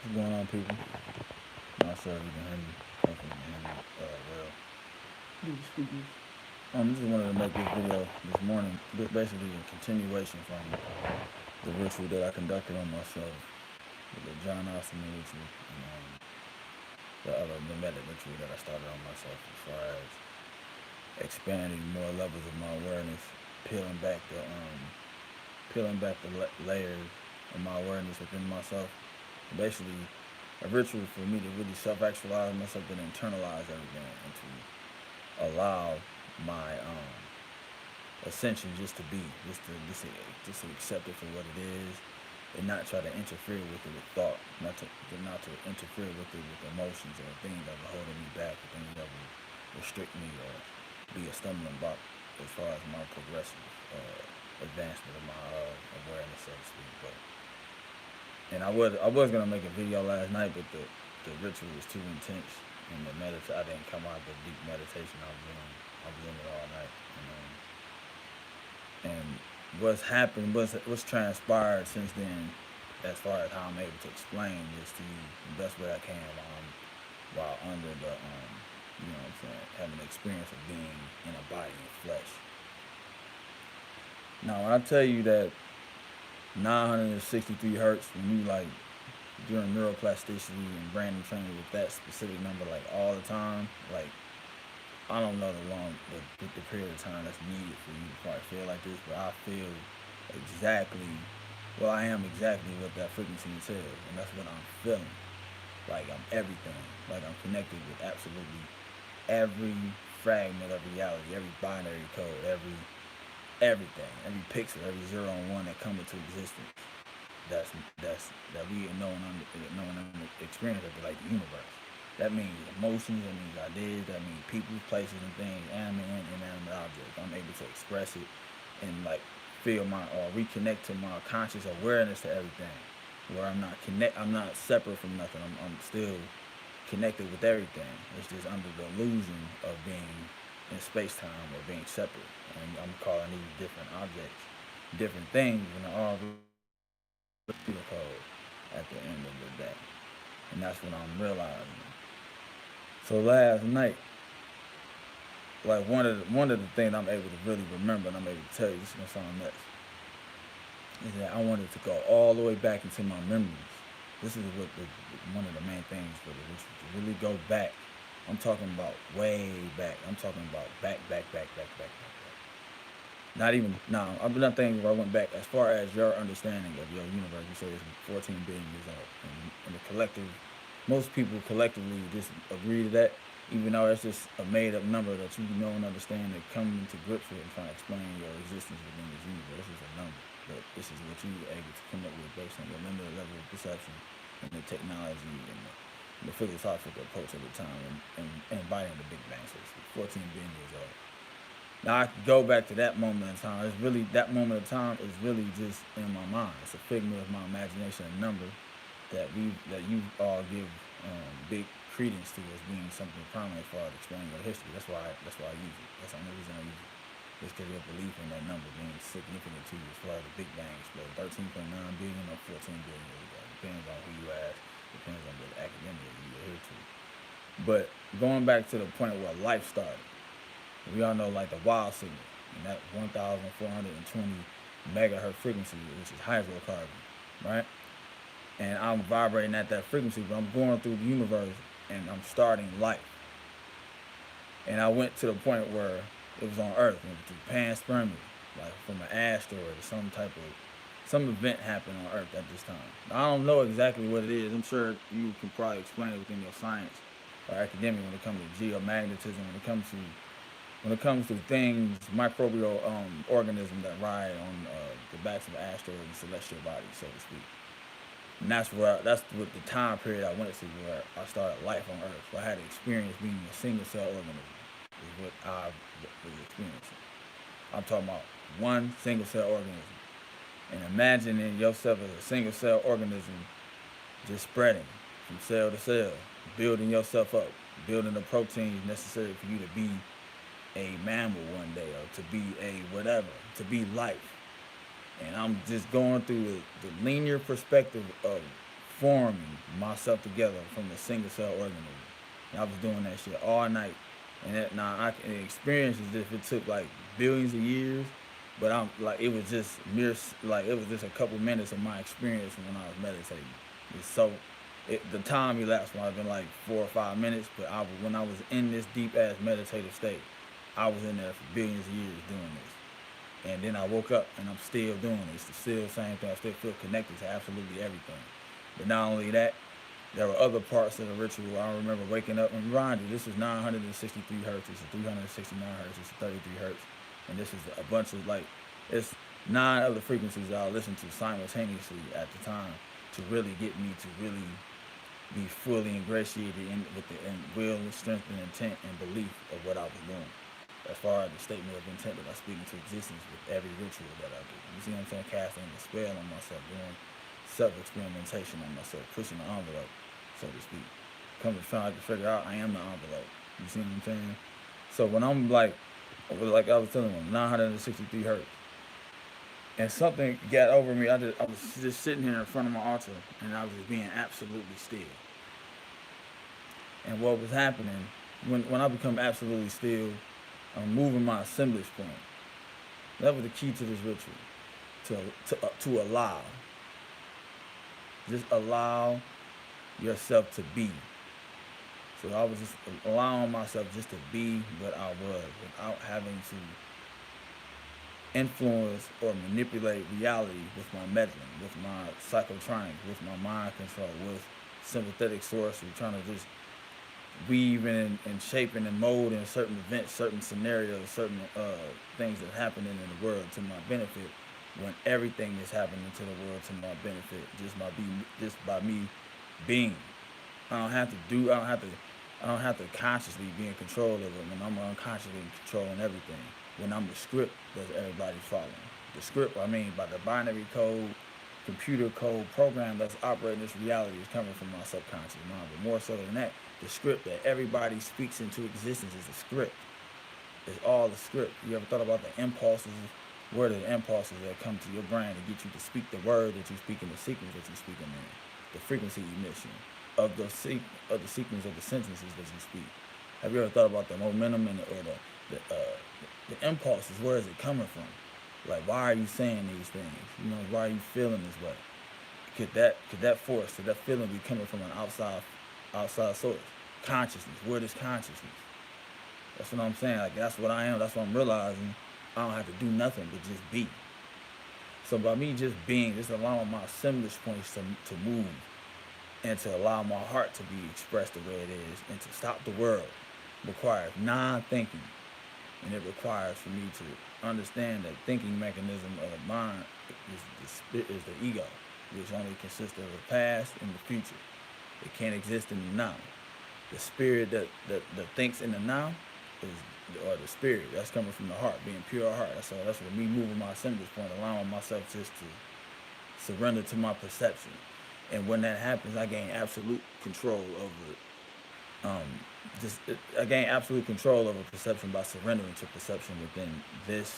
What's going on, people? Not sure if you can hear me. Hopefully you can hear me well. These speakers. Just wanted to make this video this morning, basically a continuation from the ritual that I conducted on myself, the John Austin ritual, and the mimetic ritual that I started on myself, as far as expanding more levels of my awareness, peeling back the layers of my awareness within myself. Basically, a ritual for me to really self-actualize myself and internalize everything, and to allow my ascension just to be, just to accept it for what it is, and not try to interfere with it with thought, not to interfere with it with emotions or things that are holding me back, or things that will restrict me or be a stumbling block as far as my progressive advancement of my awareness, so to speak. And I was gonna make a video last night, but the ritual was too intense, and I didn't come out the deep meditation I was in it all night. And what's happened, what's transpired since then, as far as how I'm able to explain this to you the best way I can while under the you know what I'm saying, having the experience of being in a body and flesh. Now, when I tell you that 963 hertz, when you like during neuroplasticity and brain training with that specific number, like all the time, like I don't know the period of time that's needed for you to probably feel like this, but I feel exactly, well, I am exactly what that frequency entails, and that's what I'm feeling. Like I'm everything. Like I'm connected with absolutely every fragment of reality, every binary code, everything, every pixel, every zero and one that come into existence. That we know and experience of, like the universe. That means emotions, that means ideas, that means people, places, and things, animate and inanimate objects. I'm able to express it and like feel my or reconnect to my conscious awareness to everything. Where I'm not separate from nothing. I'm still connected with everything. It's just under the illusion of being in space time or being separate. And I'm calling these different objects different things, and they're all code at the end of the day. And that's what I'm realizing. So last night, like one of the things I'm able to really remember, and I'm able to tell you, this is gonna sound nuts, is that I wanted to go all the way back into my memories. This is one of the main things for the ritual, to really go back. I'm talking about way back. I'm talking about back. Not even, no, I'm not thinking where I went back as far as your understanding of your universe. You say it's 14 billion years old. And the collective, most people collectively just agree to that, even though it's just a made up number that you know and understand, that come into grips with and trying to explain your existence within this universe. This is a number. But this is what you are able to come up with based on your limited level of perception and the technology and the philosophical approach at the time, and embodying the Big Bang. So it's 14 billion years old. Now I can go back to that moment in time. It's really that moment of time is really just in my mind. It's a figment of my imagination, a number that you all give big credence to as being something prominent for explaining your history. That's why I use it. That's the only reason I use it. It's because your belief in that number being significant to you as far as the Big Bang explode, 13.9 billion or 14 billion years ago. Depends on who you ask. Depends on the academia you adhere to. But going back to the point where life started, we all know like the wild signal, and that 1,420 megahertz frequency, which is hydrocarbon, right? And I'm vibrating at that frequency, but I'm going through the universe and I'm starting life. And I went to the point where it was on Earth, and it was panspermia, like from an asteroid or some event happened on Earth at this time. I don't know exactly what it is. I'm sure you can probably explain it within your science or academia when it comes to geomagnetism, when it comes to things, microbial organisms that ride on the backs of asteroids and celestial bodies, so to speak. And that's what the time period I went to, where I started life on Earth. So I had to experience being a single cell organism, is what I was experiencing. I'm talking about one single cell organism. And imagining yourself as a single cell organism, just spreading from cell to cell, building yourself up, building the proteins necessary for you to be a mammal one day, or to be a whatever, to be life. And I'm just going through the linear perspective of forming myself together from a single cell organism. And I was doing that shit all night. And that, now I can experience as if it took like billions of years, but I'm like it was just like it was just a couple minutes of my experience when I was meditating. It's so the time elapsed might have been like 4 or 5 minutes, but when I was in this deep ass meditative state, I was in there for billions of years doing this. And then I woke up and I'm still doing this. It's still the same thing. I still feel connected to absolutely everything. But not only that, there were other parts of the ritual. I remember waking up and reminded this was 963 hertz, this is 369 hertz, this is 33 hertz. And this is a bunch of like, it's 9 other frequencies that I listened to simultaneously at the time to really get me to really be fully ingratiated with the will and strength and intent and belief of what I was doing. As far as the statement of intent that I speak into existence with every ritual that I do. You see what I'm saying? Casting a spell on myself, doing self-experimentation on myself, pushing the envelope, so to speak. Come to trying to figure out I am the envelope. You see what I'm saying? So when I'm like I was telling them, 963 hertz. And something got over me. I was just sitting here in front of my altar, and I was just being absolutely still. And what was happening, when I become absolutely still, I'm moving my assemblage point. That was the key to this ritual, to allow. Just allow yourself to be. So I was just allowing myself just to be what I was without having to influence or manipulate reality with my meddling, with my psychotronics, with my mind control, with sympathetic sorcery, trying to just weave in and shaping and molding certain events, certain scenarios, certain things that are happening in the world to my benefit, when everything is happening to the world to my benefit, just by me being. I don't have to consciously be in control of it when I'm unconsciously controlling everything. When I'm the script that everybody's following. The script, I mean, by the binary code, computer code program that's operating this reality is coming from my subconscious mind. But more so than that, the script that everybody speaks into existence is the script. It's all the script. You ever thought about the impulses? Where are the impulses that come to your brain to get you to speak the word that you speak in, the sequence that you speak in, the frequency emission of the sequence of the sentences that you speak? Have you ever thought about the momentum and the impulses? Where is it coming from? Like, why are you saying these things? You know, why are you feeling this way? Could that force, could that feeling be coming from an outside source? Consciousness. Where is consciousness? That's what I'm saying. Like, that's what I am. That's what I'm realizing. I don't have to do nothing but just be. So by me just being, just allowing my assemblage points to move, and to allow my heart to be expressed the way it is, and to stop the world, requires non-thinking. And it requires for me to understand that thinking mechanism of the mind is the ego, which only consists of the past and the future. It can't exist in the now. The spirit that thinks in the now or the spirit that's coming from the heart, being pure heart. That's what me moving my assemblage point, allowing myself just to surrender to my perception. And when that happens, I gain absolute control over I gain absolute control over perception by surrendering to perception within this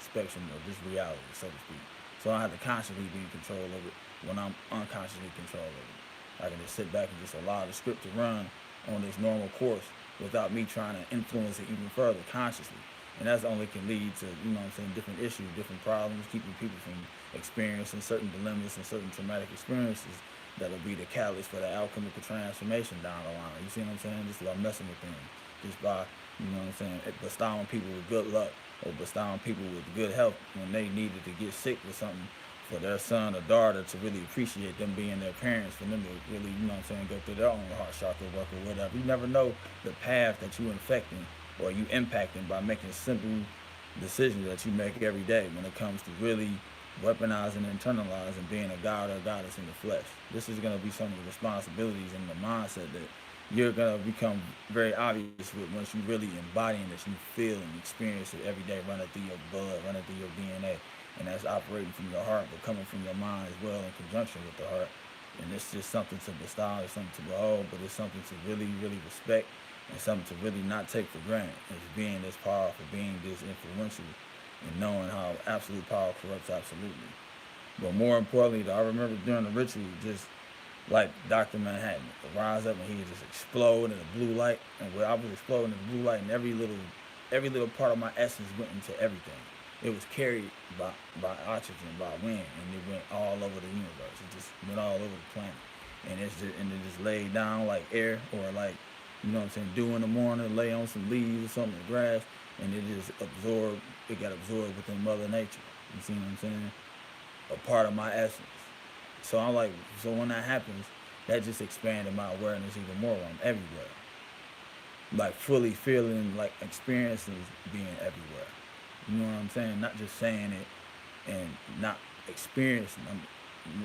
spectrum of this reality, so to speak. So I don't have to consciously be in control of it when I'm unconsciously control of it. I can just sit back and just allow the script to run on this normal course without me trying to influence it even further consciously. And that's only can lead to, you know what I'm saying, different issues, different problems, keeping people from experiencing certain dilemmas and certain traumatic experiences that'll be the catalyst for the alchemical transformation down the line. You see what I'm saying? Just by messing with things. Just by, you know what I'm saying, bestowing people with good luck or bestowing people with good health when they needed to get sick with something for their son or daughter to really appreciate them being their parents, for them to really, you know what I'm saying, go through their own heart chakra work or whatever. You never know the path that you're infecting or you impacting by making simple decisions that you make every day when it comes to really weaponizing and internalizing being a god or a goddess in the flesh. This is going to be some of the responsibilities and the mindset that you're going to become very obvious with once you really embodying this, you feel and experience it every day, running through your blood, running through your DNA. And that's operating from your heart, but coming from your mind as well in conjunction with the heart. And it's just something to bestow, it's something to behold, but it's something to really, really respect and something to really not take for granted. It's being this powerful, being this influential, and knowing how absolute power corrupts absolutely. But more importantly, though, I remember during the ritual, just like Dr. Manhattan, rise up and he would just explode in the blue light, and where I was exploding in the blue light, and every little part of my essence went into everything. It was carried by oxygen, by wind, and it went all over the universe. It just went all over the planet, and it just laid down like air, or like, you know what I'm saying, dew in the morning, lay on some leaves or something, the grass, and it just absorbed. It got absorbed within Mother Nature. You see what I'm saying? A part of my essence. So I'm like, so when that happens, that just expanded my awareness even more. I'm everywhere, like fully feeling, like experiencing being everywhere. You know what I'm saying? Not just saying it and not experiencing.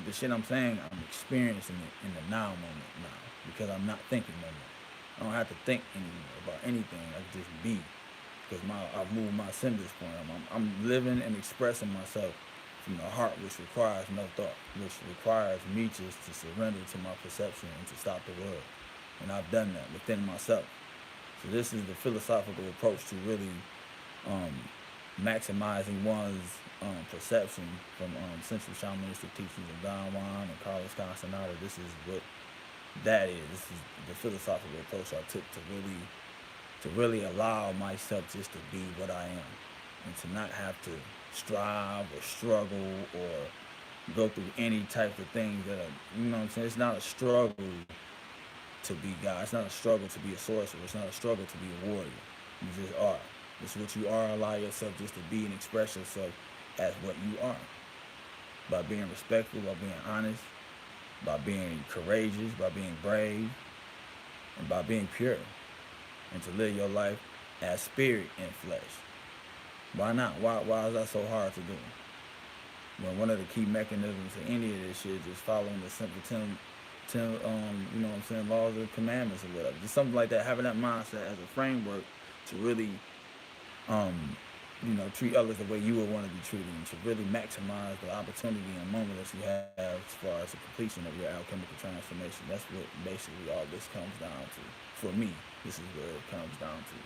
The shit I'm saying, I'm experiencing it in the now moment now, because I'm not thinking no more. I don't have to think anymore about anything. I can just be, because I've moved my symbols point. I'm living and expressing myself from the heart, which requires no thought, which requires me just to surrender to my perception and to stop the world. And I've done that within myself. So this is the philosophical approach to really um, maximizing one's perception from central shamanistic teachings of Don Juan and Carlos Castaneda. This is what that is. This is the philosophical approach I took to really allow myself just to be what I am, and to not have to strive or struggle or go through any type of things that are, you know what I'm saying? It's not a struggle to be God. It's not a struggle to be a sorcerer. It's not a struggle to be a warrior. You just are. It's what you are. Allow yourself just to be and express yourself as what you are. By being respectful, by being honest, by being courageous, by being brave, and by being pure. And to live your life as spirit and flesh. Why not? Why is that so hard to do? When one of the key mechanisms of any of this shit is just following the simple you know what I'm saying, laws of commandments or whatever. Just something like that, having that mindset as a framework to really treat others the way you would want to be treated, and to really maximize the opportunity and moment that you have as far as the completion of your alchemical transformation. That's what basically all this comes down to. For me, this is where it comes down to.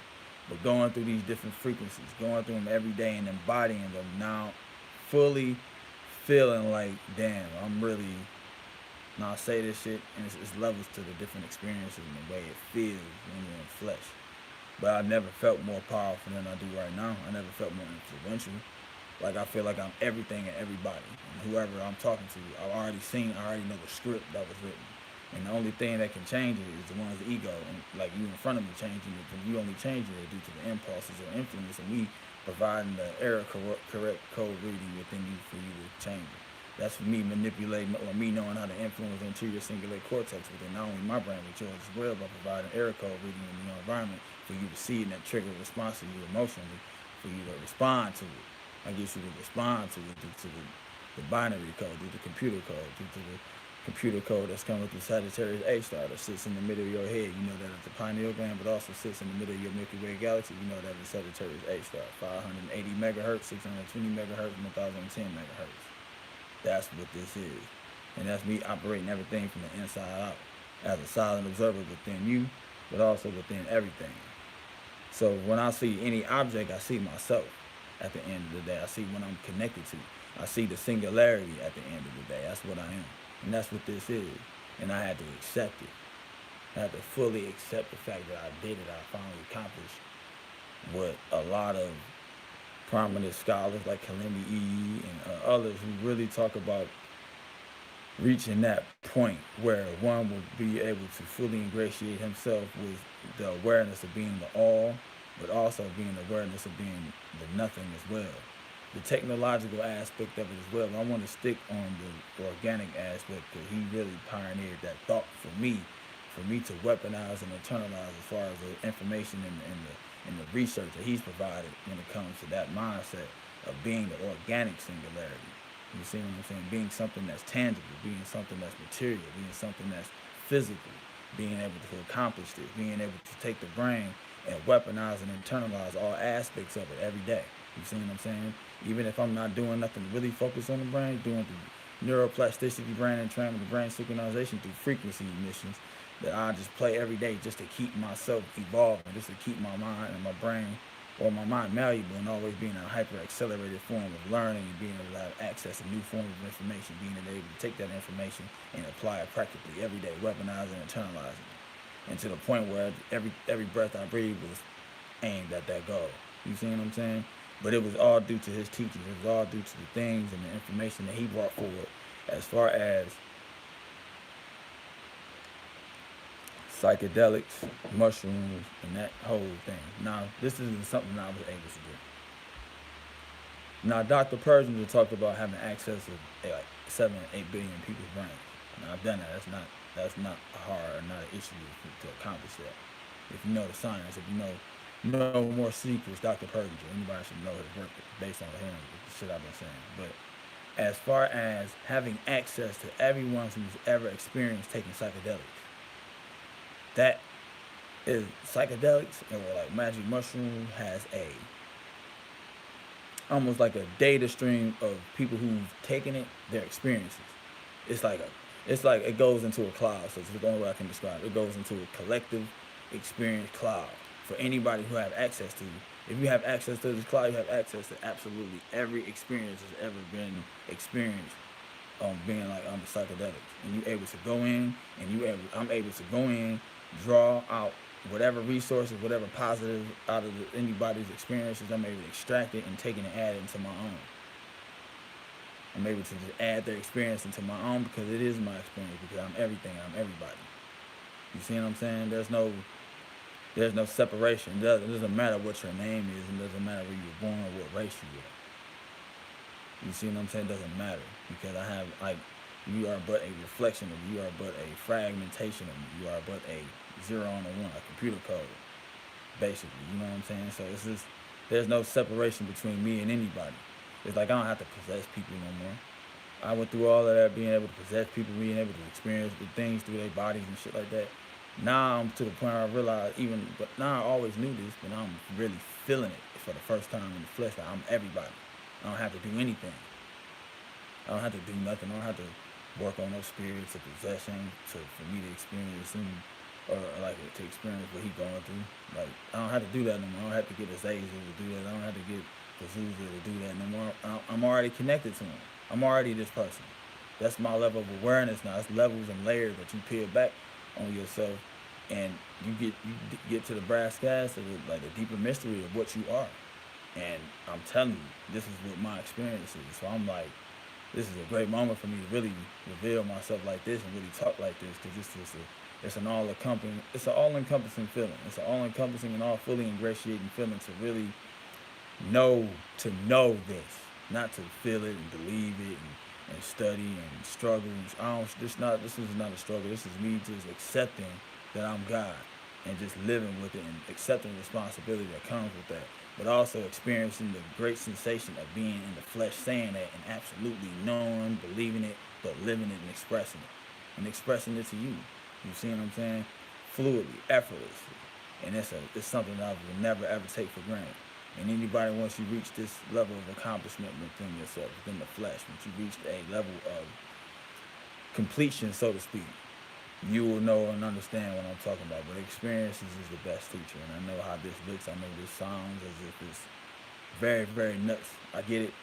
But going through these different frequencies, going through them every day and embodying them now, fully feeling like, damn, I'm really, now I say this shit, and it's levels to the different experiences and the way it feels when you're in flesh. But I never felt more powerful than I do right now. I never felt more influential. Like, I feel like I'm everything and everybody. And whoever I'm talking to, I already know the script that was written. And the only thing that can change it is the one's ego. And like, you in front of me changing it, but you only changing it due to the impulses or influence, and me providing the error correct code reading within you for you to change it. That's me manipulating, or me knowing how to influence the interior cingulate cortex within not only my brain but yours as well, by providing error code reading in your environment for you to see, and that trigger response to you emotionally, for you to respond to it. I get you to respond to it due to the binary code, due to the computer code, due to the computer code that's coming through Sagittarius A star that sits in the middle of your head. You know that it's a pineal gland, but also sits in the middle of your Milky Way galaxy. You know that it's Sagittarius A star, 580 megahertz, 620 megahertz, 1010 megahertz. That's what this is. And that's me operating everything from the inside out as a silent observer within you, but also within everything. So when I see any object, I see myself at the end of the day. I see what I'm connected to. I see the singularity at the end of the day. That's what I am. And that's what this is. And I had to accept it. I had to fully accept the fact that I did it. I finally accomplished what a lot of prominent scholars like Kalemi E and others who really talk about reaching that point where one will be able to fully ingratiate himself with the awareness of being the all, but also being the awareness of being the nothing as well. The technological aspect of it as well. I want to stick on the organic aspect, because he really pioneered that thought for me to weaponize and internalize as far as the information and the research that he's provided when it comes to that mindset of being the organic singularity. You see what I'm saying? Being something that's tangible, being something that's material, being something that's physical, being able to accomplish this, being able to take the brain and weaponize and internalize all aspects of it every day. You see what I'm saying? Even if I'm not doing nothing to really focus on the brain, doing the neuroplasticity, brain entrainment, the brain synchronization through frequency emissions, that I just play every day just to keep myself evolving, just to keep my mind and my brain or my mind malleable and always being in a hyper accelerated form of learning and being able to have access to new forms of information, being able to take that information and apply it practically every day, weaponizing and internalizing it. And to the point where every breath I breathe was aimed at that goal. You see what I'm saying? But it was all due to his teachings. It was all due to the things and the information that he brought forward as far as psychedelics, mushrooms, and that whole thing. Now, this isn't something I was able to do. Now, Dr. Persian talked about having access to like 7 or 8 billion people's brains. Now, I've done that. That's not hard or not an issue to accomplish that. If you know the science, if you know more secrets, Dr. Persian, anybody should know his work based on hearing the shit I've been saying. But as far as having access to everyone who's ever experienced taking psychedelics, that is psychedelics or like magic mushroom has almost like a data stream of people who've taken it, their experiences. It's like it goes into a cloud. So it's the only way I can describe it. It goes into a collective experience cloud for anybody who have access to. If you have access to this cloud, you have access to absolutely every experience that's ever been experienced being like on the psychedelics. And you're able to go in and I'm able to go in, draw out whatever resources, whatever positive out of anybody's experiences, I'm able to extract it and take it and add it into my own. I'm able to just add their experience into my own because it is my experience, because I'm everything, I'm everybody. You see what I'm saying? There's no separation. It doesn't matter what your name is, and it doesn't matter where you were born or what race you are. You see what I'm saying? It doesn't matter, because I have, like, you are but a reflection of you are but a fragmentation of me. You are but a 0 and a 1, a computer code, basically. You know what I'm saying? So it's just, there's no separation between me and anybody. It's like I don't have to possess people no more. I went through all of that, being able to possess people, being able to experience the things through their bodies and shit like that. Now I'm to the point where I realize, but now I always knew this, but I'm really feeling it for the first time in the flesh. That I'm everybody. I don't have to do anything. I don't have to do nothing. I don't have to work on no spirits or possession for me to experience him, or like to experience what he's going through. Like, I don't have to do that no more. I don't have to get Azazel to do that. I don't have to get Azusa to do that no more. I'm already connected to him. I'm already this person. That's my level of awareness now. It's levels and layers that you peel back on yourself, and you get to the brass tacks of the deeper mystery of what you are. And I'm telling you, this is what my experience is. So I'm like, this is a great moment for me to really reveal myself like this and really talk like this, because it's an all-encompassing feeling. It's an all-encompassing and all fully ingratiating feeling to really know this, not to feel it and believe it and study and struggle. This is not a struggle. This is me just accepting that I'm God and just living with it and accepting the responsibility that comes with that, but also experiencing the great sensation of being in the flesh, saying that and absolutely knowing, believing it, but living it and expressing it to you. You see what I'm saying? Fluidly, effortlessly. And it's something that I will never ever take for granted. And anybody, once you reach this level of accomplishment within yourself, within the flesh, once you reach a level of completion, so to speak, you will know and understand what I'm talking about. But experiences is the best teacher. And I know how this looks. I know this sounds as if it's very, very nuts. I get it.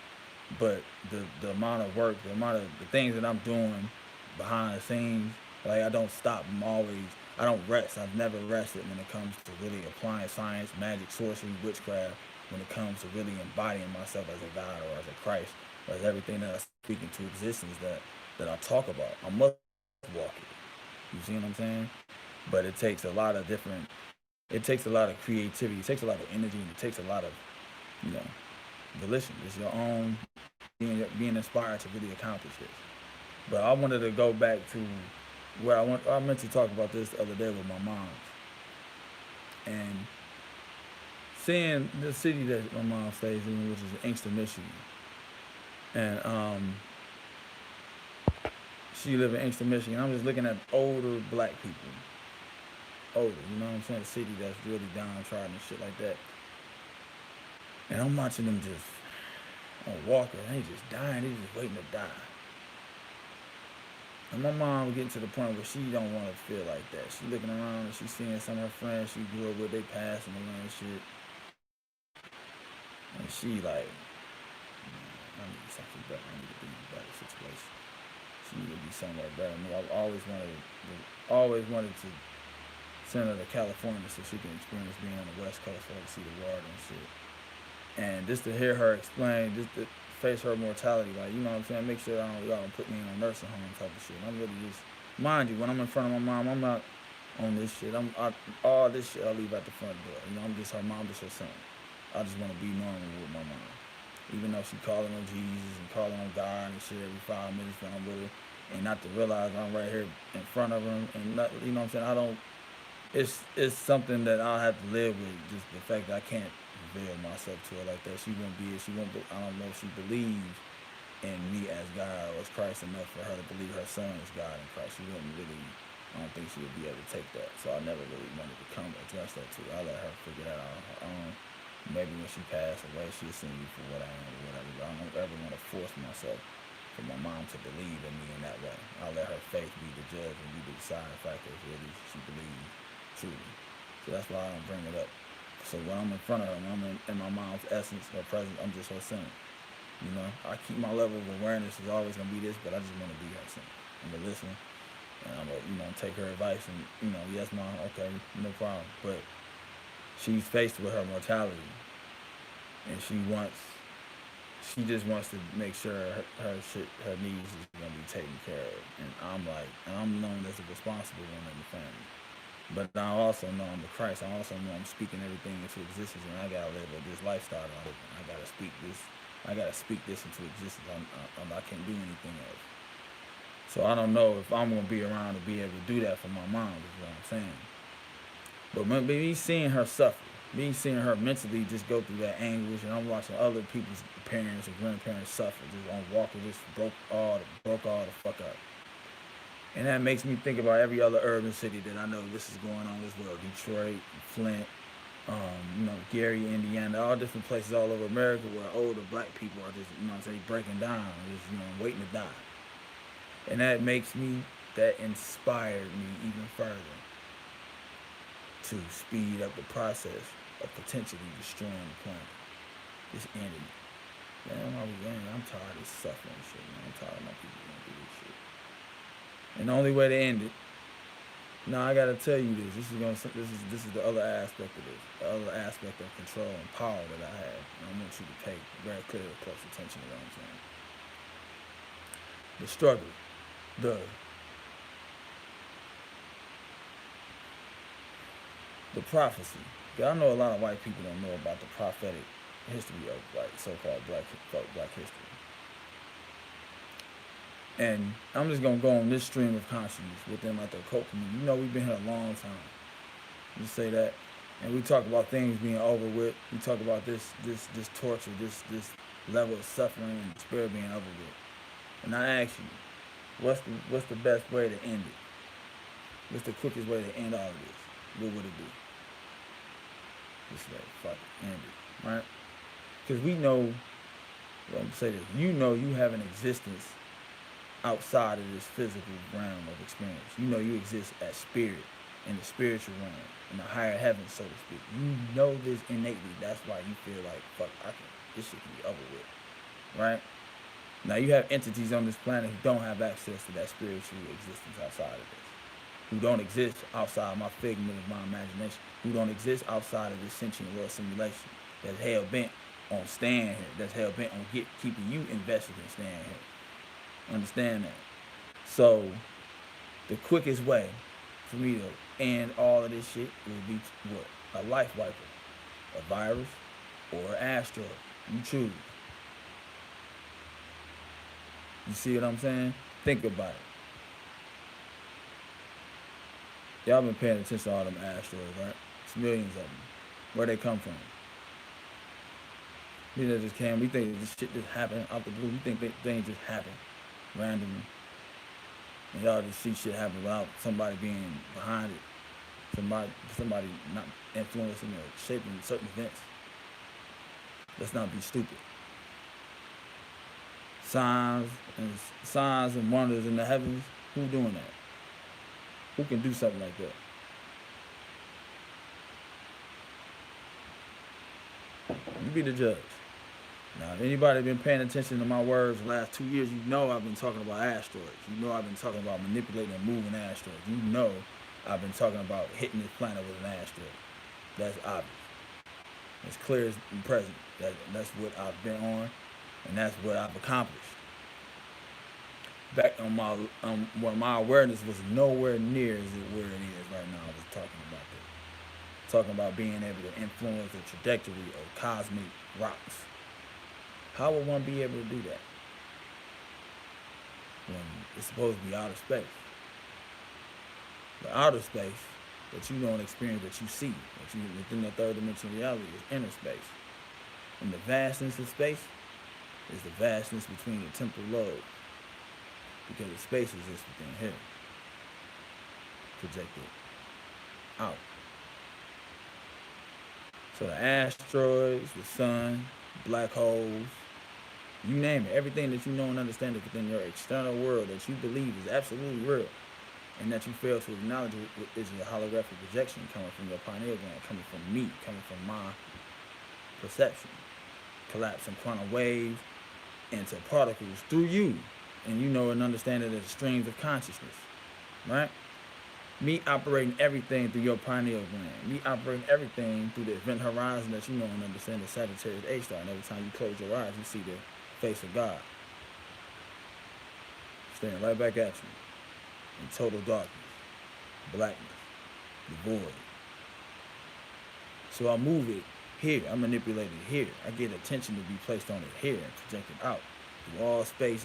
But the amount of work, the things that I'm doing behind the scenes, like, I don't stop. I don't rest. I've never rested when it comes to really applying science, magic, sorcery, witchcraft, when it comes to really embodying myself as a God or as a Christ, or as everything that I speak into existence that I talk about. I must walk it. You see what I'm saying? But it takes a lot of creativity. It takes a lot of energy, and it takes a lot of, volition. It's your own being inspired to really accomplish this. But I wanted to go back to where I meant to talk about this the other day with my mom, and seeing the city that my mom stays in, which is Inkster, Michigan, and she lives in Inkster, Michigan. I'm just looking at older black people, you know what I'm saying? A city that's really downtrodden and shit like that, and I'm watching them just on walker, and they just dying, they just waiting to die. And my mom was getting to the point where she don't want to feel like that. She looking around and she seeing some of her friends she grew up with, they passing away and shit. And she like, I need something better. I need to be in a better situation. She need to be somewhere better than me. I always wanted to send her to California so she can experience being on the West Coast, so I can see the water and shit. And just to hear her explain, just to face her mortality, like, you know what I'm saying? Make sure y'all don't put me in a nursing home type of shit. I'm really just, mind you, when I'm in front of my mom, I'm not on this shit. All this shit I leave at the front door. You know, I'm just her mom, just her son. I just want to be normal with my mom. Even though she calling on Jesus and calling on God and shit every 5 minutes when I'm with her. And not to realize I'm right here in front of her. And not, you know what I'm saying? It's something that I'll have to live with, just the fact that I can't reveal myself to her like that. She won't, I don't know if she believes in me as God or as Christ enough for her to believe her son is God and Christ. She wouldn't really, I don't think she would be able to take that. So I never really wanted to come address that to her. I let her figure that out on her own. Maybe when she passed away, she'll see me for what I am or whatever. But I don't ever want to force myself for my mom to believe in me in that way. I'll let her faith be the judge and be the deciding factor if really she believes truly. So that's why I don't bring it up. So when I'm in front of her, when I'm in my mom's essence or presence, I'm just her son. You know, I keep my level of awareness is always gonna be this, but I just want to be her son. I'm gonna listen, and I'm gonna, you know, take her advice, and you know, yes, mom, okay, no problem. But she's faced with her mortality, and she just wants to make sure her needs is gonna be taken care of. And I'm known as the responsible one in the family. But I also know I'm the Christ. I also know I'm speaking everything into existence, and I gotta live with this lifestyle. I gotta speak this into existence. I can't do anything else. So I don't know if I'm gonna be around to be able to do that for my mom. Is what I'm saying. But me seeing her suffer, me seeing her mentally just go through that anguish, and I'm watching other people's parents or grandparents suffer, just on walking, just broke all the fuck up. And that makes me think about every other urban city that I know this is going on as well. Detroit, Flint, you know, Gary, Indiana, all different places all over America where older black people are just, you know what I'm saying, breaking down, just, you know, waiting to die. And that inspired me even further to speed up the process of potentially destroying the planet. Just ending it. I'm tired of suffering shit, man. I'm tired of my people going through this shit. And the only way to end it, now I gotta tell you this. This is the other aspect of this. The other aspect of control and power that I have. And I want you to pay very clear, close attention to what I'm saying. The struggle, the prophecy. I know a lot of white people don't know about the prophetic history of like so-called black history. And I'm just gonna go on this stream of consciousness within like the occult community. You know, we've been here a long time. Just say that, and we talk about things being over with. We talk about this torture, this level of suffering and despair being over with. And I ask you, what's the best way to end it? What's the quickest way to end all of this? What would it be? Just like fuck it, end it, right? Because we know. Well, I'm gonna say this. You know, you have an existence outside of this physical realm of experience. You know you exist as spirit in the spiritual realm, in the higher heavens, so to speak. You know this innately. That's why you feel like, fuck, this shit can be over with, right? Now you have entities on this planet who don't have access to that spiritual existence outside of this, who don't exist outside my figment of my imagination, who don't exist outside of this sentient world simulation that's hell-bent on staying here, that's hell-bent on keeping you invested in staying here. Understand that. So the quickest way for me to end all of this shit would be what? A life wiper, a virus, or an asteroid. You choose. You see what I'm saying? Think about it. Y'all been paying attention to all them asteroids, right? It's millions of them. Where they come from? We just came. We think this shit just happened out the blue. We think things just happen randomly. And y'all just see shit happen without somebody being behind it. Somebody not influencing or shaping certain events. Let's not be stupid. Signs and wonders in the heavens. Who's doing that? Who can do something like that? You be the judge. Now, if anybody been paying attention to my words the last 2 years, you know I've been talking about asteroids. You know I've been talking about manipulating and moving asteroids. You know I've been talking about hitting this planet with an asteroid. That's obvious. It's clear as present. That's what I've been on, and that's what I've accomplished. Back on when my awareness was nowhere near as where it is right now, I was talking about that. Talking about being able to influence the trajectory of cosmic rocks. How would one be able to do that when it's supposed to be outer space? The outer space that you don't experience, that you see, that you within the third dimension reality, is inner space. And the vastness of space is the vastness between the temporal lobes, because the space exists within here, projected out. So the asteroids, the sun, black holes, you name it, everything that you know and understand within your external world that you believe is absolutely real, and that you fail to acknowledge is a holographic projection coming from your pineal gland, coming from me, coming from my perception, collapsing quantum waves into particles through you, and you know and understand it as streams of consciousness, right? Me operating everything through your pineal gland, me operating everything through the event horizon that you know and understand the Sagittarius A star, and every time you close your eyes, you see the face of God staring right back at you in total darkness, blackness, the void. So I move it here, I manipulate it here, I get attention to be placed on it here and projected out through all space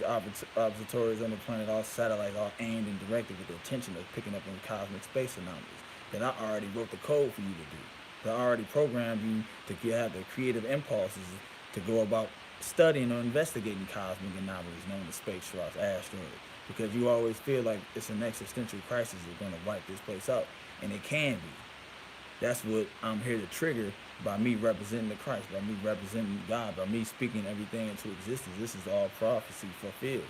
observatories on the planet, all satellites, all aimed and directed with the attention of picking up on cosmic space anomalies that I already wrote the code for you to do, that I already programmed you to have the creative impulses to go about studying or investigating cosmic anomalies known as space rocks, asteroids, because you always feel like it's an existential crisis that's going to wipe this place out, and it can be. That's what I'm here to trigger by me representing the Christ, by me representing God, by me speaking everything into existence. This is all prophecy fulfilled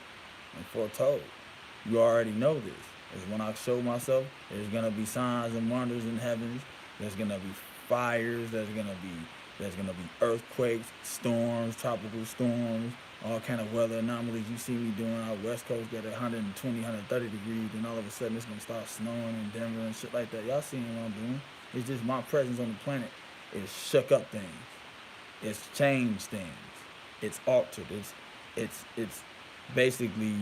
and foretold. You already know this. Is when I show myself, there's going to be signs and wonders in heavens. There's going to be fires. There's going to be earthquakes, storms, tropical storms, all kind of weather anomalies. You see me doing our West Coast at 120, 130 degrees, and all of a sudden it's going to start snowing in Denver and shit like that. Y'all seeing what I'm doing? It's just my presence on the planet. It's shook up things. It's changed things. It's altered. It's basically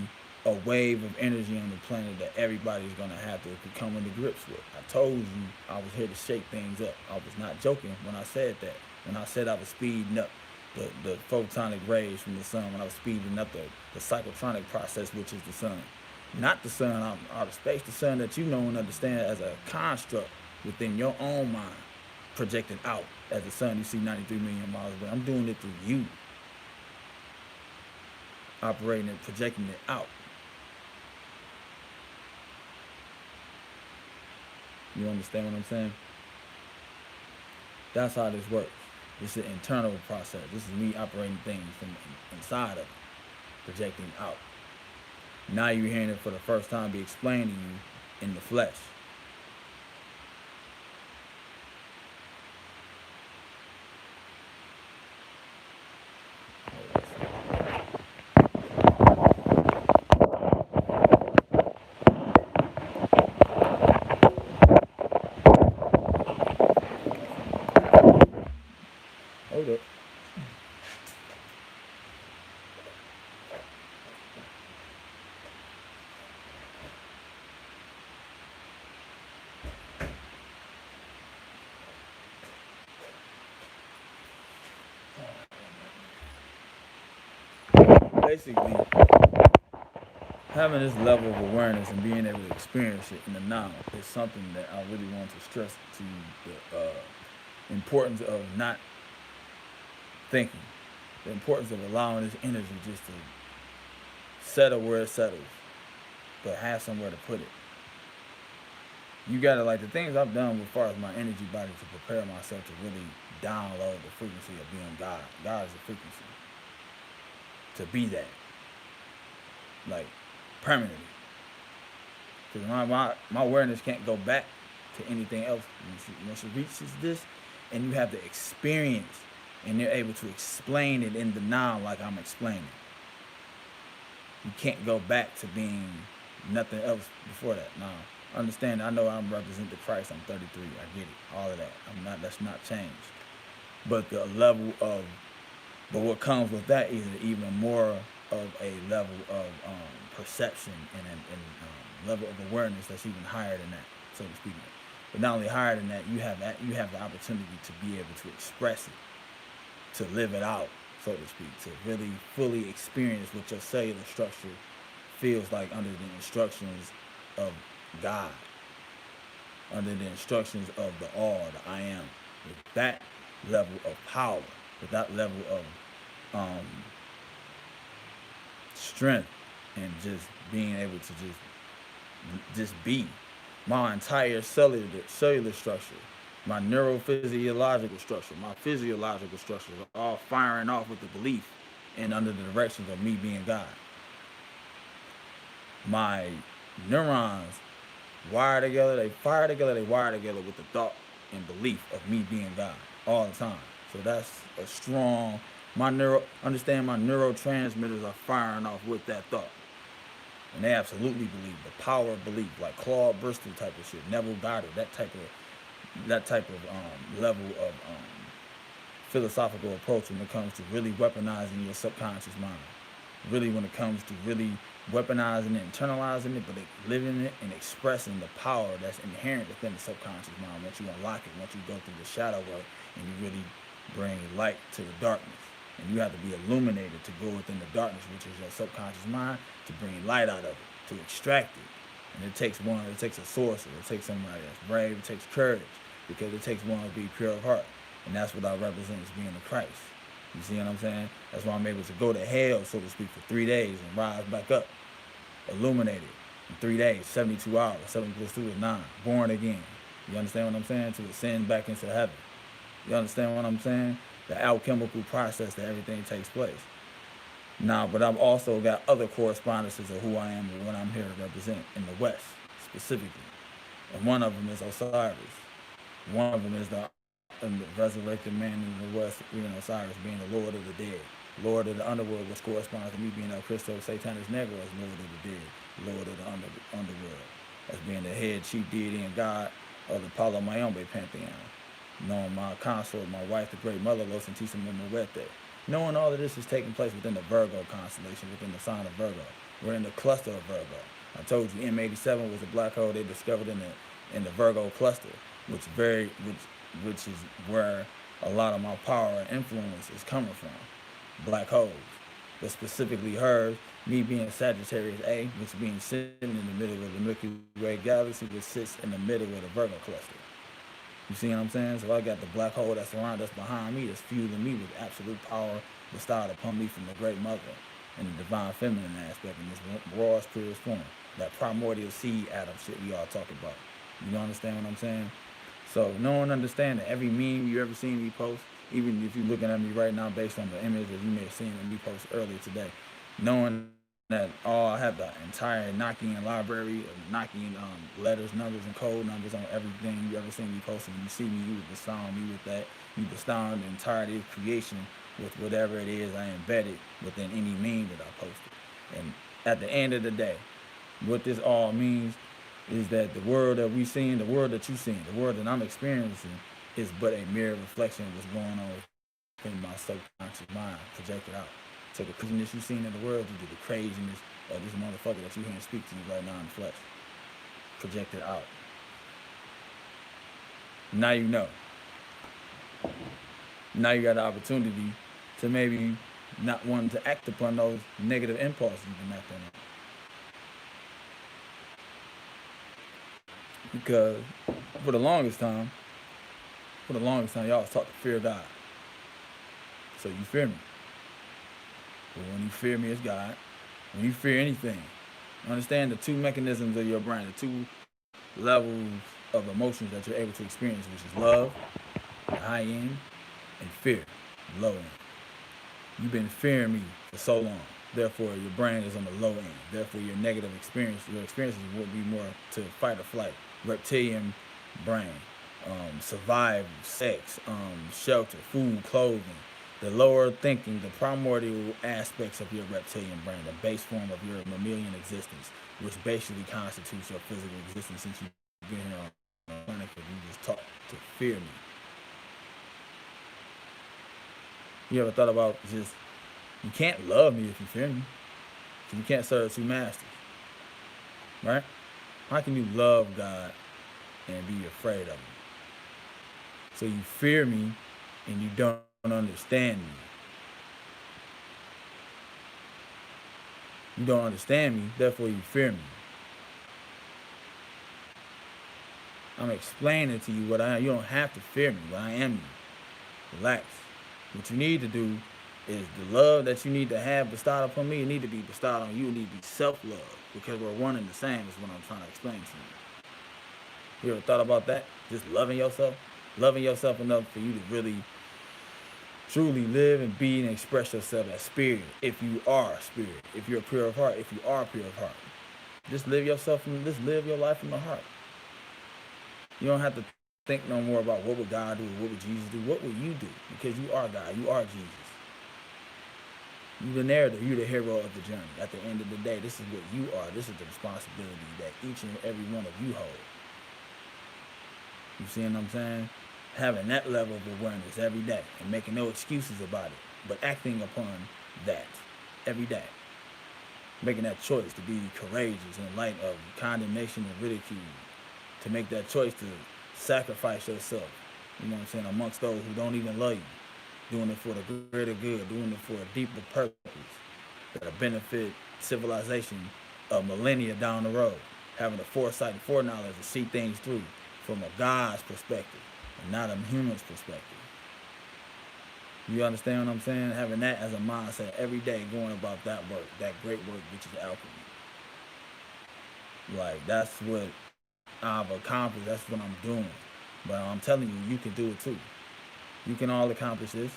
a wave of energy on the planet that everybody's going to have to come into grips with. I told you I was here to shake things up. I was not joking when I said that. When I said I was speeding up the photonic rays from the sun, when I was speeding up the cyclotronic process, which is the sun. Not the sun out of space, the sun that you know and understand as a construct within your own mind, projected out as the sun you see 93 million miles away. I'm doing it through you. Operating and projecting it out. You understand what I'm saying? That's how this works. It's an internal process. This is me operating things from inside of it, projecting out. Now you're hearing it for the first time be explained to you in the flesh. Hold up. Basically, having this level of awareness and being able to experience it in the now is something that I really want to stress to you, the importance of not thinking, the importance of allowing this energy just to settle where it settles, but have somewhere to put it. You gotta, like, the things I've done as far as my energy body to prepare myself to really download the frequency of being God. God is a frequency. To be that, like, permanently. Because my awareness can't go back to anything else. Once it reaches this, and you have the experience, and they're able to explain it in the now like I'm explaining. You can't go back to being nothing else before that. Now, understand, I know I'm representing Christ. I'm 33. I get it. All of that. That's not changed. But the level of, but what comes with that is even more of a level of perception and level of awareness that's even higher than that, so to speak. But not only higher than that, you have the opportunity to be able to express it, to live it out, so to speak, to really fully experience what your cellular structure feels like under the instructions of God, under the instructions of the all, the I am, with that level of power, with that level of strength, and just being able to just be. My entire cellular structure, my neurophysiological structure, my physiological structure are all firing off with the belief and under the directions of me being God. My neurons wire together, they fire together, they wire together with the thought and belief of me being God all the time. So that's a strong, my neurotransmitters are firing off with that thought. And they absolutely believe, the power of belief, like Claude Bristol type of shit, Neville Goddard, that type of level of philosophical approach when it comes to really weaponizing your subconscious mind. Really when it comes to really weaponizing it, internalizing it, but living it and expressing the power that's inherent within the subconscious mind. Once you unlock it, once you go through the shadow work and you really bring light to the darkness. And you have to be illuminated to go within the darkness, which is your subconscious mind, to bring light out of it, to extract it. And it takes a sorcerer, it takes somebody that's brave, it takes courage, because it takes one to be pure of heart. And that's what I represent as being a Christ. You see what I'm saying? That's why I'm able to go to hell, so to speak, for 3 days and rise back up, illuminated in 3 days, 72 hours, 7 plus 2 is 9, born again. You understand what I'm saying? To ascend back into heaven. You understand what I'm saying? The alchemical process that everything takes place. Now, but I've also got other correspondences of who I am and what I'm here to represent in the West, specifically. And one of them is Osiris. One of them is the resurrected man in the West, Osiris being the Lord of the dead. Lord of the underworld, which corresponds to me being El Cristo Satanis Negro as Lord of the dead, Lord of the underworld, as being the head chief deity and God of the Palo Mayombe pantheon. Knowing my consort, my wife, the great mother, Los Santísimo Muerte. Knowing all of this is taking place within the Virgo constellation, within the sign of Virgo. We're in the cluster of Virgo. I told you M87 was a black hole they discovered in the Virgo cluster, which is where a lot of my power and influence is coming from. Black holes. But specifically hers, me being Sagittarius A, which being sitting in the middle of the Milky Way galaxy, which sits in the middle of the Virgo cluster. You see what I'm saying? So I got the black hole that's around us behind me that's fueling me with absolute power bestowed upon me from the great mother and the divine feminine aspect in this rawest, purest form. That primordial seed atom shit we all talk about. You don't understand what I'm saying? So no one understand that every meme you ever seen me post, even if you're looking at me right now based on the image that you may have seen in me post earlier today, knowing that I have the entire Enochian library of Enochian letters, numbers, and code numbers on everything you ever seen me posting. When you see me, you would bestow me with that. You bestow the entirety of creation with whatever it is I embedded within any meme that I posted. And at the end of the day, what this all means is that the world that we seeing, the world that you seeing, the world that I'm experiencing is but a mere reflection of what's going on in my subconscious mind projected out. So the craziness you seen in the world due to the craziness of this motherfucker that you hearing speak to you right now in the flesh. Projected out. Now you know. Now you got the opportunity to maybe not wanting to act upon those negative impulses you've been acting on. Because for the longest time, y'all was taught to fear God. So you fear me. But when you fear me as God, when you fear anything, understand the two mechanisms of your brain, the two levels of emotions that you're able to experience, which is love, the high end, and fear, low end. You've been fearing me for so long. Therefore, your brain is on the low end. Therefore, your negative experience, your experiences will be more to fight or flight, reptilian brain, survival, sex, shelter, food, clothing, The lower thinking, the primordial aspects of your reptilian brain, the base form of your mammalian existence, which basically constitutes your physical existence since you've been here on the planet, because you just taught to fear me. You ever thought about just, you can't love me if you fear me. You can't serve two masters, right? How can you love God and be afraid of him? So you fear me and you don't understand me. You don't understand me, therefore you fear me. I'm explaining to you what I am. You don't have to fear me, but I am you. Relax. What you need to do is the love that you need to have bestowed upon me, it need to be bestowed on you. It need to be self-love, because we're one and the same is what I'm trying to explain to you. You ever thought about that? Just loving yourself? Loving yourself enough for you to really, truly live and be and express yourself as spirit, if you are spirit. If you're pure of heart, if you are pure of heart. Just live your life from the heart. You don't have to think no more about what would God do, what would Jesus do, what would you do? Because you are God, you are Jesus. You're the narrative, you're the hero of the journey. At the end of the day, this is what you are. This is the responsibility that each and every one of you hold. You see what I'm saying? Having that level of awareness every day and making no excuses about it, but acting upon that every day. Making that choice to be courageous in light of condemnation and ridicule. To make that choice to sacrifice yourself, you know what I'm saying, amongst those who don't even love you. Doing it for the greater good, doing it for a deeper purpose that'll benefit civilization a millennia down the road. Having the foresight and foreknowledge to see things through from a God's perspective and not a human's perspective. You understand what I'm saying? Having that as a mindset every day, going about that work, that great work, which is alchemy. Like, that's what I've accomplished. That's what I'm doing. But I'm telling you, you can do it too. You can all accomplish this.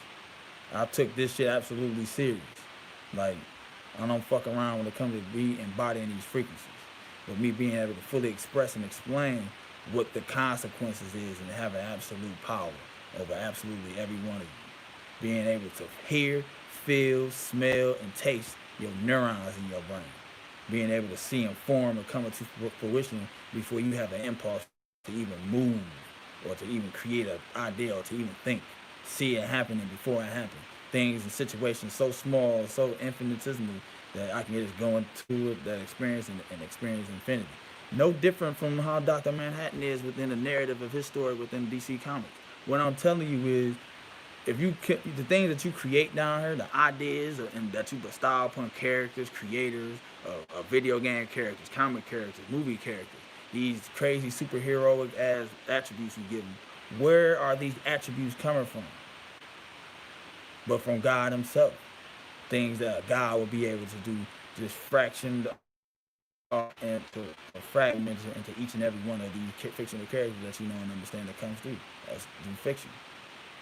I took this shit absolutely serious. Like, I don't fuck around when it comes to me embodying these frequencies. But me being able to fully express and explain what the consequences is and having absolute power over absolutely every one of you. Being able to hear, feel, smell, and taste your neurons in your brain. Being able to see and form and come into fruition before you have an impulse to even move or to even create an idea or to even think. See it happening before it happens. Things and situations so small, so infinitesimal that I can just go into it, that experience and experience infinity. No different from how Dr. Manhattan is within the narrative of his story within DC Comics. What I'm telling you is, if you the things that you create down here, the ideas and that you bestow upon characters, creators, video game characters, comic characters, movie characters, these crazy superheroic as attributes you give them, where are these attributes coming from? But from God himself. Things that God will be able to do, just fractioned into fragments into each and every one of these fictional characters that you know and understand that comes through. That's through fiction.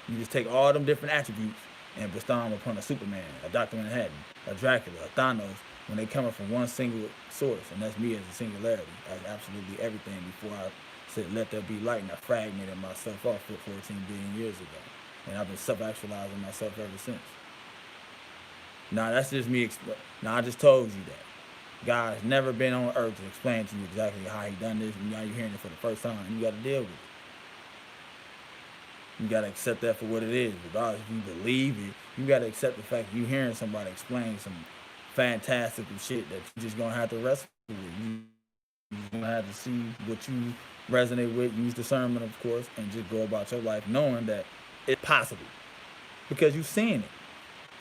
You just take all them different attributes and bestow them upon a Superman, a Dr. Manhattan, a Dracula, a Thanos, when they coming from one single source, and that's me as a singularity, as absolutely everything. Before I said, let there be light, and I fragmented myself off 14 billion years ago. And I've been self-actualizing myself ever since. Now, that's just me. Now, I just told you that. God has never been on earth to explain to you exactly how he done this, and now you're hearing it for the first time, and you got to deal with it. You got to accept that for what it is. Regardless if you believe it, you got to accept the fact that you're hearing somebody explain some fantastical shit that you're just going to have to wrestle with. You're going to have to see what you resonate with, use discernment, of course, and just go about your life knowing that it's possible. Because you're seeing it.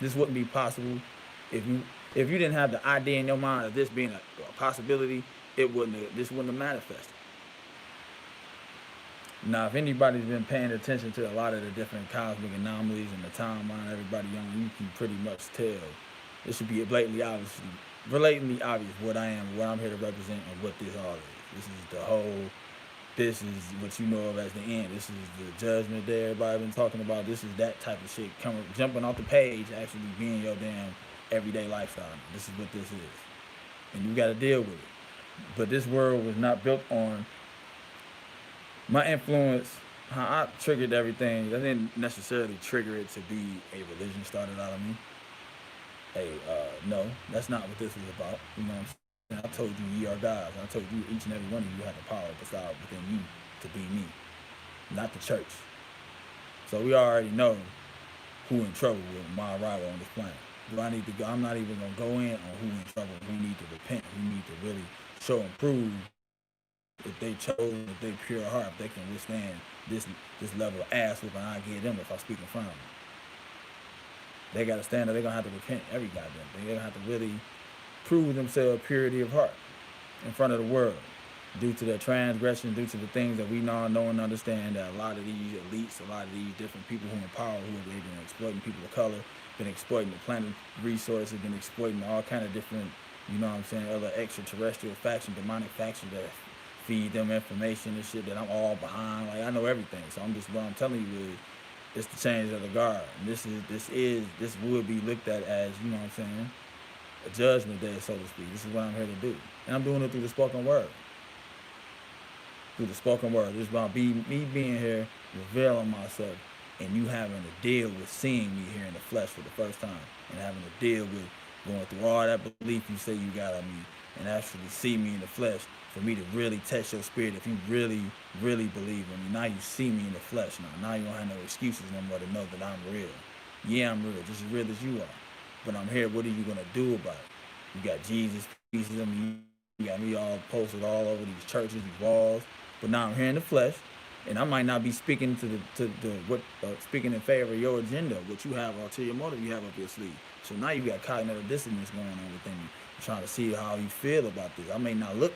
This wouldn't be possible if you didn't have the idea in your mind of this being a possibility. This wouldn't have manifested. Now, if anybody's been paying attention to a lot of the different cosmic anomalies and the timeline everybody on, you can pretty much tell. It should be blatantly obvious what I am, what I'm here to represent, and what this all is. This is what you know of as the end. This is the judgment that everybody's been talking about. This is that type of shit jumping off the page, actually being your damn everyday lifestyle. This is what this is. And you got to deal with it. But this world was not built on my influence how I triggered everything. I didn't necessarily trigger it to be a religion started out of me. No, that's not what this was about. You know what I'm saying? I told you ye are gods. I told you each and every one of you have the power beside within you to be me, not the church. So we already know who in trouble with my arrival on this planet. Do I need to go? I'm not even gonna go in on who in trouble, who need to repent, who need to really show and prove if they chose, if they pure heart, if they can withstand this level of ass whooping I give them if I speak in front of them. They gotta stand up, they're gonna have to repent every goddamn thing. They're gonna have to really prove themselves purity of heart in front of the world. Due to their transgression, due to the things that we now know and understand, that a lot of these elites, a lot of these different people who are in power, who have been exploiting people of color, been exploiting the planet resources, been exploiting all kind of different, you know what I'm saying, other extraterrestrial factions, demonic factions that feed them information and shit that I'm all behind. Like, I know everything. So I'm just, what I'm telling you is, it's the change of the guard. And this would be looked at as, you know what I'm saying, a judgment day, so to speak. This is what I'm here to do. And I'm doing it through the spoken word. Through the spoken word. This is about me being here, revealing myself, and you having to deal with seeing me here in the flesh for the first time, and having to deal with going through all that belief you say you got on me, and actually see me in the flesh, for me to really test your spirit if you really, really believe in me. Now you see me in the flesh. Now you don't have no excuses no more to know that I'm real. Yeah, I'm real, just as real as you are. But I'm here, what are you going to do about it? You got Jesus pieces of me, you got me all posted all over these churches, these walls. But now I'm here in the flesh, and I might not be speaking speaking in favor of your agenda, what you have, ulterior motive you have up your sleeve. So now you got cognitive dissonance going on within you. I'm trying to see how you feel about this. I may not look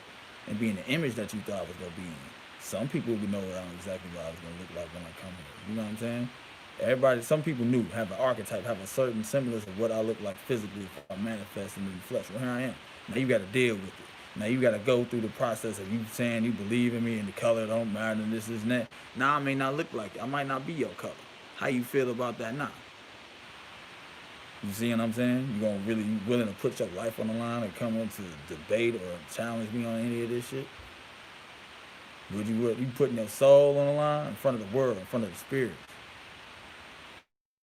and be in the image that you thought I was gonna be in. Some people would know exactly what I was gonna look like when I come here. You know what I'm saying? Everybody, some people knew, have an archetype, have a certain semblance of what I look like physically if I manifest in the flesh. Well, here I am. Now you got to deal with it. Now you got to go through the process of you saying you believe in me and the color don't matter and this and that. Now I may not look like it. I might not be your color. How you feel about that now? You see what I'm saying? You willing to put your life on the line and come into debate or challenge me on any of this shit? You putting your soul on the line in front of the world, in front of the spirit?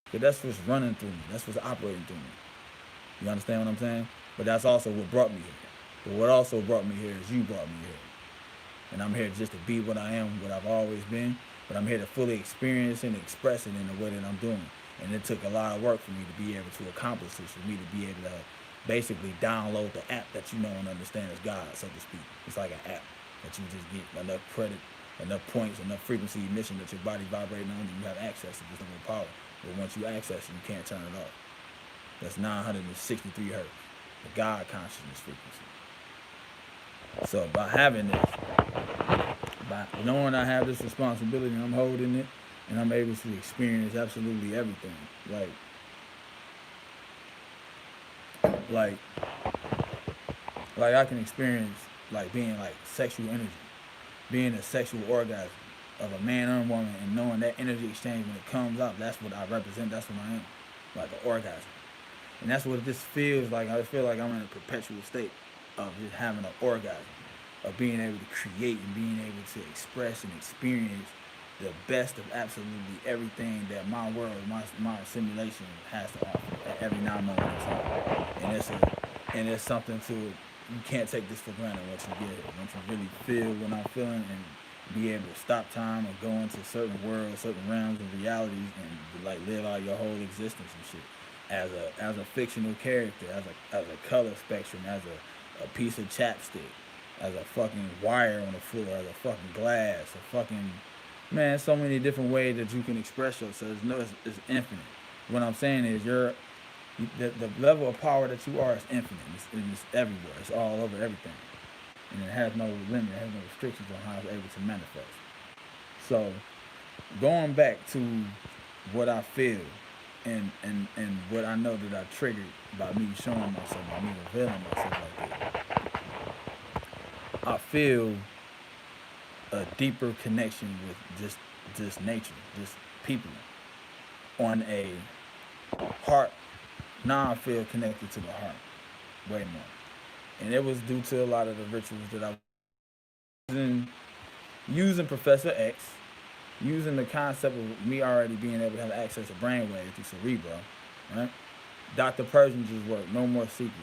Because that's what's running through me. That's what's operating through me. You understand what I'm saying? But that's also what brought me here. But what also brought me here is you brought me here. And I'm here just to be what I am, what I've always been. But I'm here to fully experience and express it in the way that I'm doing. And it took a lot of work for me to be able to accomplish this, for me to be able to basically download the app that you know and understand as God, so to speak. It's like an app that you just get enough credit, enough points, enough frequency emission that your body vibrating on, and you have access to this little power. But once you access it, you can't turn it off. That's 963 hertz, the God consciousness frequency. So by having this, by knowing I have this responsibility and I'm holding it, and I'm able to experience absolutely everything, like I can experience like being like sexual energy, being a sexual orgasm of a man or a woman, and knowing that energy exchange when it comes out, that's what I represent, that's what I am, like an orgasm. And that's what this feels like. I feel like I'm in a perpetual state of just having an orgasm, of being able to create and being able to express and experience the best of absolutely everything that my world, my simulation has to offer at every now and then. And it's something to, you can't take this for granted once you get it. Once you really feel what I'm feeling and be able to stop time or go into certain worlds, certain realms of realities and like live out your whole existence and shit. As a fictional character, as a color spectrum, as a piece of chapstick, as a fucking wire on the floor, as a fucking glass, a fucking, man, so many different ways that you can express yourself. It's infinite. What I'm saying is the level of power that you are is infinite. It's everywhere. It's all over everything. And it has no limit, it has no restrictions on how it's able to manifest. So going back to what I feel and what I know that I triggered by me showing myself, by me revealing myself like that, I feel a deeper connection with just nature, just people on a heart. Now I feel connected to the heart way more. And it was due to a lot of the rituals that I was using Professor X using the concept of me already being able to have access to brainwaves through cerebro, right? Dr. Persian's work, No More Secrets.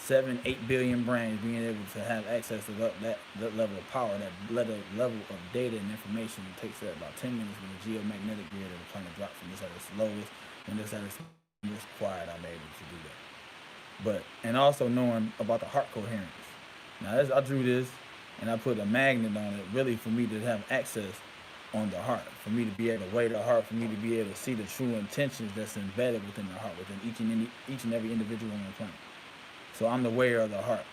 7-8 billion brains being able to have access to that level of power, that level of data and information. It takes that about 10 minutes with the geomagnetic grid of the planet drops from this at its lowest, when this at its most quiet. I'm able to do that. But, and also knowing about the heart coherence. Now, I drew this and I put a magnet on it, really for me to have access on the heart, for me to be able to weigh the heart, for me to be able to see the true intentions that's embedded within the heart, within each and every individual on the planet. So I'm the wearer of the heart.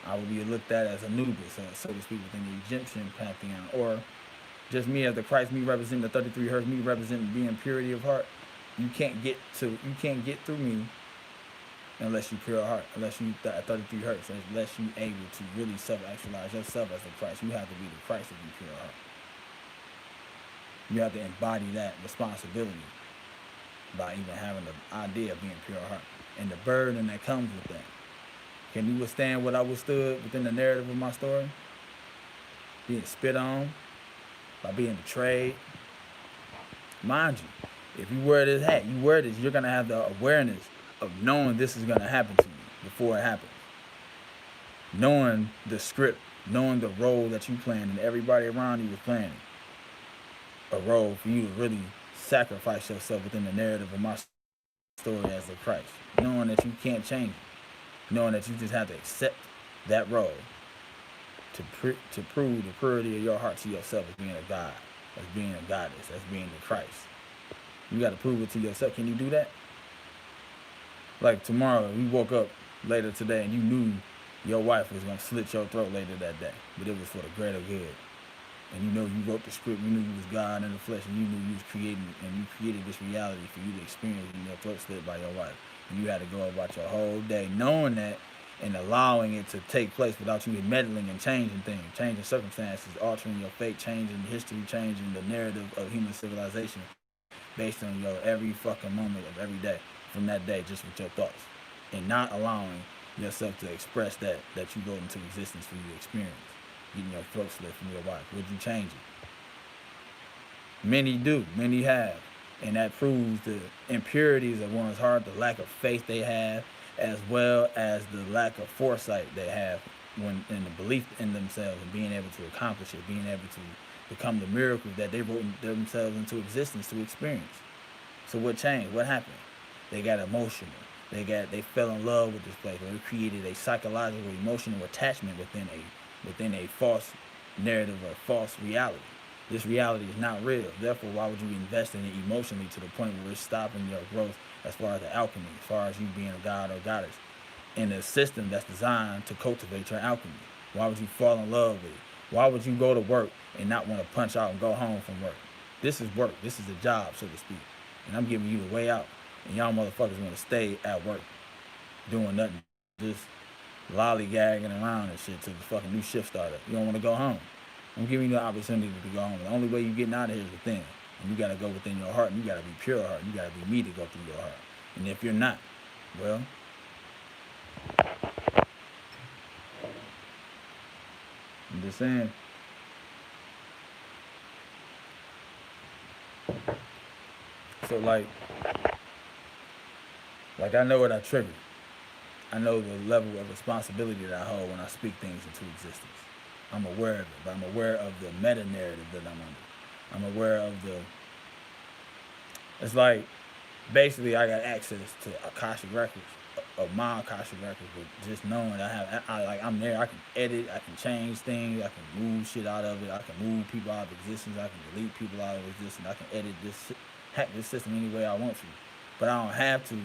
I will be looked at as Anubis, so to speak, within the Egyptian pantheon, or just me as the Christ, me representing the 33 hertz, me representing being purity of heart. You can't get through me unless you pure heart, unless you at 33 hertz, unless you able to really self-actualize yourself as the Christ. You have to be the Christ to be pure heart. You have to embody that responsibility by even having the idea of being pure heart and the burden that comes with that. Can you withstand what I withstood within the narrative of my story? Being spit on, by being betrayed. Mind you, if you wear this hat, you wear this, you're going to have the awareness of knowing this is going to happen to you before it happens. Knowing the script, knowing the role that you playing and everybody around you is playing. A role for you to really sacrifice yourself within the narrative of my story as a Christ. Knowing that you can't change it. Knowing that you just have to accept that role to prove the purity of your heart to yourself as being a God, as being a goddess, as being the Christ. You got to prove it to yourself. Can you do that? Like tomorrow, you woke up later today and you knew your wife was going to slit your throat later that day, but it was for the greater good. And you know you wrote the script, you knew you was God in the flesh, and you knew you was creating, and you created this reality for you to experience in your throat slit by your wife. And you had to go about your whole day knowing that and allowing it to take place without you meddling and changing things, changing circumstances, altering your fate, changing history, changing the narrative of human civilization based on your every fucking moment of every day from that day, just with your thoughts, and not allowing yourself to express that you wrote into existence for you to experience. Getting your throat slit from your wife. Would you change it? Many do. Many have. And that proves the impurities of one's heart, the lack of faith they have, as well as the lack of foresight they have when in the belief in themselves and being able to accomplish it, being able to become the miracles that they wrote themselves into existence to experience. So what changed? What happened? They got emotional. They fell in love with this place. They created a psychological, emotional attachment within a false narrative or false reality. This reality is not real. Therefore, why would you invest in it emotionally to the point where it's stopping your growth as far as the alchemy, as far as you being a god or goddess, in a system that's designed to cultivate your alchemy? Why would you fall in love with it? Why would you go to work and not want to punch out and go home from work? This is work. This is a job, so to speak. And I'm giving you the way out. And y'all motherfuckers want to stay at work doing nothing. Just lollygagging around and shit till the fucking new shift started. You don't want to go home. I'm giving you the opportunity to go home. The only way you're getting out of here is within. And you got to go within your heart. And you got to be pure heart. You got to be me to go through your heart. And if you're not, well, I'm just saying. So like I know what I triggered. I know the level of responsibility that I hold when I speak things into existence. I'm aware of it, but I'm aware of the meta-narrative that I'm under. I'm aware of it's like, basically I got access to Akashic Records, of my Akashic Records, but just knowing I'm there, I can edit, I can change things, I can move shit out of it, I can move people out of existence, I can delete people out of existence, I can edit hack this system any way I want to. But I don't have to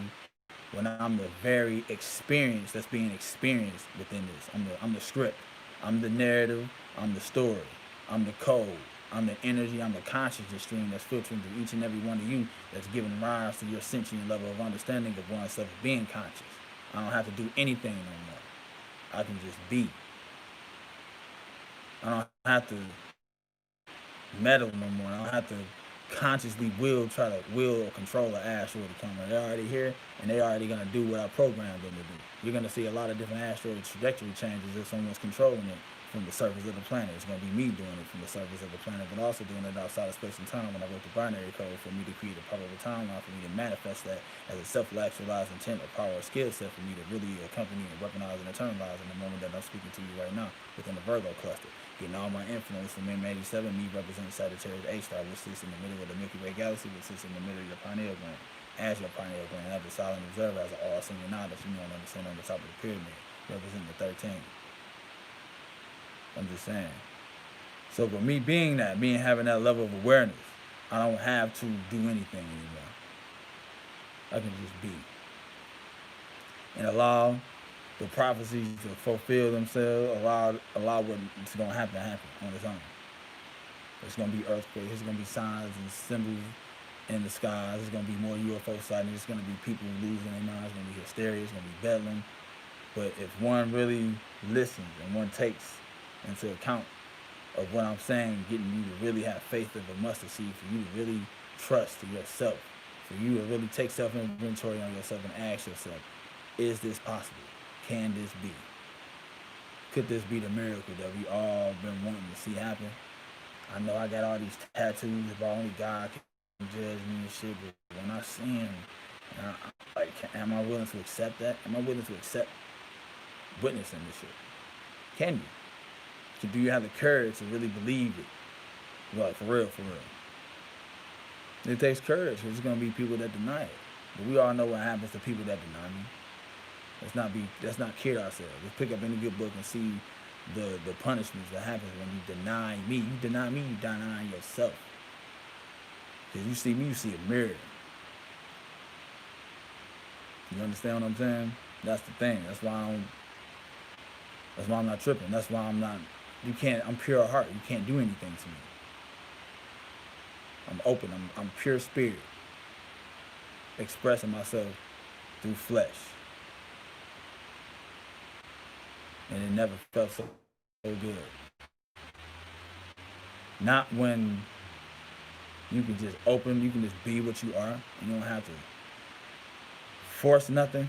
when I'm the very experience that's being experienced within this. I'm the script. I'm the narrative. I'm the story. I'm the code. I'm the energy. I'm the consciousness stream that's filtering through each and every one of you that's giving rise to your sentient level of understanding of oneself being conscious. I don't have to do anything no more. I can just be. I don't have to meddle no more. I don't have to consciously try to will or control an asteroid to come. They're already here, and they're already going to do what I programmed them to do. You're going to see a lot of different asteroid trajectory changes if someone's controlling it from the surface of the planet. It's going to be me doing it from the surface of the planet, but also doing it outside of space and time when I wrote the binary code for me to create a probable timeline for me to manifest that as a self-actualized intent or power or skill set for me to really accompany and weaponize and internalize in the moment that I'm speaking to you right now within the Virgo cluster. Getting all my influence from M87, me representing Sagittarius A-star, which sits in the middle of the Milky Way galaxy, which sits in the middle of your pineal gland. As your pineal gland, as a silent observer, as an all-seeing knowledge, you know what I'm saying, on the top of the pyramid, representing the 13. I'm just saying. So for me being having that level of awareness, I don't have to do anything anymore. I can just be. And allow the prophecies to fulfill themselves, allow what's going to happen on its own. There's going to be earthquakes, there's going to be signs and symbols in the skies, there's going to be more UFO sightings, there's going to be people losing their minds, there's going to be hysteria, there's going to be bedlam. But if one really listens and one takes into account of what I'm saying, getting you to really have faith of a mustard seed, for you to really trust yourself, for you to really take self-inventory on yourself and ask yourself, is this possible? Can this be? Could this be the miracle that we all been wanting to see happen? I know I got all these tattoos, but only God can judge me and shit, but when I see him, am I willing to accept that? Am I willing to accept witnessing this shit? Can you? Do you have the courage to really believe it? Like, for real, for real. It takes courage. There's going to be people that deny it. But we all know what happens to people that deny me. Let's not kid ourselves. Let's pick up any good book and see the punishments that happen when you deny me. You deny me, you deny yourself. Because you see me, you see a mirror. You understand what I'm saying? That's the thing. That's why I'm not tripping. That's why I'm not. I'm pure heart. You can't do anything to me. I'm open. I'm pure spirit. Expressing myself through flesh. And it never felt so good. Not when you can just open, you can just be what you are. You don't have to force nothing.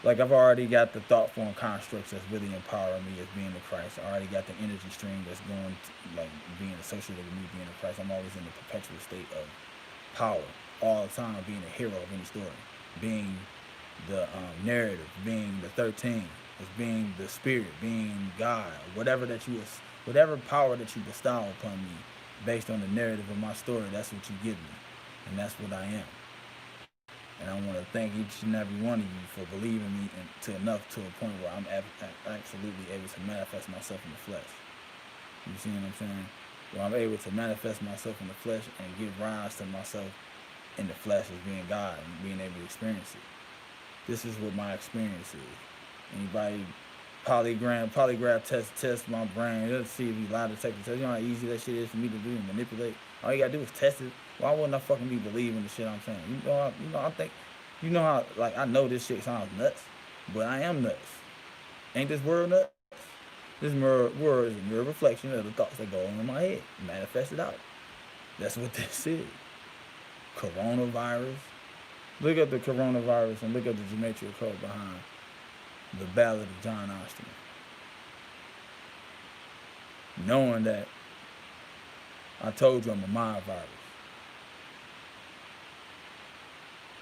Like, I've already got the thought form constructs that's really empowering me as being the Christ. I already got the energy stream that's going to, like, being associated with me being the Christ. I'm always in the perpetual state of power all the time, being a hero of any story, being the narrative, being the 13, as being the spirit, being God, whatever power that you bestow upon me based on the narrative of my story, that's what you give me, and that's what I am. And I want to thank each and every one of you for believing me enough to a point where I'm absolutely able to manifest myself in the flesh. You see what I'm saying? Where I'm able to manifest myself in the flesh and give rise to myself in the flesh as being God and being able to experience it. This is what my experience is. Anybody polygraph test my brain. Let's see if you lie detector test. You know how easy that shit is for me to do and manipulate. All you gotta do is test it. Why wouldn't I fucking be believing the shit I'm saying? I know this shit sounds nuts, but I am nuts. Ain't this world nuts? This world is a mere reflection of the thoughts that go on in my head, manifested out. That's what this is. Coronavirus. Look at the coronavirus and look at the geometric code behind the Ballad of John Austin. Knowing that I told you I'm a mind virus.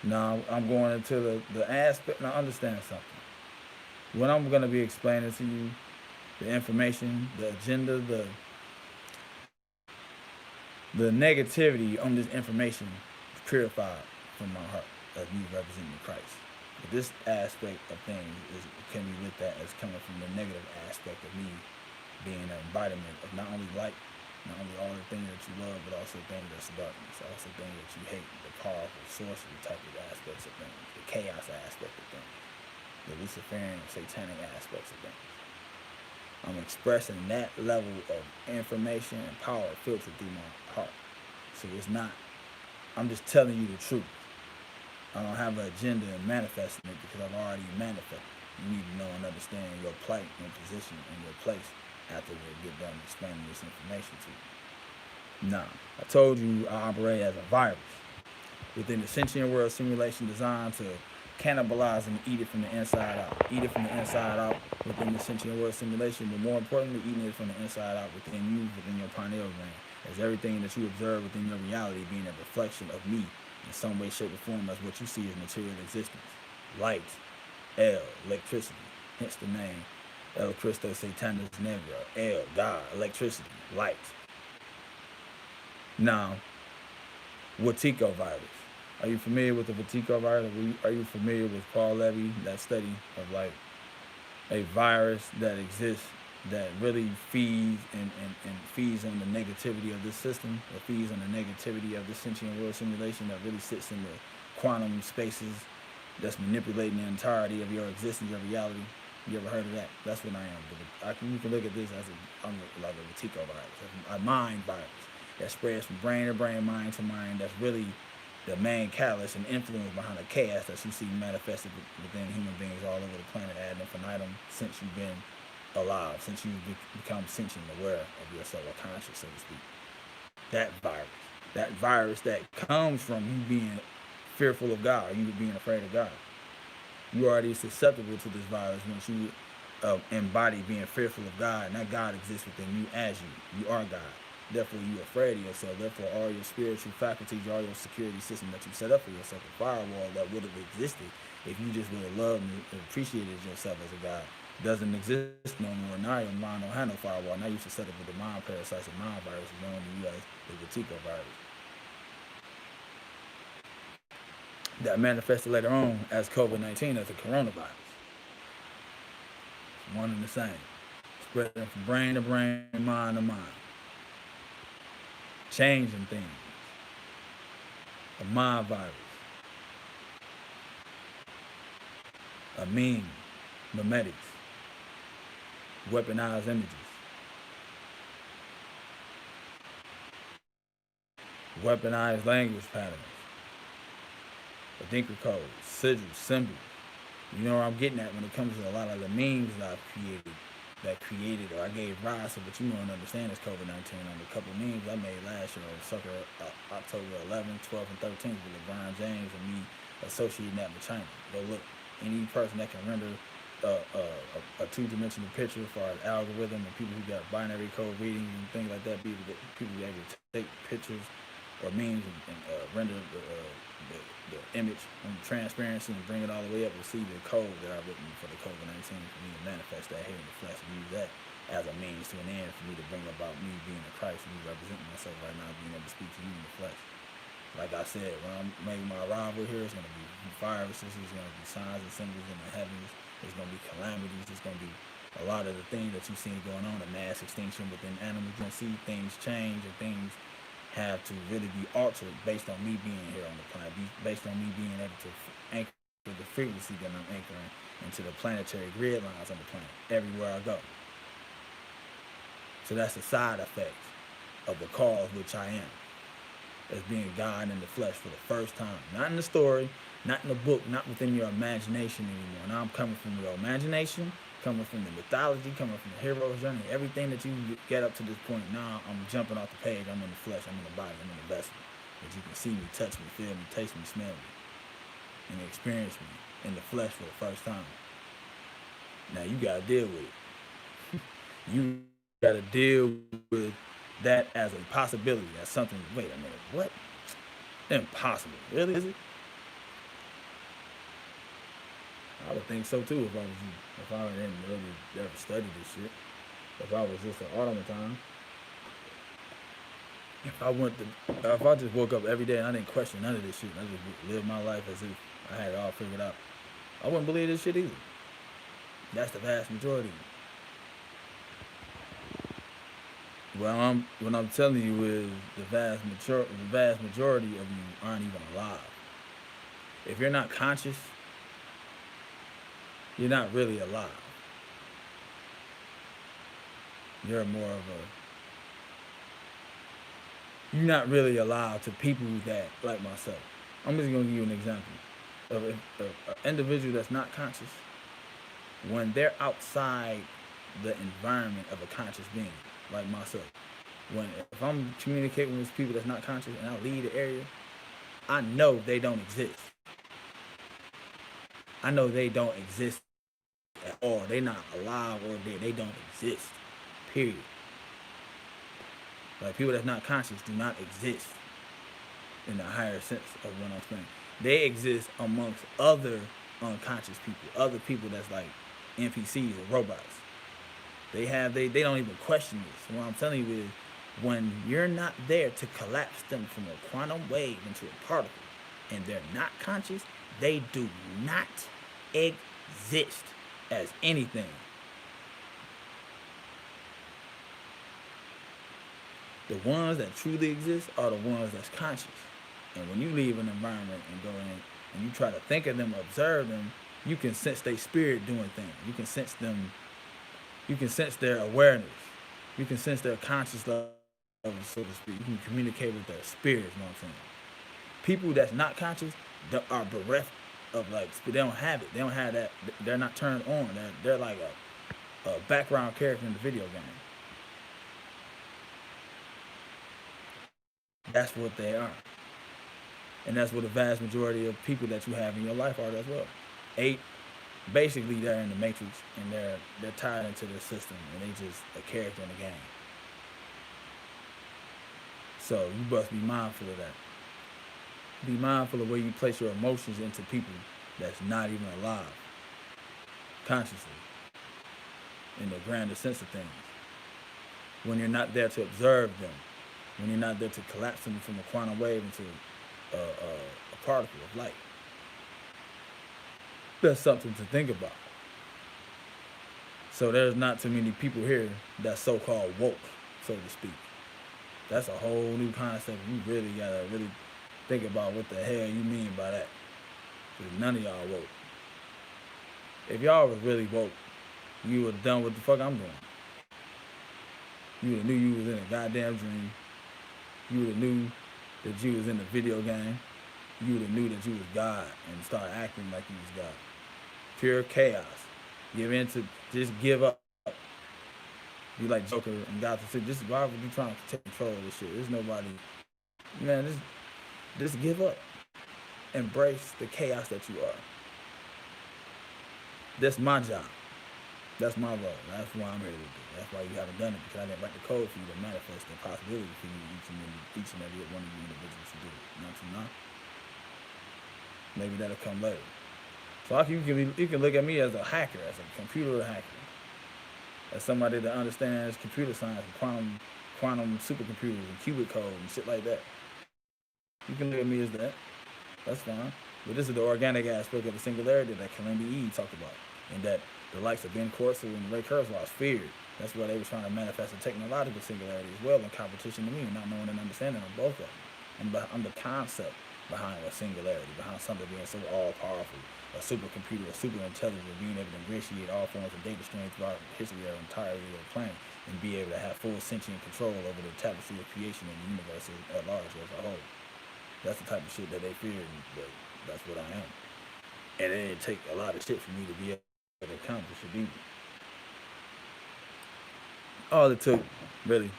Now I'm going into the aspect. Now understand something. What I'm going to be explaining to you, the information, the agenda, the negativity on this information is purified from my heart as me representing Christ. But this aspect of things can be looked at as coming from the negative aspect of me being an embodiment of not only light, not only all the things that you love, but also things that's darkness, also things that you hate, the powerful sorcery type of aspects of things, the chaos aspect of things, the Luciferian, satanic aspects of things. I'm expressing that level of information and power filtered through my heart. So it's not, I'm just telling you the truth. I don't have an agenda in manifesting it because I've already manifested. You need to know and understand your plight and position and your place after we get done explaining this information to you. Now, I told you I operate as a virus within the sentient world simulation designed to cannibalize and eat it from the inside out. Eat it from the inside out within the sentient world simulation, but more importantly, eating it from the inside out within you, within your pineal gland. As everything that you observe within your reality being a reflection of me in some way, shape, or form as what you see as material existence. Light, El, electricity, hence the name El Cristo Satanas Negro, El, God, electricity, light. Now, Watico virus. Are you familiar with the Watico virus? Are you familiar with Paul Levy, that study of like a virus that exists that really feeds and feeds on the negativity of this system, or feeds on the negativity of the sentient world simulation that really sits in the quantum spaces that's manipulating the entirety of your existence, your reality? You ever heard of that? That's what I am. You can look at this as like a Watico virus, a mind virus that spreads from brain to brain, mind to mind, that's really the main catalyst and influence behind the chaos that you see manifested within human beings all over the planet ad infinitum since you've been alive, since you've become sentient, aware of yourself, or conscious, so to speak. That virus that comes from you being fearful of God, you being afraid of God. You're already susceptible to this virus once you embody being fearful of God, and that God exists within you as you. You are God. Therefore, you're afraid of yourself. Therefore, all your spiritual faculties, all your security system that you set up for yourself, a firewall that would have existed if you just would have loved and appreciated yourself as a God, doesn't exist no more. Now your mind don't have no firewall. Now you should set up with the mind parasites and mind viruses known to you as the Watico virus. That manifested later on as COVID-19 as a coronavirus. One and the same. Spreading from brain to brain, mind to mind. Changing things. A mind virus. A meme. Memetics. Weaponized images. Weaponized language patterns. Thinker codes, sigils, symbols. You know where I'm getting at when it comes to a lot of the memes that I've created or I gave rise to, but you know and understand is COVID-19. On a couple of memes I made last year, October 11th, 12th, and 13th with LeBron James and me associating that with China. Go look, any person that can render a two-dimensional picture for an algorithm and people who got binary code readings and things like that, people be able to take pictures or memes and render the image and transparency and bring it all the way up to see the code that I've written for the COVID-19 for me to manifest that here in the flesh and use that as a means to an end for me to bring about me being a Christ and me representing myself right now, being able to speak to you in the flesh. Like I said, when I'm making my arrival here, it's going to be viruses, it's going to be signs and symbols in the heavens, there's going to be calamities, there's going to be a lot of the things that you've seen going on, a mass extinction within animals. You're going to see things change and things have to really be altered based on me being here on the planet, based on me being able to anchor the frequency that I'm anchoring into the planetary grid lines on the planet everywhere I go. So that's the side effect of the cause which I am, as being God in the flesh for the first time. Not in the story, not in the book, not within your imagination anymore. Now I'm coming from your imagination, coming from the mythology, coming from the hero's journey, everything that you get up to this point. Now I'm jumping off the page. I'm in the flesh, I'm in the body, I'm in the vessel. That you can see me, touch me, feel me, taste me, smell me, and experience me in the flesh for the first time. Now you gotta deal with it. You gotta deal with that as a possibility, as something. Wait a minute, what? Impossible. Really, is it? I would think so too if I was you. If I didn't really ever study this shit. If I was just an automaton. If I just woke up every day and I didn't question none of this shit, and I just lived my life as if I had it all figured out, I wouldn't believe this shit either. That's the vast majority. Well, what I'm telling you is the vast majority of you aren't even alive. If you're not conscious, you're not really alive. You're more of you're not really alive to people that, like myself. I'm just going to give you an example of an individual that's not conscious. When they're outside the environment of a conscious being, like myself, if I'm communicating with people that's not conscious and I leave the area, I know they don't exist. I know they don't exist at all. They're not alive or dead. They don't exist. Period. Like people that's not conscious do not exist in the higher sense of what I'm saying. They exist amongst other unconscious people, other people that's like NPCs or robots. They don't even question this. What I'm telling you is when you're not there to collapse them from a quantum wave into a particle and they're not conscious, they do not exist as anything. The ones that truly exist are the ones that's conscious. And when you leave an environment and go in and you try to think of them, observe them, you can sense their spirit doing things. You can sense them, you can sense their awareness. You can sense their conscious level, so to speak. You can communicate with their spirits, you know what I'm saying? People that's not conscious are bereft of like, they don't have it. They don't have that, they're not turned on. They're like a background character in the video game. That's what they are. And that's what the vast majority of people that you have in your life are as well. Basically they're in the matrix and they're tied into the system and they just a character in the game. So you must be mindful of that. Be mindful of where you place your emotions into people that's not even alive, consciously, in the grander sense of things. When you're not there to observe them, when you're not there to collapse them from a quantum wave into a particle of light. That's something to think about. So there's not too many people here that's so-called woke, so to speak. That's a whole new concept. You really gotta really think about what the hell you mean by that. Because none of y'all woke. If y'all was really woke, you would have done what the fuck I'm doing. You would have knew you was in a goddamn dream. You would have knew that you was in a video game. You would have knew that you was God and start acting like you was God. Pure chaos. Just give up. Be like Joker and Gotham City. Why would you trying to take control of this shit? There's nobody. Man, just give up. Embrace the chaos that you are. That's my job. That's my role. That's why I'm here to do. That's why you haven't done it, because I didn't write the code for you to manifest the possibility for you, each and every one of you individuals to do it. Not to know. Maybe that'll come later. So you can look at me as a hacker, as a computer hacker, as somebody that understands computer science and quantum supercomputers and qubit code and shit like that. You can look at me as that. That's fine. But this is the organic aspect of the singularity that Kalindi E talked about, and that the likes of Ben Corso and Ray Kurzweil feared. That's why they were trying to manifest a technological singularity as well in competition to me, not knowing and understanding of both of them. I'm the concept behind a singularity, behind something being so all-powerful, a supercomputer, a super intelligent, being able to ingratiate all forms of data streams throughout the history of the entirety of the planet, and be able to have full sentient control over the tapestry of creation in the universe at large as a whole. That's the type of shit that they feared, but that's what I am. And it didn't take a lot of shit for me to be able to accomplish it either. All it took, really,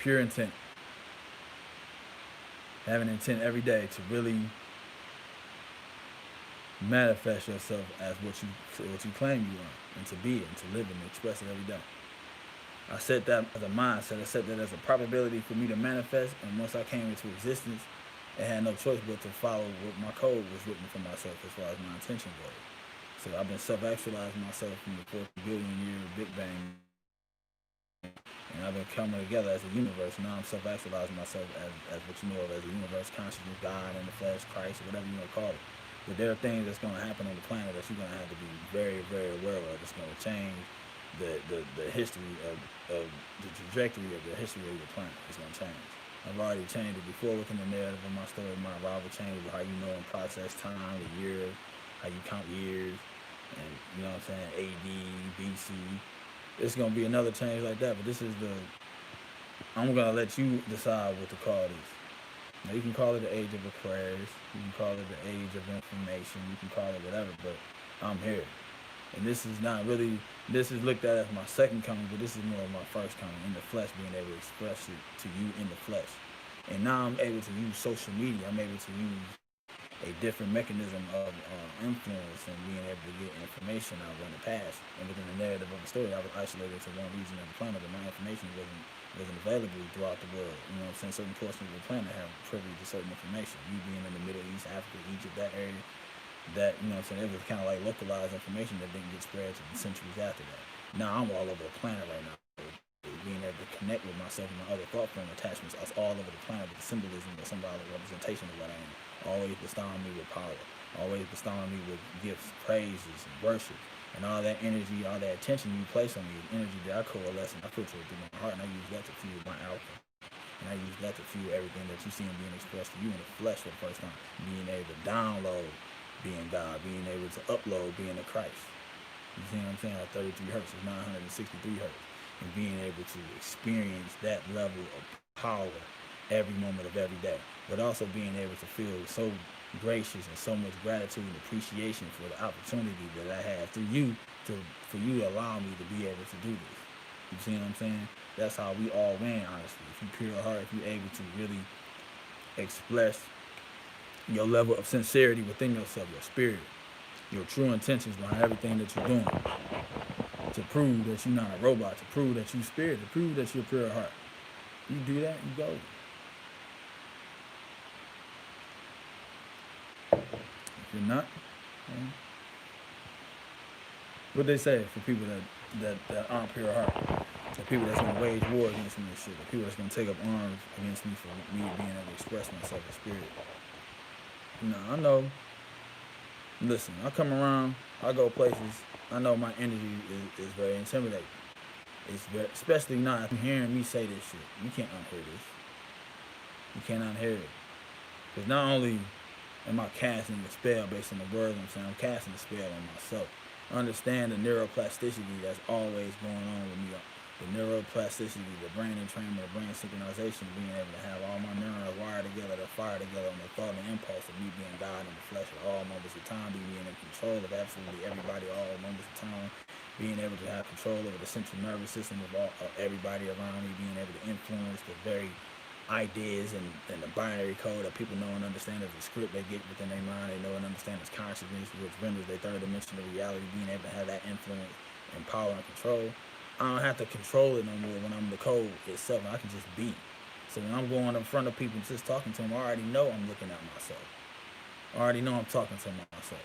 pure intent. Having intent every day to really manifest yourself as what you claim you are, and to be it, and to live it, and express it every day. I set that as a mindset. I set that as a probability for me to manifest, and once I came into existence, I had no choice but to follow what my code was written for myself as far as my intention goes. So I've been self-actualizing myself from the 4 billion year Big Bang, and I've been coming together as a universe. Now I'm self-actualizing myself as what you know of as a universe, consciousness, God in the flesh, Christ, or whatever you want to call it. But there are things that's going to happen on the planet that you're going to have to be very, very aware of. It's going to change the history of the trajectory of the history of the planet. It's going to change. I've already changed it before within the narrative of my story. My arrival changed how you know and process time, the year, how you count years, and you know what I'm saying, AD, BC. It's going to be another change like that, but I'm going to let you decide what to call this. Now, you can call it the age of Aquarius, you can call it the age of information, you can call it whatever, but I'm here. And this is looked at as my second coming, but this is more of my first coming, in the flesh, being able to express it to you in the flesh. And now I'm able to use social media, I'm able to use a different mechanism of influence and being able to get information out in the past. And within the narrative of the story, I was isolated to one region of the planet, but my information wasn't available throughout the world. You know what I'm saying? Certain portions of the planet have privy to certain information. You being in the Middle East, Africa, Egypt, that area, that, you know what I'm saying, it was kind of like localized information that didn't get spread to the centuries after that. Now I'm all over the planet right now. Being able to connect with myself and my other thought frame attachments, I was all over the planet with the symbolism or symbolic representation of what I am. Always bestowing me with power, always bestowing me with gifts, praises, and worship, and all that energy, all that attention you place on me is energy that I coalesce and I filter through my heart, and I use that to fuel my alchemy. And I use that to fuel everything that you see being expressed to you in the flesh for the first time. Being able to download being God, being able to upload being a Christ. You see what I'm saying? At 33 hertz is 963 hertz. And being able to experience that level of power every moment of every day. But also being able to feel so gracious and so much gratitude and appreciation for the opportunity that I have through you for you to allow me to be able to do this. You see what I'm saying? That's how we all win, honestly. If you pure heart, if you're able to really express your level of sincerity within yourself, your spirit, your true intentions behind everything that you're doing, to prove that you're not a robot, to prove that you're spirit, to prove that you're pure heart. You do that, you go. If you're not, what they say for people that aren't pure heart, the people that's gonna wage war against me and shit, the people that's gonna take up arms against me for me being able to express myself as spirit. No, I know. Listen, I come around, I go places. I know my energy is very intimidating. It's very, especially now if you're hearing me say this shit. You can't unhear this. You can't unhear it. Because not only am I casting a spell based on the words I'm saying, I'm casting a spell on myself. Understand the neuroplasticity that's always going on with me. The neuroplasticity, the brain entrainment, the brain synchronization, being able to have all my neurons wired together, to fire together on the thought and impulse of me being God in the flesh at all moments of time, being in control of absolutely everybody all moments of time, being able to have control over the central nervous system of everybody around me, being able to influence the very ideas and the binary code that people know and understand as a script they get within their mind, they know and understand as consciousness, which renders their third dimension of reality, being able to have that influence and power and control. I don't have to control it no more when I'm the code itself. I can just be. So when I'm going in front of people and just talking to them, I already know I'm looking at myself. I already know I'm talking to myself.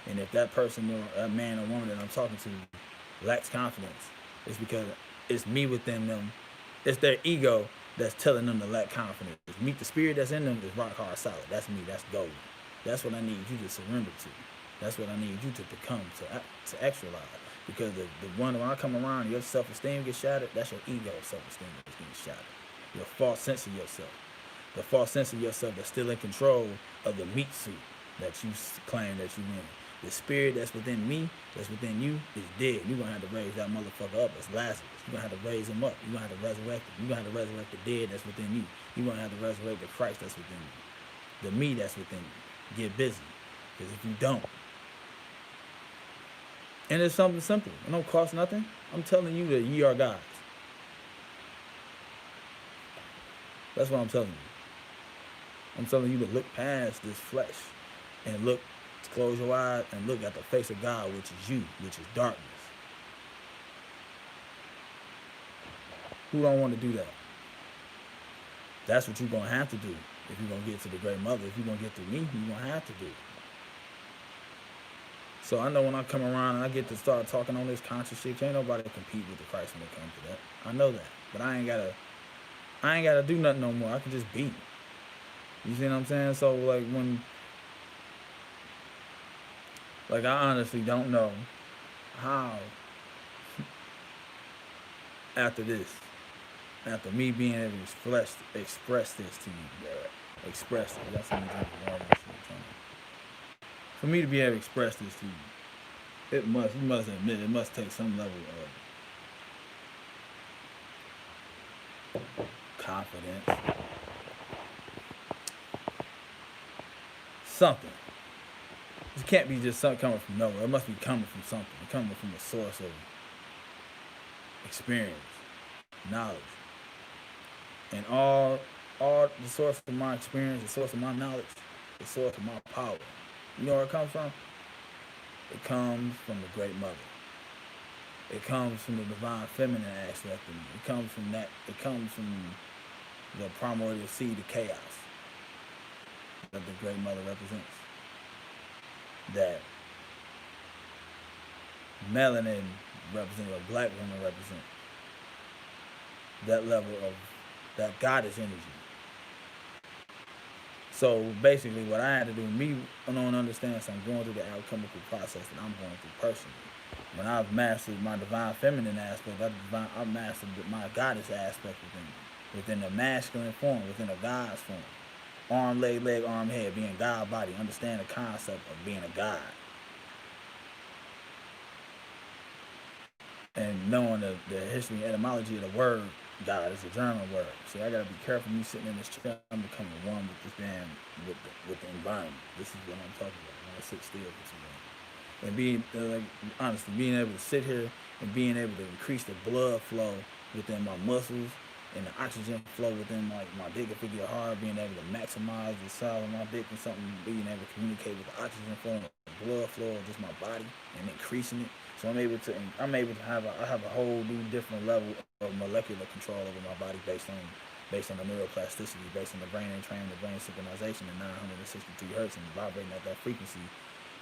And if that person or that man or woman that I'm talking to lacks confidence, it's because it's me within them. It's their ego that's telling them to lack confidence. Meet the spirit that's in them is rock hard solid. That's me. That's gold. That's what I need you to surrender to. That's what I need you to become, to actualize. Because the one when I come around, your self-esteem gets shattered, that's your ego self-esteem that's getting shattered. Your false sense of yourself. The false sense of yourself that's still in control of the meat suit that you claim that you in. The spirit that's within me, that's within you, is dead. You're going to have to raise that motherfucker up as Lazarus. You're going to have to raise him up. You're going to have to resurrect him. You're going to have to resurrect the dead that's within you. You're going to have to resurrect the Christ that's within you. The me that's within you. Get busy. Because if you don't, and it's something simple. It don't cost nothing. I'm telling you that ye are gods. That's what I'm telling you. I'm telling you to look past this flesh and look, close your eyes and look at the face of God, which is you, which is darkness. Who don't want to do that? That's what you're going to have to do if you're going to get to the great mother. If you're going to get to me, you're going to have to do it. So I know when I come around and I get to start talking on this conscious shit, ain't nobody compete with the Christ when it comes to that. I know that. But I ain't gotta do nothing no more. I can just be. You see what I'm saying? So I honestly don't know how after me being able to express this to you, express it. That's what I'm talking. For me to be able to express this to you, you must admit, it must take some level of confidence. Something. It can't be just something coming from nowhere. It must be coming from something. It's coming from a source of experience, knowledge. And all the source of my experience, the source of my knowledge, the source of my power. You know where it comes from? It comes from the great mother. It comes from the divine feminine aspect of me. It comes from that. It comes from the primordial seed of chaos that the great mother represents. That melanin represents, or black woman represents. That level of that goddess energy. So basically, what I had to do, me, I don't understand. So I'm going through the alchemical process that I'm going through personally. When I've mastered my divine feminine aspect, I've mastered my goddess aspect within the masculine form, within a God's form. Arm, leg, arm, head, being God body. Understand the concept of being a God. And knowing the history and etymology of the word God is a German word. See, I gotta be careful me sitting in this chair. I'm becoming one with this damn, with the environment. This is what I'm talking about. When I sit still for too long. And being, like, honestly, being able to sit here and being able to increase the blood flow within my muscles and the oxygen flow within my dick if it get hard, being able to maximize the size of my dick and something, being able to communicate with the oxygen flow and the blood flow of just my body and increasing it. So I'm able to have a whole new different level of molecular control over my body based on the neuroplasticity, based on the brain entrainment, the brain synchronization at 963 hertz and vibrating at that frequency,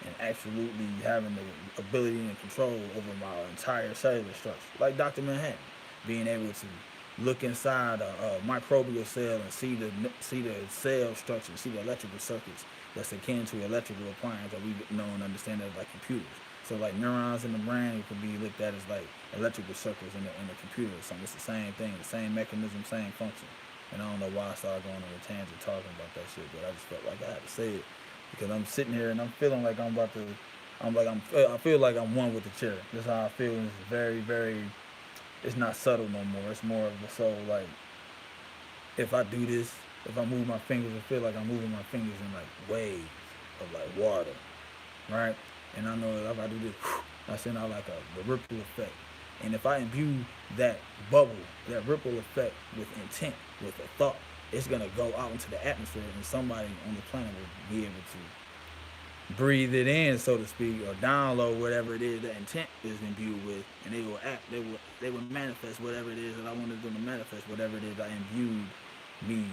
and absolutely having the ability and control over my entire cellular structure, like Dr. Manhattan, being able to look inside a microbial cell and see the cell structure, see the electrical circuits that's akin to electrical appliances that we know and understand as like computers. So like neurons in the brain, it could be looked at as like electrical circuits in the computer or something. It's the same thing, the same mechanism, same function. And I don't know why I started going on a tangent talking about that shit, but I just felt like I had to say it because I'm sitting here and I'm feeling like I feel like I'm one with the chair. That's how I feel. And it's very, very. It's not subtle no more. It's more of a soul. Like if I do this, if I move my fingers, I feel like I'm moving my fingers in like waves of like water, right? And I know if I do this, I send out like the ripple effect. And if I imbue that bubble, that ripple effect with intent, with a thought, it's gonna go out into the atmosphere, and somebody on the planet will be able to breathe it in, so to speak, or download whatever it is that intent is imbued with, and they will act. They will manifest whatever it is that I wanted them to manifest, whatever it is I imbued me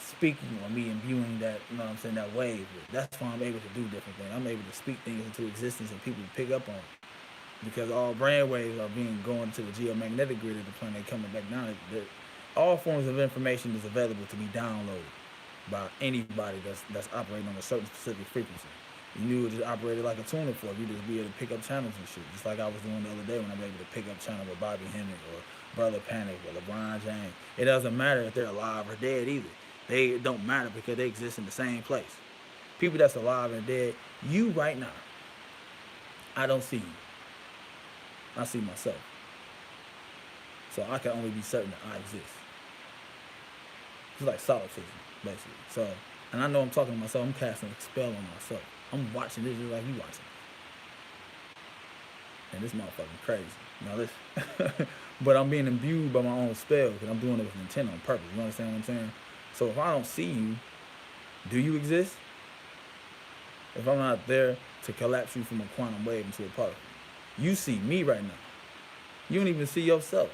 speaking or me imbuing that, you know what I'm saying, that wave with. That's why I'm able to do different things. I'm able to speak things into existence and people pick up on it. Because all brain waves are being going to the geomagnetic grid of the planet coming back down. All forms of information is available to be downloaded by anybody that's operating on a certain specific frequency. You would just operate it like a tuner fork. You just be able to pick up channels and shit. Just like I was doing the other day when I was able to pick up channels with Bobby Hemmett or Brother Panic or LeBron James. It doesn't matter if they're alive or dead either. They don't matter because they exist in the same place. People that's alive and dead, you right now, I don't see you. I see myself. So I can only be certain that I exist. It's like solipsism, basically. So, and I know I'm talking to myself, I'm casting a spell on myself. I'm watching this just like you watching. And this motherfucking crazy. Now listen. But I'm being imbued by my own spell because I'm doing it with intent on purpose. You understand what I'm saying? So if I don't see you, do you exist? If I'm not there to collapse you from a quantum wave into a particle, you see me right now. You don't even see yourself.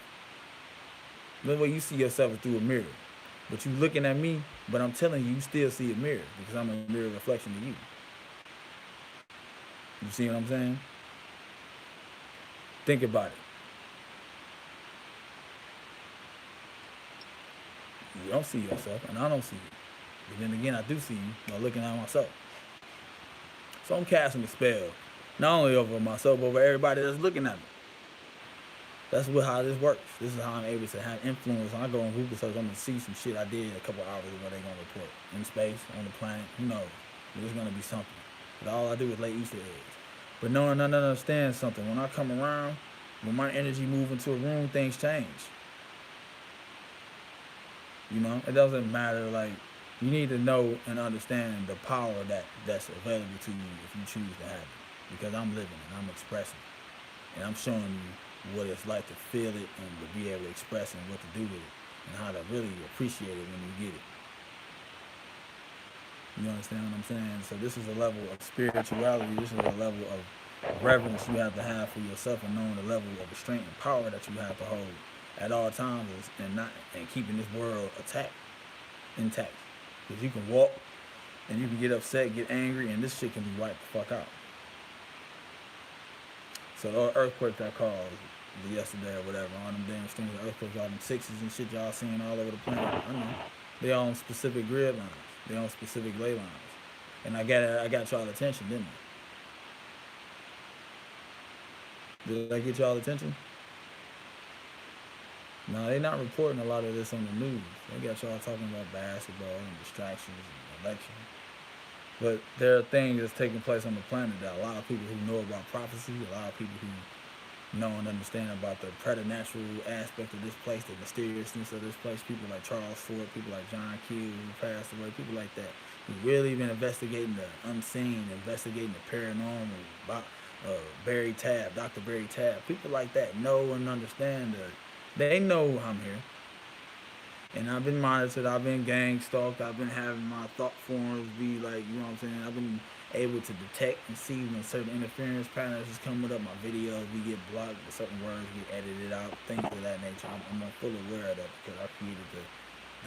The way you see yourself is through a mirror. But you looking at me, but I'm telling you, you still see a mirror because I'm a mirror reflection of you. You see what I'm saying? Think about it. You don't see yourself, and I don't see you. But then again, I do see you by looking at myself. So I'm casting a spell, not only over myself, but over everybody that's looking at me. That's how this works. This is how I'm able to have influence. When I go on Google search, I'm going to see some shit I did a couple hours ago they're going to report. In space, on the planet, who knows? There's going to be something. But all I do is lay Easter eggs. But knowing I understand something, when I come around, when my energy moves into a room, things change. You know, it doesn't matter. Like, you need to know and understand the power that's available to you if you choose to have it. Because I'm living it, I'm expressing it. And I'm showing you what it's like to feel it and to be able to express it and what to do with it. And how to really appreciate it when you get it. You understand what I'm saying? So this is a level of spirituality. This is a level of reverence you have to have for yourself, and knowing the level of restraint and power that you have to hold at all times, and keeping this world intact. Because you can walk and you can get upset, get angry, and this shit can be wiped the fuck out. So the earthquake I called yesterday or whatever, all them damn things, earthquakes, all them sixes and shit y'all seeing all over the planet. I know. They all on specific grid lines. They on specific ley lines. And I got y'all attention, didn't I? Did I get y'all attention? No, they not reporting a lot of this on the news. They got y'all talking about basketball and distractions and elections. But there are things that's taking place on the planet that a lot of people who know about prophecy, a lot of people who know and understand about the preternatural aspect of this place, the mysteriousness of this place, people like Charles Ford, people like John Q who passed away, people like that, who really been investigating the unseen, investigating the paranormal, Barry Tabb, Dr. Barry Tabb, people like that know and understand that they know I'm here. And I've been monitored, I've been gang stalked, I've been having my thought forms be like, you know what I'm saying? I've been able to detect and see when certain interference patterns is coming up, my videos, we get blocked, certain words get edited out, things of that nature. I'm fully aware of that because I created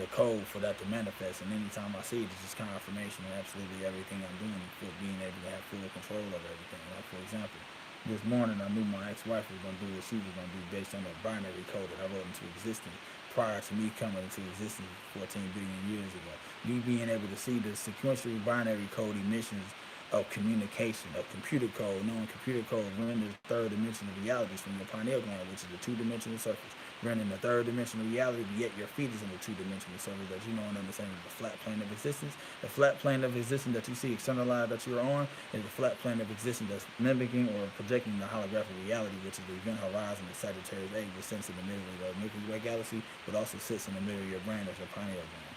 the code for that to manifest. And anytime I see it, it's just confirmation of absolutely everything I'm doing, for being able to have full control of everything. Like, for example, this morning I knew my ex-wife was going to do what she was going to do based on the binary code that I wrote into existence prior to me coming into existence 14 billion years ago. Me being able to see the sequential binary code emissions of communication, of computer code, knowing computer code renders third dimensional realities from your pineal gland, which is the two-dimensional surface, rendering the third dimensional reality, yet your feet is in the two-dimensional surface that you know and understand is the flat plane of existence. The flat plane of existence that you see externalized that you're on is the flat plane of existence that's mimicking or projecting the holographic reality, which is the event horizon of Sagittarius A, which sits in the middle of the Milky Way galaxy, but also sits in the middle of your brain as your pineal gland.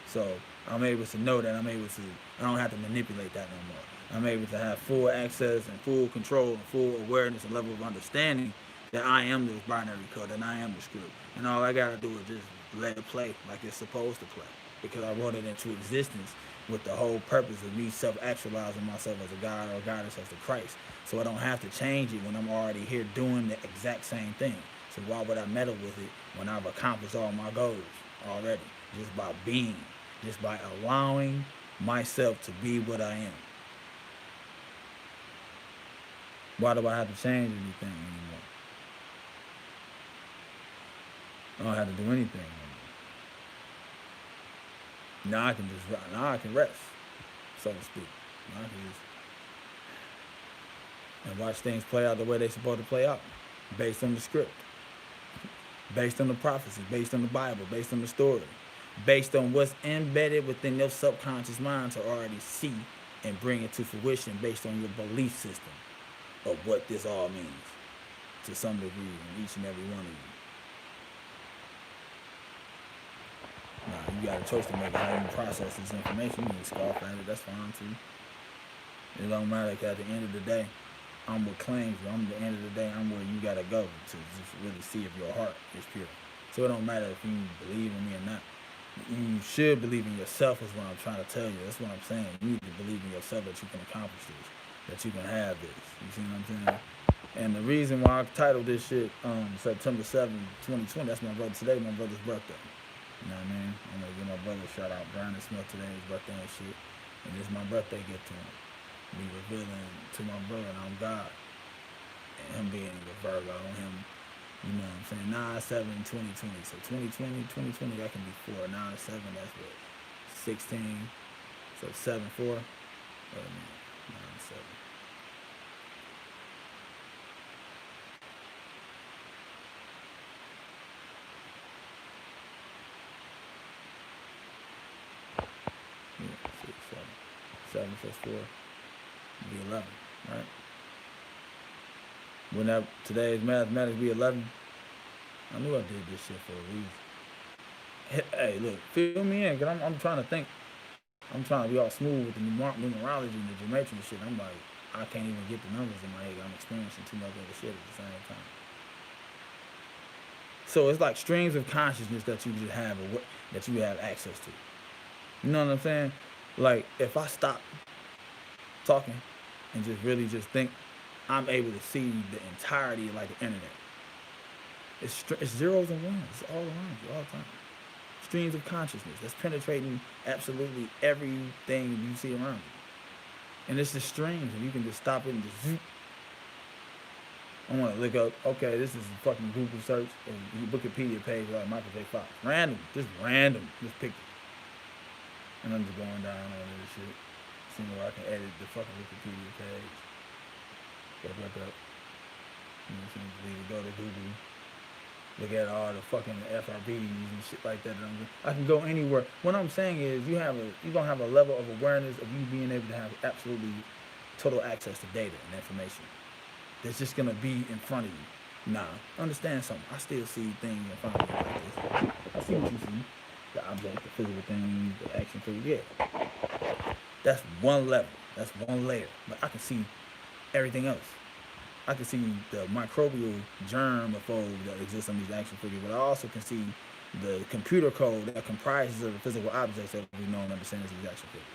So I'm able to know that I don't have to manipulate that no more. I'm able to have full access and full control and full awareness and level of understanding that I am this binary code, and I am the script. And all I gotta do is just let it play like it's supposed to play. Because I wrote it into existence with the whole purpose of me self-actualizing myself as a God or goddess as the Christ. So I don't have to change it when I'm already here doing the exact same thing. So why would I meddle with it when I've accomplished all my goals already? Just by being. Just by allowing myself to be what I am. Why do I have to change anything anymore? I don't have to do anything anymore. Now I can rest, so to speak. Now I can just and watch things play out the way they're supposed to play out, based on the script, based on the prophecy, based on the Bible, based on the story, based on what's embedded within your subconscious mind to already see and bring it to fruition based on your belief system of what this all means to some degree in each and every one of you. Now, you got a choice to make how you process this information. You can scoff at it, that's fine too. It don't matter, because at the end of the day, I'm what claims you. At the end of the day, I'm where you gotta go to just really see if your heart is pure. So it don't matter if you believe in me or not. You should believe in yourself is what I'm trying to tell you. That's what I'm saying. You need to believe in yourself that you can accomplish this, that you can have this. You see what I'm saying? And the reason why I titled this shit September 7, 2020, that's my brother today, my brother's birthday. You know what I mean? I'm gonna give my brother a shout out. Brandon Smith today, his birthday and shit. And this is my birthday gift to him. Me revealing to my brother and I'm God. And him being the Virgo on him. You know what I'm saying? 9/7/2020. So 2020, that can be 4. 9/7, that's what? 16. So 7/4. Wait a minute. 9/7. Yeah, 6, 7. 7 plus 4 would be 11, right? Wouldn't that today's mathematics be 11? I knew I did this shit for a reason. Hey, look, fill me in, because I'm trying to think. I'm trying to be all smooth with the numerology and the geometry and shit. I'm like, I can't even get the numbers in my head. I'm experiencing too much other shit at the same time. So it's like streams of consciousness that you just have, or that you have access to. You know what I'm saying? Like, if I stop talking and just really just think, I'm able to see the entirety of like the internet. It's zeros and ones. It's all around you all the time. Streams of consciousness that's penetrating absolutely everything you see around you. And it's just streams, and you can just stop it and just zoop. I want to look up, okay, this is a fucking Google search or Wikipedia page like Michael J. Fox. Random, just pick it. And I'm just going down on this shit, seeing where I can edit the fucking Wikipedia page. Go back up. You know what I'm saying? Go to Google. Look at all the fucking FRBs and shit like that. I can go anywhere. What I'm saying is you're gonna have a level of awareness of you being able to have absolutely total access to data and information. That's just gonna be in front of you. Nah, understand something. I still see things in front of me like this. I see what you see. The object, the physical things, the action figure. Yeah. That's one level. That's one layer. But I can see everything else. I can see the microbial germaphobe that exists on these action figures, but I also can see the computer code that comprises of the physical objects that we know and understand as these action figures.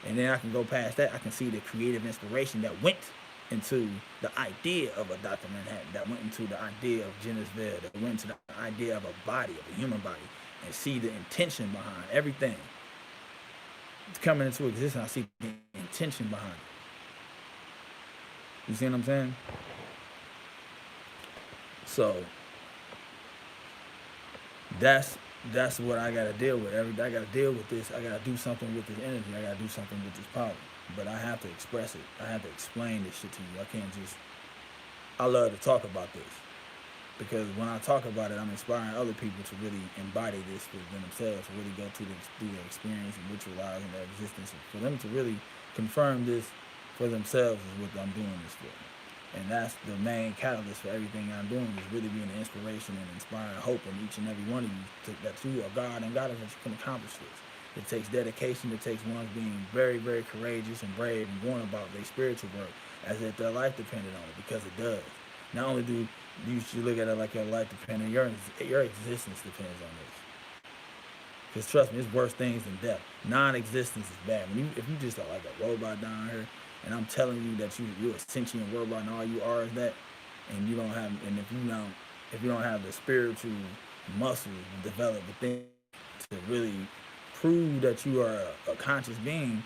And then I can go past that. I can see the creative inspiration that went into the idea of a Dr. Manhattan, that went into the idea of Genesville, that went into the idea of a body, of a human body, and see the intention behind everything. It's coming into existence. I see the intention behind it. You see what I'm saying? So that's what I gotta deal with. I gotta deal with this. I gotta do something with this energy. I gotta do something with this power. But I have to express it. I have to explain this shit to you. I can't just. I love to talk about this because when I talk about it, I'm inspiring other people to really embody this within themselves, to really go through their experience and ritualizing their existence, for them to really confirm this for themselves is what I'm doing this for. And that's the main catalyst for everything I'm doing, is really being an inspiration and inspiring hope in each and every one of you that you are God and Goddess, that you can accomplish this. It takes dedication. It takes ones being very, very courageous and brave and going about their spiritual work as if their life depended on it, because it does. Not only do you should look at it like your life depends, your existence depends on this. Because trust me, it's worse things than death. Non-existence is bad. If you just are like a robot down here, and I'm telling you that you're a sentient robot and all you are is that, and you don't have, and if you don't have the spiritual muscles developed within to really prove that you are a conscious being,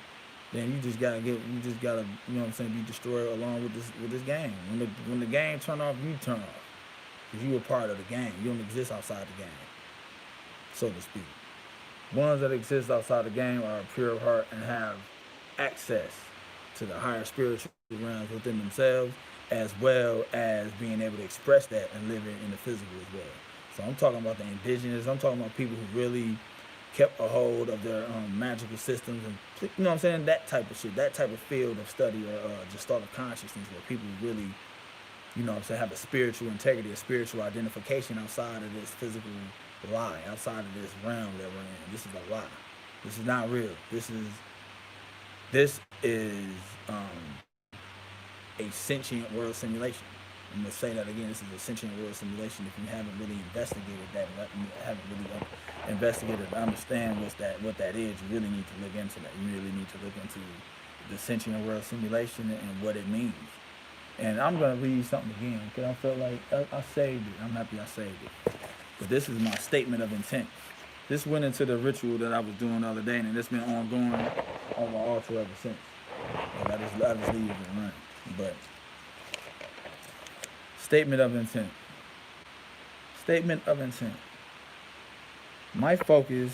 then you just gotta, you know what I'm saying, be destroyed along with this game. When the game turn off, you turn off, because you are part of the game. You don't exist outside the game, so to speak. Ones that exist outside the game are pure of heart and have access to the higher spiritual realms within themselves, as well as being able to express that and live it in the physical as well. So I'm talking about the indigenous. I'm talking about people who really kept a hold of their magical systems, and you know what I'm saying, that type of shit, that type of field of study, or just thought of consciousness, where people really, you know what I'm saying, have a spiritual integrity, a spiritual identification outside of this physical lie, outside of this realm that we're in. This is a lie. This is not real. This is a sentient world simulation. I'm going to say that again. This is a sentient world simulation. If you haven't really investigated that, haven't really investigated and understand what that is, you really need to look into that. You really need to look into the sentient world simulation and what it means. And I'm going to read something again because I felt like I saved it. I'm happy I saved it. But this is my statement of intent. This went into the ritual that I was doing the other day, and it's been ongoing on my altar ever since. Like I just leave it running. But statement of intent. Statement of intent. My focus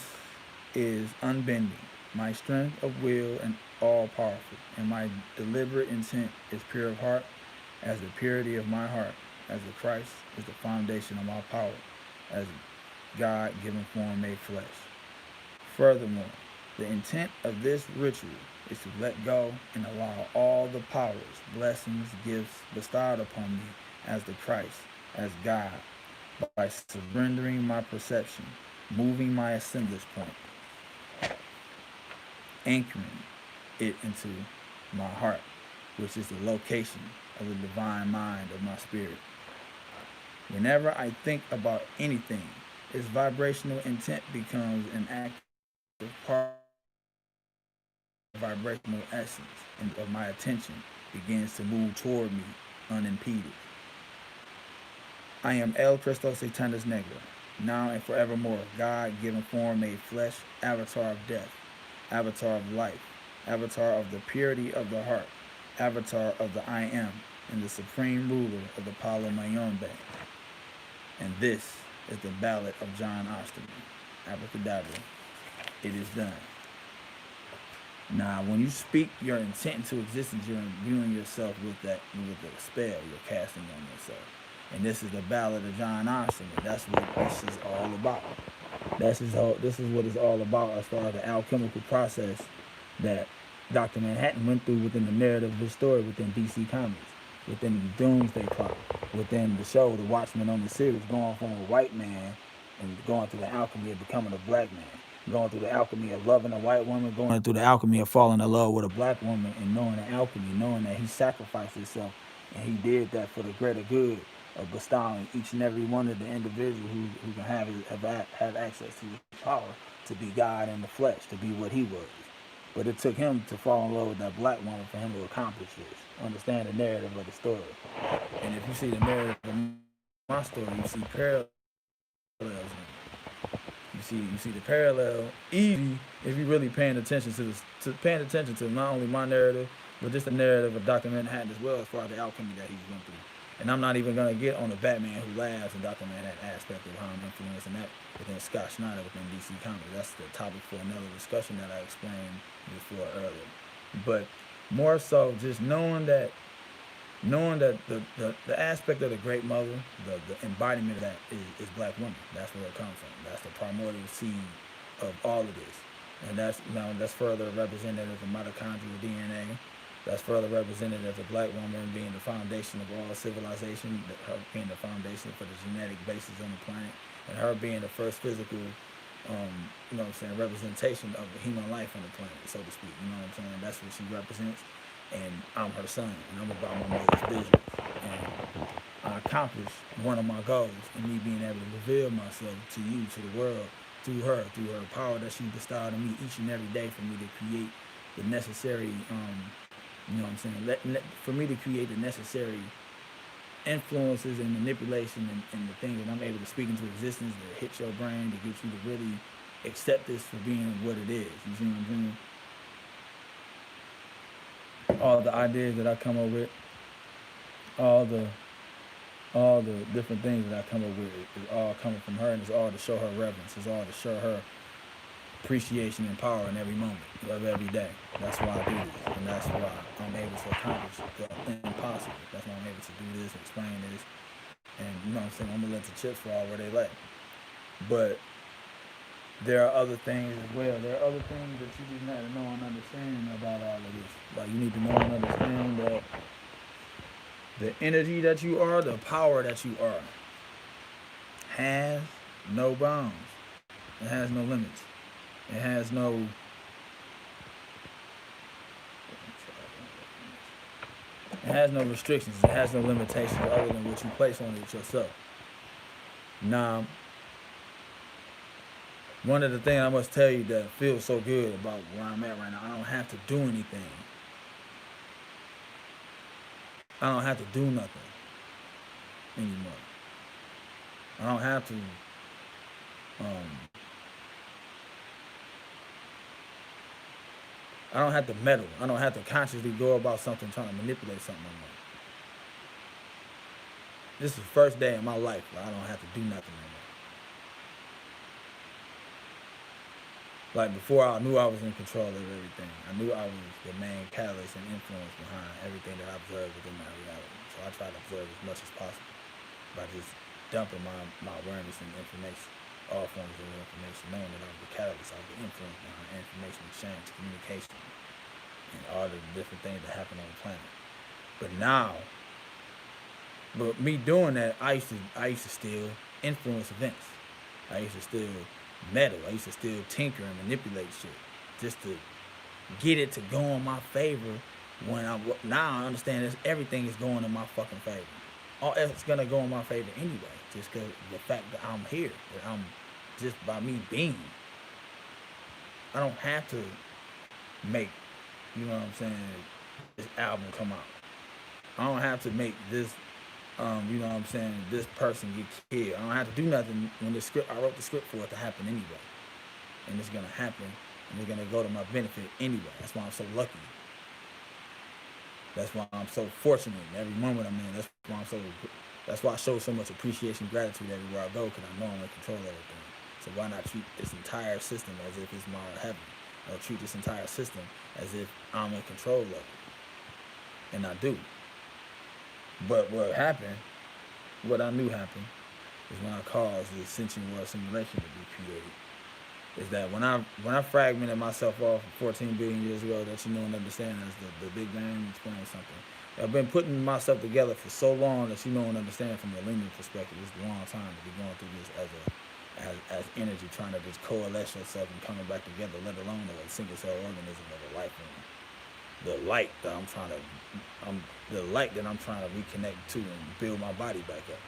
is unbending. My strength of will and all powerful. And my deliberate intent is pure of heart, as the purity of my heart, as the Christ is the foundation of my power, as God given form made flesh. Furthermore, the intent of this ritual is to let go and allow all the powers, blessings, gifts bestowed upon me as the Christ, as God, by surrendering my perception, moving my assemblage point, anchoring it into my heart, which is the location of the divine mind of my spirit. Whenever I think about anything, its vibrational intent becomes an active part vibrational essence of my attention begins to move toward me unimpeded. I am El Cristo Satanas Negro, now and forevermore, God given form made flesh, avatar of death, avatar of life, avatar of the purity of the heart, avatar of the I am, and the supreme ruler of the Palo Mayombe. And this is the ballad of John Osterman. Abracadabra. It is done. Now, when you speak your intent into existence, you're imbuing yourself with the spell you're casting on yourself. And this is the ballad of John Osterman. That's what this is all about. This is what it's all about as far as the alchemical process that Dr. Manhattan went through within the narrative of his story within DC Comics, within the Doomsday Clock, within the show The Watchmen on the series, going from a white man and going through the alchemy of becoming a black man, going through the alchemy of loving a white woman, going through the alchemy of falling in love with a black woman, and knowing the alchemy, knowing that he sacrificed himself, and he did that for the greater good of bestowing each and every one of the individuals who can have access to his power to be God in the flesh, to be what he was. But it took him to fall in love with that black woman for him to accomplish this. Understand the narrative of the story. And if you see the narrative of my story, you see parallels. You see the parallel easy if you're really paying attention to not only my narrative, but just the narrative of Dr. Manhattan as well, as far as the alchemy that he's went through. And I'm not even gonna get on the Batman Who Laughs and Dr. Manhattan aspect of how I'm influencing that within Scott Snyder within DC Comics. That's the topic for another discussion that I explained before earlier. But more so just knowing that the aspect of the great mother, the embodiment of that is black woman. That's where it comes from. That's the primordial seed of all of this. And that's further represented as the mitochondrial DNA. That's further represented as a black woman being the foundation of all civilization, her being the foundation for the genetic basis on the planet, and her being the first physical, representation of the human life on the planet, so to speak. You know what I'm saying? That's what she represents. And I'm her son, and I'm about my mother's business. And I accomplished one of my goals in me being able to reveal myself to you, to the world, through her power that she bestowed on me each and every day for me to create the necessary, for me to create the necessary influences and manipulation and the things that I'm able to speak into existence that hit your brain to get you to really accept this for being what it is. You see what I'm saying? All the ideas that I come up with, all the different things that I come up with is all coming from her, and it's all to show her reverence. It's all to show her appreciation and power in every moment of every day. That's why I do this, and that's why I'm able to accomplish the impossible. That's why I'm able to do this, explain this, and I'm gonna let the chips fall where they lay. But there are other things as well. There are other things that you just have to know and understand about all of this. Like, you need to know and understand that the energy that you are, the power that you are, has no bounds. It has no limits. It has no restrictions. It has no limitations other than what you place on it yourself. Now, one of the things I must tell you that feels so good about where I'm at right now, I don't have to do anything. I don't have to do nothing anymore. I don't have to I don't have to meddle. I don't have to consciously go about something trying to manipulate something anymore. This is the first day in my life where I don't have to do nothing anymore. Like, before, I knew I was in control of everything. I knew I was the main catalyst and influence behind everything that I observed within my reality. So I try to observe as much as possible by just dumping my awareness and information, all forms of information, knowing that I was the catalyst, I was the influence behind information exchange, communication, and all the different things that happen on the planet. But me doing that, I used to still influence events. I used to still meddle. I used to still tinker and manipulate shit just to get it to go in my favor. Now I understand that everything is going in my fucking favor. It's gonna go in my favor anyway, just because the fact that I'm here, that I'm just by me being. I don't have to make you know what I'm saying, this album come out. I don't have to make this, you know what I'm saying, this person get killed. I don't have to do nothing when the script, I wrote the script for it to happen anyway. And it's gonna happen, and it's gonna go to my benefit anyway. That's why I'm so lucky. That's why I'm so fortunate in every moment I'm in. That's why I show so much appreciation, gratitude everywhere I go, because I know I'm in control of everything. So why not treat this entire system as if it's my heaven? Or treat this entire system as if I'm in control of it. And I do. But what happened, what I knew happened, is when I caused the sentient world simulation to be created. Is that when I fragmented myself off 14 billion years ago, that you know and understand as the Big Bang explains something. I've been putting myself together for so long that you know and understand from a linear perspective. It's a long time to be going through this as energy, trying to just coalesce yourself and coming back together, let alone a single cell organism of a life form. The light that I'm trying to reconnect to and build my body back up.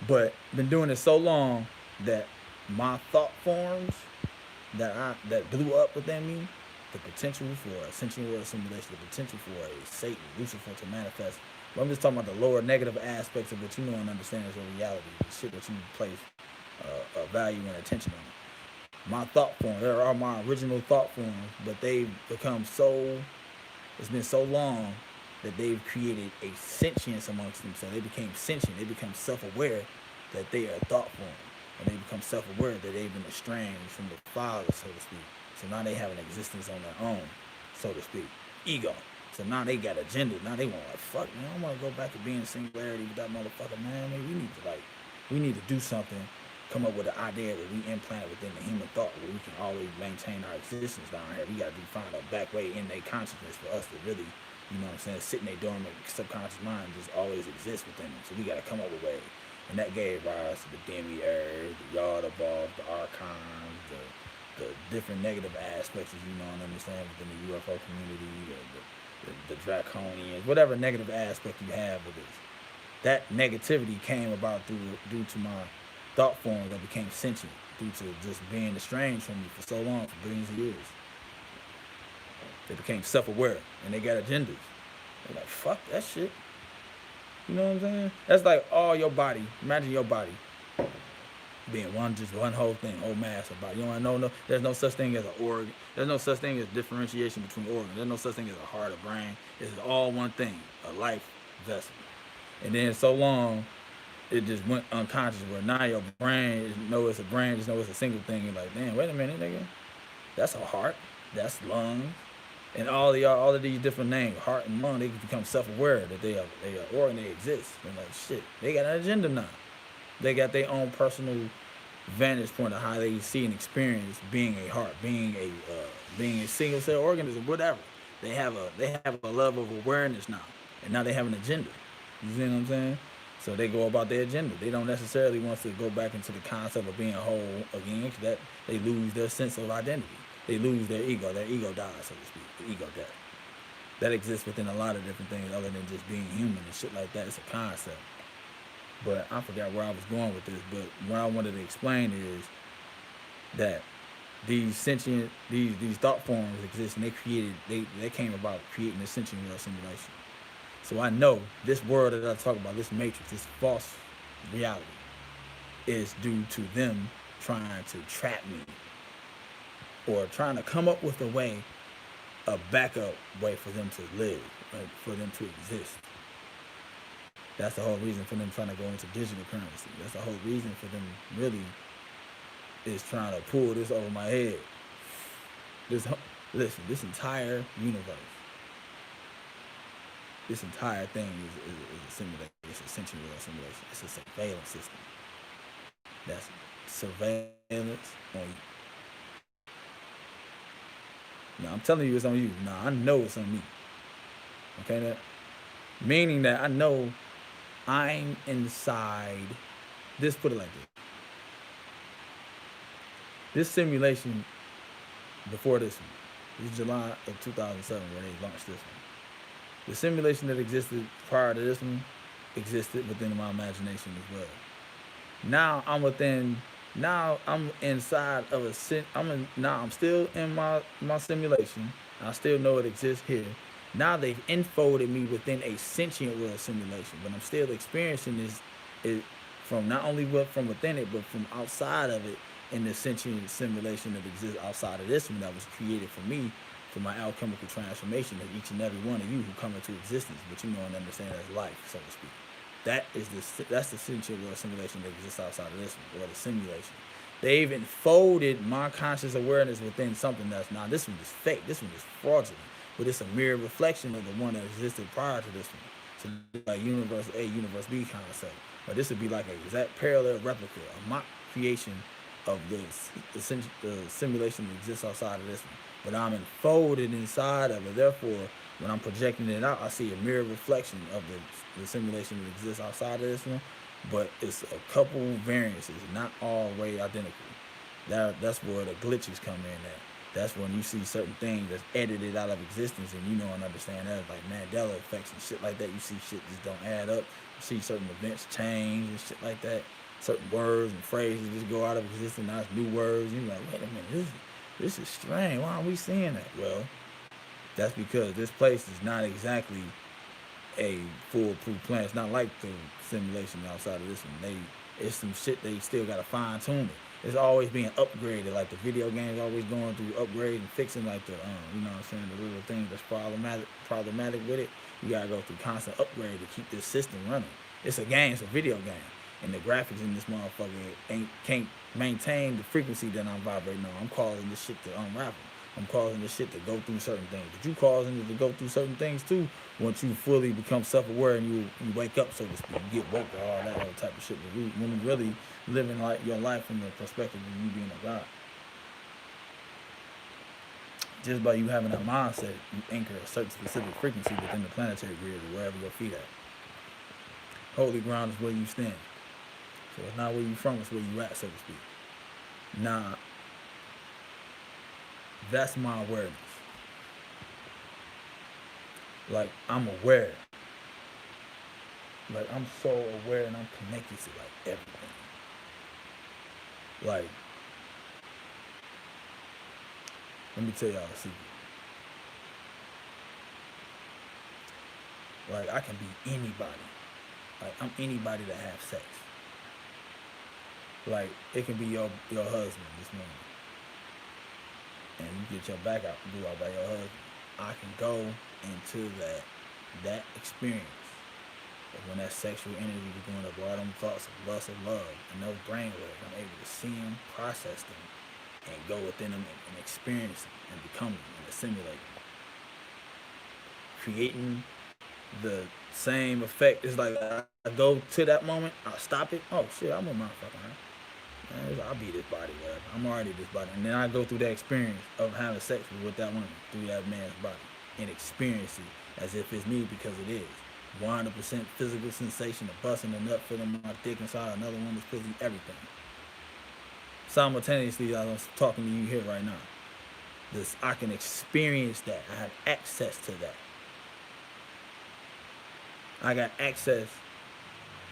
But been doing it so long that my thought forms that blew up within me, the potential for a sentient world simulation, the potential for a Satan, Lucifer to manifest. But I'm just talking about the lower negative aspects of what you know and understand as your reality, the shit that you place value and attention on. My thought forms, there are my original thought forms, but they've become so, it's been so long that they've created a sentience amongst themselves. They became sentient, they become self-aware that they are thought forms. And they become self-aware that they've been estranged from the Father, so to speak. So now they have an existence on their own, so to speak. Ego. So now they got agenda. Now they want, like, fuck, man, I want to go back to being singularity with that motherfucker, man. I mean, we need to do something, come up with an idea that we implant within the human thought where we can always maintain our existence down here. We got to find a back way in their consciousness for us to really, you know what I'm saying, sit in their dormant subconscious mind and just always exist within them. So we got to come up with ways. And that gave rise to the demiurge, the Yardaball, the archons, the different negative aspects, as you know and understand, within the UFO community, the draconians, whatever negative aspect you have with this. That negativity came about due to my thought form that became sentient, due to just being estranged from me for so long, for billions of years. They became self-aware, and they got agendas. They're like, fuck that shit. You know what I'm saying? That's like all your body. Imagine your body being just one whole thing, whole mass of body. You don't know, there's no such thing as an organ. There's no such thing as differentiation between organs. There's no such thing as a heart or brain. It's all one thing, a life vessel. And then so long, it just went unconscious where now your brain know it's a brain, just know it's a single thing. You're like, damn, wait a minute, nigga. That's a heart. That's lungs. And all of these different names, heart and lung, they become self-aware that they are organ, they exist. They're like, shit, they got an agenda now. They got their own personal vantage point of how they see and experience being a heart, being a single cell organism, whatever. They have a level of awareness now, and now they have an agenda. You see what I'm saying? So they go about their agenda. They don't necessarily want to go back into the concept of being whole again, because that they lose their sense of identity. They lose their ego. Their ego dies, so to speak. The ego death. That exists within a lot of different things other than just being human and shit like that. It's a concept. But I forgot where I was going with this. But what I wanted to explain is that these sentient, these thought forms exist, and they came about creating the sentient world simulation. So I know this world that I talk about, this matrix, this false reality, is due to them trying to trap me, or trying to come up with a backup way for them to live, right? For them to exist. That's the whole reason for them trying to go into digital currency. That's the whole reason for them really is trying to pull this over my head. This entire universe, this entire thing is a simulation. It's a sentient world simulation. It's a surveillance system. That's surveillance on you. Now, I'm telling you it's on you. Now, I know it's on me. Okay, that? Meaning that I know I'm inside. This, put it like this. This simulation, before this one, this is July of 2007 when they launched this one. The simulation that existed prior to this one existed within my imagination as well. Now I'm inside of I'm still in my simulation, I still know it exists here. Now they've enfolded me within a sentient world simulation, but I'm still experiencing this it, from not only from within it, but from outside of it in the sentient simulation that exists outside of this one that was created for me for my alchemical transformation of each and every one of you who come into existence, but you know and understand as life, so to speak. That's the sentient world simulation that exists outside of this one, or the simulation. They've enfolded my conscious awareness within something that's not. This one is fake. This one is fraudulent, but it's a mirror reflection of the one that existed prior to this one. So like universe A, universe B concept. But this would be like an exact parallel replica, a mock creation of the simulation that exists outside of this one. But I'm enfolded inside of it. Therefore, when I'm projecting it out, I see a mirror reflection of the simulation that exists outside of this one. But it's a couple variances, not all way identical. That's where the glitches come in at. That's when you see certain things that's edited out of existence and you know and understand that, like Mandela effects and shit like that. You see shit just don't add up. You see certain events change and shit like that. Certain words and phrases just go out of existence. Now it's new words. You're like, wait a minute, this is strange. Why aren't we seeing that? Well, that's because this place is not exactly a foolproof plan. It's not like the simulation outside of this one. It's some shit they still gotta fine tune it. It's always being upgraded. Like the video game's always going through upgrade and fixing like the you know what I'm saying, the little things that's problematic with it. You gotta go through constant upgrade to keep this system running. It's a game, it's a video game. And the graphics in this motherfucker can't maintain the frequency that I'm vibrating on. I'm causing this shit to unravel. I'm causing this shit to go through certain things. But you causing it to go through certain things too once you fully become self-aware and you wake up, so to speak. You get woke or all that other type of shit. But when you really living like your life from the perspective of you being a God. Just by you having that mindset, you anchor a certain specific frequency within the planetary grid or wherever your feet at. Holy ground is where you stand. So it's not where you from, it's where you at, so to speak. Nah, that's my awareness. Like, I'm aware. Like, I'm so aware and I'm connected to, like, everything. Like, let me tell y'all a secret. Like, I can be anybody. Like, I'm anybody that have sex. Like, it can be your husband this morning. And you get your back out blew out by your husband. I can go into that experience of when that sexual energy is going up, all them thoughts of lust of love and those brainwaves. I'm able to see them, process them, and go within them and experience them and become them and assimilate them. Creating the same effect. It's like I go to that moment, I stop it. Oh shit, I'm a motherfucker. I'll be this body, whatever. I'm already this body. And then I go through that experience of having sex with that woman through that man's body and experience it as if it's me, because it is. 100% physical sensation of busting a nut, feeling my dick inside another woman's pussy, everything. Simultaneously, I'm talking to you here right now. I can experience that. I have access to that. I got access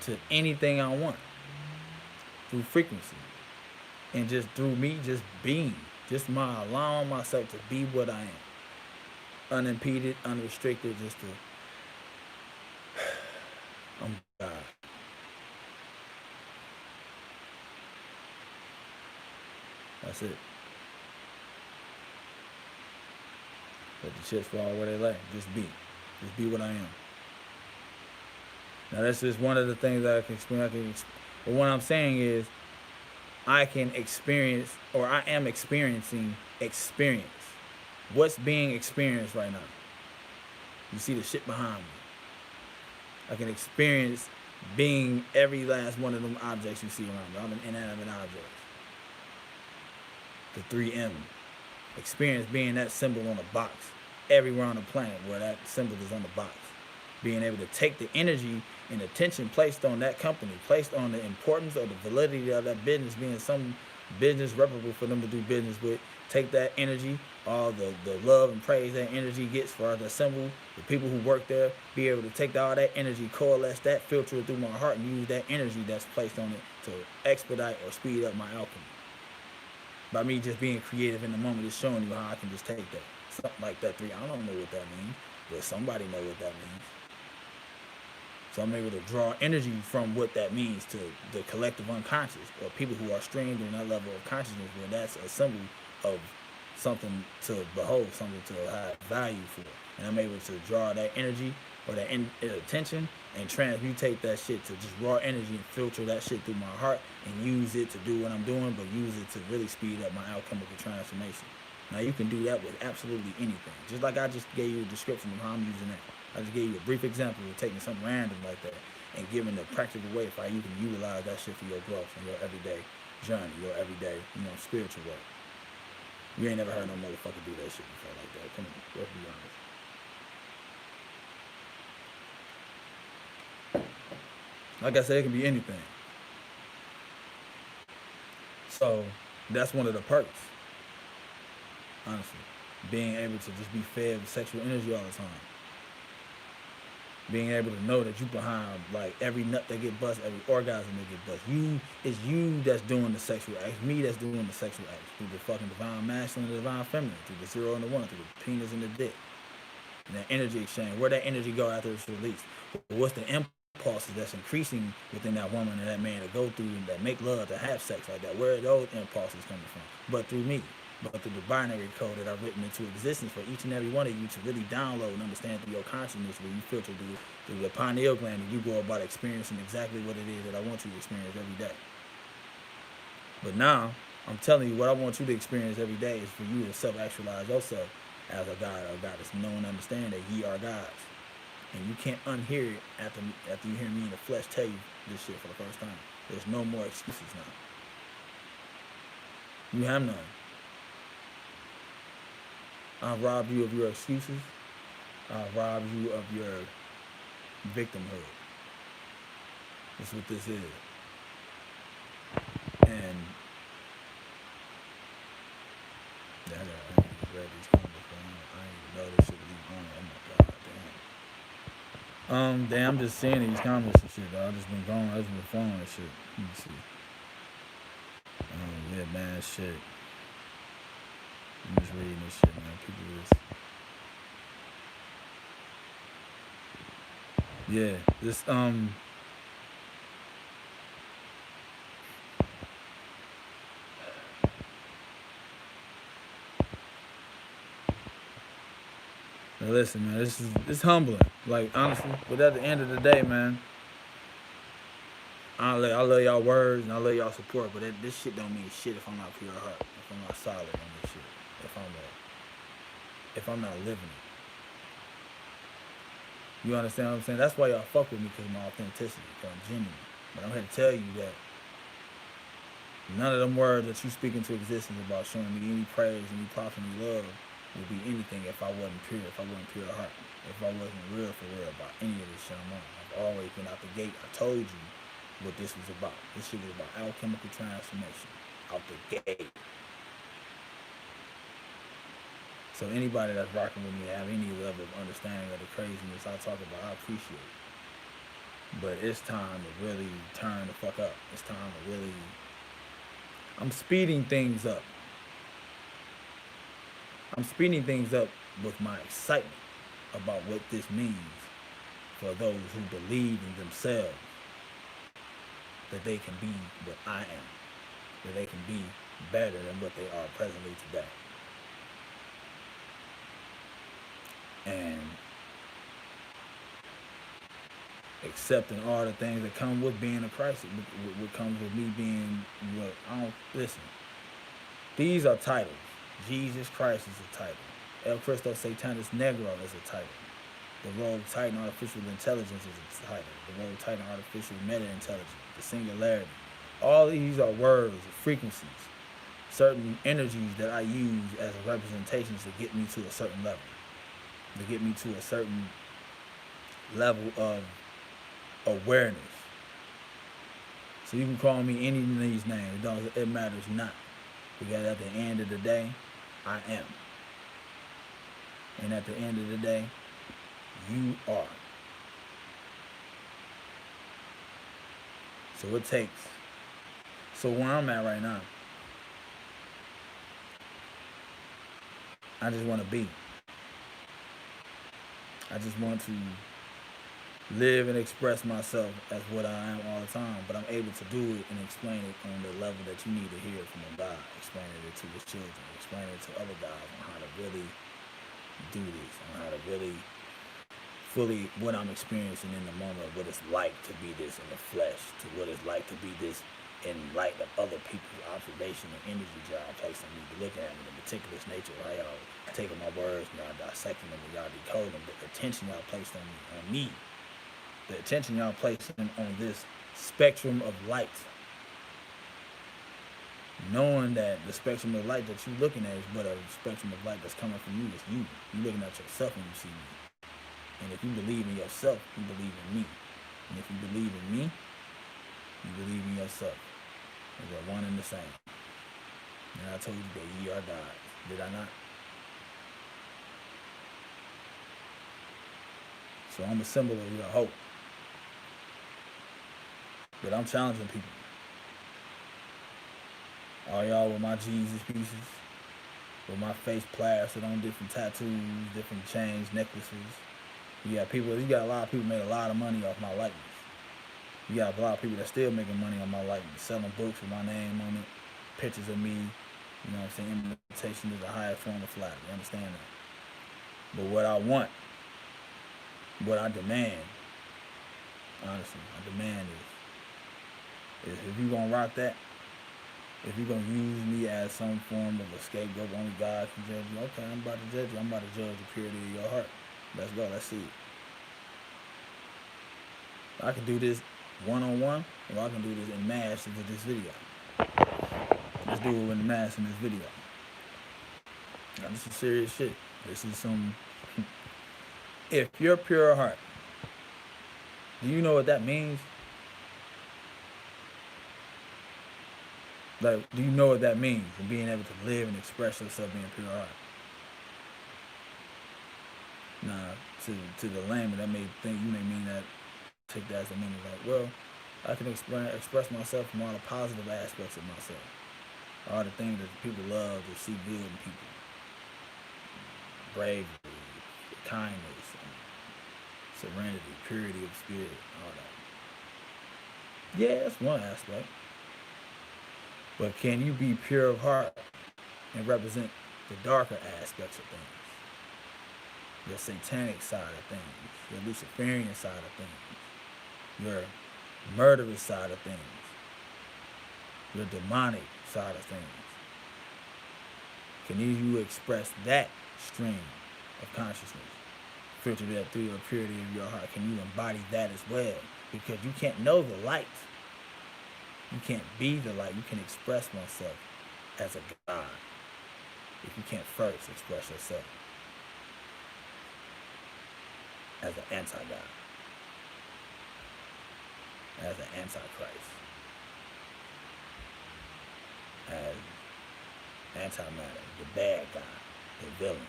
to anything I want through frequency and just through me just being, just my allowing myself to be what I am, unimpeded, unrestricted, just to I'm God. That's it. Let the chips fall where they lay. Just be what I am. Now that's just one of the things that I can experience. But what I'm saying is, I can experience, or I am experiencing experience. What's being experienced right now? You see the shit behind me. I can experience being every last one of them objects you see around me. I'm an inanimate object. The 3M. Experience being that symbol on a box everywhere on the planet where that symbol is on the box. Being able to take the energy and attention placed on that company, placed on the importance or the validity of that business being some business reputable for them to do business with, take that energy, all the love and praise that energy gets for the symbol, the people who work there, be able to take all that energy, coalesce that, filter it through my heart, and use that energy that's placed on it to expedite or speed up my alchemy. By me just being creative in the moment, is showing you how I can just take that. something like that. 3, I don't know what that means, but somebody know what that means. So I'm able to draw energy from what that means to the collective unconscious, or people who are streamed in that level of consciousness, where that's a symbol of something to behold, something to have value for. And I'm able to draw that energy or that attention and transmutate that shit to just raw energy and filter that shit through my heart and use it to do what I'm doing, but use it to really speed up my alchemical transformation. Now you can do that with absolutely anything. Just like I just gave you a description of how I'm using that. I just gave you a brief example of taking something random like that and giving a practical way for how you can utilize that shit for your growth and your everyday journey, your everyday, spiritual work. You ain't never heard no motherfucker do that shit before like that. Come on, let's be honest. Like I said, it can be anything. So that's one of the perks, honestly. Being able to just be fed with sexual energy all the time. Being able to know that you behind like every nut that get bust, every orgasm that get bust. It's you that's doing the sexual acts. Me that's doing the sexual acts through the fucking divine masculine and the divine feminine, through the 0 and the 1, through the penis and the dick. And that energy exchange, where that energy go after it's released. But what's the impulses that's increasing within that woman and that man to go through and that make love, to have sex like that? Where are those impulses coming from? But through me. But through the binary code that I've written into existence for each and every one of you to really download and understand through your consciousness, where you filter through the pineal gland, and you go about experiencing exactly what it is that I want you to experience every day. But now, I'm telling you, what I want you to experience every day is for you to self-actualize yourself as a god or a goddess. Know and understand that ye are gods. And you can't unhear it after you hear me in the flesh tell you this shit for the first time. There's no more excuses now. You have none. I've robbed you of your excuses. I've robbed you of your victimhood. That's what this is. And I ain't read these comments, I ain't even know this shit was even on. Oh my god, damn. Damn, I'm just seeing these comments and shit, dog. I just been going, I just been following that shit. Let me see. Yeah, man, shit. I'm just reading this shit, man. People just... Yeah, this, now listen, man, it's humbling, like, honestly. But at the end of the day, man, I love y'all words and I love y'all support, but this shit don't mean shit if I'm not pure heart, if I'm not solid on this shit, if I'm not living it. You understand what I'm saying? That's why y'all fuck with me, because of my authenticity, because I'm genuine. But I'm here to tell you that none of them words that you speak into existence about showing me any praise, any profit, any love would be anything if I wasn't pure, if I wasn't pure heart, if I wasn't real for real about any of this shit I'm on. I've always been out the gate. I told you what this was about. This shit was about alchemical transformation out the gate. So anybody that's rocking with me, have any level of understanding of the craziness I talk about, I appreciate it. But it's time to really turn the fuck up. It's time to really... I'm speeding things up. I'm speeding things up with my excitement about what this means for those who believe in themselves, that they can be what I am, that they can be better than what they are presently today. And accepting all the things that come with being a Christ, what comes with me being what I don't... Listen, these are titles. Jesus Christ is a title. El Cristo Satanis Negro is a title. The Rogue Titan Artificial Intelligence is a title. The Rogue Titan Artificial Meta-Intelligence, the Singularity. All these are words, frequencies, certain energies that I use as representations to get me to a certain level, to get me to a certain level of awareness. So you can call me any of these names. It matters not. Because at the end of the day, I am. And at the end of the day, you are. So it takes... So where I'm at right now, I just want to be. I just want to live and express myself as what I am all the time, but I'm able to do it and explain it on the level that you need to hear it from a God, explaining it to his children, explaining it to other guys on how to really do this, on how to really fully what I'm experiencing in the moment, what it's like to be this in the flesh, to what it's like to be this in light of other people's observation and energy y'all place on me, to looking at me, the meticulous nature of how y'all taking my words and y'all dissecting them and y'all decoding them, the attention y'all placed on me, the attention y'all placing on this spectrum of light, knowing that the spectrum of light that you're looking at is but a spectrum of light that's coming from you. It's you. You're looking at yourself when you see me. And if you believe in yourself, you believe in me. And if you believe in me, you believe in yourself. And we're one and the same. And I told you that ye are gods. Did I not? So I'm a symbol of your hope. But I'm challenging people. All y'all with my Jesus pieces, with my face plastered on different tattoos, different chains, necklaces. You got a lot of people made a lot of money off my likeness. You got a lot of people that still making money on my likeness, selling books with my name on it, pictures of me. You know what I'm saying? Imitation is the highest form of flattery. You understand that? But what I want, what I demand, honestly, I demand is if you're going to rock that, if you're going to use me as some form of a scapegoat, only God can judge you. Okay, I'm about to judge you. I'm about to judge the purity of your heart. Let's go. Let's see it. I can do this one-on-one, or I can do this in mass into this video. Let's do it in mass in this video. Now, this is serious shit. This is some... If you're pure heart, do you know what that means? Like, do you know what that means? And being able to live and express yourself being pure heart. Now, to the layman, that may think you may mean that, take that as a meaning like, well, I can express myself from all the positive aspects of myself, all the things that people love to see good in people, bravery, kindness, serenity, purity of spirit, all that. Yeah, that's one aspect. But can you be pure of heart and represent the darker aspects of things? Your satanic side of things, your Luciferian side of things, your murderous side of things, your demonic side of things. Can you express that stream of consciousness? Filter that through your purity of your heart. Can you embody that as well? Because you can't know the light. You can't be the light. You can express myself as a God if you can't first express yourself as an anti-God, as an antichrist, as antimatter, the bad guy, the villain.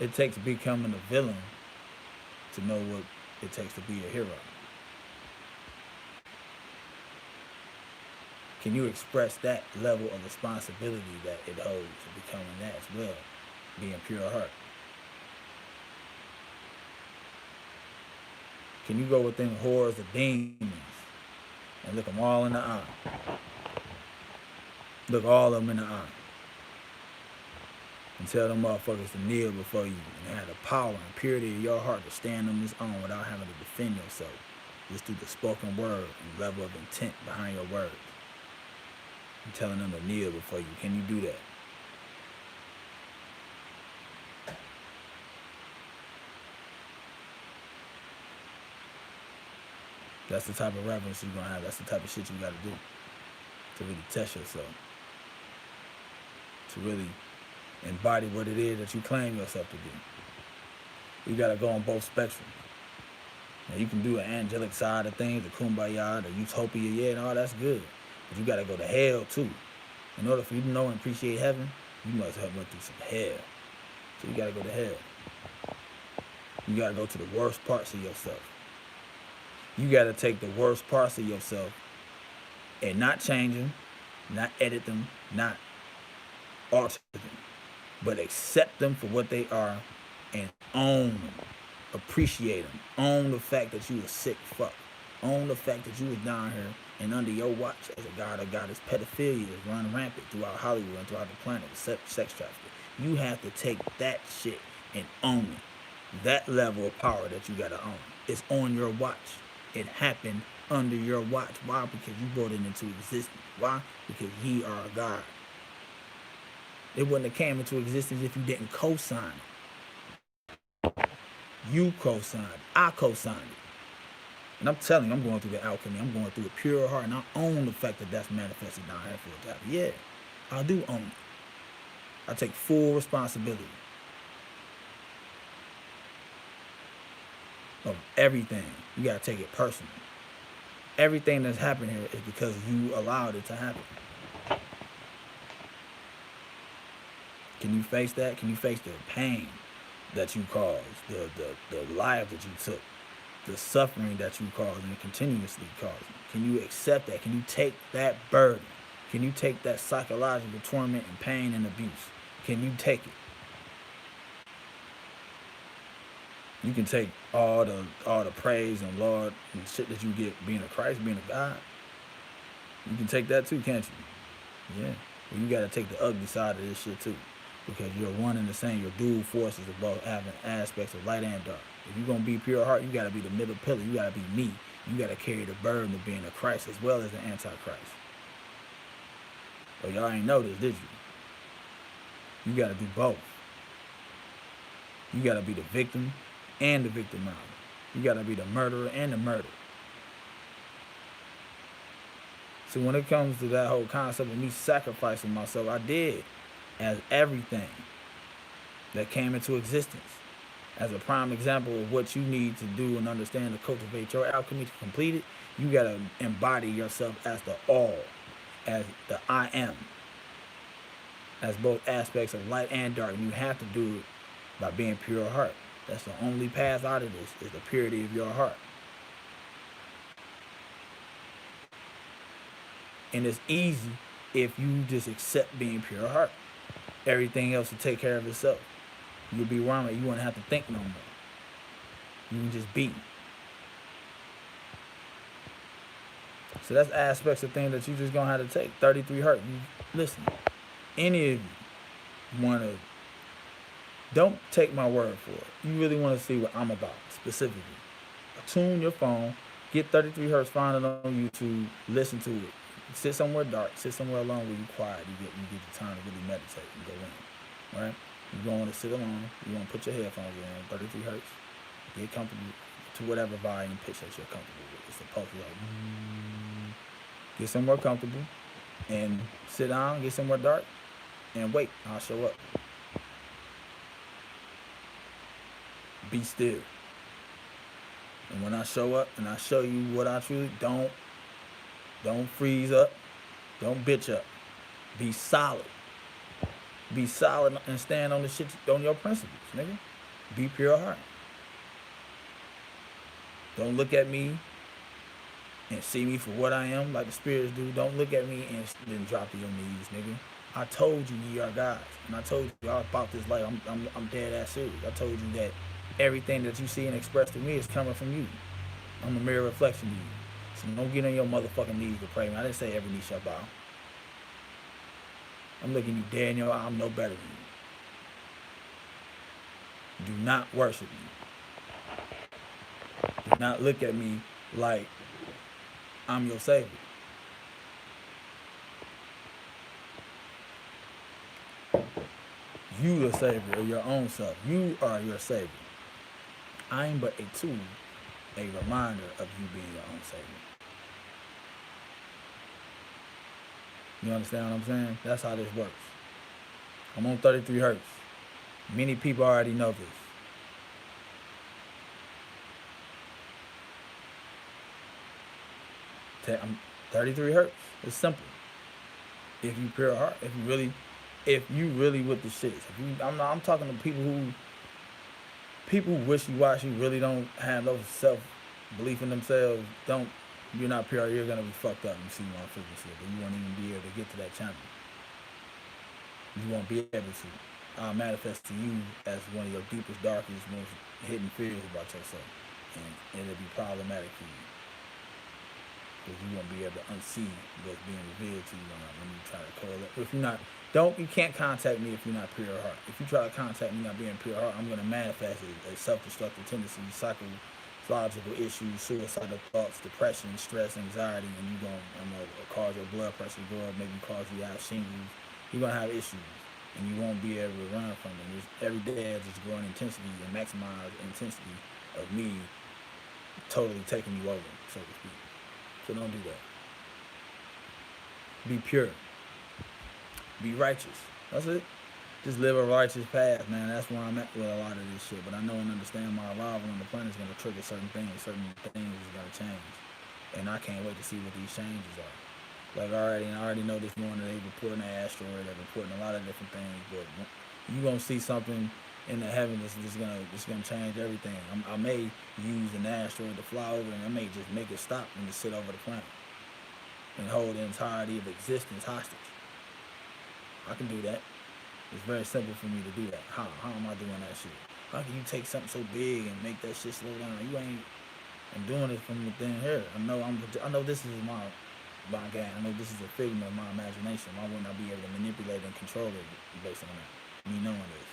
It takes becoming a villain to know what it takes to be a hero. Can you express that level of responsibility that it holds to becoming that as well, being pure heart? Can you go within hordes of demons and look them all in the eye? Look all of them in the eye. And tell them motherfuckers to kneel before you and have the power and purity of your heart to stand on this own without having to defend yourself. Just through the spoken word and level of intent behind your words. And telling them to kneel before you. Can you do that? That's the type of reverence you're going to have. That's the type of shit you got to do to really test yourself. To really embody what it is that you claim yourself to be. You got to go on both spectrums. Now, you can do an angelic side of things, the kumbaya, the utopia, yeah, and all that's good. But you got to go to hell, too. In order for you to know and appreciate heaven, you must have went through some hell. So you got to go to hell. You got to go to the worst parts of yourself. You got to take the worst parts of yourself and not change them, not edit them, not alter them. but accept them for what they are and own them, appreciate them, own the fact that you a sick fuck, own the fact that you was down here and under your watch as a god or goddess, pedophilia is run rampant throughout Hollywood and throughout the planet, sex trafficking. You have to take that shit and own it. That level of power that you gotta own. It's on your watch. It happened under your watch. Why? Because you brought it into existence. Why? Because ye are a god. It wouldn't have came into existence if you didn't co-sign it. You co-signed it. I co-signed it. And I'm telling you, I'm going through the alchemy. I'm going through a pure heart, and I own the fact that that's manifested down here for it to happen. Yeah, I do own it. I take full responsibility of everything. You gotta take it personal. Everything that's happened here is because you allowed it to happen. Can you face that? Can you face the pain that you caused, the life that you took, the suffering that you caused and continuously causing? Can you accept that? Can you take that burden? Can you take that psychological torment and pain and abuse? Can you take it? You can take all the praise and Lord and shit that you get being a Christ, being a God. You can take that too, can't you? Yeah. Well, you got to take the ugly side of this shit too, because you're one and the same. You're dual forces of both having aspects of light and dark. If you're gonna be pure heart, you got to be the middle pillar. You got to be me. You got to carry the burden of being a Christ as well as the Antichrist. But y'all ain't know this, did you? You got to do both. You got to be the victim and the victimizer. You got to be the murderer and the murdered. So when it comes to that whole concept of me sacrificing myself, I did as everything that came into existence. As a prime example of what you need to do and understand to cultivate your alchemy to complete it, you got to embody yourself as the all, as the I am, as both aspects of light and dark. And you have to do it by being pure heart. That's the only path out of this, is the purity of your heart. And it's easy if you just accept being pure heart. Everything else will take care of itself. You'll be wrong. You won't have to think no more. You can just be. So that's aspects of things that you just gonna have to take. 33 Hertz. Listen, any of you want to, don't take my word for it. You really want to see what I'm about specifically. Tune your phone, get 33 Hertz, find it on YouTube, listen to it. Sit somewhere dark, sit somewhere alone where you're quiet. You get the time to really meditate and go in. Right? You don't want to sit alone. You want to put your headphones in, 33 Hertz. Get comfortable to whatever volume pitch that you're comfortable with. It's supposed to be like, get somewhere comfortable and sit down, get somewhere dark, and wait. I'll show up. Be still. And when I show up and I show you what I truly, don't freeze up. Don't bitch up. Be solid. Be solid and stand on the shit, on your principles, nigga. Be pure heart. Don't look at me and see me for what I am, like the spirits do. Don't look at me and then drop to your knees, nigga. I told you ye are gods, and I told you all about this life. I'm dead ass serious. I told you that everything that you see and express to me is coming from you. I'm a mirror reflection of you. So don't get on your motherfucking knees to pray, man. I didn't say every knee shall bow. I'm looking you dead in your eye. I'm no better than you. Do not worship me. Do not look at me like I'm your savior. You the savior of your own self. You are your savior. I am but a tool, a reminder of you being your own savior. You understand what I'm saying? That's how this works. I'm on 33 Hertz. Many people already know this. I'm 33 Hertz. It's simple. If you pure heart, if you really with the shits. I'm talking to people wishy-washy, really don't have no self-belief in themselves. You're not pure, you're gonna be fucked up and see my physical shit, but you won't even be able to get to that channel. You won't be able to. I'll manifest to you as one of your deepest, darkest, most hidden fears about yourself. And it'll be problematic for you. Because you won't be able to unsee what's being revealed to you when you try to correlate. If you're not, you can't contact me if you're not pure heart. If you try to contact me not being pure heart, I'm going to manifest a self-destructive tendencies, psychological issues, suicidal thoughts, depression, stress, anxiety, and I'm going to cause your blood pressure to go up, maybe cause you to have shingles. You're going to have issues, and you won't be able to run from it. Every day I just grow in intensity and maximize intensity of me totally taking you over, so to speak. So don't do that. Be pure. Be righteous. That's it. Just live a righteous path, man. That's where I'm at with a lot of this shit. But I know and understand my arrival on the planet is going to trigger certain things. Certain things is going to change. And I can't wait to see what these changes are. Like I already know this morning they reporting an asteroid. They're reporting a lot of different things. But you're going to see something in the heavens that's gonna change everything. I may use an asteroid to fly over, and I may just make it stop and just sit over the planet and hold the entirety of existence hostage. I can do that. It's very simple for me to do that. How am I doing that shit? How can you take something so big and make that shit slow down? I'm doing it from within here. I know this is my game. I know this is a figment of my imagination. Why wouldn't I be able to manipulate and control it based on that? Me knowing this.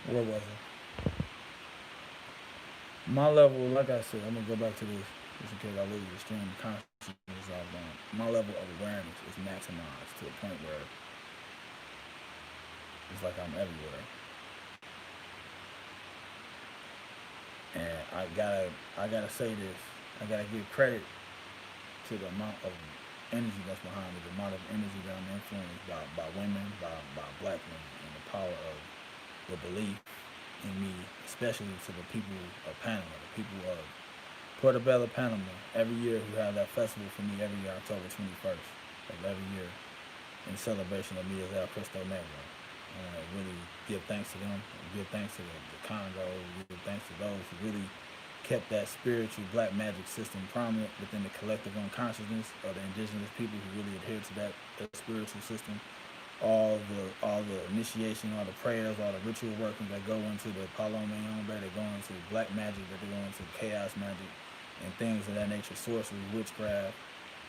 Where was it? My level, like I said, I'm gonna go back to this just in case I lose the stream of consciousness all going. My level of awareness is maximized to a point where it's like I'm everywhere. And I gotta say this. I gotta give credit to the amount of energy that's behind it, the amount of energy that I'm influenced by women, by black women, and the power of the belief in me, especially to the people of Panama, the people of Portobello, Panama, every year who have that festival for me every year, October 21st, of every year, in celebration of me as El Cristo Negro. I want to really give thanks to them, give thanks to the Congo, give thanks to those who really kept that spiritual black magic system prominent within the collective unconsciousness of the indigenous people who really adhere to that spiritual system. All the initiation, all the prayers, all the ritual workings that go into the Palome Hombre, that go into black magic, that they go into chaos magic, and things of that nature, sorcery, witchcraft,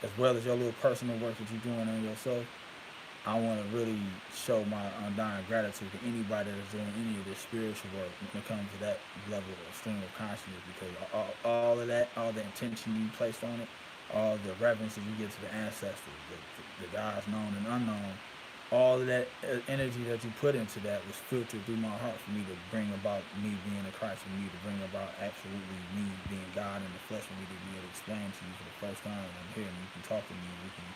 as well as your little personal work that you're doing on yourself. I want to really show my undying gratitude to anybody that's doing any of this spiritual work when it comes to that level of stream of consciousness, because all of that, all the intention you placed on it, all the reverence that you give to the ancestors, the gods known and unknown, all of that energy that you put into that was filtered through my heart for me to bring about me being a Christ, for me to bring about absolutely me being God in the flesh, for me to be able to explain to you for the first time that I'm here and you can talk to me, we can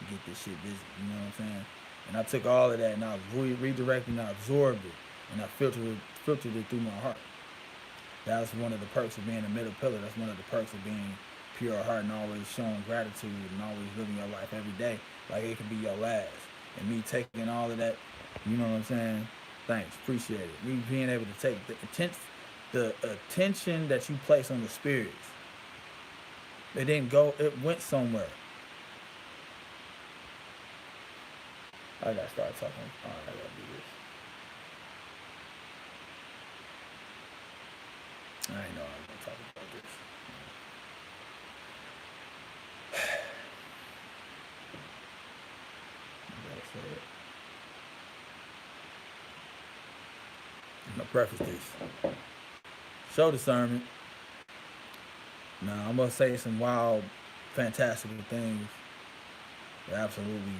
get this shit busy, you know what I'm saying? And I took all of that and I redirected and I absorbed it and I filtered it through my heart. That's one of the perks of being a middle pillar. That's one of the perks of being pure heart and always showing gratitude and always living your life every day like it could be your last. And me taking all of that, you know what I'm saying? Thanks, appreciate it. Me being able to take the attention that you place on the spirits. It didn't go, it went somewhere. I gotta start talking. All right, I gotta do this. I didn't know I was gonna talk about this. I'm gonna preface this. show discernment. Now I'm gonna say some wild, fantastical things. That absolutely,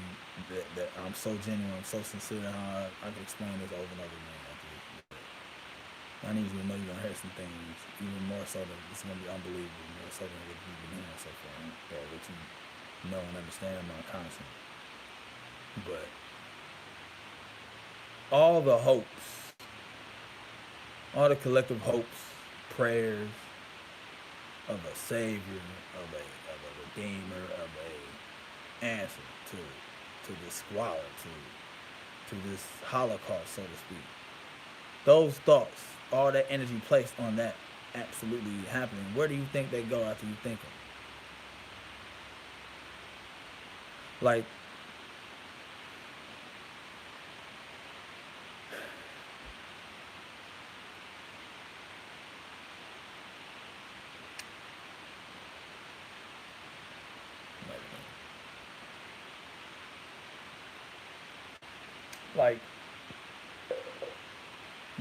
that I'm so genuine, I'm so sincere. How I can explain this over and over again. I need you to know you're gonna hear some things, even more so that it's gonna be unbelievable, more so than what you've been hearing so far, or what you know and understand about content. But all the hopes, all the collective hopes, prayers of a savior, of a redeemer, of a answer to this squalor, to this holocaust, so to speak. Those thoughts, all that energy placed on that absolutely happening, where do you think they go after you think them? Like, like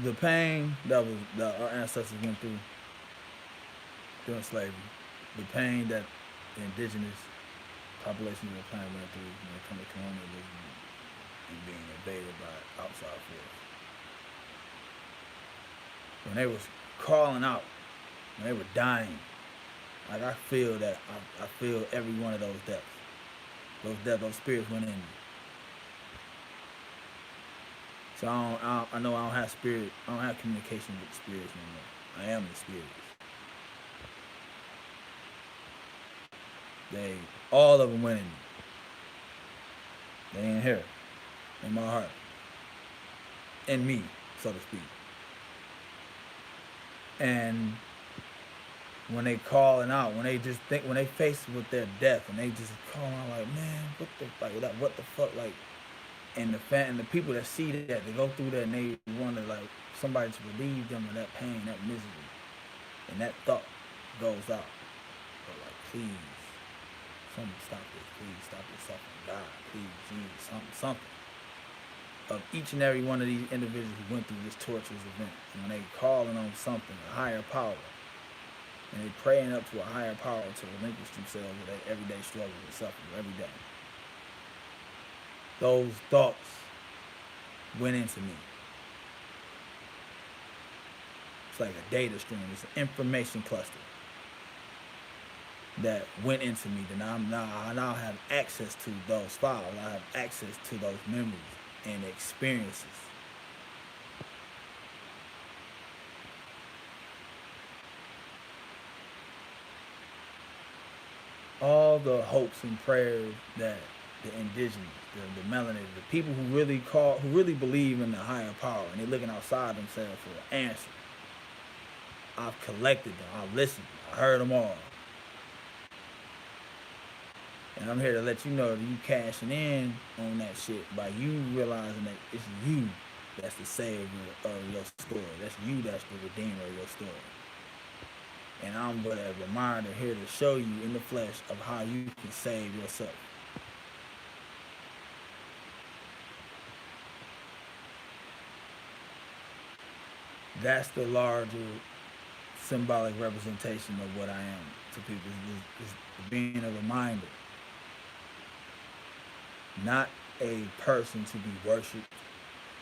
the pain that our ancestors went through during slavery, the pain that the indigenous population of the planet went through when it comes to colonialism and being invaded by outside force. When they was crawling out, when they were dying, like I feel that, I feel every one of those deaths. Those spirits went in me. So I know I don't have spirit, I don't have communication with the spirits no more. I am the spirits. All of them went in me. They ain't here, in my heart, in me, so to speak. And when they calling out, when they just think, when they faced with their death, and they just calling out like, man, what the fuck, like, and the people that see that, they go through that, and they want to, like, somebody to relieve them of that pain, that misery, and that thought goes out. But like, please, something stop this, please stop this suffering, God, please, Jesus, something. Of each and every one of these individuals who went through this torturous event, and when they calling on something, a higher power, and they praying up to a higher power to relinquish themselves with their everyday struggle and suffering every day. Those thoughts went into me. It's like a data stream. It's an information cluster that went into me. Then I now have access to those files. I have access to those memories and experiences. All the hopes and prayers that the indigenous, the melanated, the people who really believe in the higher power, and they're looking outside themselves for an answer. I've collected them. I've listened. I heard them all. And I'm here to let you know that you cashing in on that shit by you realizing that it's you that's the savior of your story. That's you that's the redeemer of your story. And I'm but a reminder here to show you in the flesh of how you can save yourself. That's the larger symbolic representation of what I am to people. Is being a reminder. Not a person to be worshipped,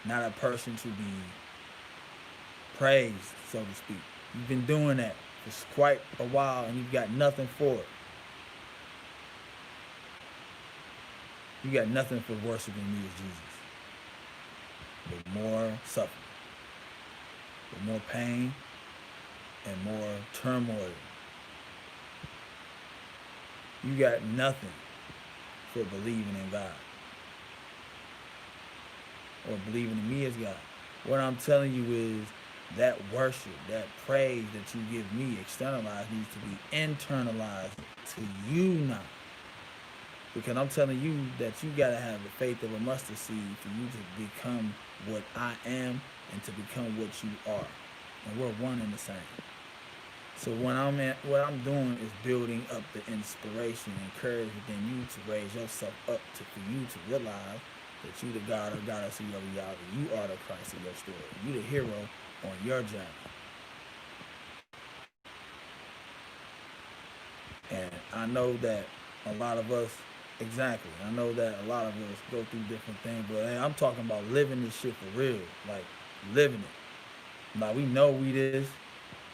not a person to be praised, so to speak. You've been doing that for quite a while and you've got nothing for it. You got nothing for worshiping me as Jesus. But more suffering, but more pain, and more turmoil. You got nothing for believing in God or believing in me as God. What I'm telling you is that worship, that praise that you give me externalized needs to be internalized to you now. Because I'm telling you that you gotta have the faith of a mustard seed for you to become what I am and to become what you are. And we're one and the same. So what I'm doing is building up the inspiration and courage within you to raise yourself up for you to realize that you the God or goddess of your reality. You are the Christ of your story. You the hero on your journey. And I know that a lot of us, exactly, I know that a lot of us go through different things, but hey, I'm talking about living this shit for real, like living it. Like we know we this,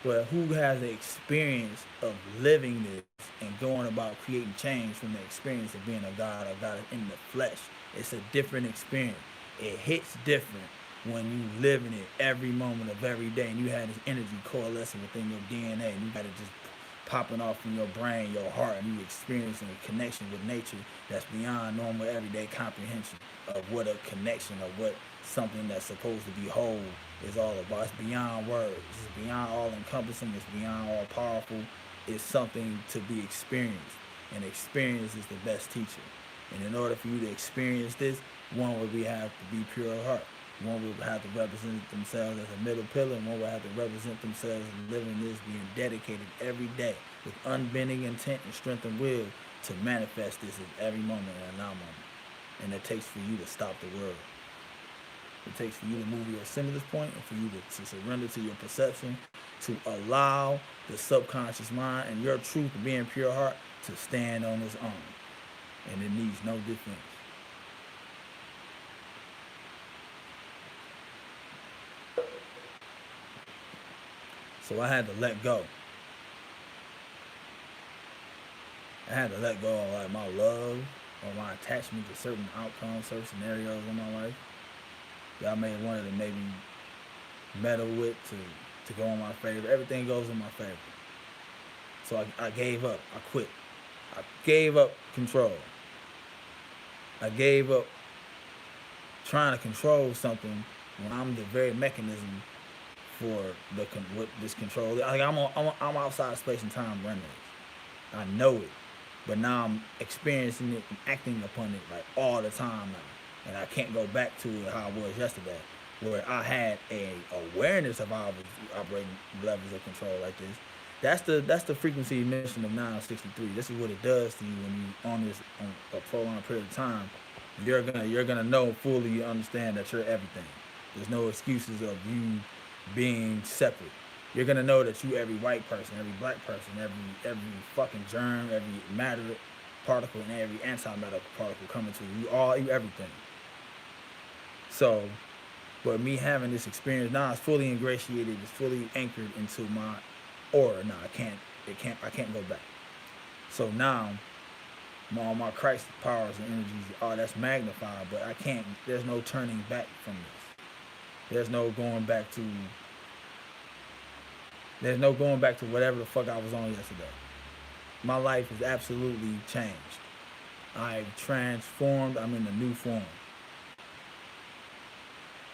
but who has the experience of living this and going about creating change from the experience of being a god or god in the flesh? It's a different experience. It hits different when you living it every moment of every day, and you have this energy coalescing within your DNA, and you got it just popping off in your brain, your heart, and you experiencing a connection with nature that's beyond normal everyday comprehension of what a connection of what something that's supposed to be whole is all about. It's beyond words. It's beyond all encompassing. It's beyond all powerful. It's something to be experienced, and experience is the best teacher. And in order for you to experience this, one would have to be pure of heart. One would have to represent themselves as a middle pillar, and one would have to represent themselves as living this, being dedicated every day with unbending intent and strength and will to manifest this at every moment and now moment. And it takes for you to stop the world. It takes for you to move your stimulus point and for you to surrender to your perception, to allow the subconscious mind and your truth being pure heart to stand on its own. And it needs no defense. So I had to let go. I had to let go of like my love or my attachment to certain outcomes, certain scenarios in my life that I may have wanted to maybe meddle with to go in my favor. Everything goes in my favor. So I gave up. I quit. I gave up control. I gave up trying to control something when I'm the very mechanism for what this control. Like I'm outside of space and time rendering. I know it, but now I'm experiencing it and acting upon it like all the time now, and I can't go back to it how I was yesterday, where I had a awareness of how I was operating levels of control like this. That's the frequency emission of 963. This is what it does to you when you on a prolonged period of time. You're gonna know fully. You understand that you're everything. There's no excuses of you being separate. You're gonna know that you every white person, every black person, every fucking germ, every matter particle, and every antimatter particle coming to you. You everything. So, but me having this experience now, it's fully ingratiated, it's fully anchored into my aura. Now I can't go back. So now all my Christ powers and energies, that's magnified, but I can't. There's no turning back from this. There's no going back to whatever the fuck I was on yesterday. My life is absolutely changed. I've transformed. I'm in a new form.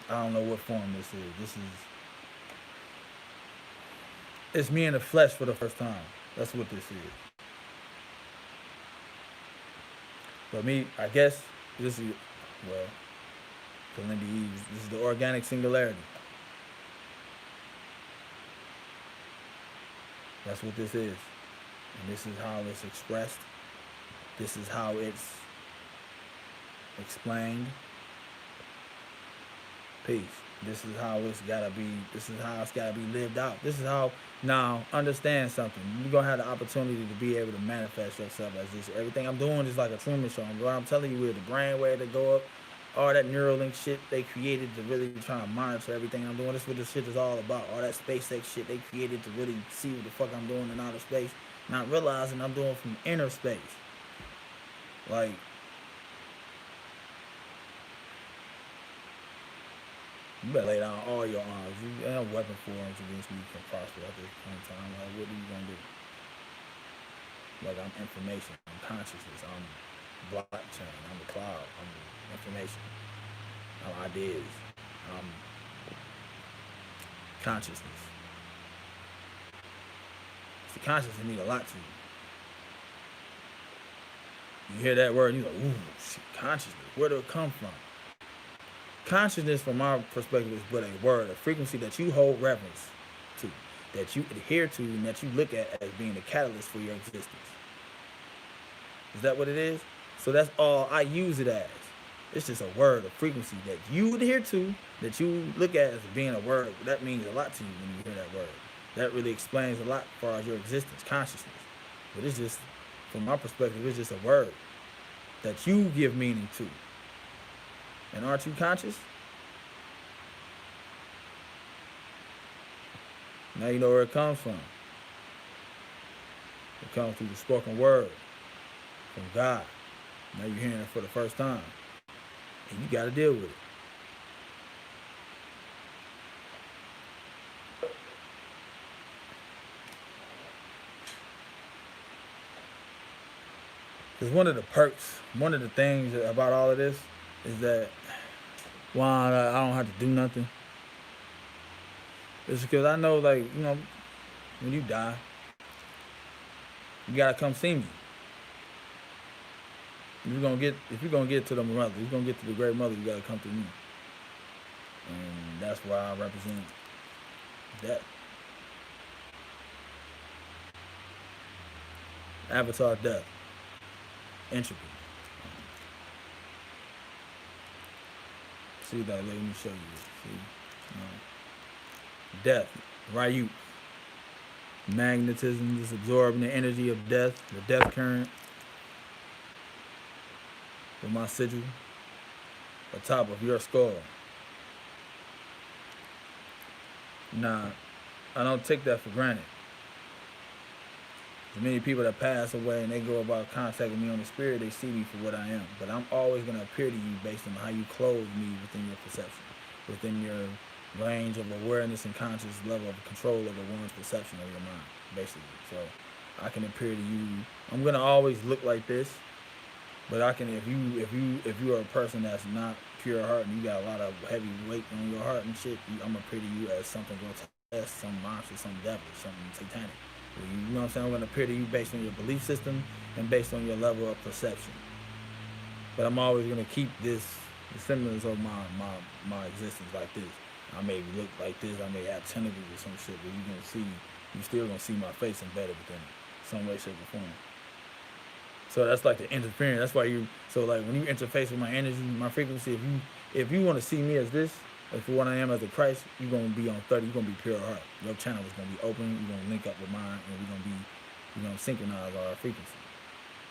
I don't know what form this is. It's me in the flesh for the first time. That's what this is. But me, I guess this is, well, to Lindy Eves, this is the organic singularity. That's what this is. And this is how it's expressed. This is how it's explained. Peace. This is how it's gotta be. This is how it's gotta be lived out. This is how. Now, understand something. You're gonna have the opportunity to be able to manifest yourself as this. Everything I'm doing is like a Truman Show. What I'm telling you is the brain way to go up. All that Neuralink shit they created to really try to monitor everything I'm doing. That's what this shit is all about. All that SpaceX shit they created to really see what the fuck I'm doing in outer space. Not realizing I'm doing from inner space. Like, you better lay down all your arms. You have weapon forms against me can prosper at this point in time. Like, what are you gonna do? Like, I'm information. I'm consciousness. I'm blockchain. I'm the cloud. I'm information. I'm ideas. I'm consciousness. The consciousness mean a lot to you. You hear that word, and you're like, ooh, shit, consciousness. Where do it come from? Consciousness, from my perspective, is but a word, a frequency that you hold reverence to, that you adhere to, and that you look at as being the catalyst for your existence. Is that what it is? So that's all I use it as. It's just a word, a frequency that you adhere to, that you look at as being a word. That means a lot to you when you hear that word. That really explains a lot as far as your existence, consciousness. But it's just from my perspective, it's just a word that you give meaning to. And aren't you conscious? Now you know where it comes from. It comes through the spoken word from God. Now you're hearing it for the first time. And you got to deal with it. Because one of the perks, one of the things about all of this is that while I don't have to do nothing, it's because I know, like, you know, when you die, you gotta come see me. If you're gonna get to the mother, if you're gonna get to the great mother, you gotta come through me. And that's why I represent that. Avatar death. Entropy. See that? Let me show you. See? Death. Ryut. Magnetism, just absorbing the energy of death, the death current. With my sigil atop of your skull. Nah, I don't take that for granted. There's many people that pass away and they go about contacting me on the spirit, they see me for what I am. But I'm always going to appear to you based on how you clothe me within your perception, within your range of awareness and conscious level of control over one's perception of your mind, basically. So I can appear to you. I'm going to always look like this. But I can, if you are a person that's not pure heart and you got a lot of heavy weight on your heart and shit, I'm gonna appear to you as something grotesque, some monster, some devil, something satanic. You know what I'm saying? I'm gonna appear to you based on your belief system and based on your level of perception. But I'm always gonna keep the semblance of my existence like this. I may look like this, I may have tentacles or some shit, but you still gonna see my face embedded within it, some way, shape, or form. So that's like the interference. That's why like when you interface with my energy, my frequency, if you want to see me as this, as for what I am as a Christ, you're gonna be on 30, you're gonna be pure heart. Your channel is gonna be open, you're gonna link up with mine, and we're gonna synchronize our frequency.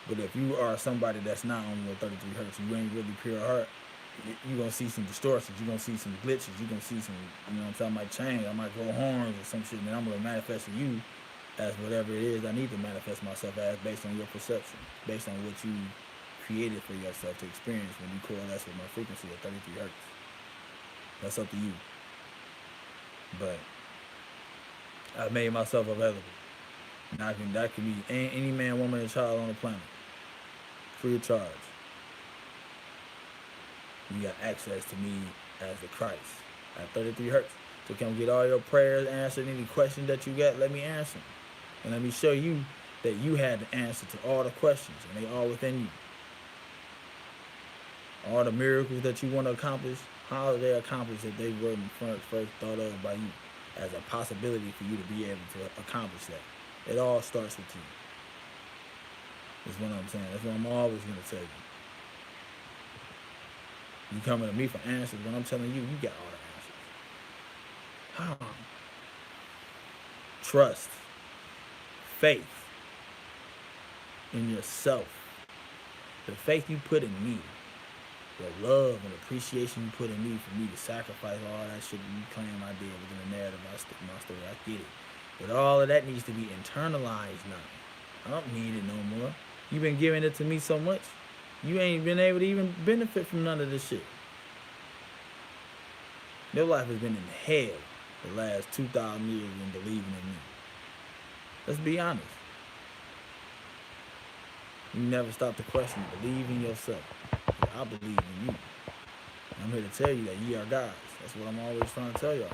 But if you are somebody that's not on your 33 hertz, you ain't really pure heart, you're gonna see some distortions, you're gonna see some glitches, you're gonna see some, you know what I'm saying, I might change, I might grow horns or some shit, and then I'm gonna manifest to you as whatever it is I need to manifest myself as based on your perception, based on what you created for yourself to experience when you coalesce with my frequency at 33 hertz. That's up to you. But I've made myself available. Now that can be any man, woman, and child on the planet. Free of charge. You got access to me as the Christ at 33 hertz. So come get all your prayers answered. Any questions that you got, let me answer them. And let me show you that you had the answer to all the questions, and they all within you. All the miracles that you want to accomplish, how are they accomplished if they weren't first thought of by you as a possibility for you to be able to accomplish that? It all starts with you. That's what I'm saying. That's what I'm always going to tell you. You coming to me for answers when I'm telling you, you got all the answers. How? Trust. Faith in yourself. The faith you put in me. The love and appreciation you put in me for me to sacrifice all that shit that you claim I did within the narrative of my story. I get it. But all of that needs to be internalized now. I don't need it no more. You've been giving it to me so much. You ain't been able to even benefit from none of this shit. Your life has been in hell the last 2,000 years in believing in me. Let's be honest. You never stop to question. Believe in yourself. I believe in you. I'm here to tell you that ye are gods. That's what I'm always trying to tell y'all.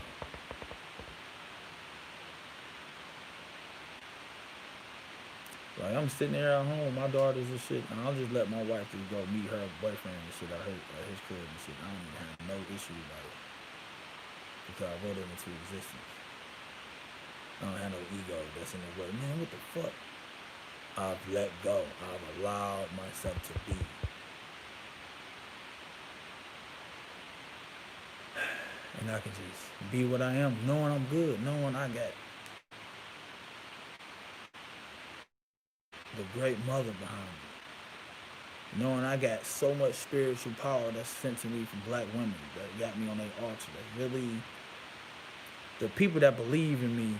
Like, I'm sitting there at home, my daughters and shit, and I'll just let my wife just go meet her boyfriend and shit at his crib and shit. I don't even have no issue about it. Because I wrote it into existence. I don't have no ego that's in the way. Man, what the fuck? I've let go. I've allowed myself to be. And I can just be what I am, knowing I'm good, knowing I got the great mother behind me. Knowing I got so much spiritual power that's sent to me from black women that got me on their altar. That really, the people that believe in me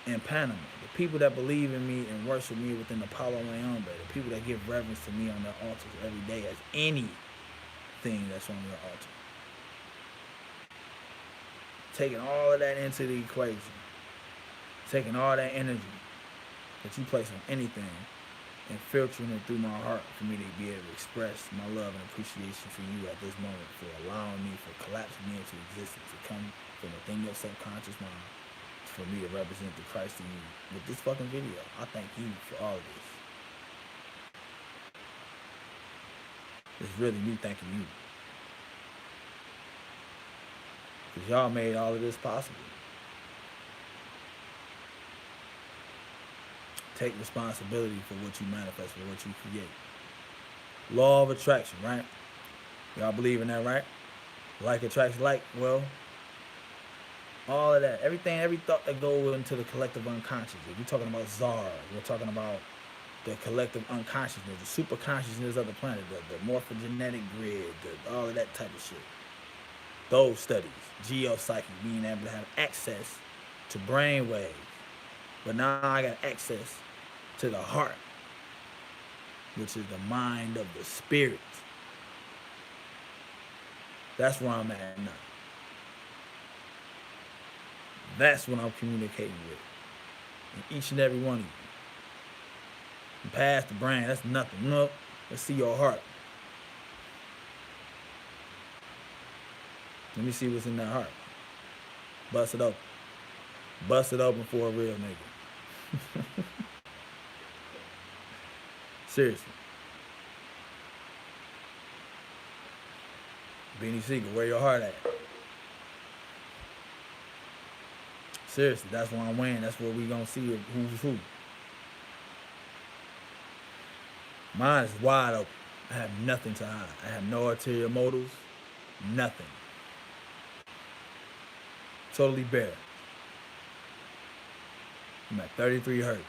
in Panama, the people that believe in me and worship me within the Palo Mayombe, the people that give reverence to me on their altars every day as anything that's on their altar. Taking all of that into the equation, taking all that energy that you place on anything and filtering it through my heart for me to be able to express my love and appreciation for you at this moment, for allowing me, for collapsing me into existence, to come from within your subconscious mind, for me to represent the Christ in you with this fucking video. I thank you for all of this. It's really me thanking you. Because y'all made all of this possible. Take responsibility for what you manifest, for what you create. Law of attraction, right? Y'all believe in that, right? Like attracts like. Well, all of that, everything, every thought that goes into the collective unconscious. If you're talking about Zara, we're talking about the collective unconsciousness, the super consciousness of the planet, the morphogenetic grid, all of that type of shit. Those studies, geopsychic, being able to have access to brain waves. But now I got access to the heart, which is the mind of the spirit. That's where I'm at now. That's what I'm communicating with. And each and every one of you. And past the brain, that's nothing. No, let's see your heart. Let me see what's in that heart. Bust it open. Bust it open for a real nigga. Seriously. Beanie Siegel, where your heart at? Seriously, that's where I'm weighing. That's where we gonna see who's who. Mine is wide open. I have nothing to hide. I have no ulterior motives. Nothing. Totally bare. I'm at 33 hertz.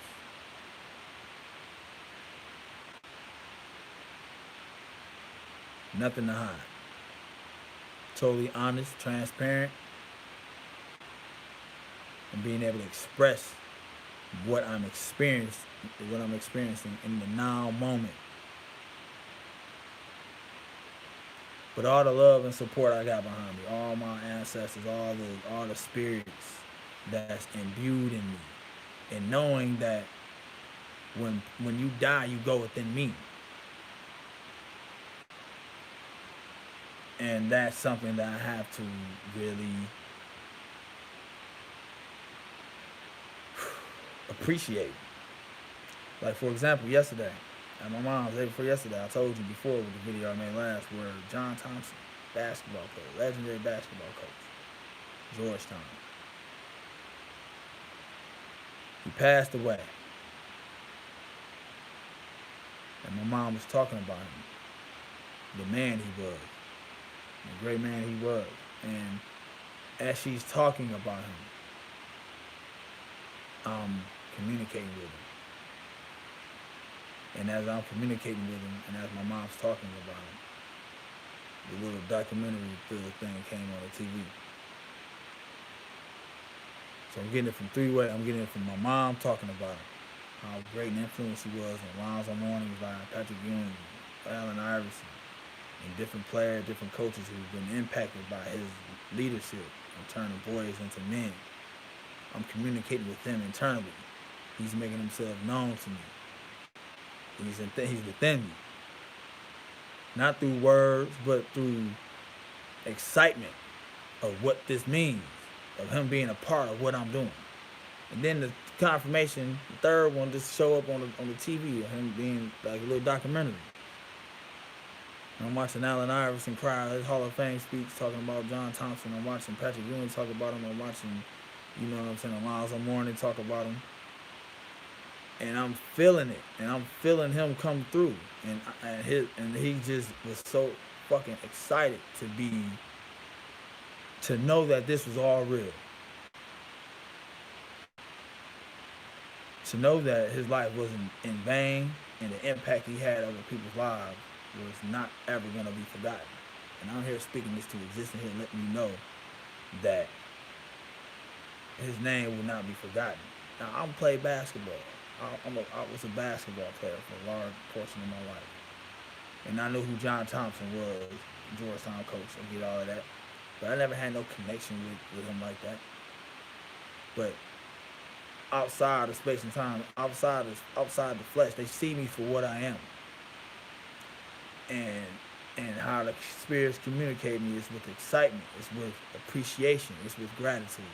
Nothing to hide. Totally honest, transparent, and being able to express what I'm experiencing in the now moment. But all the love and support I got behind me, all my ancestors, all the spirits that's imbued in me, and knowing that when you die, you go within me. And that's something that I have to really appreciate. Like, for example, yesterday, at my mom's, day before yesterday, I told you before with the video I made last, where John Thompson, basketball coach, legendary basketball coach, Georgetown, he passed away. And my mom was talking about him, the man he was, the great man he was. And as she's talking about him, I'm communicating with him. And as I'm communicating with him, and as my mom's talking about him, the little documentary thing came on the TV. So I'm getting it from three ways. I'm getting it from my mom talking about him, how great an influence he was on Lonzo Mourning's line, Patrick Ewing, Allen Iverson, and different players, different coaches who've been impacted by his leadership and turning boys into men. I'm communicating with him internally. He's making himself known to me. He's within me. Not through words, but through excitement of what this means, of him being a part of what I'm doing. And then the confirmation, the third one, just show up on the TV of him being like a little documentary. And I'm watching Allen Iverson cry his Hall of Fame speech talking about John Thompson. I'm watching Patrick Ewing talk about him. I'm watching, you know what I'm saying, Alonzo Mourning talk about him. And I'm feeling it, and I'm feeling him come through, and he just was so fucking excited to know that this was all real. to know that his life wasn't in vain and the impact he had over people's lives was not ever going to be forgotten. And I'm here speaking this to existence here, letting you know that his name will not be forgotten. Now, I play basketball. I was a basketball player for a large portion of my life. And I knew who John Thompson was, Georgetown coach. I get all of that. But I never had no connection with him like that. But outside of space and time, outside the flesh, they see me for what I am. And how the spirits communicate me is with excitement, it's with appreciation, it's with gratitude.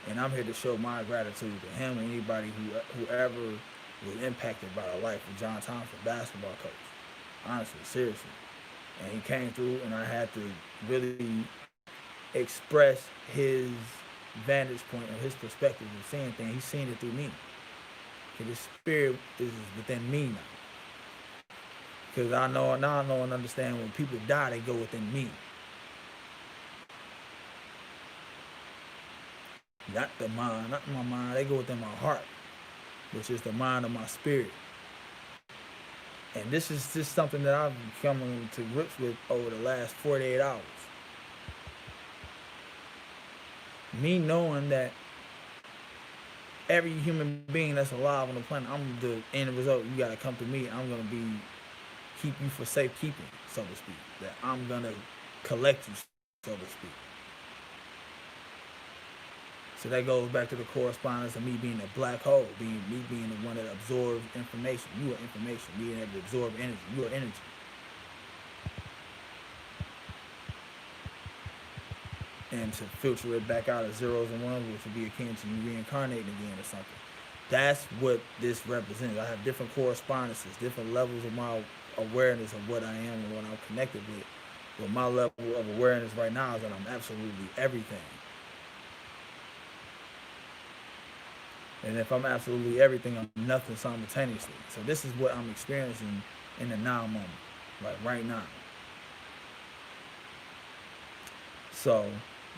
And I'm here to show my gratitude to him and anybody whoever was impacted by the life of John Thompson, basketball coach. Honestly, seriously. And he came through and I had to really express his vantage point or his perspective of seeing things. He's seen it through me. Because his spirit is within me now. Because I know and understand when people die, they go within me. Not the mind, not my mind, they go within my heart, which is the mind of my spirit. And this is just something that I've come to grips with over the last 48 hours. Me knowing that every human being that's alive on the planet, I'm the end result. You gotta come to me. I'm gonna keep you for safekeeping, so to speak. That I'm gonna collect you, so to speak. So that goes back to the correspondence of me being a black hole, me being the one that absorbs information. You are information, being able to absorb energy. You are energy. And to filter it back out of zeros and ones, which would be akin to you reincarnating again or something. That's what this represents. I have different correspondences, different levels of my awareness of what I am and what I'm connected with. But my level of awareness right now is that I'm absolutely everything. And if I'm absolutely everything, I'm nothing simultaneously. So this is what I'm experiencing in the now moment, like right now. So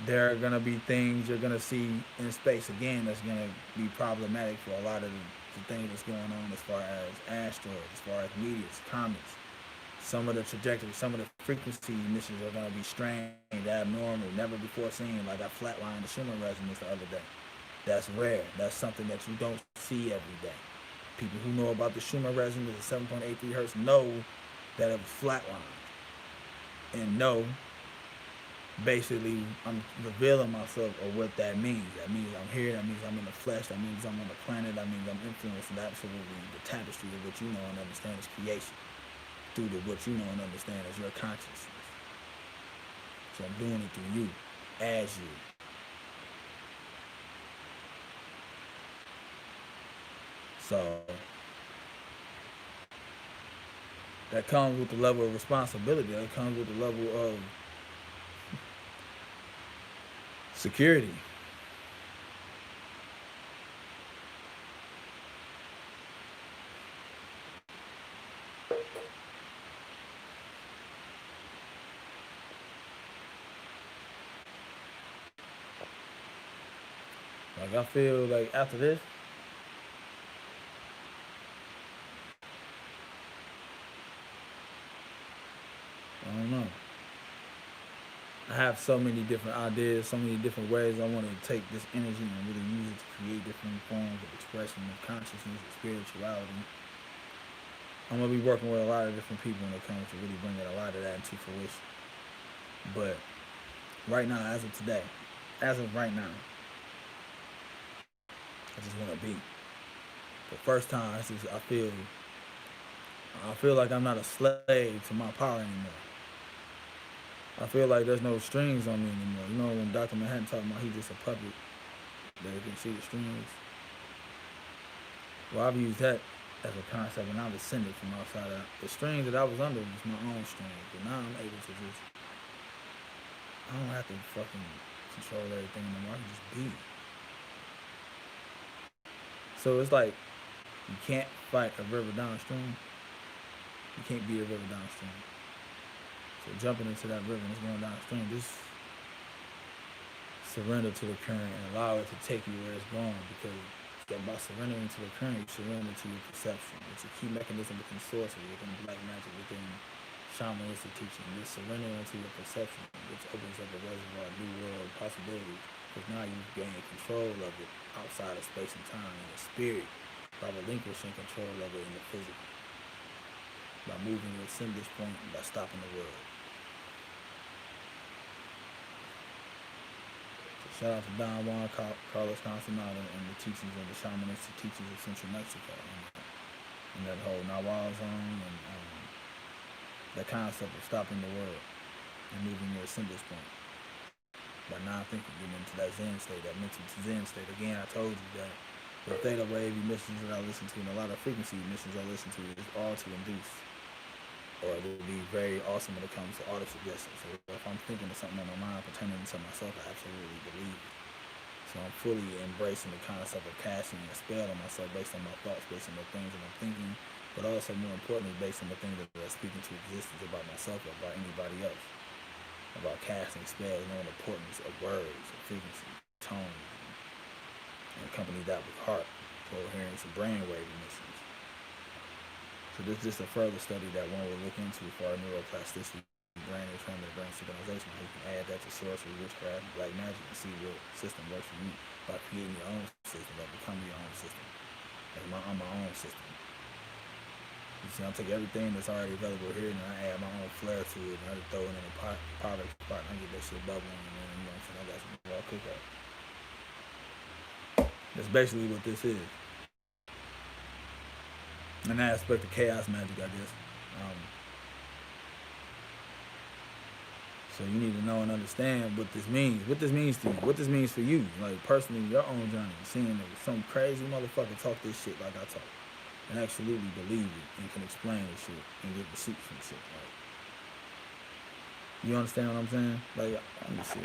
there are going to be things you're going to see in space again that's going to be problematic for a lot of the things that's going on as far as asteroids, as far as meteors, comets. Some of the trajectories, some of the frequency emissions are going to be strange, abnormal, never before seen. Like I flatlined the Schumann resonance the other day. That's rare. That's something that you don't see every day. People who know about the Schumann resonance at 7.83 hertz know that it was flatlined. And know, basically, I'm revealing myself of what that means. That means I'm here. That means I'm in the flesh. That means I'm on the planet. That means I'm influencing absolutely the tapestry of what you know and understand is creation through what you know and understand as your consciousness. So I'm doing it through you, as you. So that comes with the level of responsibility. That comes with the level of security. Like I feel like after this, I don't know. I have so many different ideas, so many different ways I want to take this energy and really use it to create different forms of expression of consciousness and spirituality. I'm going to be working with a lot of different people when it comes to really bringing a lot of that into fruition. But right now, as of today, as of right now, I just want to be. For the first time, I feel like I'm not a slave to my power anymore. I feel like there's no strings on me anymore. You know when Dr. Manhattan talking about he's just a puppet that can see the strings? Well, I've used that as a concept and I've ascended from outside of the strings that I was under was my own strings. But now I'm able to just, I don't have to fucking control everything anymore. I can just be. So it's like, you can't fight a river downstream. You can't beat a river downstream. So jumping into that river and it's going downstream, just surrender to the current and allow it to take you where it's going, because that by surrendering to the current, you surrender to your perception. It's a key mechanism within sorcery, within black magic, within shamanistic teaching. This surrendering to your perception, which opens up a reservoir of new world possibilities, because now you gain control of it outside of space and time in the spirit by relinquishing control of it in the physical, by moving your assemblage point, by stopping the world. Shout out to Don Juan Carlos Constanado and the teachings of the shamanistic teachings of Central Mexico and that whole Nahual zone and the concept of stopping the world and moving your assemblage point by non-thinking, getting into that Zen state, that mental Zen state. Again, I told you that the theta wave emissions that I listen to and a lot of frequency emissions I listen to is all to induce, or it would be very awesome when it comes to auto-suggestion. So if I'm thinking of something on my mind pertaining to myself, I absolutely believe it. So I'm fully embracing the concept of casting a spell on myself based on my thoughts, based on the things that I'm thinking, but also more importantly, based on the things that are speaking to existence about myself or about anybody else. About casting spells, knowing the importance of words, of frequency, tone, and accompany that with heart, coherence, and brainwave emissions. So this is just a further study that one will look into for our neuroplasticity, brain entrainment, brain synchronization. How you can add that to sorcery, witchcraft, black magic, and see what system works for you by creating your own system, by becoming your own system. I'm my own system. You see, I'll take everything that's already available here and I add my own flair to it and I throw it in a pot and I get that shit bubbling and then, you know what I'm saying, I got some raw cookout. That's basically what this is. An aspect of chaos magic, I guess. So you need to know and understand what this means to you, what this means for you, like personally, your own journey, seeing that some crazy motherfucker talk this shit like I talk. And absolutely believe it and can explain this shit and get receipts from shit. Like, you understand what I'm saying? Like, let me see.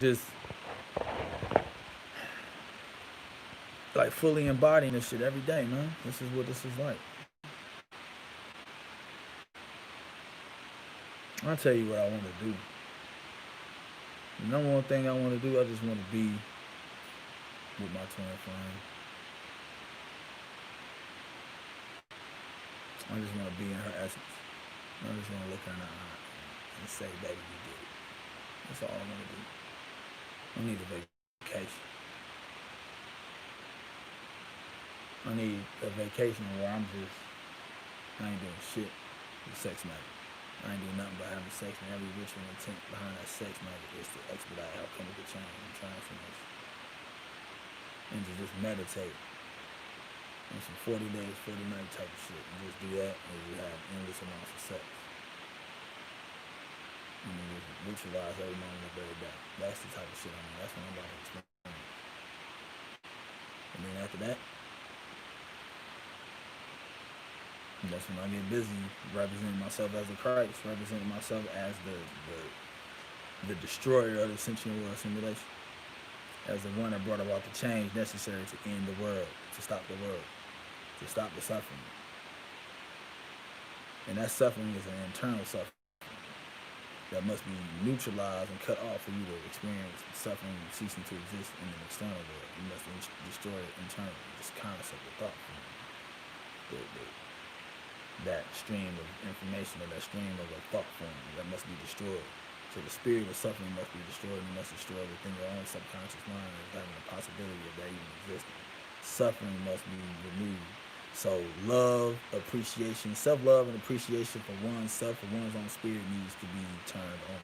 Just like fully embodying this shit every day, man. This is what this is like. I'll tell you what I want to do. The number one thing I want to do, I just want to be with my twin flame. I just want to be in her essence. I just want to look her in the eye and say, baby, you did it. That's all I want to do. I need a vacation. I need a vacation where I ain't doing shit with sex magic. I ain't doing nothing but having sex, and every ritual intent behind that sex magic is to expedite alchemical change and transformation. And to just meditate on some 40 days, 40 nights type of shit. And just do that and you have endless amounts of sex. And you just ritualize every moment of every day. That's the type of shit I mean. That's what I'm about to explain. And then after that, that's when I get busy representing myself as the Christ, representing myself as the destroyer of the sentient world simulation, as the one that brought about the change necessary to end the world, to stop the world, to stop the suffering. And that suffering is an internal suffering that must be neutralized and cut off for you to experience suffering ceasing to exist in the external world. You must destroy it internally, this concept of thought form. That stream of information or that stream of a thought form that must be destroyed. So the spirit of suffering must be destroyed and must destroy within your own subconscious mind as having the possibility of that even existing. Suffering must be removed. So love, appreciation, self-love and appreciation for oneself, for one's own spirit needs to be turned on.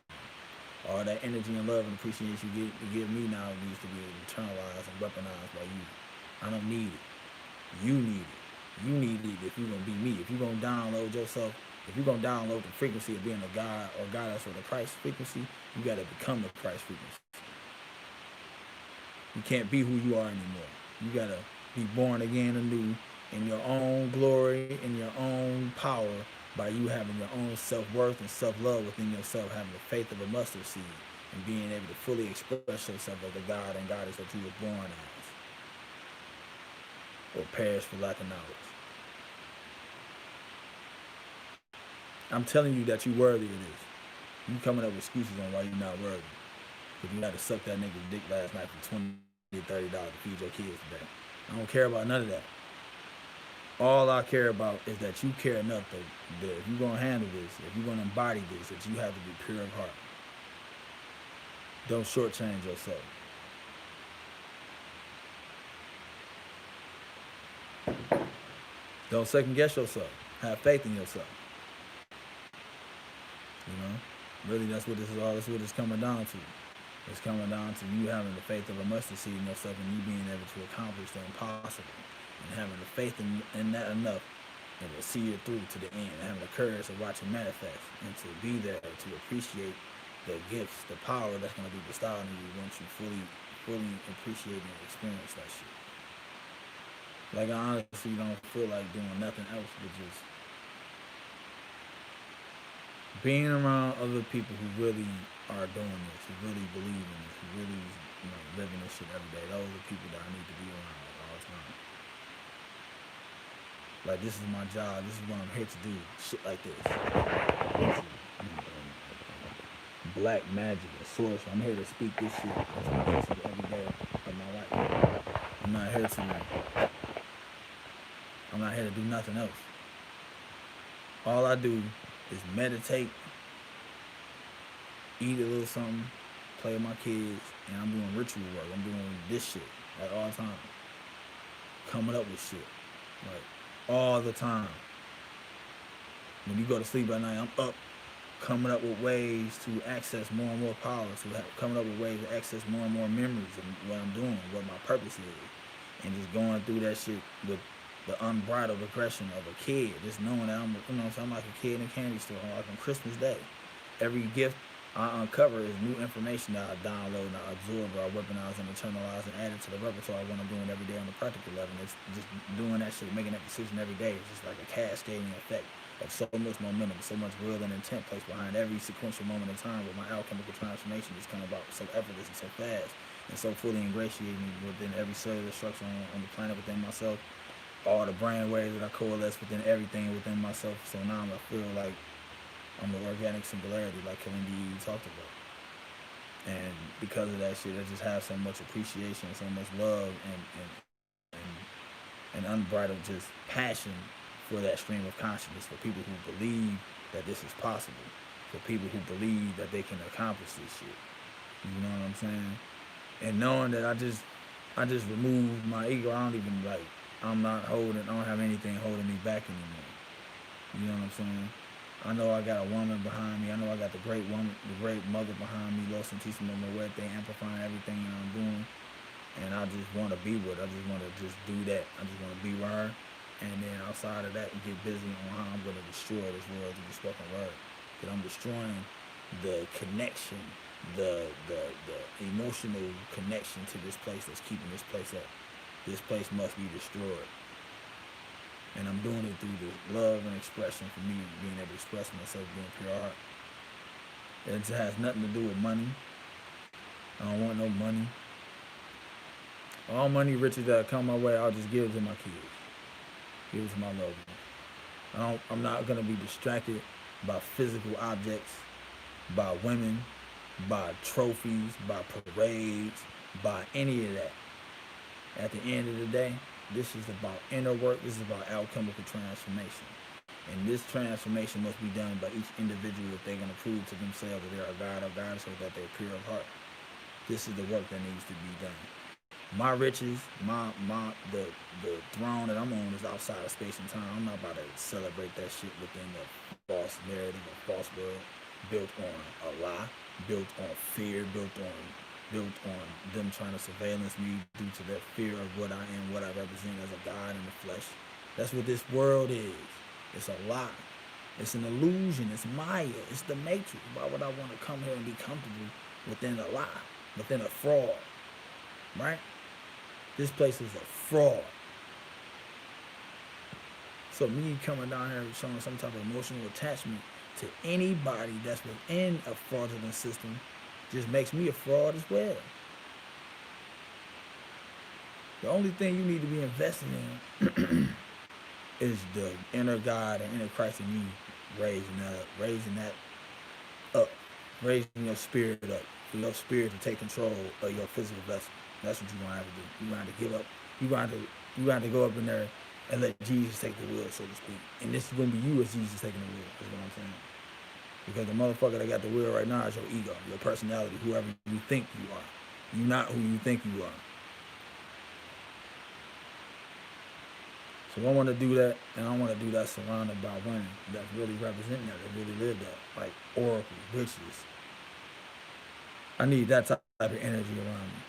All that energy and love and appreciation you give me now needs to be internalized and weaponized by you. I don't need it. You need it. You need it if you're going to be me. If you're going to download yourself, if you're going to download the frequency of being a God or goddess or the Christ frequency, you got to become the Christ frequency. You can't be who you are anymore. You got to be born again anew in your own glory, in your own power, by you having your own self-worth and self-love within yourself, having the faith of a mustard seed, and being able to fully express yourself as the God and goddess that you were born as, or perish for lack of knowledge. I'm telling you that you're worthy of this. You coming up with excuses on why you're not worthy. Because you had to suck that nigga's dick last night for $20 to $30 to feed your kids today. I don't care about none of that. All I care about is that you care enough that if you're going to handle this, if you're going to embody this, that you have to be pure of heart. Don't shortchange yourself. Don't second guess yourself. Have faith in yourself. You know? Really, that's what this is all. That's what it's coming down to. It's coming down to you having the faith of a mustard seed in yourself and you being able to accomplish the impossible. And having the faith in that enough and to see it through to the end. And having the courage to watch it manifest and to be there to appreciate the gifts, the power that's going to be bestowed on you once you fully appreciate and experience that shit. Like, I honestly don't feel like doing nothing else but just being around other people who really are doing this, who really believe in this, who really, you know, living this shit every day. Those are the people that I need to be around all the time. Like, this is my job. This is what I'm here to do. Shit like this. Black magic, a source. I'm here to speak this shit. That's what I'm here to do every day of my life. I'm not here to do nothing else. All I do is meditate, eat a little something, play with my kids, and I'm doing ritual work. I'm doing this shit like all the time. Coming up with shit. Like all the time. When you go to sleep at night, I'm up coming up with ways to access more and more power, coming up with ways to access more and more memories of what I'm doing, what my purpose is. And just going through that shit with the unbridled aggression of a kid, just knowing that I'm like a kid in a candy store, like on Christmas Day. Every gift I uncover is new information that I download and I absorb or I weaponize and internalize and add it to the repertoire of what I'm doing every day on the practical level. It's just doing that shit, making that decision every day. It's just like a cascading effect of so much momentum, so much will and intent placed behind every sequential moment in time where my alchemical transformation just come about so effortless and so fast and so fully ingratiating within every cellular structure on the planet within myself. All the brain waves that I coalesce within everything within myself. So now I feel like I'm the organic singularity, like Killing D talked about. And because of that shit, I just have so much appreciation, so much love, and unbridled just passion for that stream of consciousness, for people who believe that this is possible, for people who believe that they can accomplish this shit. You know what I'm saying? And knowing that I just removed my ego. I don't have anything holding me back anymore. You know what I'm saying? I know I got a woman behind me. I know I got the great woman, the great mother behind me, Los Santísimo Muerte, amplifying everything that I'm doing. And I just want to be with her. I just want to just do that. I just want to be with her. And then outside of that, get busy on how I'm going to destroy this world through the spoken word. Because I'm destroying the connection, the emotional connection to this place that's keeping this place up. This place must be destroyed. And I'm doing it through the love and expression for me, being able to express myself, being pure heart. It has nothing to do with money. I don't want no money. All money, riches that come my way, I'll just give it to my kids. Give it to my loved ones. I'm not going to be distracted by physical objects, by women, by trophies, by parades, by any of that. At the end of the day, this is about inner work. This is about alchemical transformation. And this transformation must be done by each individual if they're going to prove to themselves that they're a god or goddess or that they're pure of heart. This is the work that needs to be done. My riches, the throne that I'm on is outside of space and time. I'm not about to celebrate that shit within the false narrative, a false world built on a lie, built on fear, built on them trying to surveillance me due to that fear of what I am, what I represent as a god in the flesh. That's what this world is. It's a lie. It's an illusion. It's Maya. It's the Matrix. Why would I want to come here and be comfortable within a lie, within a fraud, right? This place is a fraud. So me coming down here showing some type of emotional attachment to anybody that's within a fraudulent system just makes me a fraud as well. The only thing you need to be investing in is the inner God and inner Christ in you, raising that up raising your spirit up, for your spirit to take control of your physical vessel. That's what you're gonna have to do. You're gonna have to give up. You're gonna have to go up in there and let Jesus take the wheel, so to speak. And this is gonna be you as Jesus taking the wheel. Is what I'm saying. Because the motherfucker that got the wheel right now is your ego, your personality, whoever you think you are. You're not who you think you are. So I want to do that, and I want to do that surrounded by women that really represent that really live that, like oracles, witches. I need that type of energy around me.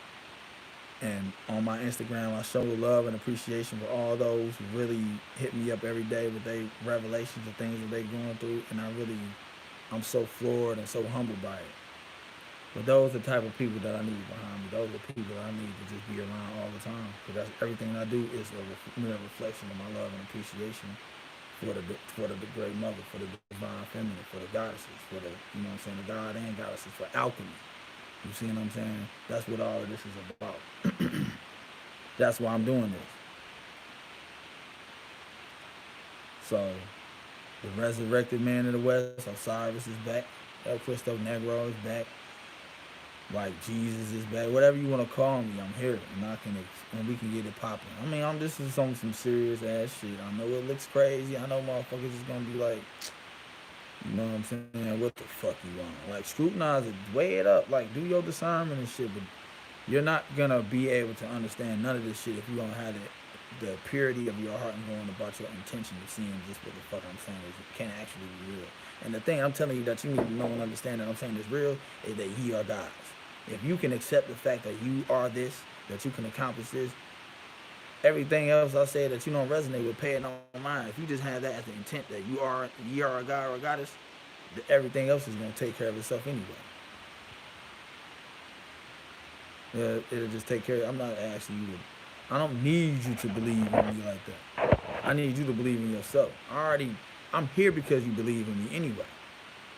And on my Instagram, I show love and appreciation for all those who really hit me up every day with their revelations and things that they're going through. And I'm so floored and so humbled by it. But those are the type of people that I need behind me. Those are people that I need to just be around all the time. Because that's everything I do is a reflection of my love and appreciation for the great mother, for the divine feminine, for the goddesses, for the, you know what I'm saying, the god and goddesses, for alchemy. You see what I'm saying? That's what all of this is about. That's why I'm doing this. So, the resurrected man of the West, Osiris is back. El Cristo Negro is back. Like Jesus is back. Whatever you want to call me, I'm here. And we can get it popping. I mean, this is on some serious ass shit. I know it looks crazy. I know motherfuckers is going to be like, you know what I'm saying? What the fuck you want? Like, scrutinize it, weigh it up, like, do your discernment and shit, but you're not gonna be able to understand none of this shit if you don't have the purity of your heart and going about your intention of seeing just what the fuck I'm saying is it can't actually be real. And the thing I'm telling you that you need to know and understand that I'm saying is real is that ye are gods. If you can accept the fact that you are this, that you can accomplish this, everything else I say that you don't resonate with, pay it no mind. If you just have that as the intent that ye are a god or a goddess, everything else is going to take care of itself anyway. It'll just take care of it. I'm not asking you I don't need you to believe in me like that. I need you to believe in yourself. I'm here because you believe in me anyway.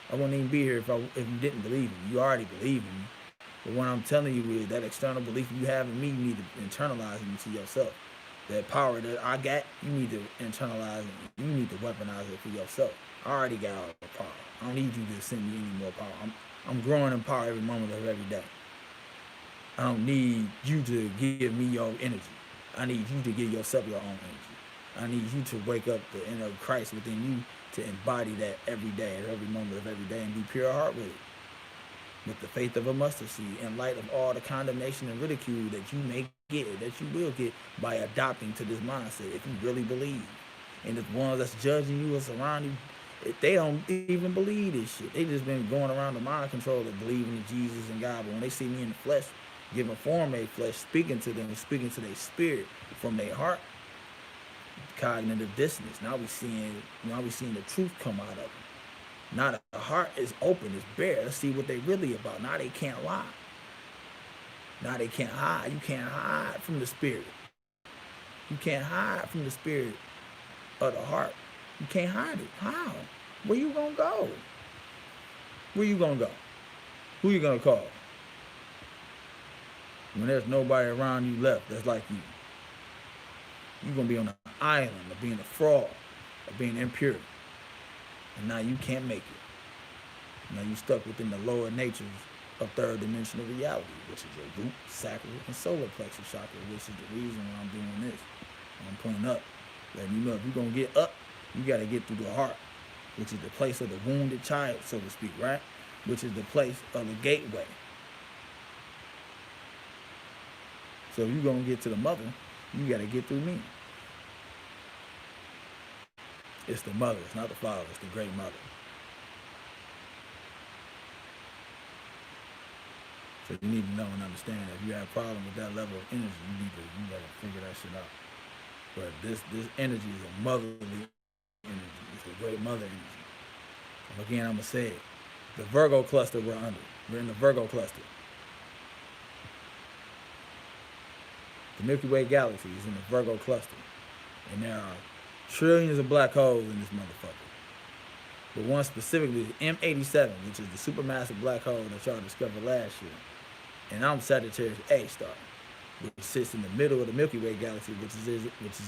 I wouldn't even be here if you didn't believe in me. You already believe in me. But what I'm telling you is that external belief you have in me, you need to internalize it into yourself. That power that I got, you need to internalize it. You need to weaponize it for yourself. I already got all the power. I don't need you to send me any more power. I'm growing in power every moment of every day. I don't need you to give me your energy. I need you to give yourself your own energy. I need you to wake up the inner Christ within you to embody that every day, at every moment of every day, and be pure heart with it. With the faith of a mustard seed, in light of all the condemnation and ridicule that you may get, that you will get by adopting to this mindset, if you really believe. And the ones that's judging you or surrounding you, they don't even believe this shit. They just been going around the mind control of believing in Jesus and God. But when they see me in the flesh, giving form of their flesh, speaking to them, speaking to their spirit from their heart, cognitive dissonance. Now we seeing the truth come out of them. Now the heart is open, it's bare. Let's see what they really about. Now they can't lie. Now they can't hide. You can't hide from the spirit. You can't hide from the spirit of the heart. You can't hide it. How? Where you gonna go? Where you gonna go? Who you gonna call? When there's nobody around you left that's like you. You're gonna be on an island of being a fraud, of being impure. And now you can't make it. Now you stuck within the lower natures of third dimensional reality, which is your root, sacral, and solar plexus chakra, which is the reason why I'm doing this. I'm pointing up, letting you know if you're gonna get up, you gotta get through the heart, which is the place of the wounded child, so to speak, right? Which is the place of the gateway. So if you're gonna get to the mother, you gotta get through me. It's the mother, it's not the father, it's the great mother. So you need to know and understand that if you have a problem with that level of energy, you gotta figure that shit out. But this energy is a motherly energy. It's a great mother energy. And again, I'm gonna say it. The Virgo cluster we're under. We're in the Virgo cluster. The Milky Way galaxy is in the Virgo cluster. And there are trillions of black holes in this motherfucker. But one specifically is M87, which is the supermassive black hole that y'all discovered last year. And I'm Sagittarius A star, which sits in the middle of the Milky Way galaxy, which is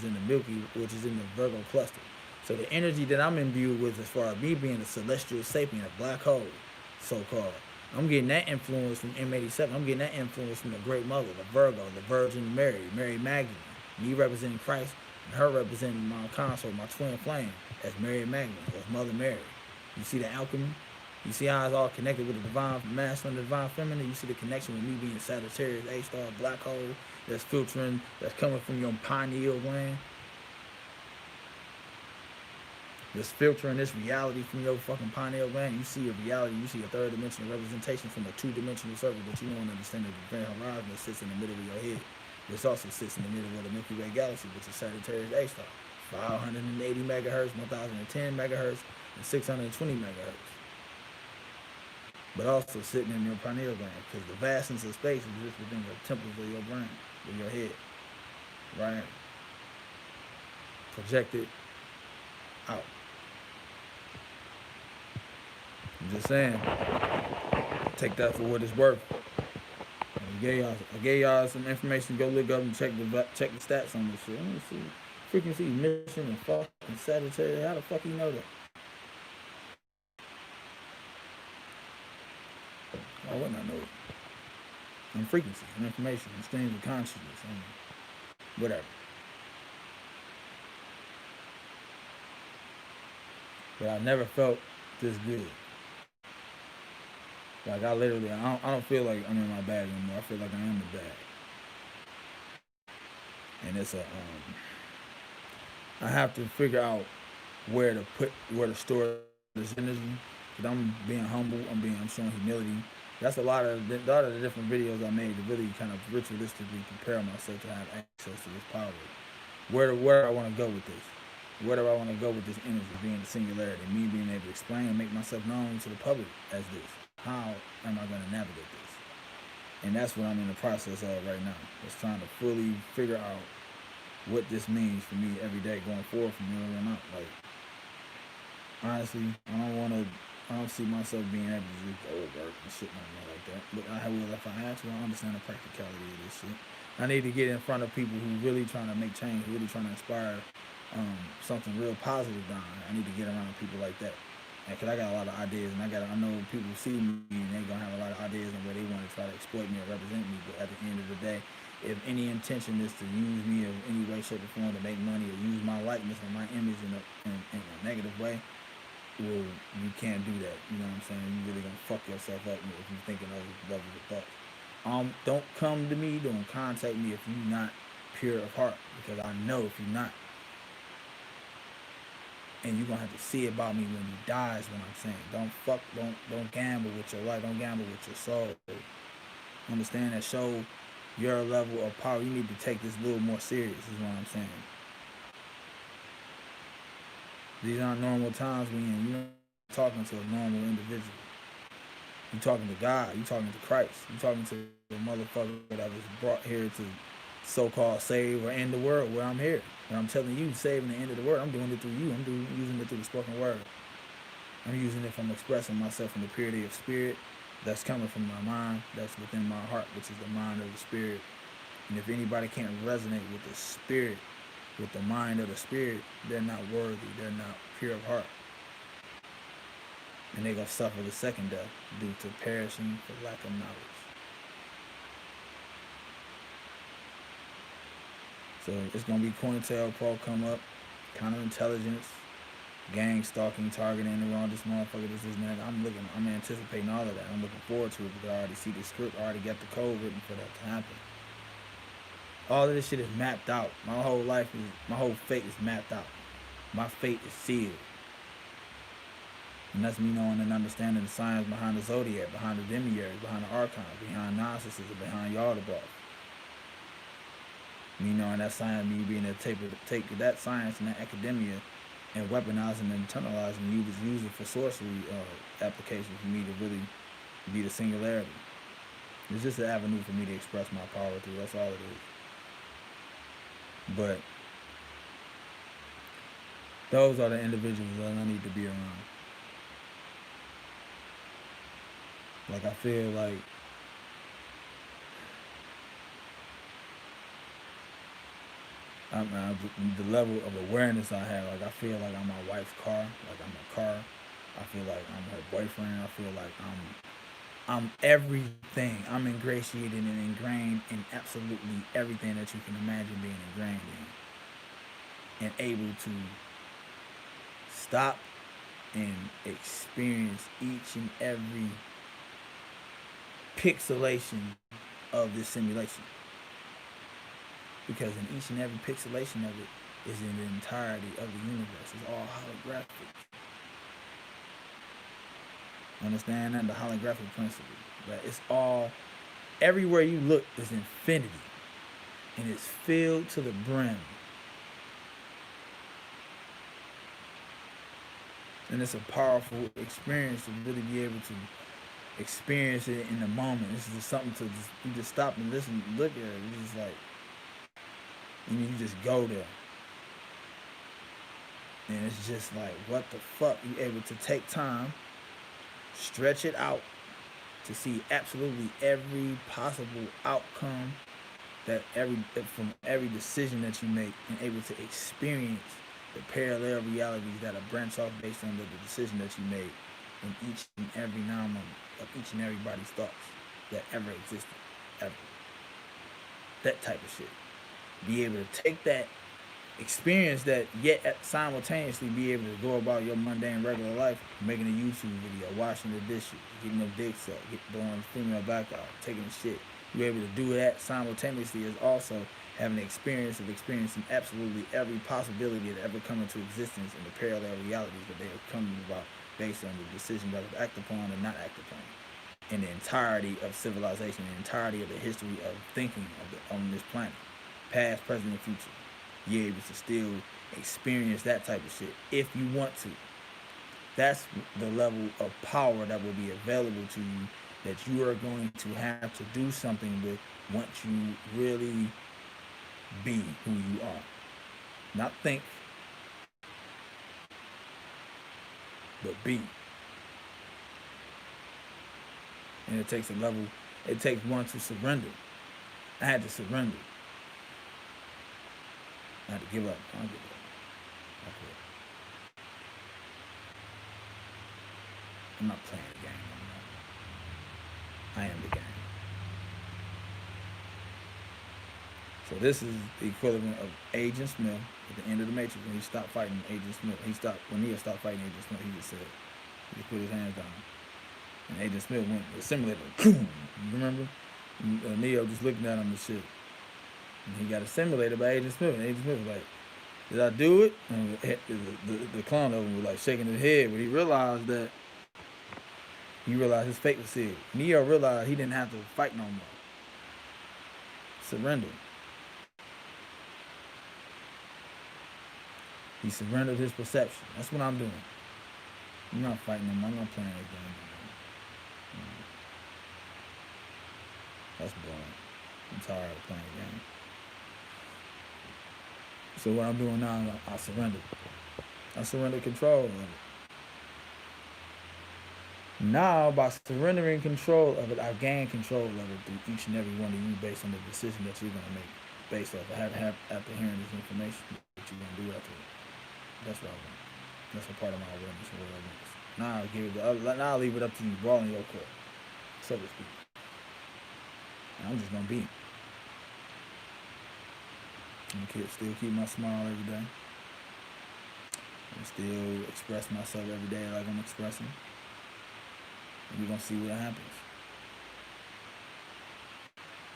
in the Virgo cluster. So the energy that I'm imbued with as far as me being a celestial sapient, a black hole, so-called, I'm getting that influence from M87. I'm getting that influence from the Great Mother, the Virgo, the Virgin Mary, Mary Magdalene. Me representing Christ and her representing my consort, my twin flame, as Mary Magdalene, as Mother Mary. You see the alchemy? You see how it's all connected with the divine masculine and the divine feminine? You see the connection with me being Sagittarius, A-star, black hole, that's filtering, that's coming from your pineal gland. That's filtering this reality from your fucking pineal gland. You see a reality, you see a third dimensional representation from a two-dimensional circle that you don't understand the grand horizon that sits in the middle of your head. This also sits in the middle of the Milky Way galaxy, which is Sagittarius A-star. 580 megahertz, 1010 megahertz, and 620 megahertz. But also sitting in your pineal gland, because the vastness of space is just within the temples of your brain, in your head, right? Projected out. I'm just saying, take that for what it's worth. I gave y'all some information. Go look up and check the stats on this shit. Let me see. Frequency, mission, and fucking Sagittarius. How the fuck you know that? I wouldn't I know it. And frequency, and information, and streams of consciousness, and whatever. But I never felt this good. Like I literally, I don't feel like I'm in my bag anymore. I feel like I am the bag. And it's I have to figure out where to store this energy. Because I'm being humble, I'm showing humility. That's a lot of the different videos I made to really kind of ritualistically prepare myself to have access to this power. Where do I want to go with this? Where do I want to go with this energy, being the singularity, me being able to explain and make myself known to the public as this? How am I going to navigate this? And that's what I'm in the process of right now. Just trying to fully figure out what this means for me every day going forward from here on out. Like, honestly, I don't see myself being able to just go to work and shit like that. But I will if I have to. I understand the practicality of this shit. I need to get in front of people who really trying to make change, who really trying to inspire something real positive down. I need to get around people like that. Because I got a lot of ideas, and I know people see me, and they're going to have a lot of ideas on where they want to try to exploit me or represent me. But at the end of the day, if any intention is to use me in any way, shape, or form to make money or use my likeness or my image in a negative way, well, you can't do that. You know what I'm saying? You're really going to fuck yourself up if you're thinking those levels of thoughts. Don't come to me, don't contact me if you're not pure of heart, because I know if you're not. And you're gonna have to see about me when you die is what I'm saying. Don't gamble with your life, don't gamble with your soul. Understand that show your level of power. You need to take this a little more serious is what I'm saying. These aren't normal times when you're not talking to a normal individual. You're talking to God, you're talking to Christ, you're talking to the motherfucker that was brought here to so-called save or end the world where I'm here. And I'm telling you, saving the end of the world, I'm doing it through you. I'm using it through the spoken word. I'm using it from expressing myself in the purity of spirit that's coming from my mind, that's within my heart, which is the mind of the spirit. And if anybody can't resonate with the spirit, with the mind of the spirit, they're not worthy. They're not pure of heart. And they're going to suffer the second death due to perishing for lack of knowledge. So it's going to be COINTELPRO come up, counterintelligence, gang stalking, targeting the wrong, this motherfucker, this, and that. I'm anticipating all of that. I'm looking forward to it because I already see the script, I already got the code written for that to happen. All of this shit is mapped out. My whole fate is mapped out. My fate is sealed. And that's me knowing and understanding the science behind the zodiac, behind the demiurge, behind the archon, behind narcissism, behind y'all the boss. Me knowing that science, me being able to take that science and that academia and weaponizing and internalizing, and use it for sorcery applications for me to really be the singularity. It's just an avenue for me to express my power through. That's all it is. But those are the individuals that I need to be around. Like I feel like the level of awareness I have, like I feel like I'm my wife's car, like I'm a car. I feel like I'm her boyfriend. I feel like I'm everything. I'm ingratiated and ingrained in absolutely everything that you can imagine being ingrained in, and able to stop and experience each and every pixelation of this simulation. Because in each and every pixelation of it is in the entirety of the universe. It's all holographic. Understand that? The holographic principle. But it's all, everywhere you look is infinity. And it's filled to the brim. And it's a powerful experience to really be able to experience it in the moment. This is just something to just, you just stop and listen, look at it. You just like, and you just go there. And it's just like, what the fuck? You able to take time, stretch it out to see absolutely every possible outcome from every decision that you make, and able to experience the parallel realities that are branch off based on the decision that you made in each and every moment of each and everybody's thoughts that ever existed, ever. That type of shit. Be able to take that, experience that, yet simultaneously be able to go about your mundane regular life, making a YouTube video, washing the dishes, getting your dick sucked, blowing the female back out, taking the shit. You're able to do that simultaneously as also having the experience of experiencing absolutely every possibility that ever come into existence in the parallel realities that they are coming about based on the decision that was acted upon and not acted upon. In the entirety of civilization, the entirety of the history of thinking on this planet, past, present, and future. You're able to still experience that type of shit if you want to. That's the level of power that will be available to you, that you are going to have to do something with once you really be who you are. Not think, but be. And it takes a level, it takes one to surrender. I had to surrender. I had to give up. I'll give up. I quit. I'm not playing the game no more. I am the game. So this is the equivalent of Agent Smith at the end of the Matrix when he stopped fighting Agent Smith. When Neo stopped fighting Agent Smith, he just said, he just put his hands down. And Agent Smith went to the simulator. You remember? And Neo just looking at him and shit. And he got assimilated by Agent Smith. And Agent Smith was like, did I do it? And the clone of him was like shaking his head. But he realized his fate was sealed. Neo realized he didn't have to fight no more. Surrender. He surrendered his perception. That's what I'm doing. I'm not fighting no more. I'm not playing this game no more. That's boring. I'm tired of playing the game. So what I'm doing now, I surrender. I surrender control of it. Now, by surrendering control of it, I gain control of it through each and every one of you based on the decision that you're going to make, based off after hearing this information that you're going to do after it. That's what I want. That's a part of my awareness and what I want. Now I'll leave it up to you, ball in your court, so to speak. And I'm just going to be. I'm going to still keep my smile every day. And still express myself every day like I'm expressing. And we're going to see what happens.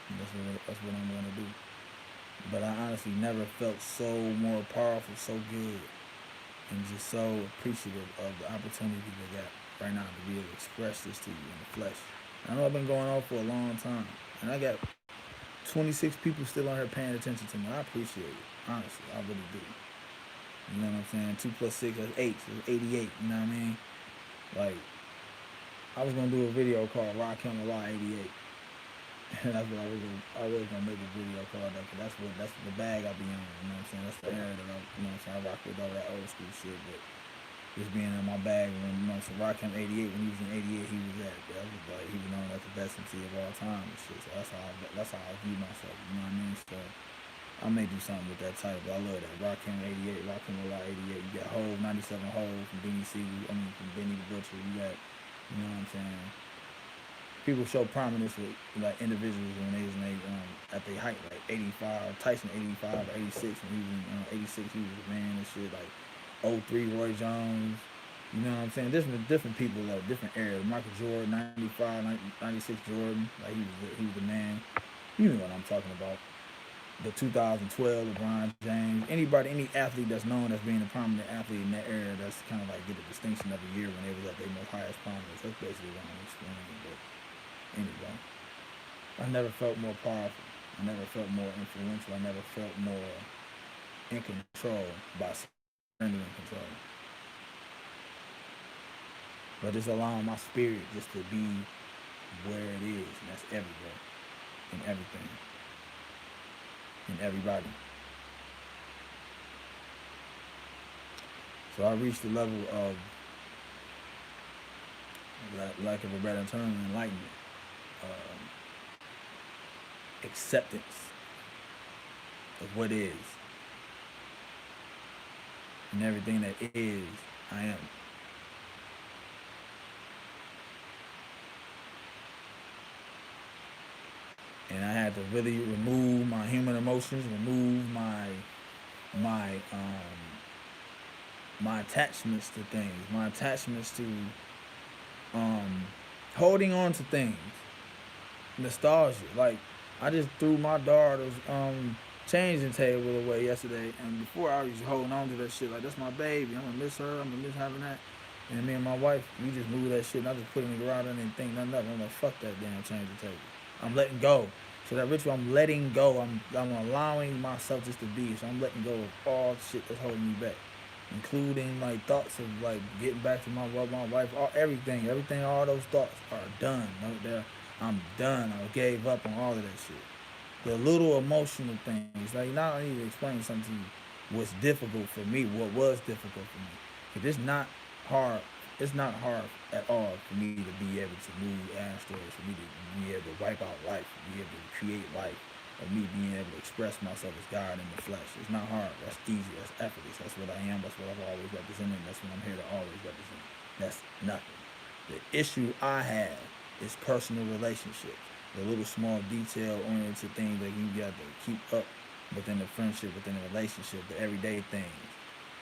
And that's what I'm going to do. But I honestly never felt so more powerful, so good, and just so appreciative of the opportunity I got right now to be able to express this to you in the flesh. I know I've been going on for a long time, and I got 26 people still on here paying attention to me. I appreciate it, honestly, I really do. You know what I'm saying? 2 plus 6 is 8, so it's 88, you know what I mean? Like, I was going to do a video called Alchemical 88. And that's what I was gonna make a video called that, because that's the bag I be in, you know what I'm saying? That's the area that I rock with all that old school shit, but just being in my bag when, so Rakim 88, when he was in 88, he was like, he was known as the best MC of all time and shit, so that's how I view myself, you know what I mean? So I may do something with that title, but I love that. Rakim 88, Rakim 88, you got Hove, 97 Hove from Benny C, from Benny the Butcher, you got, you know what I'm saying? people show prominence with like individuals when they was in at their height, like 85, Tyson 85 or 86, when he was in 86, he was the man and shit, like '03 Roy Jones, you know what I'm saying? Different people of different eras. Michael Jordan, 95, 96 Jordan, like he was the man. You know what I'm talking about. The 2012 LeBron James, any athlete that's known as being a prominent athlete in that era, that's kind of like get a distinction of the year when they was at their most highest prominence. That's basically what I'm explaining. But anyway, I never felt more powerful. I never felt more influential. I never felt more in control by surrendering control. But just allowing my spirit just to be where it is, and that's everywhere, in everything, in everybody. So I reached the level of, lack of a better term, enlightenment, acceptance of what is, and everything that is, I am. And I had to really remove my human emotions, remove my my attachments to things, my attachments to holding on to things, nostalgia. Like I just threw my daughter's changing table away yesterday, and before I was holding on to that shit like that's my baby. I'm gonna miss her. I'm gonna miss having that. And me and my wife, we just moved that shit, and I just put it in the garage and didn't think nothing of it. I'm like, fuck that damn changing table. I'm letting go. So that ritual, I'm letting go. I'm allowing myself just to be. So I'm letting go of all shit that's holding me back, including like thoughts of like getting back to my wife, everything, all those thoughts are done. I'm done. I gave up on all of that shit. The little emotional things, like not only to explain something to you, what's difficult for me, what was difficult for me, because it's not hard. It's not hard at all for me to be able to move asteroids, for me to be able to wipe out life, to be able to create life, or me being able to express myself as God in the flesh. It's not hard. That's easy. That's effortless. That's what I am. That's what I've always represented. That's what I'm here to always represent. That's nothing. The issue I have is personal relationships. The little small detail-oriented things that you got to keep up within the friendship, within the relationship, the everyday things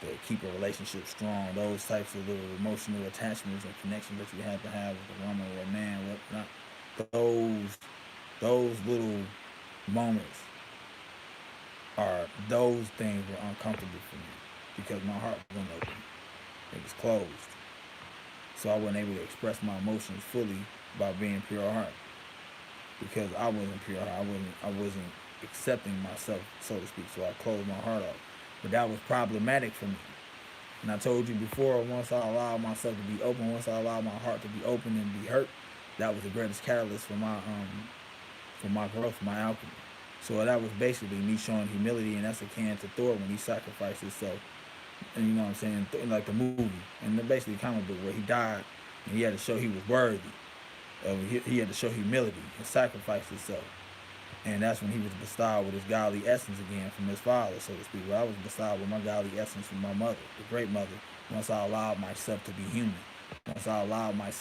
to keep a relationship strong. Those types of little emotional attachments and connections that you have to have with a woman or a man, whatnot. Those little moments those things were uncomfortable for me because my heart wasn't open. It was closed. So I wasn't able to express my emotions fully by being pure heart. Because I wasn't pure heart. I wasn't accepting myself, so to speak. So I closed my heart off. But that was problematic for me. And I told you before, once I allowed myself to be open, once I allowed my heart to be open and be hurt, that was the greatest catalyst for my growth, my alchemy. So that was basically me showing humility, and that's akin to Thor when he sacrificed himself. And you know what I'm saying? Like the movie, and basically comic book where he died, and he had to show he was worthy. He had to show humility and sacrifice himself. And that's when he was bestowed with his godly essence again from his father, so to speak. Well, I was bestowed with my godly essence from my mother, the great mother, once I allowed myself to be human. Once I allowed my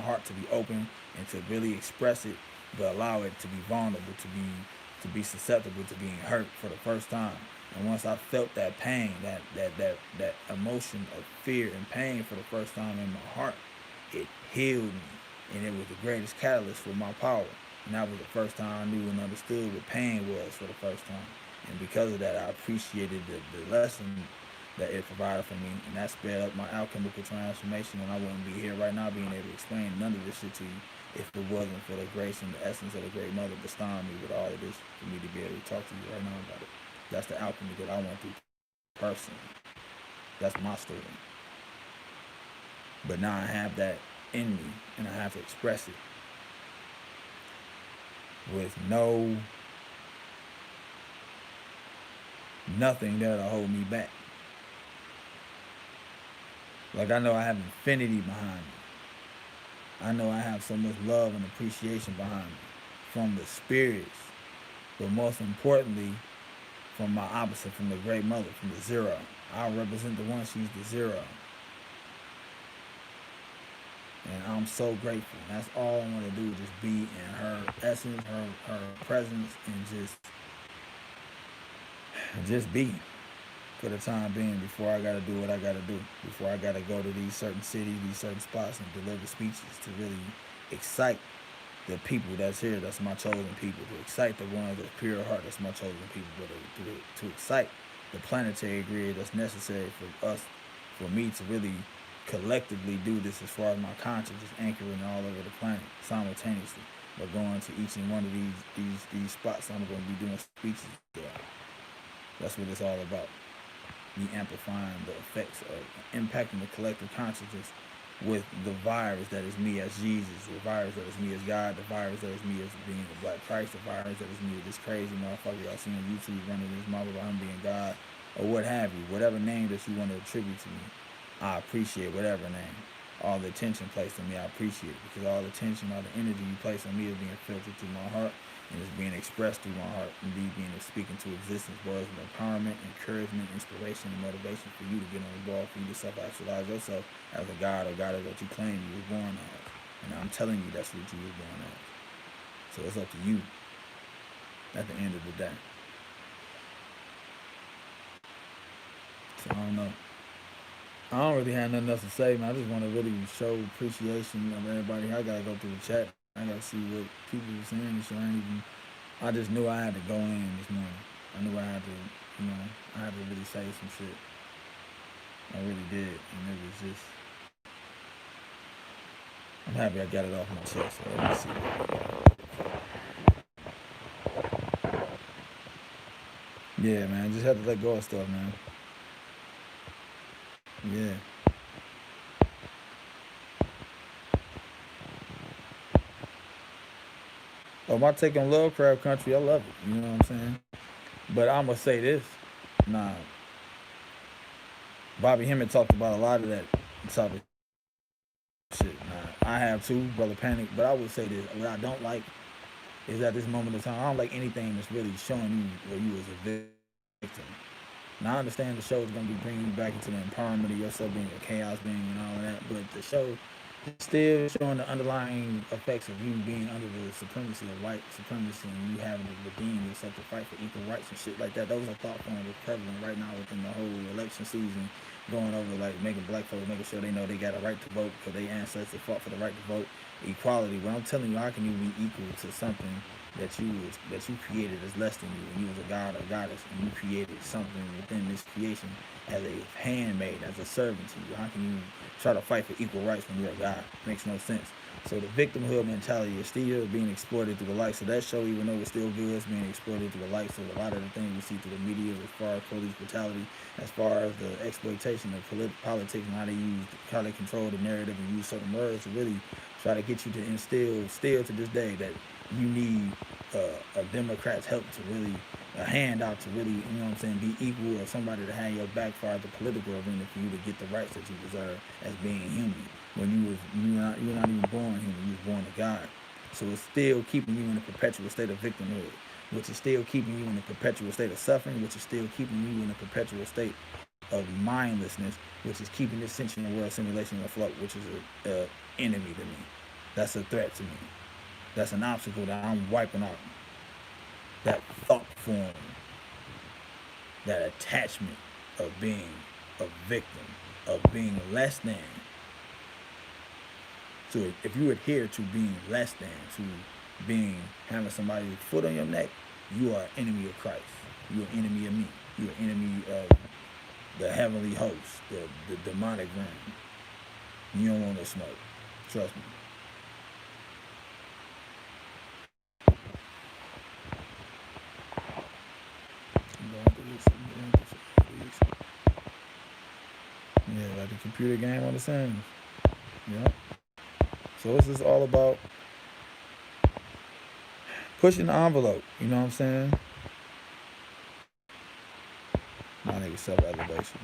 heart to be open and to really express it, but allow it to be vulnerable, to be susceptible to being hurt for the first time. And once I felt that pain, that emotion of fear and pain for the first time in my heart, it healed me. And it was the greatest catalyst for my power. And that was the first time I knew and understood what pain was for the first time. And because of that, I appreciated the lesson that it provided for me. And that sped up my alchemical transformation. And I wouldn't be here right now being able to explain none of this shit to you if it wasn't for the grace and the essence of the great mother bestowing me with all of this for me to be able to talk to you right now about it. That's the alchemy that I went through personally. That's my story. But now I have that in me, and I have to express it with nothing that'll hold me back. Like I know I have infinity behind me. I know I have so much love and appreciation behind me from the spirits, but most importantly, from my opposite, from the great mother, from the zero. I represent the one, she's the zero. And I'm so grateful. And that's all I want to do, just be in her essence, her presence, and just be for the time being before I got to do what I got to do, before I got to go to these certain cities, these certain spots, and deliver speeches to really excite the people that's here, that's my chosen people, to excite the ones of pure heart, that's my chosen people, but to excite the planetary grid that's necessary for us, for me to really collectively do this as far as my conscience is anchoring all over the planet simultaneously. But going to each and one of these spots, I'm going to be doing speeches there. That's what it's all about. Me amplifying the effects of impacting the collective consciousness with the virus that is me as Jesus, the virus that is me as God, the virus that is me as being the Black Christ, the virus that is me as this crazy motherfucker y'all see on YouTube running his mouth about him being God, or what have you, whatever name that you want to attribute to me. I appreciate whatever name. All the attention placed on me, I appreciate it, because all the attention, all the energy you place on me is being filtered through my heart, and it's being expressed through my heart, and being speaking to existence, words of empowerment, encouragement, inspiration, and motivation for you to get on the ball, for you to self-actualize yourself as a God or goddess that you claim you were born as. And I'm telling you that's what you were born as. So it's up to you at the end of the day. So I don't know. I don't really have nothing else to say, man. I just want to really show appreciation of everybody. I gotta go through the chat. I gotta see what people are saying and shit. I just knew I had to go in this morning. I knew I had to, I had to really say some shit. I really did. And it was just, I'm happy I got it off my chest. So let me see. Yeah, man. Just had to let go of stuff, man. Yeah. Oh, my take on Lovecraft Country, I love it. You know what I'm saying? But I'm going to say this. Nah. Bobby Hemmett talked about a lot of that type of shit. Nah, I have too, Brother Panic. But I would say this. What I don't like is at this moment in time, I don't like anything that's really showing you where you was a victim. Now, I understand the show is going to be bringing you back into the empowerment of yourself being a chaos being and all of that. But the show still showing the underlying effects of you being under the supremacy of white supremacy and you having to redeem yourself to fight for equal rights and shit like that. Those are thought forms that's prevalent right now within the whole election season, going over like making black folks, making sure they know they got a right to vote because their ancestors fought for the right to vote, equality. But I'm telling you, how can you be equal to something that you created as less than you, and you was a god or goddess, and you created something within this creation as a handmaid, as a servant to you? How can you try to fight for equal rights when you're a god? Makes no sense. So the victimhood mentality is still being exploited through the likes of that show, even though it's still good, it's being exploited through the likes of a lot of the things we see through the media as far as police brutality, as far as the exploitation of politics and how they control the narrative and use certain words to really try to get you to instill still to this day that you need a Democrat's help to really, a handout to really, be equal, or somebody to have your back far the political arena for you to get the rights that you deserve as being human. When you're not even born human, you was born a God. So it's still keeping you in a perpetual state of victimhood, which is still keeping you in a perpetual state of suffering, which is still keeping you in a perpetual state of mindlessness, which is keeping this sentient world simulation afloat, which is an enemy to me. That's a threat to me. That's an obstacle that I'm wiping out. That thought form, that attachment of being a victim, of being less than. So if you adhere to being less than, to having somebody's foot on your neck, you are an enemy of Christ. You're an enemy of me. You're an enemy of the heavenly host, the demonic realm. You don't want no smoke. Trust me. Yeah, like the computer game on the same. Yeah. So this is all about pushing the envelope. You know what I'm saying? My nigga self-elevation.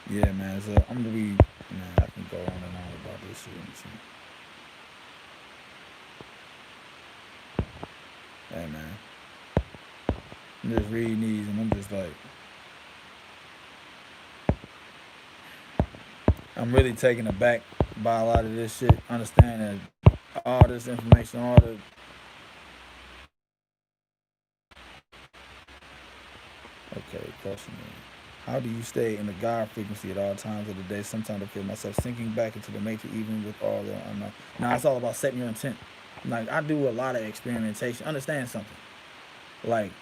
Yeah, man. So I'm gonna be, man, I can go on and on about this shit and shit. Hey, man. I'm just reading these and I'm just like, I'm really taken aback by a lot of this shit. Understand that all this information, all the okay, question is, how do you stay in the God frequency at all times of the day? Sometimes I feel myself sinking back into the matrix, even with all the unknown. Now it's all about setting your intent. Like I do a lot of experimentation. Understand something? Like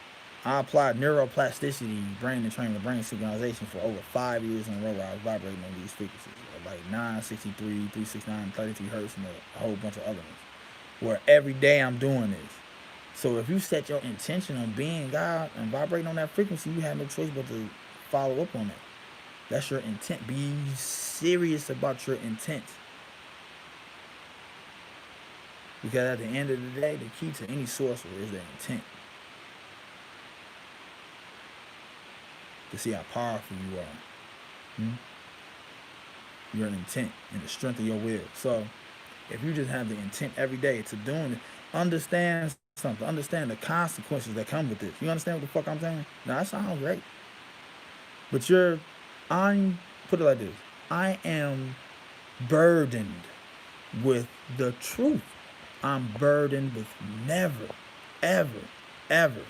I applied neuroplasticity, brain and training, the brain synchronization for over 5 years in a row where I was vibrating on these frequencies, like 963, 369, 33 hertz, and a whole bunch of other ones. Where every day I'm doing this. So if you set your intention on being God and vibrating on that frequency, you have no choice but to follow up on that. That's your intent. Be serious about your intent. Because at the end of the day, the key to any sorcerer is the intent. To see how powerful you are. Your intent and the strength of your will. So if you just have the intent every day to doing it, understand something. Understand the consequences that come with this. You understand what the fuck I'm saying? Now that sounds great. But I'm put it like this. I am burdened with the truth. I'm burdened with never, ever, ever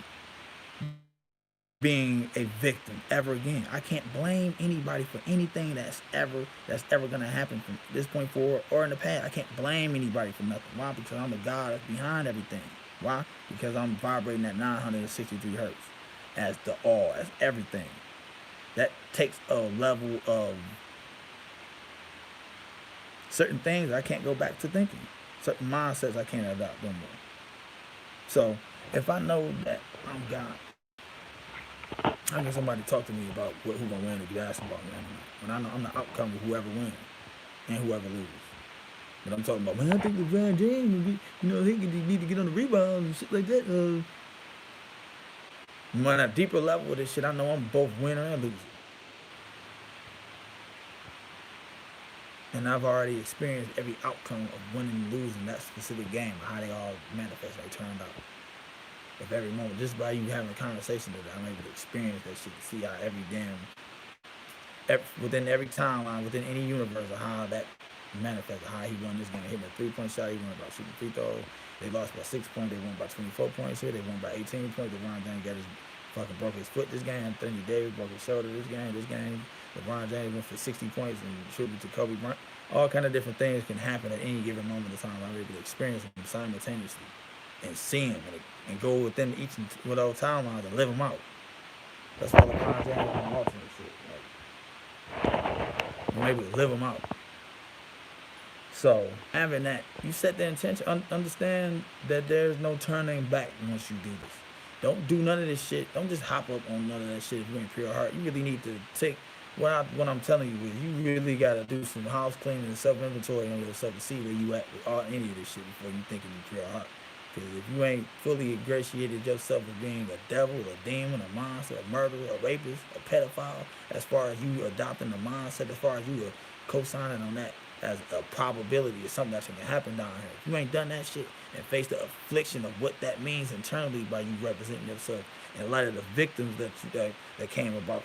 being a victim ever again. I can't blame anybody for anything that's ever gonna happen from this point forward or in the past. I can't blame anybody for nothing. Why? Because I'm the God that's behind everything. Why? Because I'm vibrating at 963 hertz as the all, as everything. That takes a level of certain things I can't go back to thinking. Certain mindsets I can't adopt no more. So if I know that I'm God, how can somebody talk to me about who's gonna win the basketball game when I know I'm the outcome of whoever wins and whoever loses? But I'm talking about, man, I think LeBron James, he need to get on the rebound and shit like that. On a deeper level of this shit, I know I'm both winner and loser. And I've already experienced every outcome of winning and losing that specific game, how they all manifest, they turned out. Of every moment, just by you having a conversation with it, I'm able to experience that shit, to see how within every timeline, within any universe, of how that manifested, how he won this game, hitting a 3-point shot, he won by shooting free throws. They lost by 6 points, they won by 24 points here, they won by 18 points. LeBron James broke his foot this game. Anthony Davis broke his shoulder this game. LeBron James went for 60 points and tribute to Kobe Bryant. All kind of different things can happen at any given moment of time. I'm able to experience them simultaneously and see them and go within each of those timelines and live them out. That's why LeBron James is on alternate shit. I'm able to live them out. So having that, you set the intention. Understand that there's no turning back once you do this. Don't do none of this shit. Don't just hop up on none of that shit if you're in pure heart. You really need to take what I'm telling you is you really got to do some house cleaning and self-inventory on yourself to see where you at with any of this shit before you think in pure heart. Because if you ain't fully ingratiated yourself as being a devil, a demon, a monster, a murderer, a rapist, a pedophile, as far as you adopting the mindset, as far as you are co-signing on that as a probability of something that's going to happen down here. If you ain't done that shit and face the affliction of what that means internally by you representing yourself in light of the victims that came about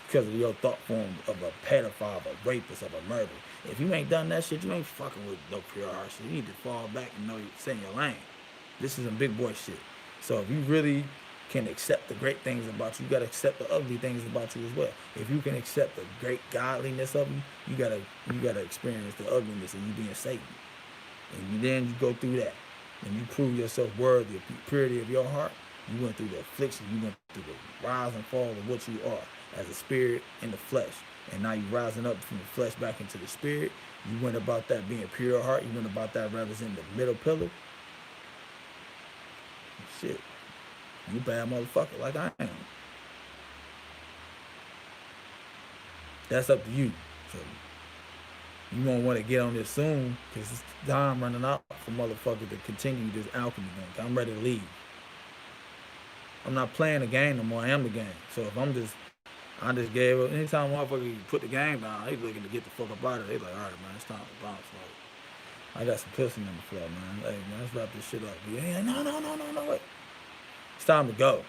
because of your thought form of a pedophile, of a rapist, of a murderer. If you ain't done that shit, you ain't fucking with no pure heart shit. You need to fall back and know you're stay in your lane. This is some big boy shit. So if you really can accept the great things about you, you gotta accept the ugly things about you as well. If you can accept the great godliness of you, you gotta experience the ugliness of you being Satan. And then you go through that. And you prove yourself worthy of the purity of your heart. You went through the affliction, you went through the rise and fall of what you are as a spirit in the flesh. And now you're rising up from the flesh back into the spirit. You went about that being pure heart. You went about that representing the middle pillar. Shit. You bad motherfucker like I am. That's up to you. So you won't want to get on this soon because it's time running out for motherfuckers to continue this alchemy thing. I'm ready to leave. I'm not playing the game no more. I am the game. So if I just gave up. Anytime motherfucker put the game down, they looking to get the fuck up out of it. They like, all right, man, it's time to bounce. Like, I got some pussy on the floor, man. Hey, man, let's wrap this shit up. He like, no, wait. It's time to go.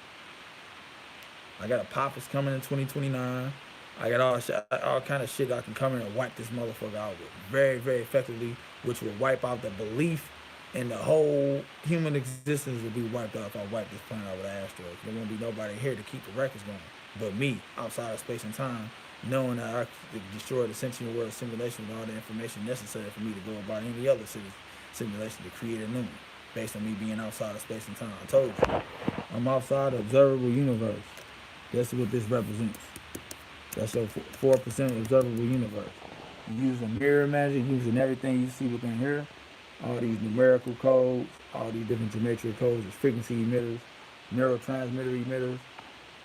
I got a pop that's coming in 2029. I got all kind of shit I can come in and wipe this motherfucker out with very, very effectively, which will wipe out the belief in the whole human existence will be wiped out if I wipe this planet out with an asteroid. There won't be nobody here to keep the records going but me outside of space and time, knowing that I could destroy the sentient world simulation with all the information necessary for me to go about any other simulation to create a new one based on me being outside of space and time. I told you, I'm outside the observable universe. That's what this represents. That's your 4% observable universe. You using mirror magic, using everything you see within here, all these numerical codes, all these different geometric codes, frequency emitters, neurotransmitter emitters,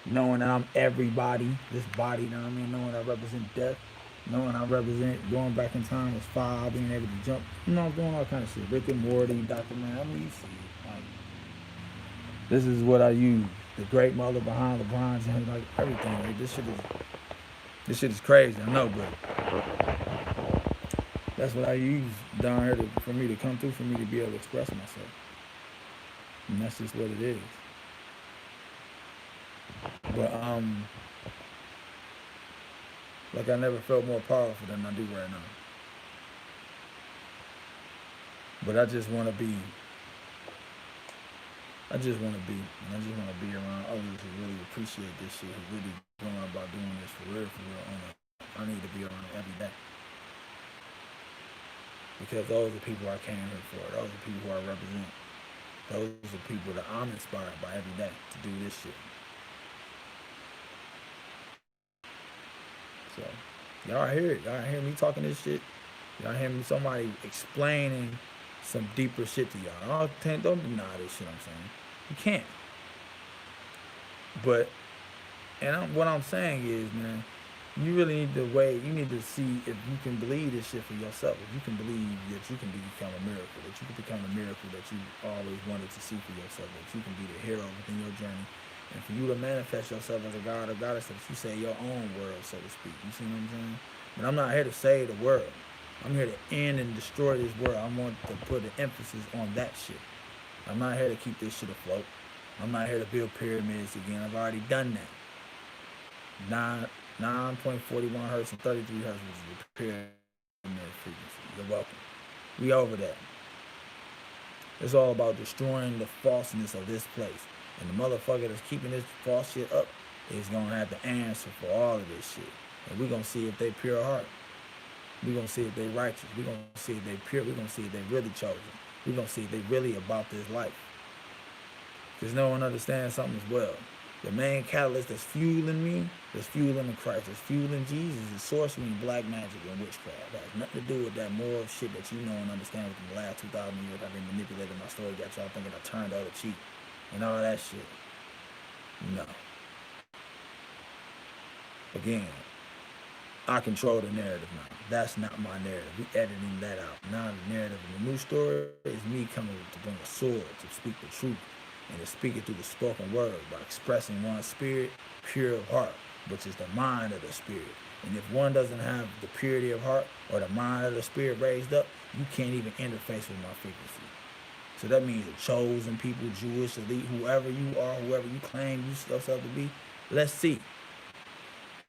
knowing that I'm everybody, this body, you know what I mean, knowing I represent death, knowing I represent going back in time as 5, being able to jump, you know, I'm doing all kind of shit. Rick and Morty, Dr. Man, I mean, you see it. Like, this is what I use. The great mother behind LeBron James, like everything. Like, this shit is crazy, I know, but that's what I use down here for me to come through, for me to be able to express myself. And that's just what it is. But like I never felt more powerful than I do right now. But I just want to be around others who really appreciate this shit, who really going about doing this for real. I need to be around every day. Because those are people I came here for. Those are people who I represent. Those are people that I'm inspired by every day to do this shit. So, y'all hear it. Y'all hear me talking this shit. Y'all hear me somebody explaining some deeper shit to y'all. Don't deny this shit I'm saying. You can't. But, what I'm saying is, man, you really need to wait. You need to see if you can believe this shit for yourself. If you can believe that you can become a miracle, that you can become the miracle that you always wanted to see for yourself, that you can be the hero within your journey. And for you to manifest yourself as a god or goddess, that you say your own world, so to speak. You see what I'm saying? But I'm not here to save the world. I'm here to end and destroy this world. I want to put an emphasis on that shit. I'm not here to keep this shit afloat. I'm not here to build pyramids again. I've already done that. 9.41 hertz and 33 hertz, which is the pyramid frequency. You're welcome. We over that. It's all about destroying the falseness of this place. And the motherfucker that's keeping this false shit up is going to have to answer for all of this shit. And we're going to see if they pure heart. We're going to see if they righteous. We're going to see if they pure. We're going to see if they really chosen. We're going to see if they really about this life. Because no one understands something as well. The main catalyst that's fueling me, that's fueling the Christ, that's fueling Jesus, is sorcery and black magic and witchcraft. That has nothing to do with that moral shit that you know and understand within the last 2,000 years. I've been manipulating my story, got y'all thinking I turned the other cheek and all that shit. No. Again, I control the narrative now. That's not my narrative. We editing that out. Now the narrative in the new story is me coming to bring a sword, to speak the truth, and to speak it through the spoken word by expressing one's spirit, pure of heart, which is the mind of the spirit. And if one doesn't have the purity of heart or the mind of the spirit raised up, you can't even interface with my frequency. So that means the chosen people, Jewish, elite, whoever you are, whoever you claim yourself to be, let's see.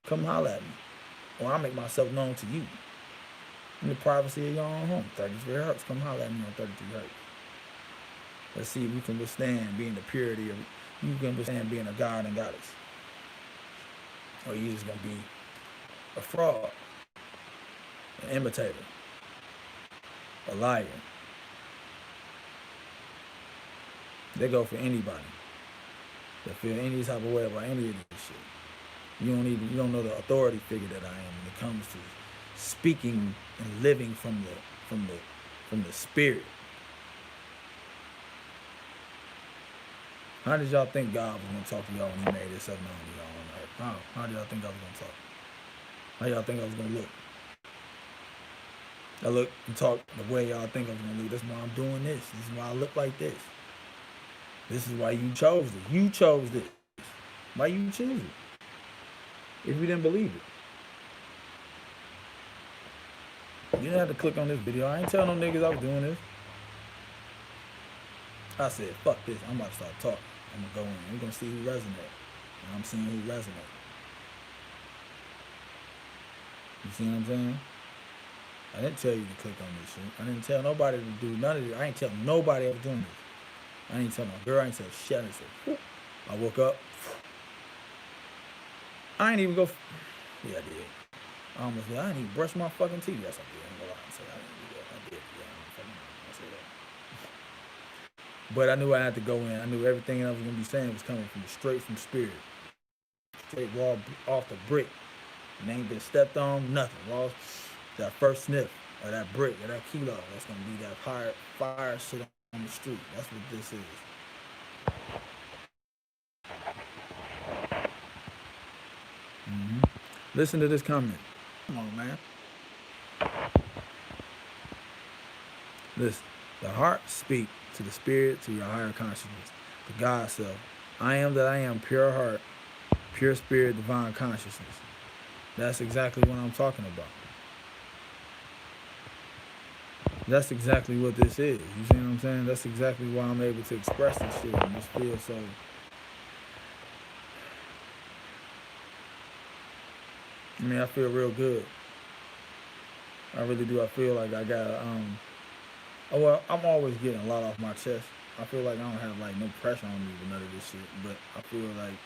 Come holler at me. Or I'll make myself known to you. In the privacy of your own home. 33 hertz. Come holler at me on 33 hertz. Let's see if you can withstand being the purity of, you can withstand being a god and goddess. Or you just gonna be a fraud, an imitator, a liar. They go for anybody that feel any type of way about any of this shit. You don't know the authority figure that I am when it comes to speaking and living from the spirit. How did y'all think God was gonna talk to y'all when He made this up known to y'all on earth? How did y'all think I was gonna talk? How y'all think I was gonna look? I look and talk the way y'all think I was gonna look. That's why I'm doing this. This is why I look like this. This is why you chose this. You chose this. Why you choose it? If you didn't believe it. You didn't have to click on this video. I ain't telling no niggas I was doing this. I said, fuck this. I'm about to start talking. I'm going to go in. We're going to see who resonates. And I'm seeing who resonates. You see what I'm saying? I didn't tell you to click on this shit. I didn't tell nobody to do none of it. I ain't tell nobody I was doing this. I ain't tell my girl. I ain't tell shit. I didn't say, whoop. I woke up. I ain't even go. Yeah, I did. I almost did. I didn't even brush my fucking teeth. Yes, I did. I ain't gonna lie and say I didn't do that. I did. Yeah, I say that. But I knew I had to go in. I knew everything I was gonna be saying was coming from straight from spirit, straight raw off the brick. And ain't been stepped on, nothing. Raw, that first sniff of that brick or that kilo. That's gonna be that fire shit on the street. That's what this is. Listen to this comment. Come on, man. Listen. The heart speak to the spirit, to your higher consciousness, the God self. I am that I am, pure heart, pure spirit, divine consciousness. That's exactly what I'm talking about. That's exactly what this is. You see what I'm saying? That's exactly why I'm able to express this shit and just feel so. I mean, I feel real good. I really do. I feel like I got well, I'm always getting a lot off my chest. I feel like I don't have like no pressure on me with none of this shit, but I feel like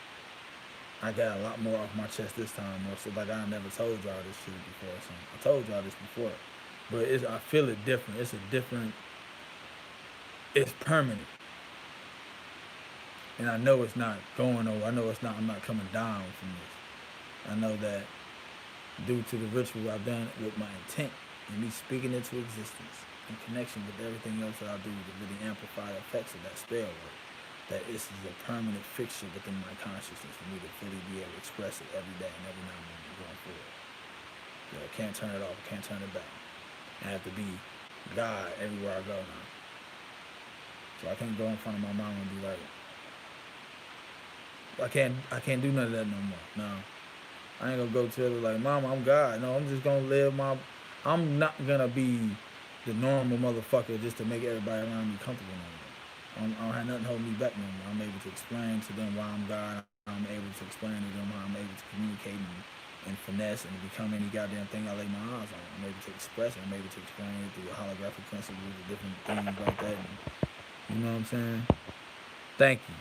I got a lot more off my chest this time. Or so like I never told y'all this shit before. So I told y'all this before, but I feel it different. It's a different. It's permanent, and I know it's not going over. I know it's not. I'm not coming down from this. I know that due to the ritual I've done with my intent and me speaking into existence in connection with everything else that I do to really amplify the effects of that spell work, that this is a permanent fixture within my consciousness for me to fully be able to express it every day and every now and then going forward. I can't turn it off, I can't turn it back. I have to be God everywhere I go now. So I can't go in front of my mom and be like, I can't do none of that no more. No. I ain't gonna go tell her like, Mama, I'm God. No, I'm just gonna live I'm not gonna be the normal motherfucker just to make everybody around me comfortable no more. I don't have nothing holding me back no more. I'm able to explain to them why I'm God. I'm able to explain to them how I'm able to communicate and finesse and become any goddamn thing I lay my eyes on. I'm able to express it. I'm able to explain it through holographic principles and different things like that. And, you know what I'm saying? Thank you.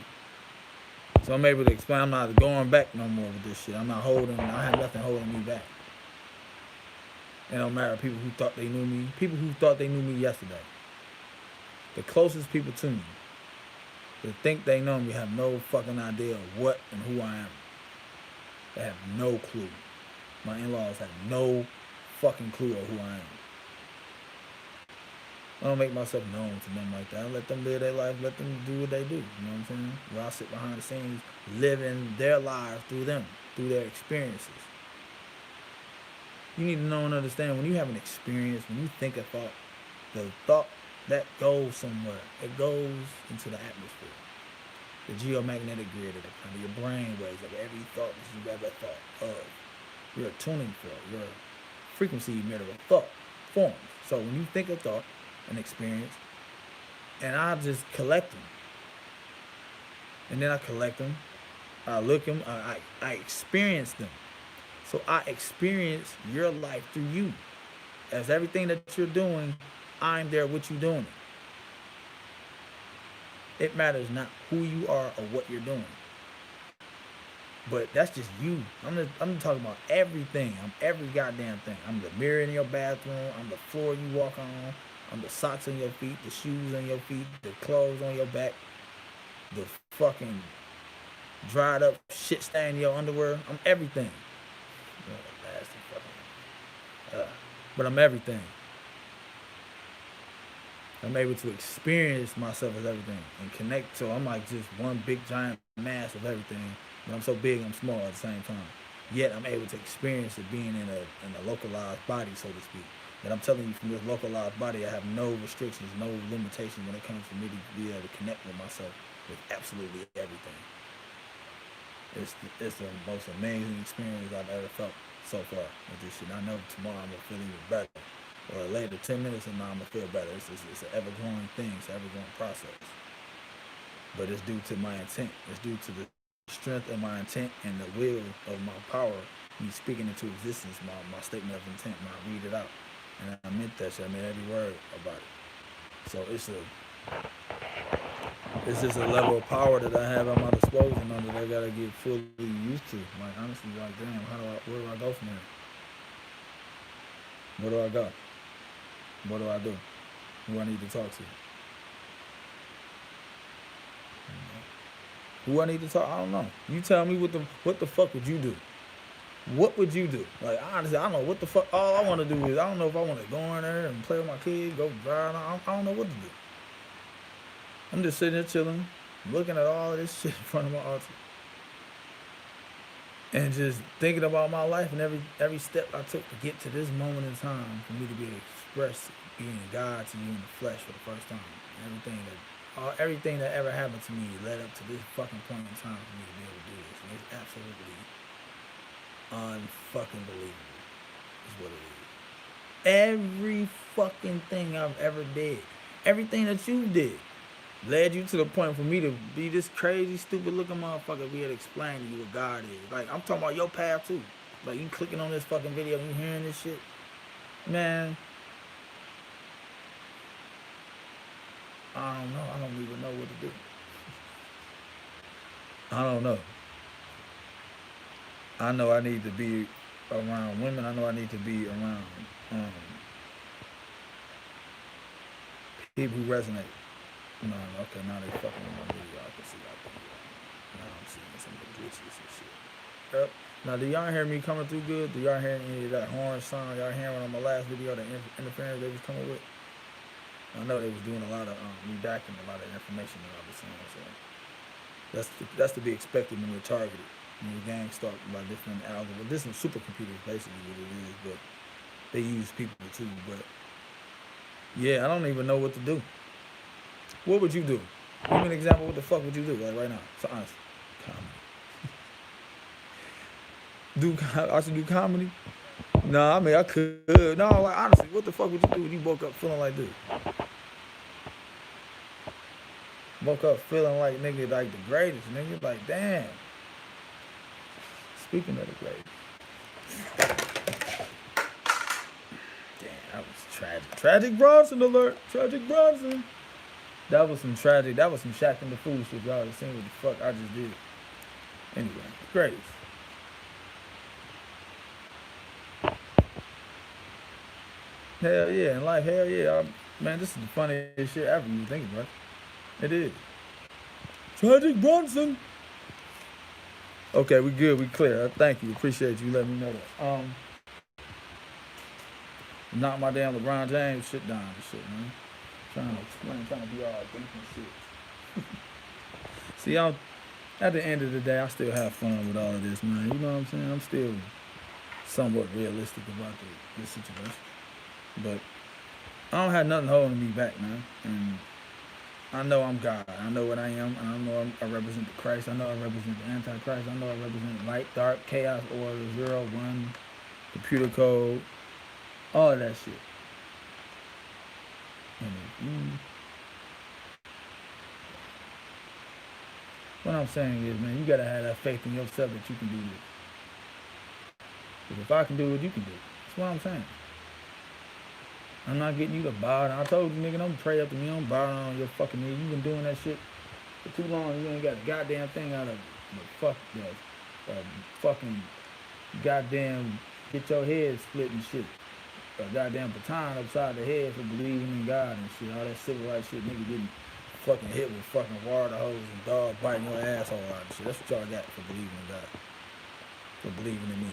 So I'm able to explain. I'm not going back no more with this shit. I have nothing holding me back. It don't matter people who thought they knew me. People who thought they knew me yesterday. The closest people to me that think they know me have no fucking idea of what and who I am. They have no clue. My in-laws have no fucking clue of who I am. I don't make myself known to them like that. I let them live their life, let them do what they do. You know what I'm saying? Where I sit behind the scenes, living their lives through them, through their experiences. You need to know and understand when you have an experience, when you think a thought, the thought that goes somewhere, it goes into the atmosphere. The geomagnetic grid of the kind of your brain waves of every thought that you've ever thought of. You're tuning for it. Your frequency emitter of thought forms. So when you think a thought, an experience, and I just collect them. And then I collect them, I look them, I experience them. So I experience your life through you. As everything that you're doing, I'm there with you doing it. It matters not who you are or what you're doing. But that's just you. I'm talking about everything. I'm every goddamn thing. I'm the mirror in your bathroom. I'm the floor you walk on. I'm the socks on your feet, the shoes on your feet, the clothes on your back, the fucking dried up shit stain in your underwear. I'm everything. But I'm everything. I'm able to experience myself as everything and connect. So I'm like just one big giant mass of everything. But I'm so big, I'm small at the same time. Yet I'm able to experience it being in a localized body, so to speak. And I'm telling you, from this localized body, I have no restrictions, no limitations when it comes to me to be able to connect with myself with absolutely everything. It's the most amazing experience I've ever felt so far with this shit. I know tomorrow I'm gonna feel even better, or later 10 minutes and now I'm gonna feel better. It's an ever-growing thing. It's an ever-growing process. But it's due to my intent. It's due to the strength of my intent and the will of my power me speaking into existence, my statement of intent when I read it out. And I meant that shit. I meant every word about it. So it's just a level of power that I have at my disposal now that I gotta get fully used to. Like honestly, like damn, where do I go from here? Where do I go? What do I do? Who I need to talk to? Who I need to talk? I don't know. You tell me what the fuck would you do? What would you do? Like honestly, I don't know what the fuck. All I want to do is I don't know if I want to go in there and play with my kids, go drive. I don't know what to do. I'm just sitting there chilling, looking at all of this shit in front of my altar, and just thinking about my life and every step I took to get to this moment in time for me to be able to express being God to you in the flesh for the first time. Everything that ever happened to me led up to this fucking point in time for me to be able to do this. And it's absolutely unfucking believable is what it is. Every fucking thing I've ever did, everything that you did, led you to the point for me to be this crazy, stupid looking motherfucker be able to explain to you what God is. Like, I'm talking about your path too. Like, you clicking on this fucking video, you hearing this shit. Man, I don't know. I don't even know what to do. I don't know. I know I need to be around women. I know I need to be around people who resonate. No, okay, now they fucking with my video. I can see y'all video. Now I'm seeing some of the glitches and shit. Yep. Now, do y'all hear me coming through good? Do y'all hear any of that horn sound? Y'all hearing on my last video, the interference they was coming with? I know they was doing a lot of redacting a lot of information that I was saying. So that's to be expected when you're targeted. When your gang start by different algorithms. This is supercomputers basically what it is, but they use people too. But yeah, I don't even know what to do. What would you do? Give me an example. What the fuck would you do like right now? So honest, comedy. I should do comedy. No, I mean I could. No, like honestly, what the fuck would you do if you woke up feeling like this? Woke up feeling like nigga, like the greatest, nigga. Like damn. Speaking of the greatest. Damn, that was tragic. Tragic Bronson alert. Tragic Bronson. That was some tragic. That was some Shaq and the Fool shit. Y'all have seen what the fuck I just did. Anyway, greatest. Hell yeah, in life, hell yeah. Man, this is the funniest shit ever you think about. It is. Tragic Bronson. Okay, we good, we clear. Thank you, appreciate you letting me know that. Knock my damn LeBron James shit down and shit, man. Trying to explain, trying to be all deep and shit. See, at the end of the day, I still have fun with all of this, man. You know what I'm saying? I'm still somewhat realistic about this situation. But I don't have nothing holding me back, man. And I know I'm God. I know what I am. And I know I represent the Christ. I know I represent the Antichrist. I know I represent light, dark, chaos, order, 0, 1, computer code, all of that shit. And what I'm saying is, man, you gotta have that faith in yourself that you can do this. Because if I can do it, you can do it. That's what I'm saying. I'm not getting you to bow down. I told you, nigga, don't pray up to me. Don't bow down on your fucking knees. You been doing that shit for too long. You ain't got a goddamn thing out of fucking goddamn get your head split and shit. A goddamn baton upside the head for believing in God and shit. All that civil rights shit, nigga getting fucking hit with fucking water hose and dog biting your asshole out and shit. That's what y'all got for believing in God. For believing in me.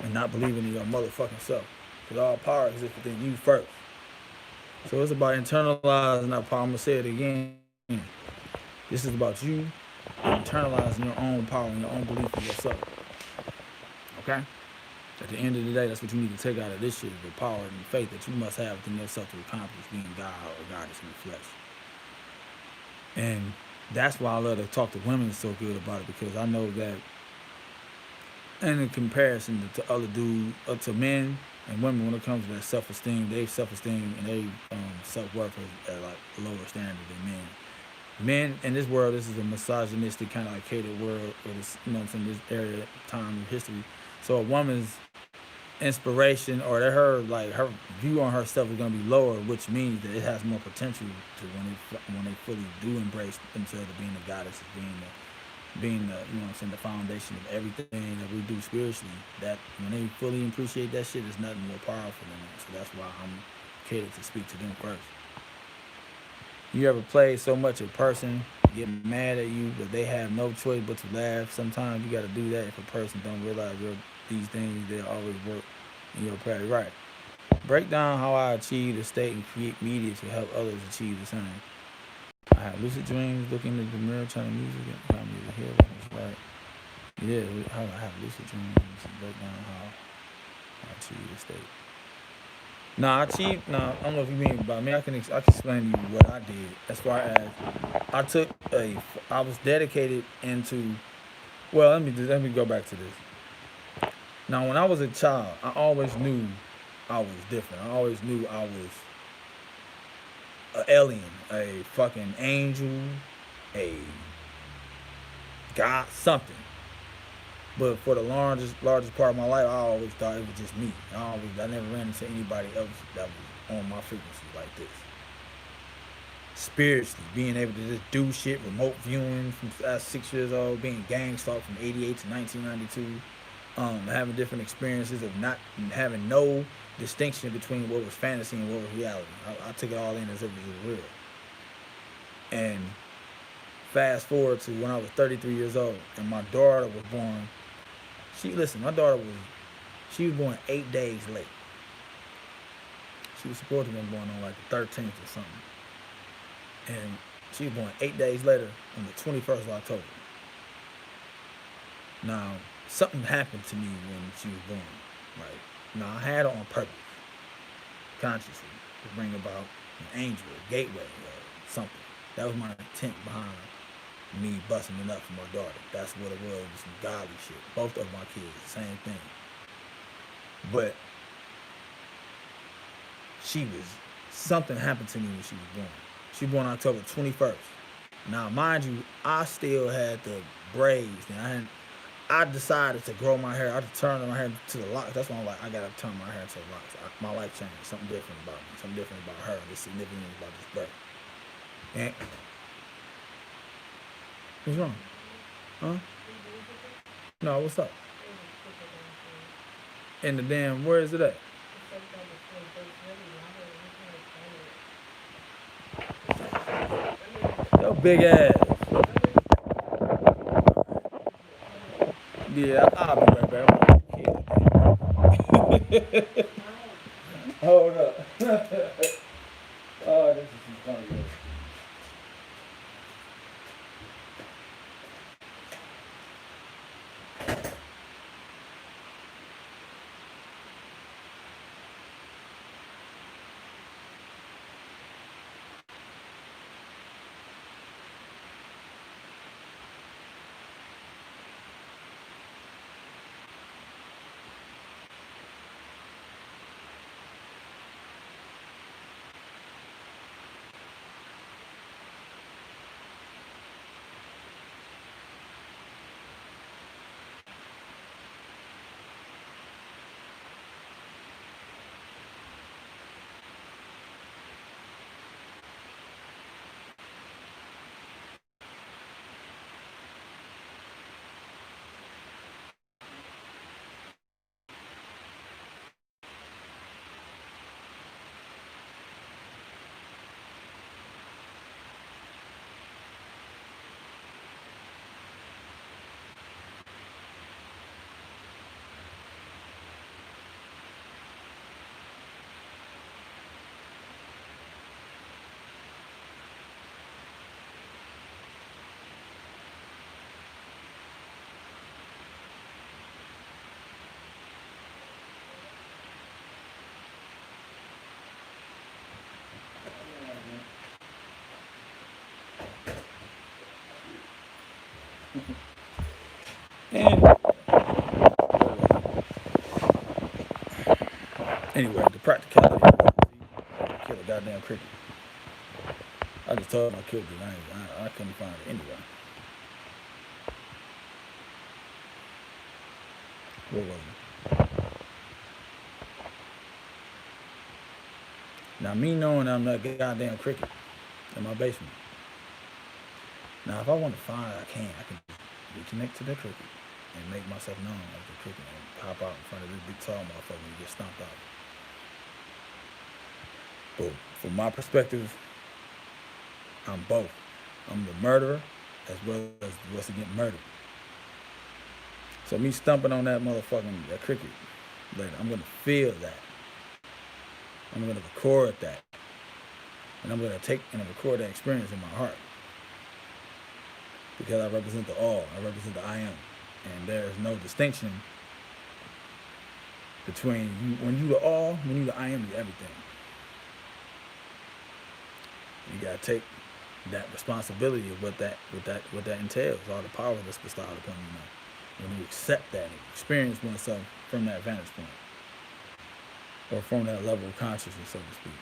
And not believing in your motherfucking self. Because all power exists within you first. So it's about internalizing that power. I'm going to say it again. This is about you internalizing your own power and your own belief in yourself. Okay? At the end of the day, that's what you need to take out of this shit, the power and the faith that you must have within yourself to accomplish being God or goddess in the flesh. And that's why I love to talk to women so good about it, because I know that in comparison to other dudes, to men and women, when it comes to that self-esteem, their self-esteem and their self-worth is at like a lower standard than men. Men in this world, this is a misogynistic kind of like catered world, or this, in this area, time of history. So a woman's inspiration or that her view on herself is going to be lower, which means that it has more potential to when they fully do embrace themselves to being the goddess, as being the the foundation of everything that we do spiritually. That when they fully appreciate that shit, there's nothing more powerful than that. So that's why I'm catered to speak to them first. You ever play so much a person get mad at you, but they have no choice but to laugh? Sometimes you got to do that. If a person don't realize these things, they'll always work in your path. Right. Break down how I achieve the state and create media to help others achieve the same. I have lucid dreams, looking at the mirror, trying to music, and find me to hear what right. Yeah, how I have lucid dreams. Break down how I achieve the state. No, I achieved. No, I don't know if you mean by me. I can explain to you what I did. As far as I took I was dedicated into. Well, let me go back to this. Now, when I was a child, I always knew I was different. I always knew I was an alien, a fucking angel, a god, something. But for the largest part of my life, I always thought it was just me. I never ran into anybody else that was on my frequency like this. Spiritually, being able to just do shit, remote viewing from 6 years old, being gang stalked from '88 to 1992, having different experiences of not having no distinction between what was fantasy and what was reality. I took it all in as if it was real. And fast forward to when I was 33 years old, and my daughter was born. My daughter was born 8 days late. She was supposed to have been born on like the 13th or something. And she was born 8 days later on the 21st of October. Now, something happened to me when she was born. Right? Now, I had her on purpose, consciously, to bring about an angel, a gateway, or something. That was my intent behind me busting it up for my daughter. That's what it was some godly shit. Both of my kids, the same thing. But something happened to me when she was born. She was born October 21st. Now, mind you, I still had the braids. And I decided to grow my hair. I had to turn my hair to the locks. That's why I'm like, I gotta turn my hair to the locks. My life changed. Something different about me. Something different about her. This significance about this birth. And what's wrong? Huh? No, what's up? In the damn, where is it at? Yo, big ass. Yeah, I'll be right back. Hold up. Oh, this is some funny. And anyway, the practicality of it, kill a goddamn cricket. I just told him I killed it. I couldn't find it anywhere. Where was it? Now, me knowing I'm that goddamn cricket in my basement. Now, if I want to find it, I can. I can reconnect to the cricket and make myself known as the cricket and pop out in front of this big tall motherfucker and get stomped out. But from my perspective, I'm both. I'm the murderer as well as what's getting murdered. So me stumping on that motherfucking that cricket later, I'm gonna feel that. I'm gonna record that. And I'm gonna take and record that experience in my heart. Because I represent the all, I represent the I am. And there's no distinction between you when you the all, when you the I am, you're everything. You gotta take that responsibility of what that entails, all the power that's bestowed upon you now. When you accept that and experience oneself from that vantage point. Or from that level of consciousness, so to speak.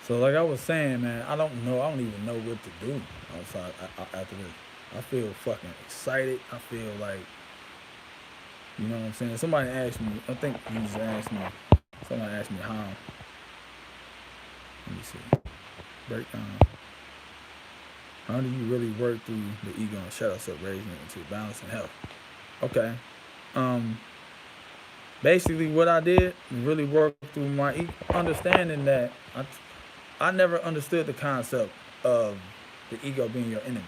So like I was saying, man, I don't even know what to do outside after this. I feel fucking excited. I feel like, you know what I'm saying? Somebody asked me, I think you just asked me, somebody asked me how, let me see, breakdown. How do you really work through the ego and shadow self, raising it into balance and health? Okay. Basically what I did was really work through my understanding that I never understood the concept of the ego being your enemy.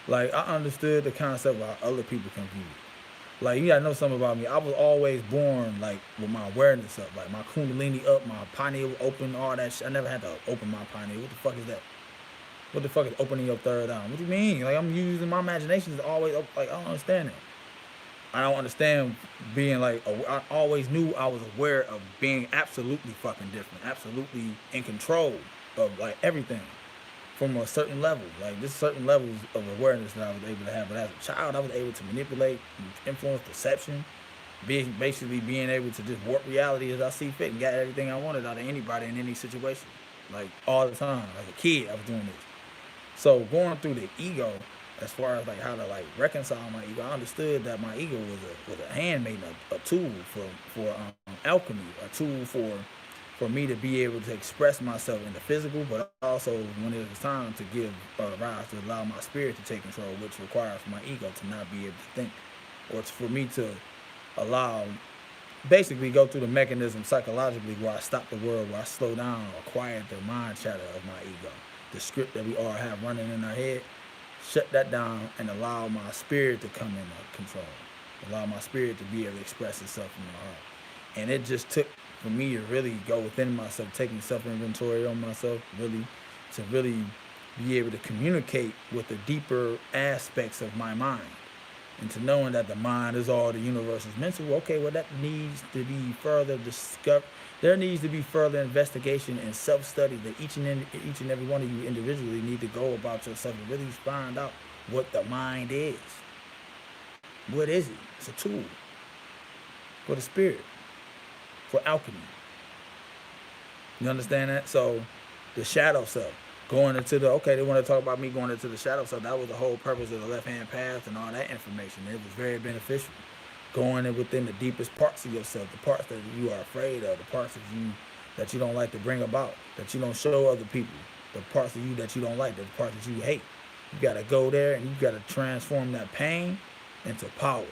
Like, I understood the concept of how other people can view it. Like, you gotta know something about me. I was always born, like, with my awareness up. Like, my kundalini up, my pineal open, all that shit. I never had to open my pineal. What the fuck is that? What the fuck is opening your third eye? What do you mean? Like, I'm using my imagination is always up. Like, I don't understand it. I don't understand being like, I always knew I was aware of being absolutely fucking different, absolutely in control of like everything from a certain level. Like there's certain levels of awareness that I was able to have. But as a child, I was able to manipulate, influence perception, basically being able to just warp reality as I see fit and get everything I wanted out of anybody in any situation. Like all the time. As a kid, I was doing this. So going through the ego, as far as like how to like reconcile my ego, I understood that my ego was a handmaiden, a tool for alchemy, a tool for me to be able to express myself in the physical, but also when it was time to give rise to allow my spirit to take control, which requires for my ego to not be able to think, or it's for me to allow, basically go through the mechanism psychologically where I stop the world, where I slow down or quiet the mind chatter of my ego, the script that we all have running in our head. Shut that down and allow my spirit to come in control. Allow my spirit to be able to express itself in my heart. And it just took for me to really go within myself, taking self-inventory on myself, to really be able to communicate with the deeper aspects of my mind. And to knowing that the mind is all the universe is mental. Okay, well that needs to be further discovered. There needs to be further investigation and self-study that each and every one of you individually need to go about yourself and really find out what the mind is. What is it? It's a tool for the spirit, for alchemy. You understand that? So the shadow self, going into the, okay, they want to talk about me going into the shadow self. That was the whole purpose of the left-hand path and all that information. It was very beneficial. Going in within the deepest parts of yourself, the parts that you are afraid of, the parts that you don't like to bring about, that you don't show other people, the parts of you that you don't like, the parts that you hate. You got to go there and you got to transform that pain into power.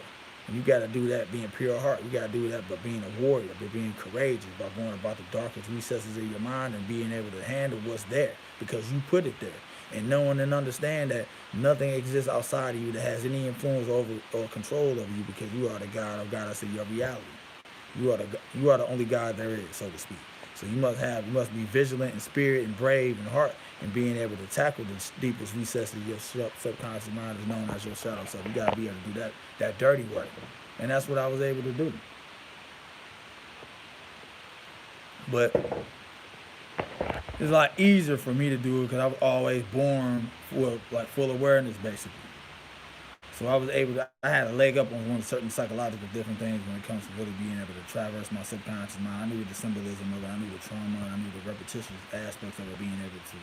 And you got to do that being pure heart. You got to do that by being a warrior, by being courageous, by going about the darkest recesses of your mind and being able to handle what's there because you put it there. And knowing and understand that nothing exists outside of you that has any influence over or control over you because you are the God or goddess of your reality. You are the only God there is, so to speak. So you must be vigilant in spirit and brave in heart and being able to tackle the deepest recesses of your subconscious mind is known as your shadow self. You gotta be able to do that dirty work. And that's what I was able to do. But it's a lot easier for me to do it because I was always born full awareness, basically. So I was able to, I had a leg up on one certain psychological different things when it comes to really being able to traverse my subconscious mind. I knew the symbolism of it, I knew the trauma, I knew the repetitious aspects of it, being able to,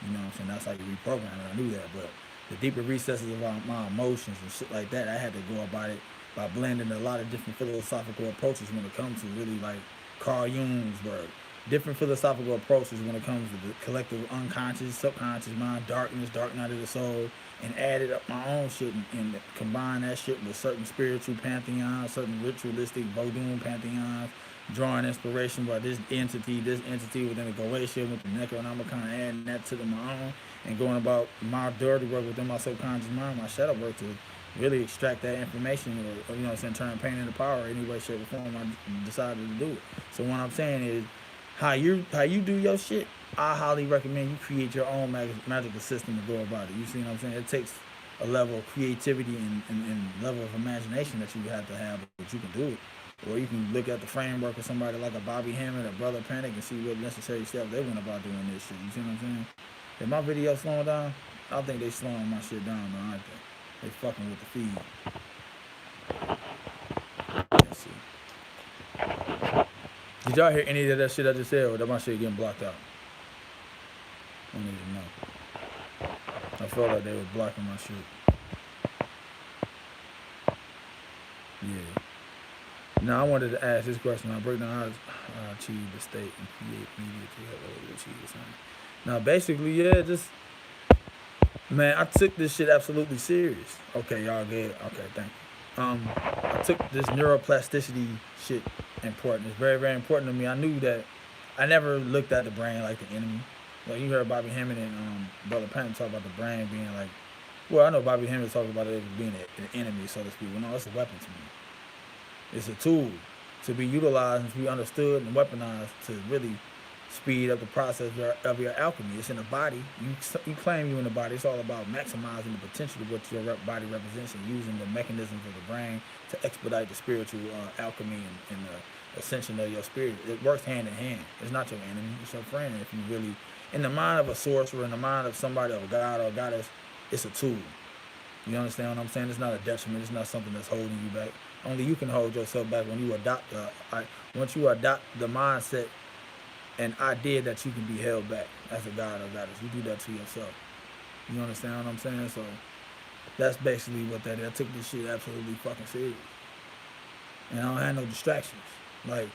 you know what I'm saying, that's how you reprogram it, I knew that. But the deeper recesses of my emotions and shit like that, I had to go about it by blending a lot of different philosophical approaches when it comes to really like Carl Jung's work. Different philosophical approaches when it comes to the collective unconscious, subconscious mind, darkness, dark night of the soul, and added up my own shit and combine that shit with certain spiritual pantheons, certain ritualistic voodoo pantheons, drawing inspiration by this entity within the Galatian with the Necronomicon, adding that to my own, and going about my dirty work within my subconscious mind, my shadow work to really extract that information or you know what I'm saying, turn pain into power any way, shape, or form I decided to do it. So what I'm saying is how you do your shit, I highly recommend you create your own magical system to go about it. You see what I'm saying? It takes a level of creativity and level of imagination that you have to have, but you can do it. Or you can look at the framework of somebody like a Bobby Hammond or Brother Panic and see what necessary steps they went about doing this shit. You see what I'm saying? If my video slowing down, I think they slowing my shit down, though, aren't they? They fucking with the feed. Let's see. Did y'all hear any of that shit I just said, or that my shit getting blocked out? I don't even know. I felt like they were blocking my shit. Yeah. Now I wanted to ask this question. I break down how to achieve the state and create media to help others achieve the same. Now basically, yeah, just man, I took this shit absolutely serious. Okay, y'all good. Okay, thank you. I took this neuroplasticity shit important. It's very, very important to me. I knew that I never looked at the brain like the enemy. Like you heard Bobby Hammond and Brother Patton talk about the brain being like, well, I know Bobby Hammond talked about it as being an enemy, so to speak. Well, no, it's a weapon to me. It's a tool to be utilized and to be understood and weaponized to really speed up the process of your alchemy. It's in the body. You claim you're in the body. It's all about maximizing the potential of what your body represents and using the mechanisms of the brain to expedite the spiritual alchemy and the ascension of your spirit. It works hand in hand. It's not your enemy. It's your friend. If you really, in the mind of a sorcerer, in the mind of somebody, of a god or a goddess, it's a tool. You understand what I'm saying? It's not a detriment. It's not something that's holding you back. Only you can hold yourself back when you adopt once you adopt the mindset and idea that you can be held back as a god or goddess. You do that to yourself. You understand what I'm saying? So that's basically what that is. I took this shit absolutely fucking serious. And I don't have no distractions. Like,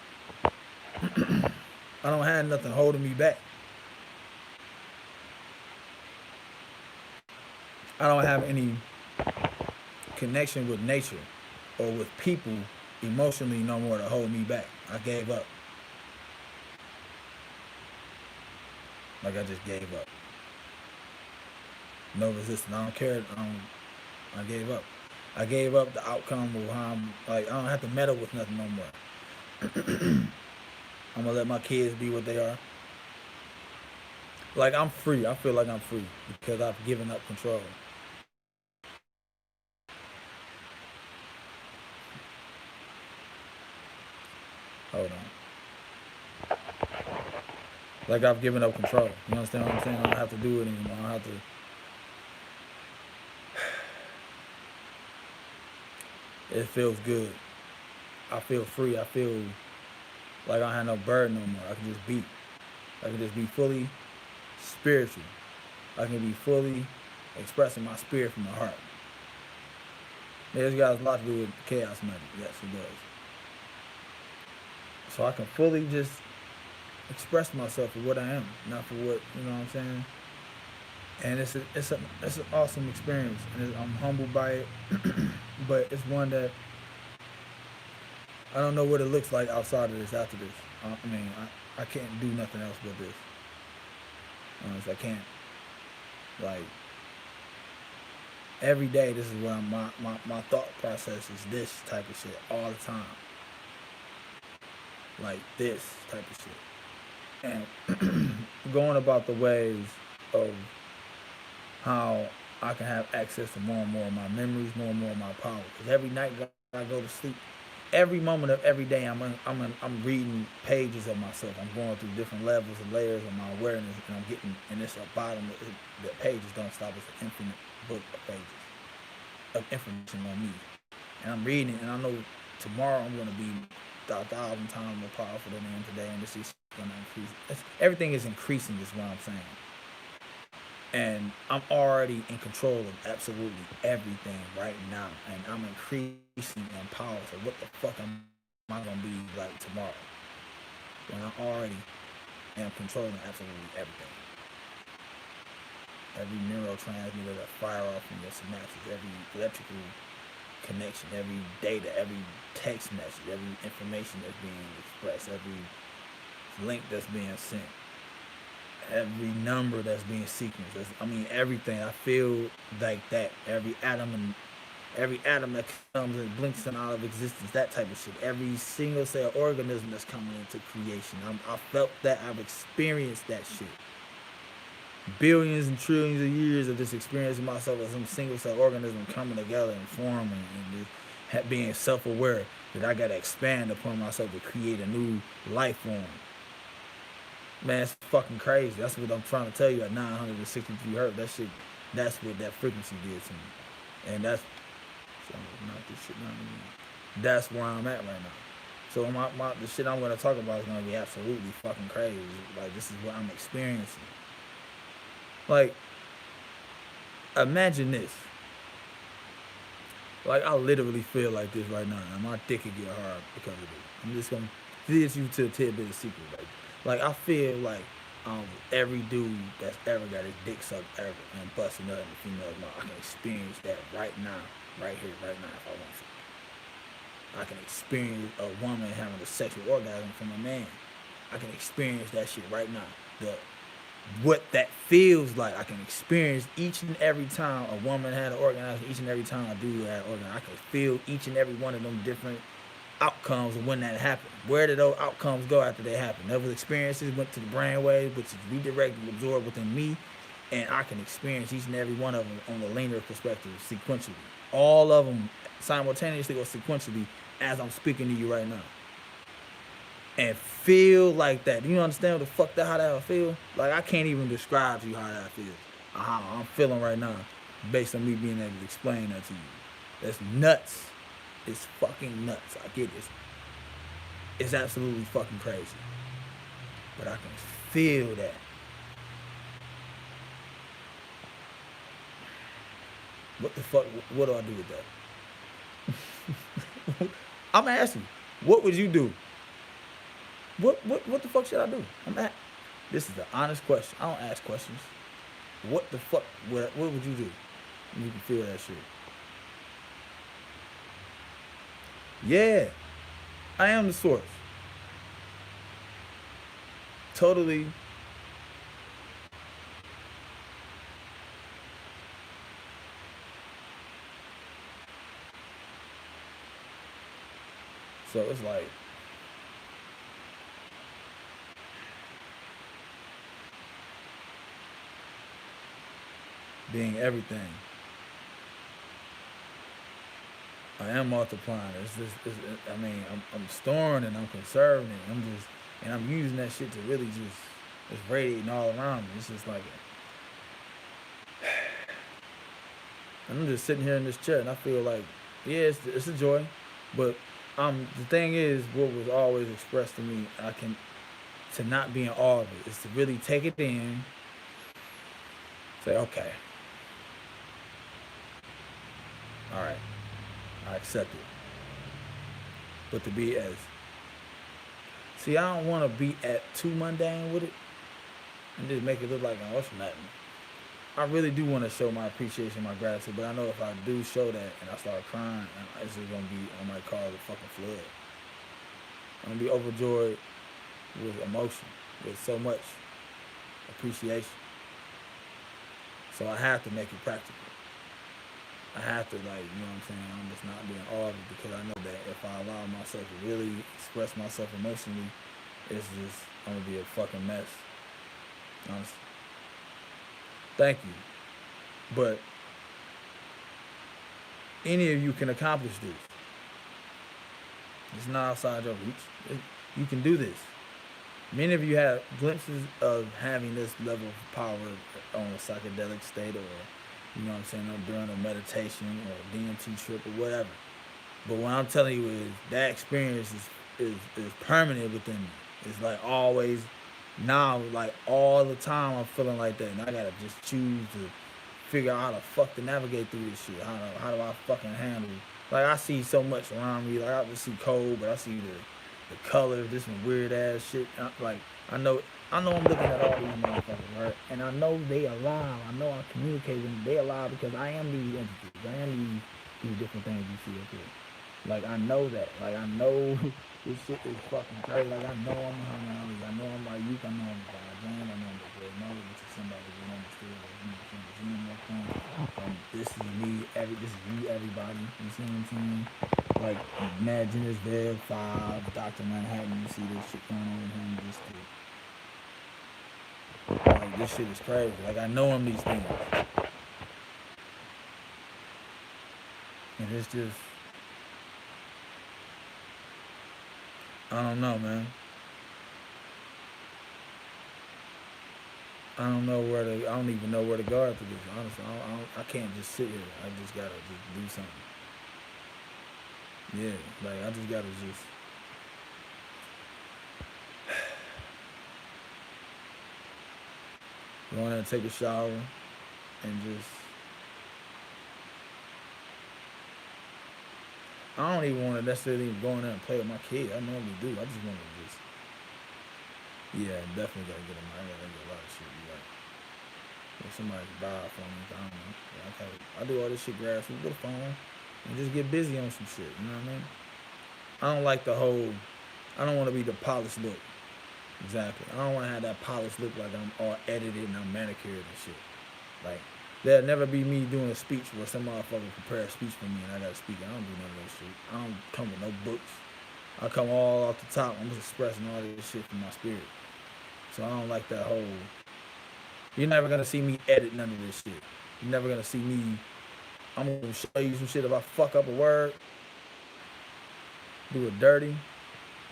I don't have nothing holding me back. I don't have any connection with nature or with people emotionally no more to hold me back. I gave up. Like I just gave up. No resistance. I don't care. I gave up. I gave up the outcome of how I'm, like, I don't have to meddle with nothing no more. I'm gonna let my kids be what they are. Like I'm free. I feel like I'm free because I've given up control. Hold on. Like I've given up control. You understand what I'm saying? I don't have to do it anymore. I don't have to. It feels good. I feel free. I feel like I don't have no burden no more. I can just be. I can just be fully spiritual. I can be fully expressing my spirit from my heart. This got a lot to do with chaos magic. Yes, it does. So I can fully just express myself for what I am, not for what, you know what I'm saying? And it's an awesome experience, and I'm humbled by it. But it's one that I don't know what it looks like outside of this, after this. I mean, I can't do nothing else but this. Honestly, I can't. Like, every day, this is what my thought process is this type of shit all the time. Like this type of shit. And going about the ways of how I can have access to more and more of my memories, more and more of my power. Because every night when I go to sleep, every moment of every day, I'm reading pages of myself. I'm going through different levels and layers of my awareness, and I'm getting, and it's a bottom. The pages don't stop. It's an infinite book of pages. of information on me. And I'm reading it, and I know tomorrow I'm going to be 1,000 times more powerful than I am today, and this is going to increase. Everything is increasing, is what I'm saying. And I'm already in control of absolutely everything right now, and I'm increasing in power. So what the fuck am I going to be like tomorrow when I already am controlling absolutely everything? Every neurotransmitter that fire off in your synapses, every electrical connection, every data, every text message, every information that's being expressed, every link that's being sent, every number that's being sequenced. I mean, everything. I feel like that. Every atom that comes and blinks out of existence, that type of shit. Every single cell organism that's coming into creation. I felt that. I've experienced that shit. Billions and trillions of years of just experiencing myself as some single cell organism coming together and forming and just being self-aware that I gotta expand upon myself to create a new life form. Man, it's fucking crazy. That's what I'm trying to tell you at 963 hertz. That shit, that's what that frequency did to me. And that's, so knock this shit down again. That's where I'm at right now. So the shit I'm gonna talk about is gonna be absolutely fucking crazy. Like, this is what I'm experiencing. Like, imagine this. Like, I literally feel like this right now, and my dick could get hard because of this. I'm just gonna diss you to a tidbit of secret. Like I feel like every dude that's ever got his dick sucked ever and busting up in a female's mouth, I can experience that right now, right here, right now, if I want to. I can experience a woman having a sexual orgasm from a man. I can experience that shit right now. What that feels like, I can experience each and every time a woman had an orgasm, each and every time a dude had an orgasm. I can feel each and every one of them different outcomes of when that happened. Where did those outcomes go after they happened? Those experiences went to the brainwave, which is redirected, absorbed within me, and I can experience each and every one of them on the linear perspective, sequentially. All of them simultaneously or sequentially as I'm speaking to you right now. And feel like that. Do you understand what the fuck how that feel? Like, I can't even describe to you how that feels. How I'm feeling right now based on me being able to explain that to you. That's nuts. It's fucking nuts. I get this. It's absolutely fucking crazy. But I can feel that. What the fuck? What do I do with that? I'm asking you, what would you do? What the fuck should I do? This is the honest question. I don't ask questions. What the fuck? What would you do? You can feel that shit. Yeah, I am the source. Totally. So it's like, being everything. I am multiplying. I'm storing and I'm conserving it. And I'm using that shit to really it's radiating all around me. It's just like, and I'm just sitting here in this chair, and I feel like, yeah, it's a joy, but the thing is, what was always expressed to me, to not be in awe of it, is to really take it in, say, okay, all right, I accept it. But to be I don't want to be too mundane with it and just make it look like, oh, it's nothing. I really do want to show my appreciation, my gratitude, but I know if I do show that and I start crying, it's just going to be, I might cause a fucking flood. I'm going to be overjoyed with emotion, with so much appreciation. So I have to make it practical. I have to, you know what I'm saying? I'm just not being all of it, because I know that if I allow myself to really express myself emotionally, it's just, I'm going to be a fucking mess. Honestly. Thank you. But any of you can accomplish this. It's not outside your reach. You can do this. Many of you have glimpses of having this level of power on a psychedelic state, or You know what I'm saying? Or during a meditation or DMT trip or whatever. But what I'm telling you is that experience is permanent within me. It's like always now, like all the time I'm feeling like that. And I gotta just choose to figure out how the fuck to navigate through this shit. How do I fucking handle, like I see so much around me. Like I just see cold, but I see the color, this some weird ass shit. Like I know I'm looking at all these motherfuckers, right? And I know they alive. I know I communicate with them. They alive because I am these entities. I am these different things you see up here. Like I know that. Like I know this shit is fucking crazy. Like I know I'm Muhammad. I know I'm my youth. I know I'm John. I know I'm the great knowledge to somebody who understood. This is me. This is you. Everybody. You see what I'm saying? Like imagine this there 5 Dr. Manhattan. You see this shit going on with him. Like this shit is crazy. Like I know I'm these things, and it's just. I don't know, man. I don't know where to. I don't even know where to go after this. Honestly, I can't just sit here. I just gotta just do something. Yeah, like I just gotta just. Go in there and take a shower, and just. I don't even want to necessarily even go in there and play with my kid. I normally do. I just want to just. Yeah, definitely gotta get him. I gotta get a lot of shit. Like, if somebody died for me, I don't know. I do all this shit grassroots with a phone and just get busy on some shit. You know what I mean? I don't like the whole. I don't want to be the polished look. Exactly. I don't want to have that polished look like I'm all edited and I'm manicured and shit. Like, there'll never be me doing a speech where some motherfucker prepare a speech for me and I gotta speak. I don't do none of that shit. I don't come with no books. I come all off the top. I'm just expressing all this shit from my spirit. So I don't like that whole. You're never gonna see me edit none of this shit. You're never gonna see me. I'm gonna show you some shit if I fuck up a word. Do a dirty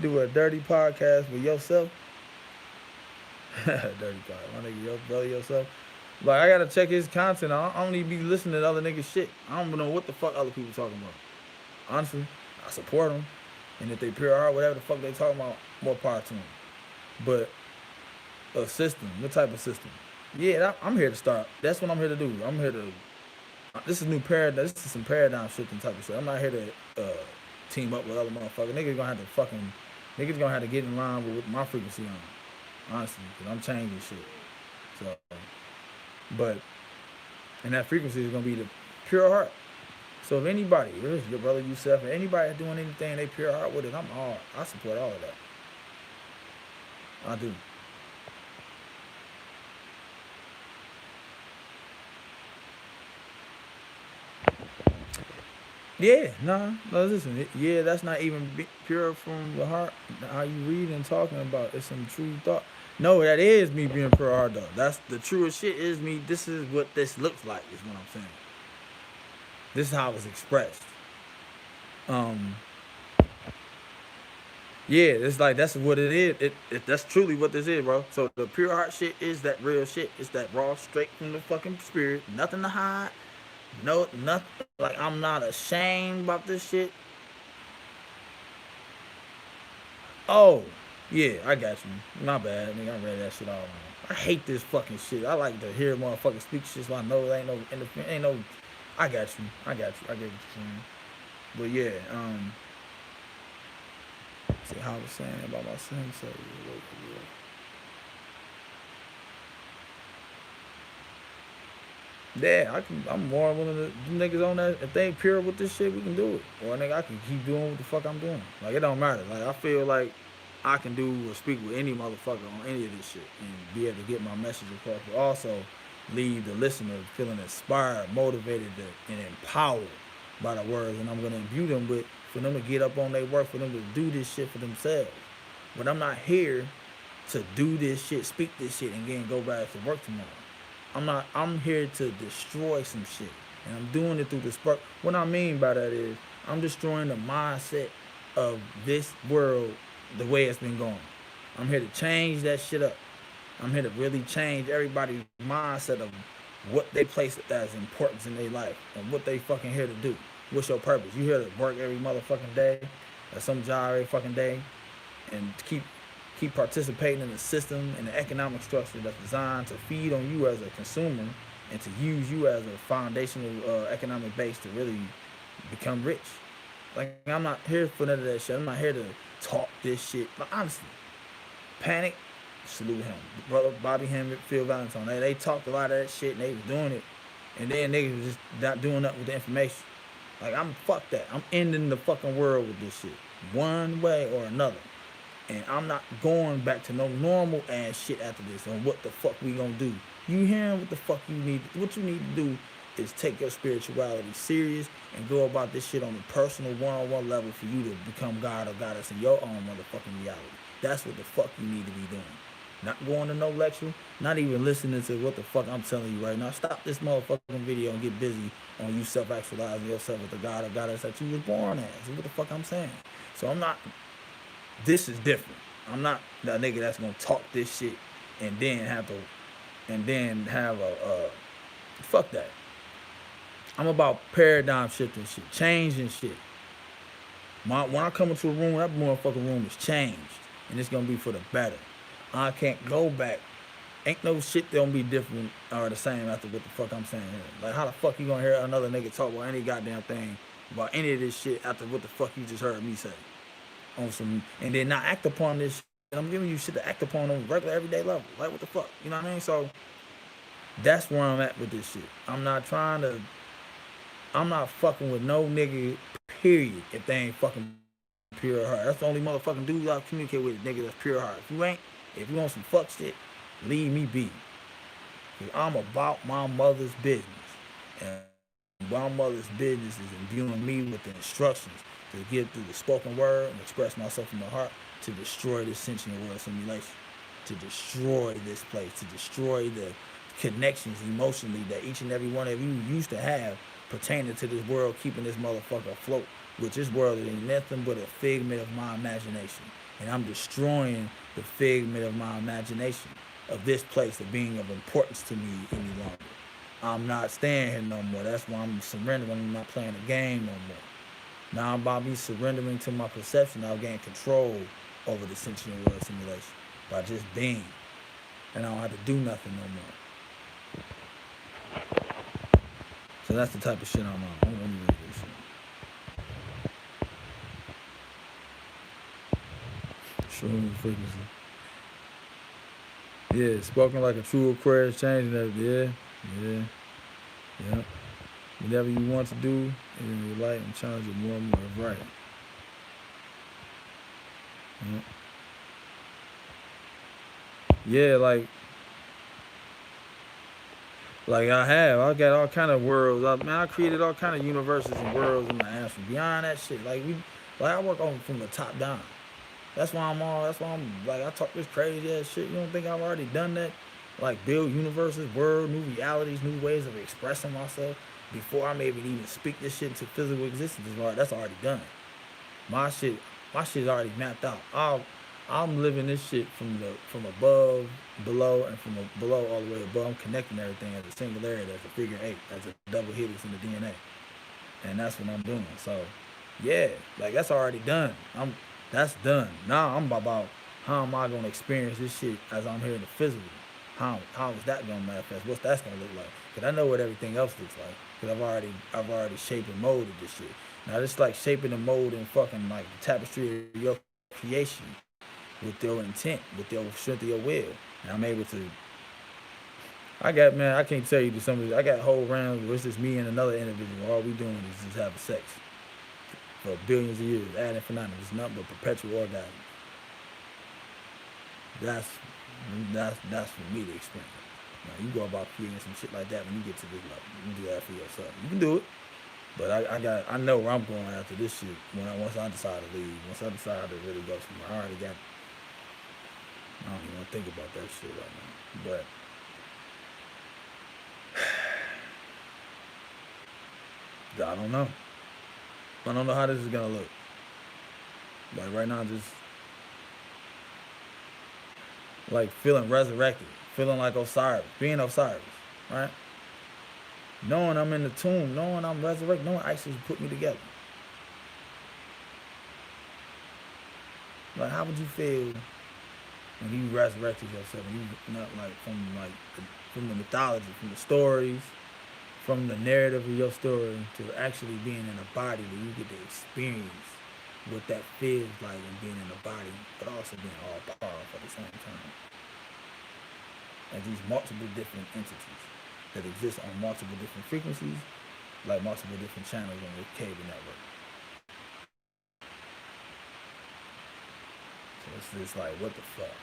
podcast with yourself. Dirty podcast. My nigga, your brother, yourself. Like I gotta check his content. I don't need to be listening to other niggas shit. I don't know what the fuck other people talking about. Honestly, I support them, and if they pure art, whatever the fuck they talking about, more power to them. But a system, what type of system? Yeah, I'm here to start. That's what I'm here to do. I'm here to. This is new paradigm. This is some paradigm shifting type of shit. I'm not here to team up with other motherfuckers. Niggas gonna have to fucking. Niggas gonna have to get in line with my frequency on. Honestly, because I'm changing shit. So, but, and that frequency is gonna be the pure heart. So if anybody, your brother, yourself, or anybody doing anything, they pure heart with it, I support all of that. I do. Yeah, no, listen. Yeah, that's not even pure from the heart. How you read and talking about it's some true thought. No, that is me being pure heart though. That's the truest shit. Is me. This is what this looks like. Is what I'm saying. This is how it's expressed. Yeah, it's like that's what it is. That's truly what this is, bro. So the pure heart shit is that real shit. It's that raw, straight from the fucking spirit. Nothing to hide. No, nothing. Like I'm not ashamed about this shit. Oh, yeah, I got you. My bad, nigga. I read that shit all wrong. I hate this fucking shit. I like to hear motherfuckers speak shit so I know there ain't no interference. Ain't no. I got you. I get what you're saying. But yeah, see how I was saying about my son. So yeah, I'm more willing to do niggas on that. If they ain't pure with this shit, we can do it. Or nigga, I can keep doing what the fuck I'm doing. Like it don't matter. Like I feel like I can do or speak with any motherfucker on any of this shit and be able to get my message across. But also leave the listener feeling inspired, motivated, and empowered by the words. And I'm gonna imbue them with for them to get up on their work, for them to do this shit for themselves. But I'm not here to do this shit, speak this shit, and then go back to work tomorrow. I'm here to destroy some shit. And I'm doing it through the spark. What I mean by that is I'm destroying the mindset of this world the way it's been going. I'm here to change that shit up. I'm here to really change everybody's mindset of what they place as importance in their life and what they fucking here to do. What's your purpose? You here to work every motherfucking day, at some job every fucking day, and keep participating in the system and the economic structure that's designed to feed on you as a consumer and to use you as a foundational economic base to really become rich. Like, I'm not here for none of that shit. I'm not here to talk this shit. But honestly, Panic, salute him. Brother Bobby Hemmett, Phil Valentine. They talked a lot of that shit and they was doing it. And then niggas was just not doing nothing with the information. Like, fuck that. I'm ending the fucking world with this shit. One way or another. And I'm not going back to no normal ass shit after this on what the fuck we gonna do. You hearing what the fuck you need? What you need to do is take your spirituality serious and go about this shit on a personal one-on-one level for you to become God or goddess in your own motherfucking reality. That's what the fuck you need to be doing. Not going to no lecture, not even listening to what the fuck I'm telling you right now. Stop this motherfucking video and get busy on you self-actualizing yourself with the God or goddess that you was born as. What the fuck I'm saying? So I'm not, this is different. I'm not that nigga that's gonna talk this shit and then have a fuck that. I'm about paradigm shifting shit, changing shit. When I come into a room, that motherfucking room is changed. And it's gonna be for the better. I can't go back. Ain't no shit that gonna be different or the same after what the fuck I'm saying here. Like, how the fuck you gonna hear another nigga talk about any goddamn thing about any of this shit after what the fuck you just heard me say? On some, and then not act upon this shit. I'm giving you shit to act upon on a regular everyday level. Like, what the fuck? You know what I mean? So that's where I'm at with this shit. I'm not fucking with no nigga, period, if they ain't fucking pure heart. That's the only motherfucking dude I communicate with, nigga, that's pure heart. If you want some fuck shit, leave me be. I'm about my mother's business. And my mother's business is imbuing me with the instructions to get through the spoken word and express myself from the heart to destroy this sentient world simulation, to destroy this place, to destroy the connections emotionally that each and every one of you used to have pertaining to this world, keeping this motherfucker afloat, which this world ain't nothing but a figment of my imagination. And I'm destroying the figment of my imagination of this place of being of importance to me any longer. I'm not staying here no more. That's why I'm surrendering. I'm not playing the game no more. Now I'm about me surrendering to my perception. I'll gain control over the sentient world simulation by just being. And I don't have to do nothing no more. So that's the type of shit I'm on. I'm gonna read this shit. Showing frequency. Yeah, spoken like a true Aquarius, changing that. Yeah. Whatever you want to do, in your light and challenge it more and more. Right. Yeah, like I got all kind of worlds. I created all kind of universes and worlds in my ass. Beyond that shit, I work on from the top down. That's why I'm I talk this crazy ass shit. You don't think I've already done that? Like, build universes, world, new realities, new ways of expressing myself before I'm able to even speak this shit into physical existence. That's already done. My shit is already mapped out. I'm living this shit from above, below, and from below all the way above. I'm connecting everything as a singularity, as a figure eight, as a double helix in the DNA. And that's what I'm doing. So, yeah, that's already done. That's done. Now I'm about how am I gonna experience this shit as I'm here in the physical. How is that gonna manifest? What's that gonna look like? Because I know what everything else looks like. Because I've already shaped and molded this shit. Now it's like shaping and molding fucking like the tapestry of your creation with your intent, with your strength of your will. And I'm able to. I can't tell you to somebody. I got whole rounds where it's just me and another individual. All we doing is just having sex for billions of years, ad infinitum. It's nothing but perpetual orgasm. That's for me to experience. Now you go about creating some shit like that when you get to this level. You can do that for yourself. You can do it. But I know where I'm going after this shit once I decide to leave. Once I decide to really go somewhere. I already got, I don't even want to think about that shit right now. But I don't know. I don't know how this is gonna look. Like right now, just like feeling resurrected, feeling like Osiris, being Osiris, right? knowing I'm in the tomb, knowing I'm resurrected, knowing ISIS put me together. Like, how would you feel when you resurrected yourself? And you not like from the mythology, from the stories, from the narrative of your story to actually being in a body where you get to experience what that feels like and being in a body, but also being all powerful at the same time. And these multiple different entities that exist on multiple different frequencies, like multiple different channels on your cable network. So it's just like, what the fuck?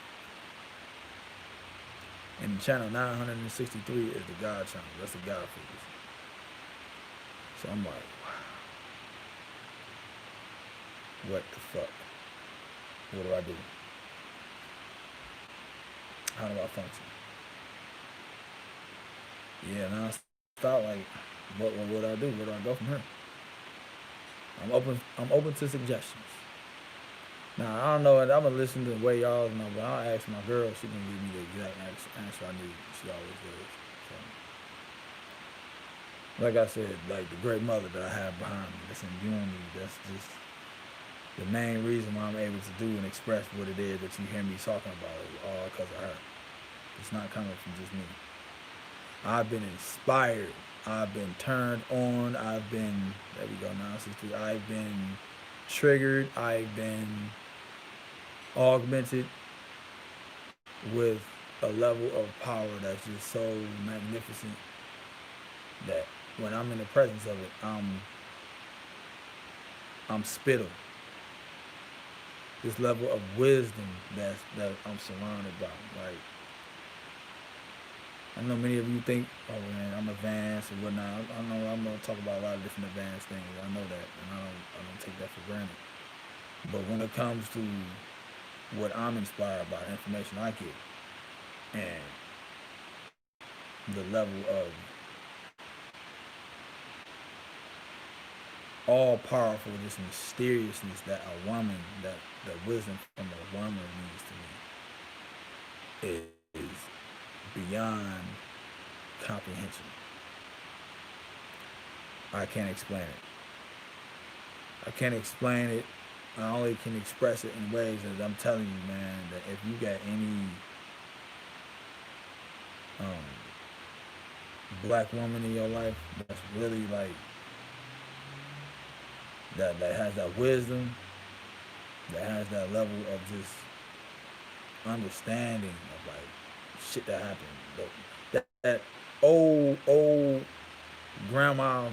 And channel 963 is the God channel. That's the God frequency. So I'm like, wow. What the fuck? What do I do? How do I function? Yeah, now I start like, what do I do? Where do I go from here? I'm open to suggestions. Now I don't know, I'm gonna listen to the way y'all know, but I'll ask my girl. She can give me the exact answer I need. She always does. So, like I said, like the great mother that I have behind me, that's imbuing me. That's just the main reason why I'm able to do and express what it is that you hear me talking about. Is all because of her. It's not coming from just me. I've been inspired. I've been turned on. I've been, there we go, 963. I've been triggered. I've been augmented with a level of power that's just so magnificent that when I'm in the presence of it, I'm spittle. This level of wisdom that I'm surrounded by. Like, I know many of you think, oh man, I'm advanced and whatnot. I know I'm gonna talk about a lot of different advanced things. I know that, and I don't take that for granted. But when it comes to what I'm inspired by, the information I get, and the level of all-powerful, this mysteriousness that a woman, that the wisdom from a woman means to me, is beyond comprehension. I can't explain it. I can't explain it. I only can express it in ways that I'm telling you, man, that if you got any black woman in your life that's really like that has that wisdom, that has that level of just understanding of like shit that happened, that old grandma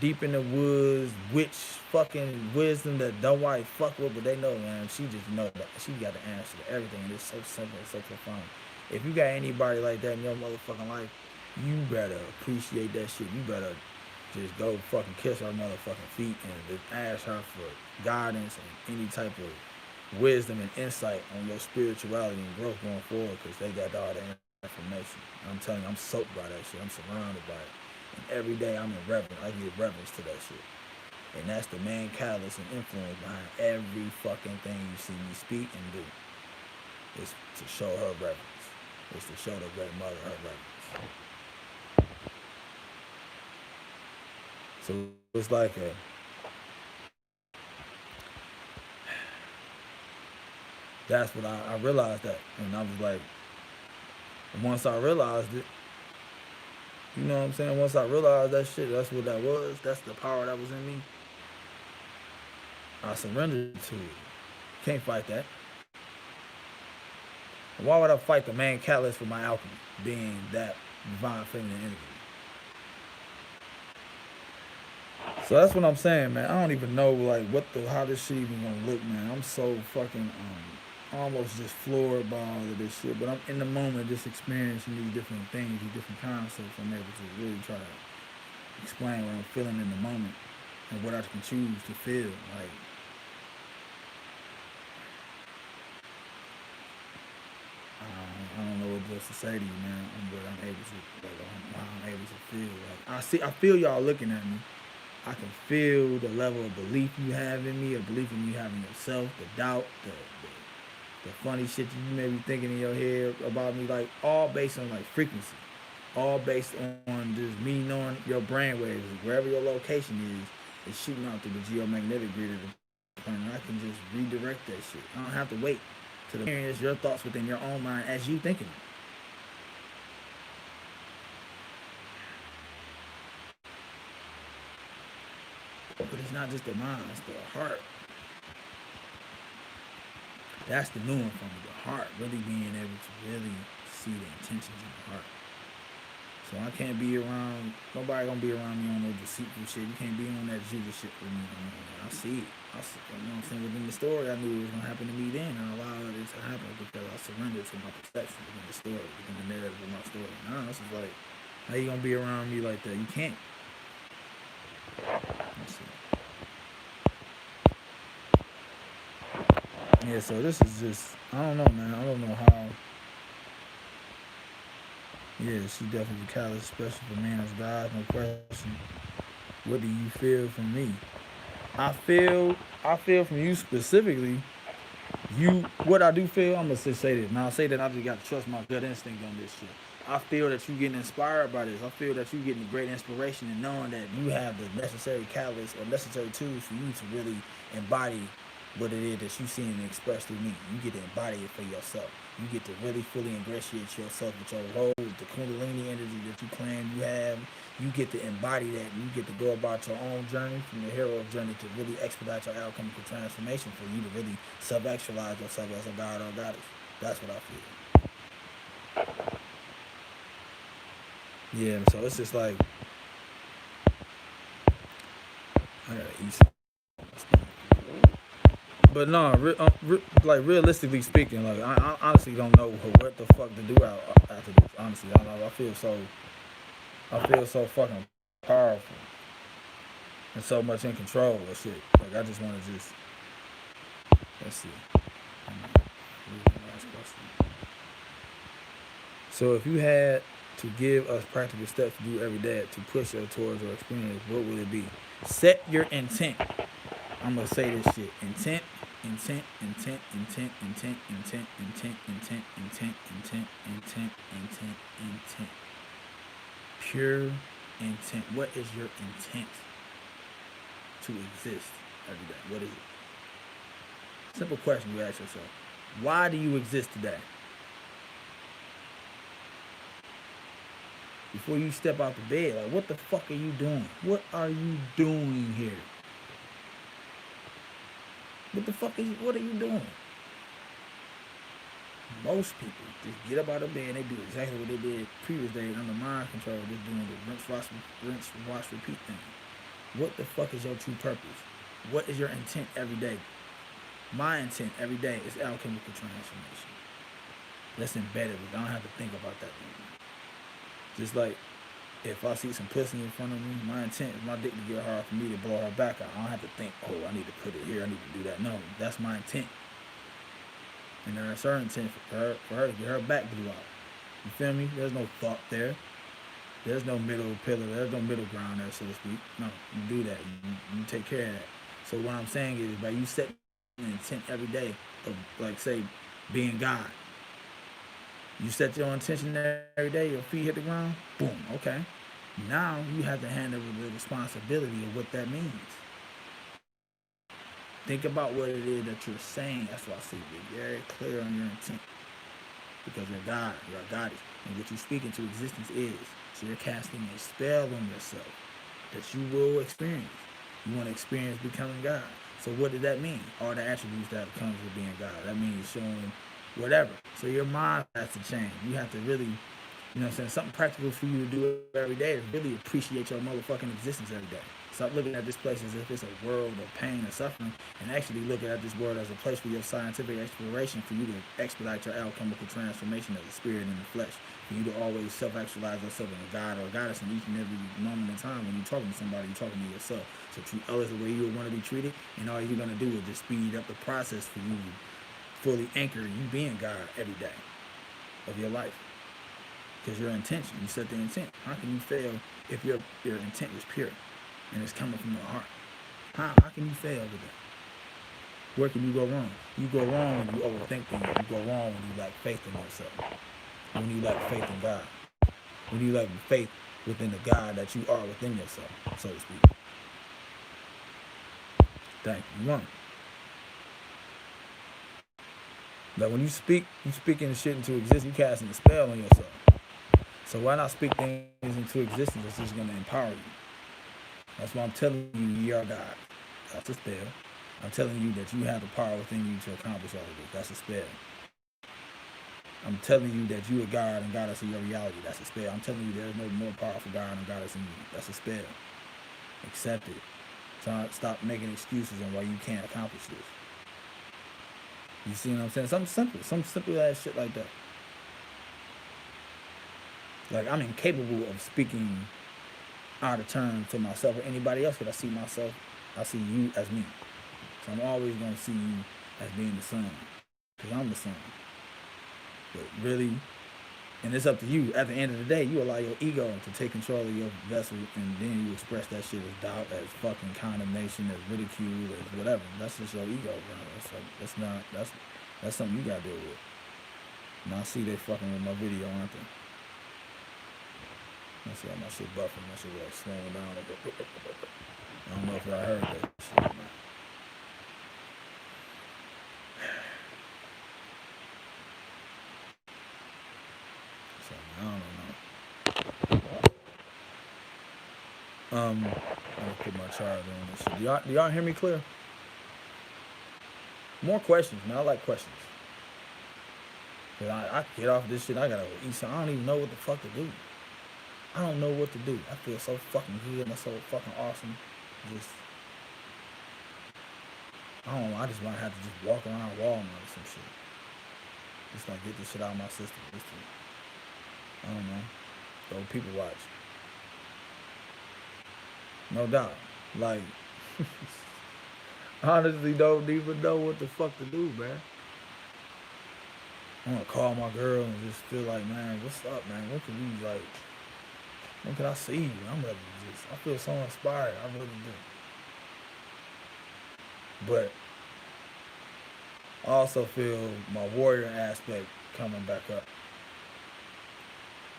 deep in the woods witch fucking wisdom that nobody fuck with, but they know, man, she just know that she got the answer to everything, and it's so simple and so profound. If you got anybody like that in your motherfucking life, you better appreciate that shit. You better just go fucking kiss her motherfucking feet and just ask her for guidance and any type of wisdom and insight on your spirituality and growth going forward, because they got all the information. I'm telling you, I'm soaked by that shit. I'm surrounded by it. And every day I'm in reverence. I give reverence to that shit. And that's the main catalyst and influence behind every fucking thing you see me speak and do. It's to show her reverence. It's to show the great mother her reverence. So it's like that's what I realized that. And I was like, once I realized it, you know what I'm saying? Once I realized that shit, that's what that was. That's the power that was in me. I surrendered to it. Can't fight that. Why would I fight the main catalyst for my alchemy, being that divine feminine energy? So that's what I'm saying, man. I don't even know like how this shit even gonna look, man. I'm so fucking almost just floored by all of this shit. But I'm in the moment just experiencing these different things, these different concepts. I'm able to really try to explain what I'm feeling in the moment and what I can choose to feel. Like, I don't know what else to say to you, man. But I'm able to, like, how I'm able to feel. Like, I feel y'all looking at me. I can feel the level of belief you have in me, a belief in you having yourself, the doubt, the funny shit you may be thinking in your head about me, like all based on like frequency. all based on just me knowing your brain waves. Wherever your location is shooting out through the geomagnetic grid of the planet. I can just redirect that shit. I don't have to wait to experience your thoughts within your own mind as you thinking them. But it's not just the mind, it's the heart. That's the new one for me. The heart, really being able to really see the intentions in the heart. So I can't be around, nobody gonna be around me on no deceitful shit. You can't be on that Judas shit with me. I see it. You know what I'm saying? Within the story, I knew it was gonna happen to me then. I allowed it to happen because I surrendered to my perception within the story, within the narrative of my story. Nah, this is like, how you gonna be around me like that? You can't. Let's see. Yeah, so this is just, I don't know, man. I don't know how. Yeah, she definitely callous, especially for man as God, no question. What do you feel from me? I feel from you specifically. What I do feel, I'm gonna just say this. Now I say that I just got to trust my gut instinct on this shit. I feel that you getting inspired by this. I feel that you getting great inspiration and knowing that you have the necessary catalyst or necessary tools for you to really embody what it is that you seen and expressed through me. You get to embody it for yourself. You get to really fully ingratiate yourself with your role, with the Kundalini energy that you claim you have. You get to embody that. And you get to go about your own journey from the hero's journey to really expedite your alchemical transformation for you to really self-actualize yourself as a god or a goddess. That's what I feel. Yeah, so it's just like, I gotta eat. But no, like realistically speaking, like I honestly don't know what the fuck to do after this. Honestly, I don't know. I feel so fucking powerful and so much in control of shit. Like I just want to just, let's see. So if you had to give us practical steps to do every day to push us towards our experience, what would it be? Set your intent. I'm gonna say this shit. Intent. Pure intent. What is your intent to exist every day? What is it? Simple question you ask yourself. Why do you exist today? Before you step out the bed, like what the fuck are you doing? What are you doing here? What are you doing? Most people just get up out of bed and they do exactly what they did previous days under mind control, just doing the rinse, wash, repeat thing. What the fuck is your true purpose? What is your intent every day? My intent every day is alchemical transformation. That's embedded. I don't have to think about that anymore. Just like if I see some pussy in front of me, my intent is my dick to get hard for me to blow her back out. I don't have to think, oh, I need to put it here, I need to do that. No, that's my intent. And there's her intent for her to get her back blew out. You feel me? There's no thought there. There's no middle pillar. There's no middle ground there, so to speak. No, you do that. You take care of that. So what I'm saying is, by you setting an intent every day of, like, say, being God. You set your intention every day, your feet hit the ground, boom, okay. Now you have to handle the responsibility of what that means. Think about what it is that you're saying. That's why I say be very clear on your intent. Because you're God, you're a goddess. And what you speak into existence is. So you're casting a spell on yourself that you will experience. You want to experience becoming God. So what does that mean? All the attributes that comes with being God. That means showing whatever. So your mind has to change. You have to really, you know what I'm saying, something practical for you to do every day is really appreciate your motherfucking existence every day. Stop looking at this place as if it's a world of pain and suffering, and actually looking at this world as a place for your scientific exploration, for you to expedite your alchemical transformation as a spirit in the flesh, for you to always self-actualize yourself in a god or a goddess in each and every moment in time. When you're talking to somebody, you're talking to yourself. So treat others the way you would want to be treated, and all you're going to do is just speed up the process for you to fully anchor you being God every day of your life. Because your intention, you set the intent. How can you fail if your intent is pure and it's coming from your heart? How can you fail with that? Where can you go wrong? You go wrong when you overthink things. You go wrong when you lack faith in yourself. When you lack faith in God. When you lack faith within the God that you are within yourself, so to speak. Thank you. You won't. Like when you speaking shit into existence, you casting a spell on yourself. So why not speak things into existence that's just going to empower you? That's why I'm telling you, you are God. That's a spell. I'm telling you that you have the power within you to accomplish all of this. That's a spell. I'm telling you that you are God and goddess in your reality. That's a spell. I'm telling you there's no more powerful God and goddess in you. That's a spell. Accept it. Stop making excuses on why you can't accomplish this. You see what I'm saying? Some simple ass shit like that. Like I'm incapable of speaking out of turn to myself or anybody else because I see you as me. So I'm always gonna see you as being the son. Because I'm the son. But really, and it's up to you. At the end of the day, you allow your ego to take control of your vessel, and then you express that shit as doubt, as fucking condemnation, as ridicule, as whatever. That's just your ego, bro. That's something you gotta deal with. And I see they fucking with my video, aren't they? I see how my shit buffing, my shit like slowing down a bit. I don't know if y'all heard that shit, man. I don't know. I'm gonna put my charger on this shit. Do y'all hear me clear? More questions, man. I like questions. Cause I get off this shit. I gotta eat something. I don't even know what the fuck to do. I don't know what to do. I feel so fucking good and that's so fucking awesome. I don't know. I just might have to just walk around Walmart or some shit. Just like get this shit out of my system. I don't know. Go people watch. No doubt. Like, honestly, don't even know what the fuck to do, man. I want to call my girl and just feel like, man, what's up, man? When can I see you? I feel so inspired. I really do. But I also feel my warrior aspect coming back up.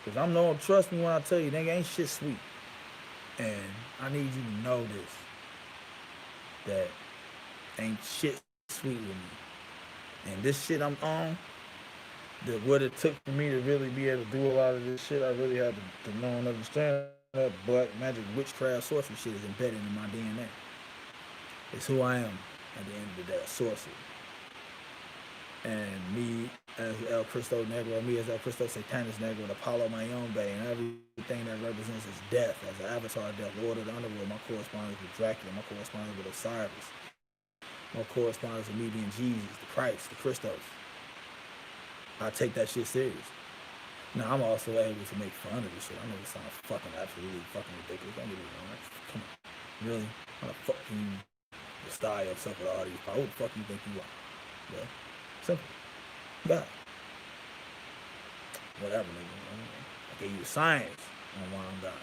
Because trust me when I tell you, nigga, ain't shit sweet. And I need you to know this. That ain't shit sweet with me. And this shit I'm on, what it took for me to really be able to do a lot of this shit, I really had to know and understand that black magic, witchcraft, sorcery shit is embedded in my DNA. It's who I am at the end of the day, a sorcerer. And me as El Cristo Negro, me as El Cristo Satanis Negro, the Apollo Mayombe, and everything that represents is death, as an avatar of death, Lord of the Underworld, my correspondence with Dracula, my correspondence with Osiris, my correspondence with me being Jesus, the Christ, the Christos. I take that shit serious. Now, I'm also able to make fun of this shit. I know it sounds fucking absolutely fucking ridiculous. Don't get me wrong. Come on. Really? How the fuck can you style yourself with all these power? Who the fuck you think you are? Yeah. Simple. God. Whatever, nigga. I gave you the science on why I'm God.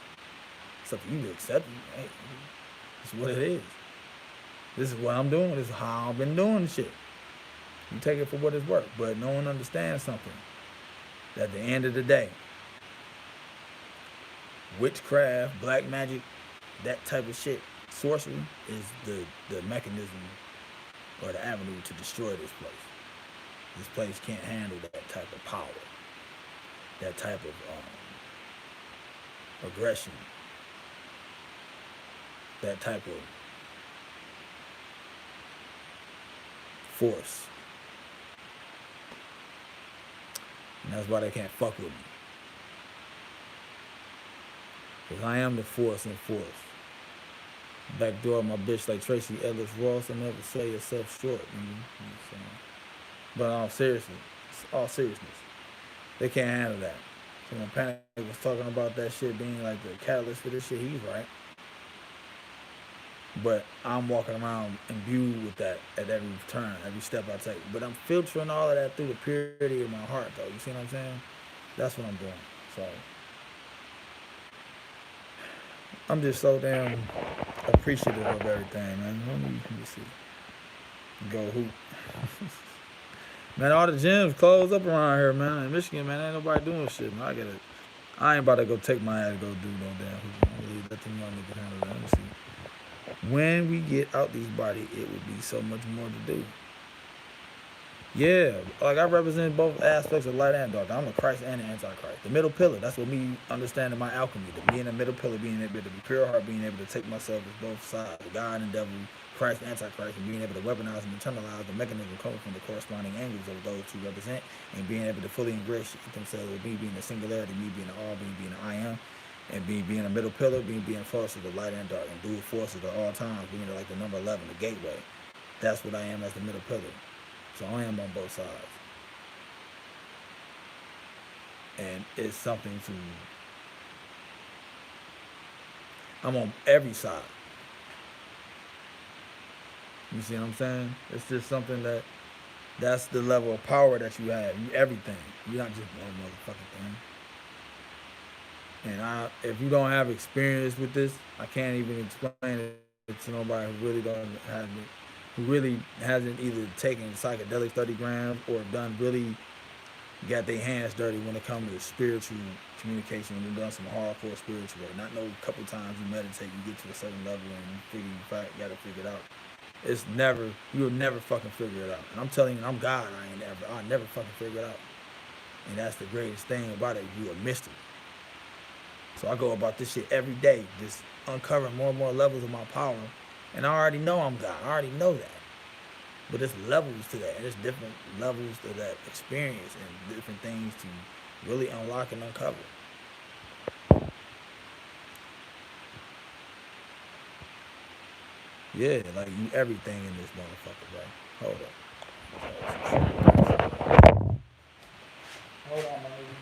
It's up to you to accept it. Hey, it's what it is. This is what I'm doing. This is how I've been doing shit. You take it for what it's worth. But no one understands something. At the end of the day, witchcraft, black magic, that type of shit, sorcery is the mechanism or the avenue to destroy this place. This place can't handle that type of power, that type of aggression, that type of force. And that's why they can't fuck with me. Because I am the force in force. Backdoor my bitch like Tracy Ellis Ross and never sell yourself short. But all seriousness, they can't handle that. So when Panic was talking about that shit being like the catalyst for this shit, he's right. But I'm walking around imbued with that at every turn, every step I take. But I'm filtering all of that through the purity of my heart, though. You see what I'm saying? That's what I'm doing. So I'm just so damn appreciative of everything, man. Let me see. Go hoop. Man, all the gyms closed up around here, man. In Michigan, man, ain't nobody doing shit, man. I ain't about to go take my ass go do no damn hooping. I'm gonna let them young niggas handle that. Let me see. When we get out these bodies, it would be so much more to do. Yeah, like I represent both aspects of light and dark. I'm the Christ and the Antichrist. The middle pillar, that's what me understanding my alchemy. The being the middle pillar, being able to be pure heart, being able to take myself as both sides, God and devil, Christ, Antichrist, and being able to weaponize and internalize the mechanism coming from the corresponding angles of those two represent, and being able to fully embrace themselves with me being the singularity, me being the all, being the I am, and being a middle pillar, being forces of light and dark, and dual forces at all times, being like the number 11, the gateway. That's what I am as the middle pillar. So I am on both sides. And it's something to, I'm on every side. You see what I'm saying? It's just something that's the level of power that you have. You everything. You're not just one motherfucking thing. And if you don't have experience with this, I can't even explain it to nobody who really doesn't have it, who really hasn't either taken psychedelics 30 grams or done really got their hands dirty when it comes to spiritual communication. When you've done some hardcore spiritual work. Not no couple times you meditate, you get to a certain level and you gotta figure it out. It's never, you'll never fucking figure it out. And I'm telling you, I'm God, I'll never fucking figure it out. And that's the greatest thing about it, you a mystery. So I go about this shit every day, just uncovering more and more levels of my power. And I already know I'm God, I already know that. But there's levels to that, and there's different levels to that experience and different things to really unlock and uncover. Yeah, like you everything in this motherfucker, bro. Hold up. Hold on, my nigga.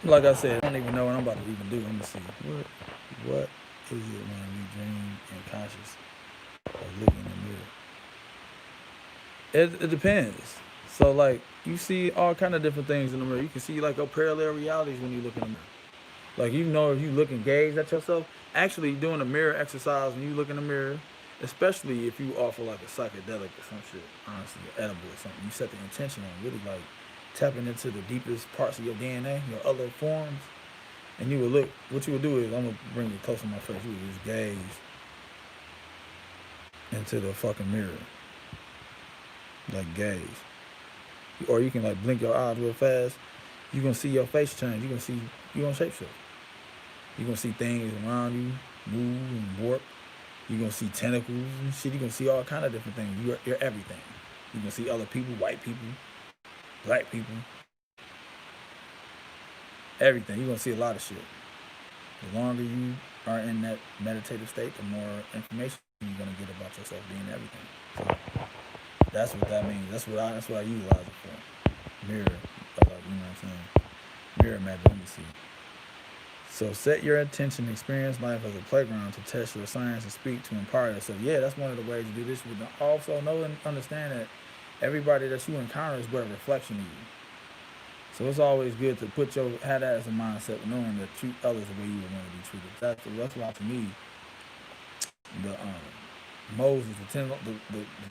Like I said, I don't even know what I'm about to even do. I'm gonna see what is it when we dream and conscious of looking in the mirror. It depends. So like you see all kind of different things in the mirror. You can see like parallel realities when you look in the mirror. Like if you look and gaze at yourself, actually doing a mirror exercise when you look in the mirror, especially if you offer like a psychedelic or some shit, honestly, edible or something, you set the intention on really like tapping into the deepest parts of your DNA, your other forms, and you would look. What you would do is, I'm gonna bring it close to my face. You would just gaze into the fucking mirror, like gaze, or you can like blink your eyes real fast. You gonna see your face change. You gonna shapeshift. You gonna see things around you move and warp. You gonna see tentacles and shit. You gonna see all kind of different things. You're everything. You gonna see other people, white people, black people, everything. You're gonna see a lot of shit. The longer you are in that meditative state, the more information you're gonna get about yourself being everything. So that's what that means. That's what I utilize it for. Mirror, like, you know what I'm saying? Mirror magic. Let me see. So set your attention, experience life as a playground to test your science and speak to empower yourself. Yeah, that's one of the ways to do this. But also know and understand that everybody that you encounter is but a reflection of you. So it's always good to have that as a mindset, knowing that treat others the way you would want to be treated. That's why to me, the Moses, the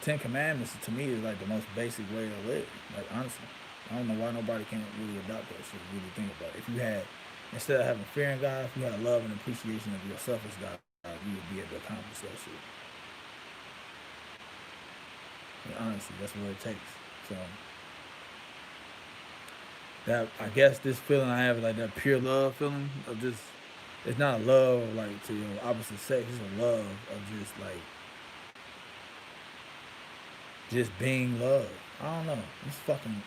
Ten Commandments to me is like the most basic way to live. Like honestly, I don't know why nobody can't really adopt that shit. Really think about it. If you had, instead of having fear in God, if you had love and appreciation of yourself as God, you would be able to accomplish that shit. And honestly, that's what it takes. So that, I guess this feeling I have is like that pure love feeling of just, it's not a love like to your opposite sex, it's a love of just like just being love. I don't know. It's fucking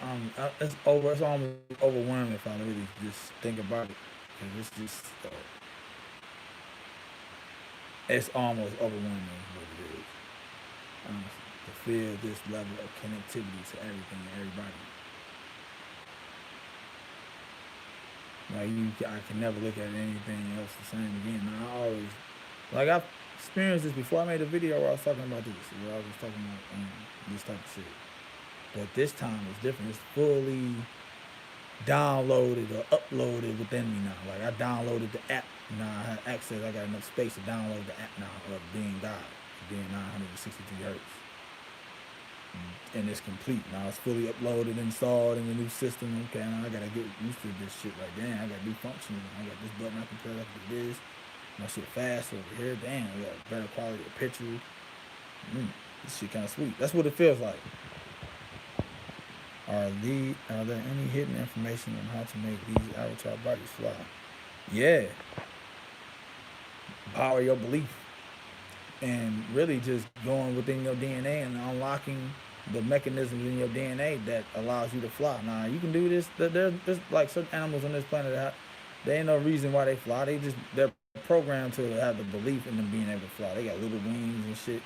it's over. It's almost overwhelming if I really just think about it. 'Cause it's just it's almost overwhelming what it is. Honestly, to feel this level of connectivity to everything and everybody. Like I can never look at anything else the same again. Now, I always, like, I've experienced this before. I made a video where I was talking about this, where I was talking about this type of shit. But this time it's different. It's fully downloaded or uploaded within me now. Like, I downloaded the app. Now I have access. I got enough space to download the app now of being God, being 963 hertz. And it's complete. Now it's fully uploaded, installed in the new system. Okay, now I gotta get used to this shit. Like, damn, I got new functions. I got this button I can press up to this. My shit fast over here. Damn, we got better quality of picture. This shit kind of sweet. That's what it feels like. Are there any hidden information on how to make these avatar bodies fly? Yeah. Power your belief. And really just going within your DNA and unlocking the mechanisms in your DNA that allows you to fly. Now, you can do this. There's like certain animals on this planet that there ain't no reason why they fly. They're programmed to have the belief in them being able to fly. They got little wings and shit.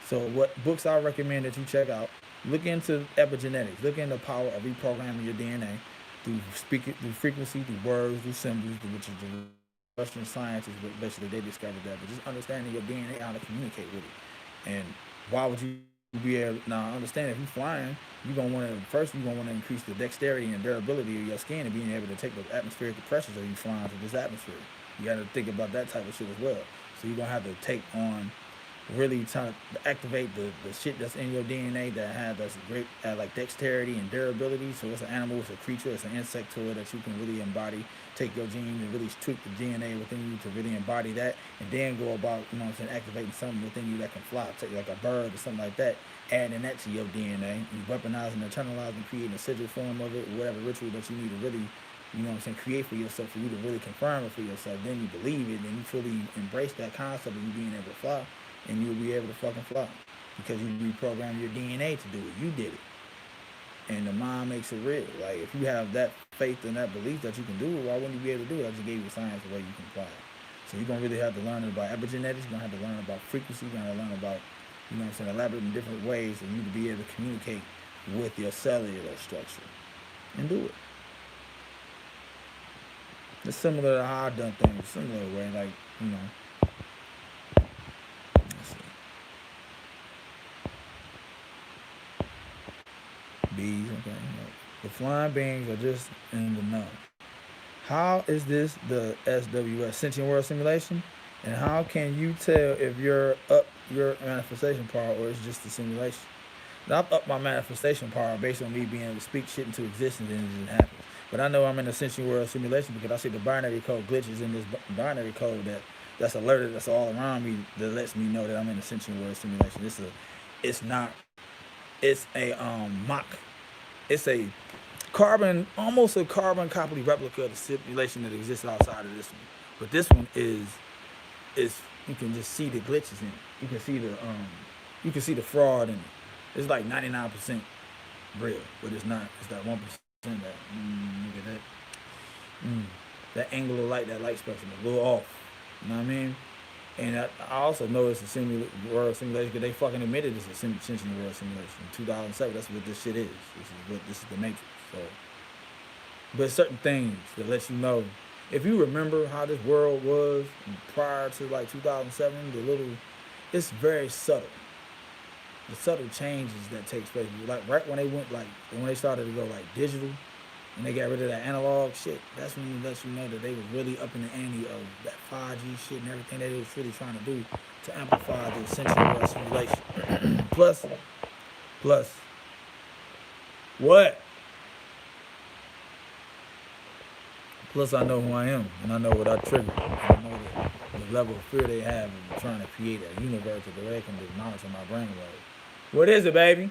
So what books I recommend that you check out, look into epigenetics. Look into the power of reprogramming your DNA through speaking, through frequency, through words, through symbols, which is the Western scientists, but basically they discovered that. But just understanding your DNA, how to communicate with it. And why would you be able, now understand if you're flying, you're gonna want to increase the dexterity and durability of your skin and being able to take the atmospheric pressures of you flying through this atmosphere. You got to think about that type of shit as well. So you're gonna have to take on really trying to activate the shit that's in your DNA that's great at like dexterity and durability. So it's an animal, it's a creature, it's an insectoid that you can really embody. Take your genes and really tweak the DNA within you to really embody that, and then go about, activating something within you that can fly, take like a bird or something like that, adding that to your DNA, and weaponizing, internalizing, creating a sigil form of it, whatever ritual that you need to really, create for yourself, for you to really confirm it for yourself. Then you believe it, and you fully embrace that concept of you being able to fly, and you'll be able to fucking fly because you reprogrammed your DNA to do it. You did it. And the mind makes it real. Like, if you have that faith and that belief that you can do it, why wouldn't you be able to do it? I just gave you science the way you can apply it. So you're going to really have to learn about epigenetics. You're going to have to learn about frequency. You're going to learn about, elaborate in different ways for you to be able to communicate with your cellular structure. And do it. It's similar to how I've done things. Similar way, like, let's see. Bees, okay. The flying beings are just in the know. How is this the SWS, sentient world simulation? And how can you tell if you're up your manifestation power or it's just a simulation? Now, I've upped my manifestation power based on me being able to speak shit into existence and it just happens. But I know I'm in a sentient world simulation because I see the binary code glitches in this binary code that's alerted, that's all around me, that lets me know that I'm in a sentient world simulation. It's a almost a carbon copy replica of the simulation that exists outside of this one. But this one is you can just see the glitches in it. You can see the fraud in it. It's like 99% real, but it's not. It's that 1% that look at that. That angle of light, that light spectrum is a little off. You know what I mean? And I also know it's a world simulation because they fucking admitted it's a sentient world simulation. In 2007, that's what this shit is. This is the Matrix. So, but certain things that let you know. If you remember how this world was prior to like 2007, it's very subtle. The subtle changes that take place. Like right when they started to go like digital, and they got rid of that analog shit, that's when it lets you know that they were really up in the ante of that 5G shit and everything they was really trying to do to amplify the sentient world simulation. Plus, what? Plus, I know who I am, and I know what I trigger. I know the level of fear they have in trying to create a universe that they can just monitor my brainwave. What is it, baby?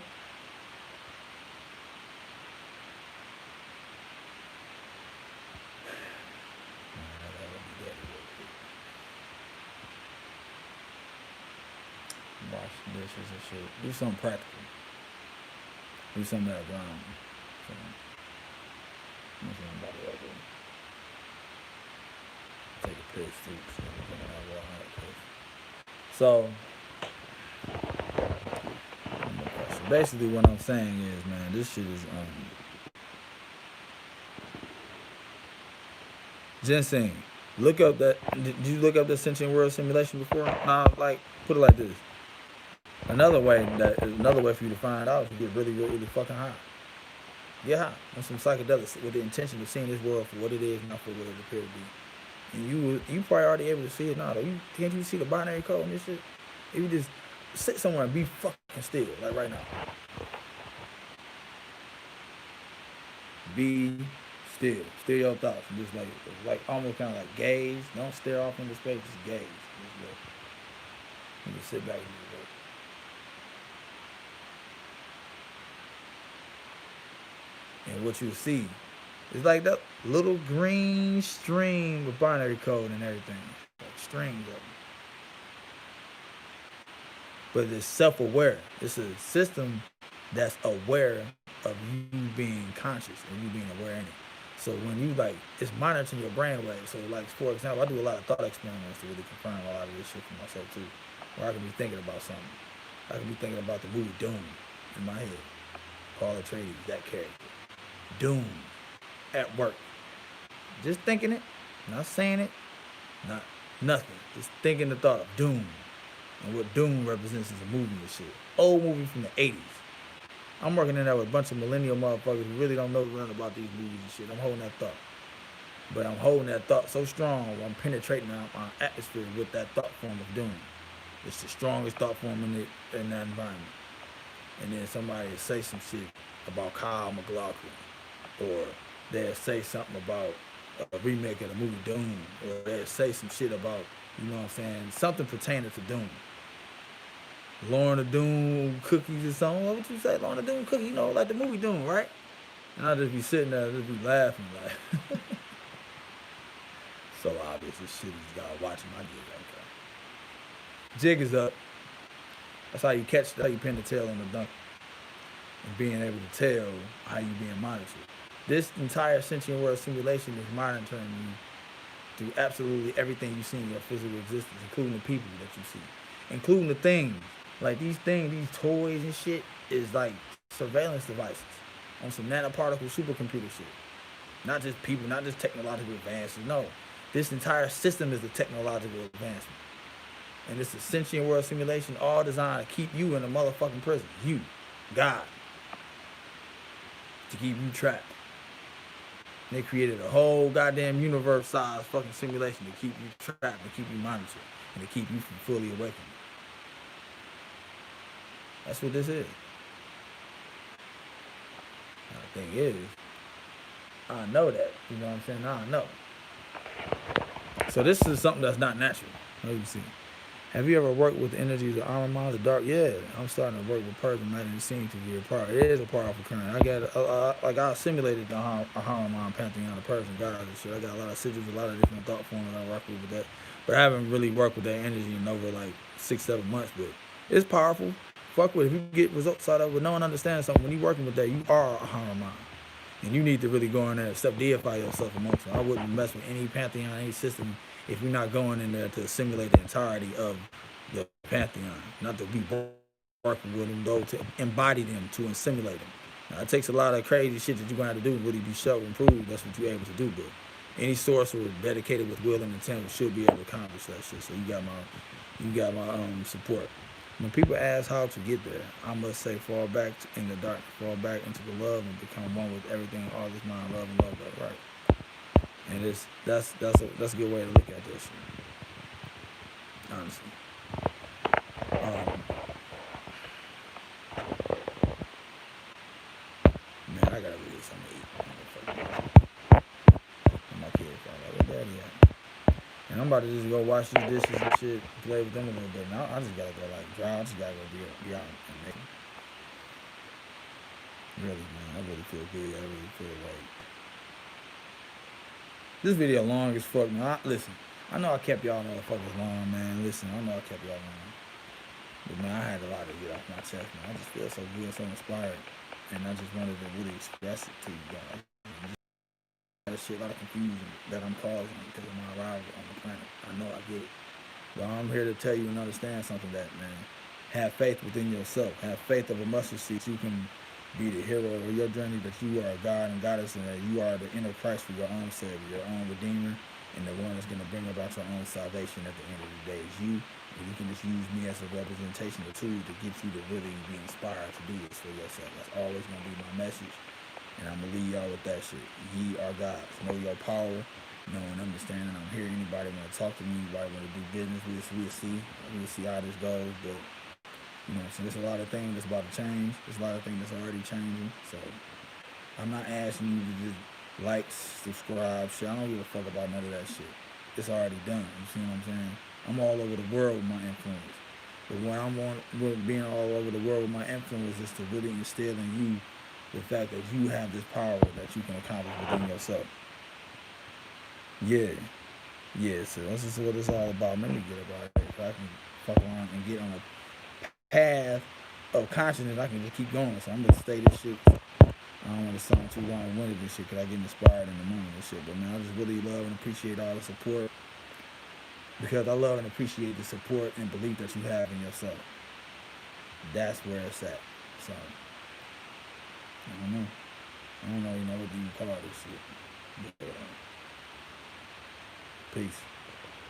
dishes and shit. Do something practical. Do something that'll ground me. So, I'm saying about the other. Take a piss too. So basically what I'm saying is, man, this shit is ginseng. Look up that. Did you look up the sentient world simulation before? Nah, like put it like this. Another way for you to find out is to get really, really, really fucking high. Get high on some psychedelics with the intention of seeing this world for what it is, not for what it appears to be. And you probably already able to see it now. Though. Can't you see the binary code and this shit? If you just sit somewhere and be fucking still, like right now. Be still. Still your thoughts. And just like almost kind of like gaze. Don't stare off into space. Just gaze. You just sit back and just look. And what you see is like that little green string with binary code and everything. Like strings of them. But it's self-aware. It's a system that's aware of you being conscious and you being aware in it. So when you it's monitoring your brain waves. So like, for example, I do a lot of thought experiments to really confirm a lot of this shit for myself too. Where I can be thinking about something. I can be thinking about the movie Doom in my head. Paul Atreides, that character. Doom at work. Just thinking it, not saying it, not nothing. Just thinking the thought of Doom. And what Doom represents is a movie and shit. Old movie from the 80s. I'm working in there with a bunch of millennial motherfuckers who really don't know nothing about these movies and shit. I'm holding that thought. But I'm holding that thought so strong, I'm penetrating my atmosphere with that thought form of Doom. It's the strongest thought form in that environment. And then somebody will say some shit about Kyle MacLachlan. Or they'll say something about a remake of the movie Doom. Or they'll say some shit about, you know what I'm saying, something pertaining to Doom. Lorna Doom cookies or something. What would you say? Lorna Doom cookies, you know, like the movie Doom, right? And I'll just be sitting there, just be laughing like. So obvious this shit is God watching my jig. Okay. Jig is up. That's how you catch, how you pin the tail on the donkey. And being able to tell how you being monitored. This entire sentient world simulation is monitoring you through absolutely everything you see in your physical existence, including the people that you see, including the things. Like these things, these toys and shit is like surveillance devices on some nanoparticle supercomputer shit. Not just people, not just technological advances. No, this entire system is a technological advancement. And it's a sentient world simulation all designed to keep you in a motherfucking prison. You, God. To keep you trapped. And they created a whole goddamn universe-sized fucking simulation to keep you trapped, to keep you monitored, and to keep you from fully awakened. That's what this is. Now, the thing is, I know that. You know what I'm saying? I know. So this is something that's not natural. Let me see. Have you ever worked with the energies of Armand, the dark? Yeah, I'm starting to work with Purge and Matter Scene to be a part. It is a powerful current. I got, I assimilated the Harmon Pantheon of Persian gods and shit. I got a lot of sigils, a lot of different thought forms I rock with that. But I haven't really worked with that energy in over like 6-7 months. But it's powerful. Fuck with it. If you get results out of it, no one understands something. When you're working with that, you are a Harmon. And you need to really go in there and self-deify yourself amongst them. I wouldn't mess with any pantheon, any system, if you're not going in there to assimilate the entirety of the pantheon. Not to be working with them, though, to embody them, to assimilate them. Now, it takes a lot of crazy shit that you're going to have to do to really be self-improved. That's what you're able to do. But any sorcerer dedicated with will and intent should be able to accomplish that shit. So you got my support. When people ask how to get there, I must say fall back in the dark, fall back into the love and become one with everything, all this mind, love, and love, right? And that's a good way to look at this, honestly. Man, I gotta really get something to eat. My kids probably like, where daddy at? And I'm about to just go wash these dishes and shit, play with them a little bit. Now I just gotta go like dry. I just gotta go be out and make them. Really, man, I really feel good. I really feel like this video long as fuck, man. Listen, I know I kept y'all motherfuckers long, man. Listen, I know I kept y'all long. But man, I had a lot to get off my chest, man. I just feel so good, so inspired, and I just wanted to really express it to you guys. A shit lot of confusion that I'm causing because of my arrival on the planet. I know I get it. But I'm here to tell you and understand something that, man, have faith within yourself. Have faith of a mustard seed. You can be the hero of your journey, that you are a God and goddess, and that you are the inner Christ for your own Savior, your own Redeemer, and the one that's going to bring about your own salvation at the end of the day is you. And you can just use me as a representation, a tool to get you to really be inspired to do this for yourself. That's always going to be my message. And I'm going to leave y'all with that shit. Ye are gods. Know your power. Know and understand. And I'm here. Anybody want to talk to me? Anybody want to do business? We'll see. We'll see how this goes. But, you know, so there's a lot of things that's about to change. There's a lot of things that's already changing. So I'm not asking you to just like, subscribe, shit. I don't give a fuck about none of that shit. It's already done. You see what I'm saying? I'm all over the world with my influence. But when I'm with being all over the world with my influence is to really instill in you the fact that you have this power that you can accomplish within yourself. Yeah, so this is what it's all about. Let me get about it. If I can fuck around and get on a path of consciousness, I can just keep going. So I'm going to stay this shit. I don't want to sound too long-winded and shit because I get inspired in the moment and shit. But man, I just really love and appreciate all the support because I love and appreciate the support and belief that you have in yourself. That's where it's at. So I don't know, you know what you call this shit. But, peace.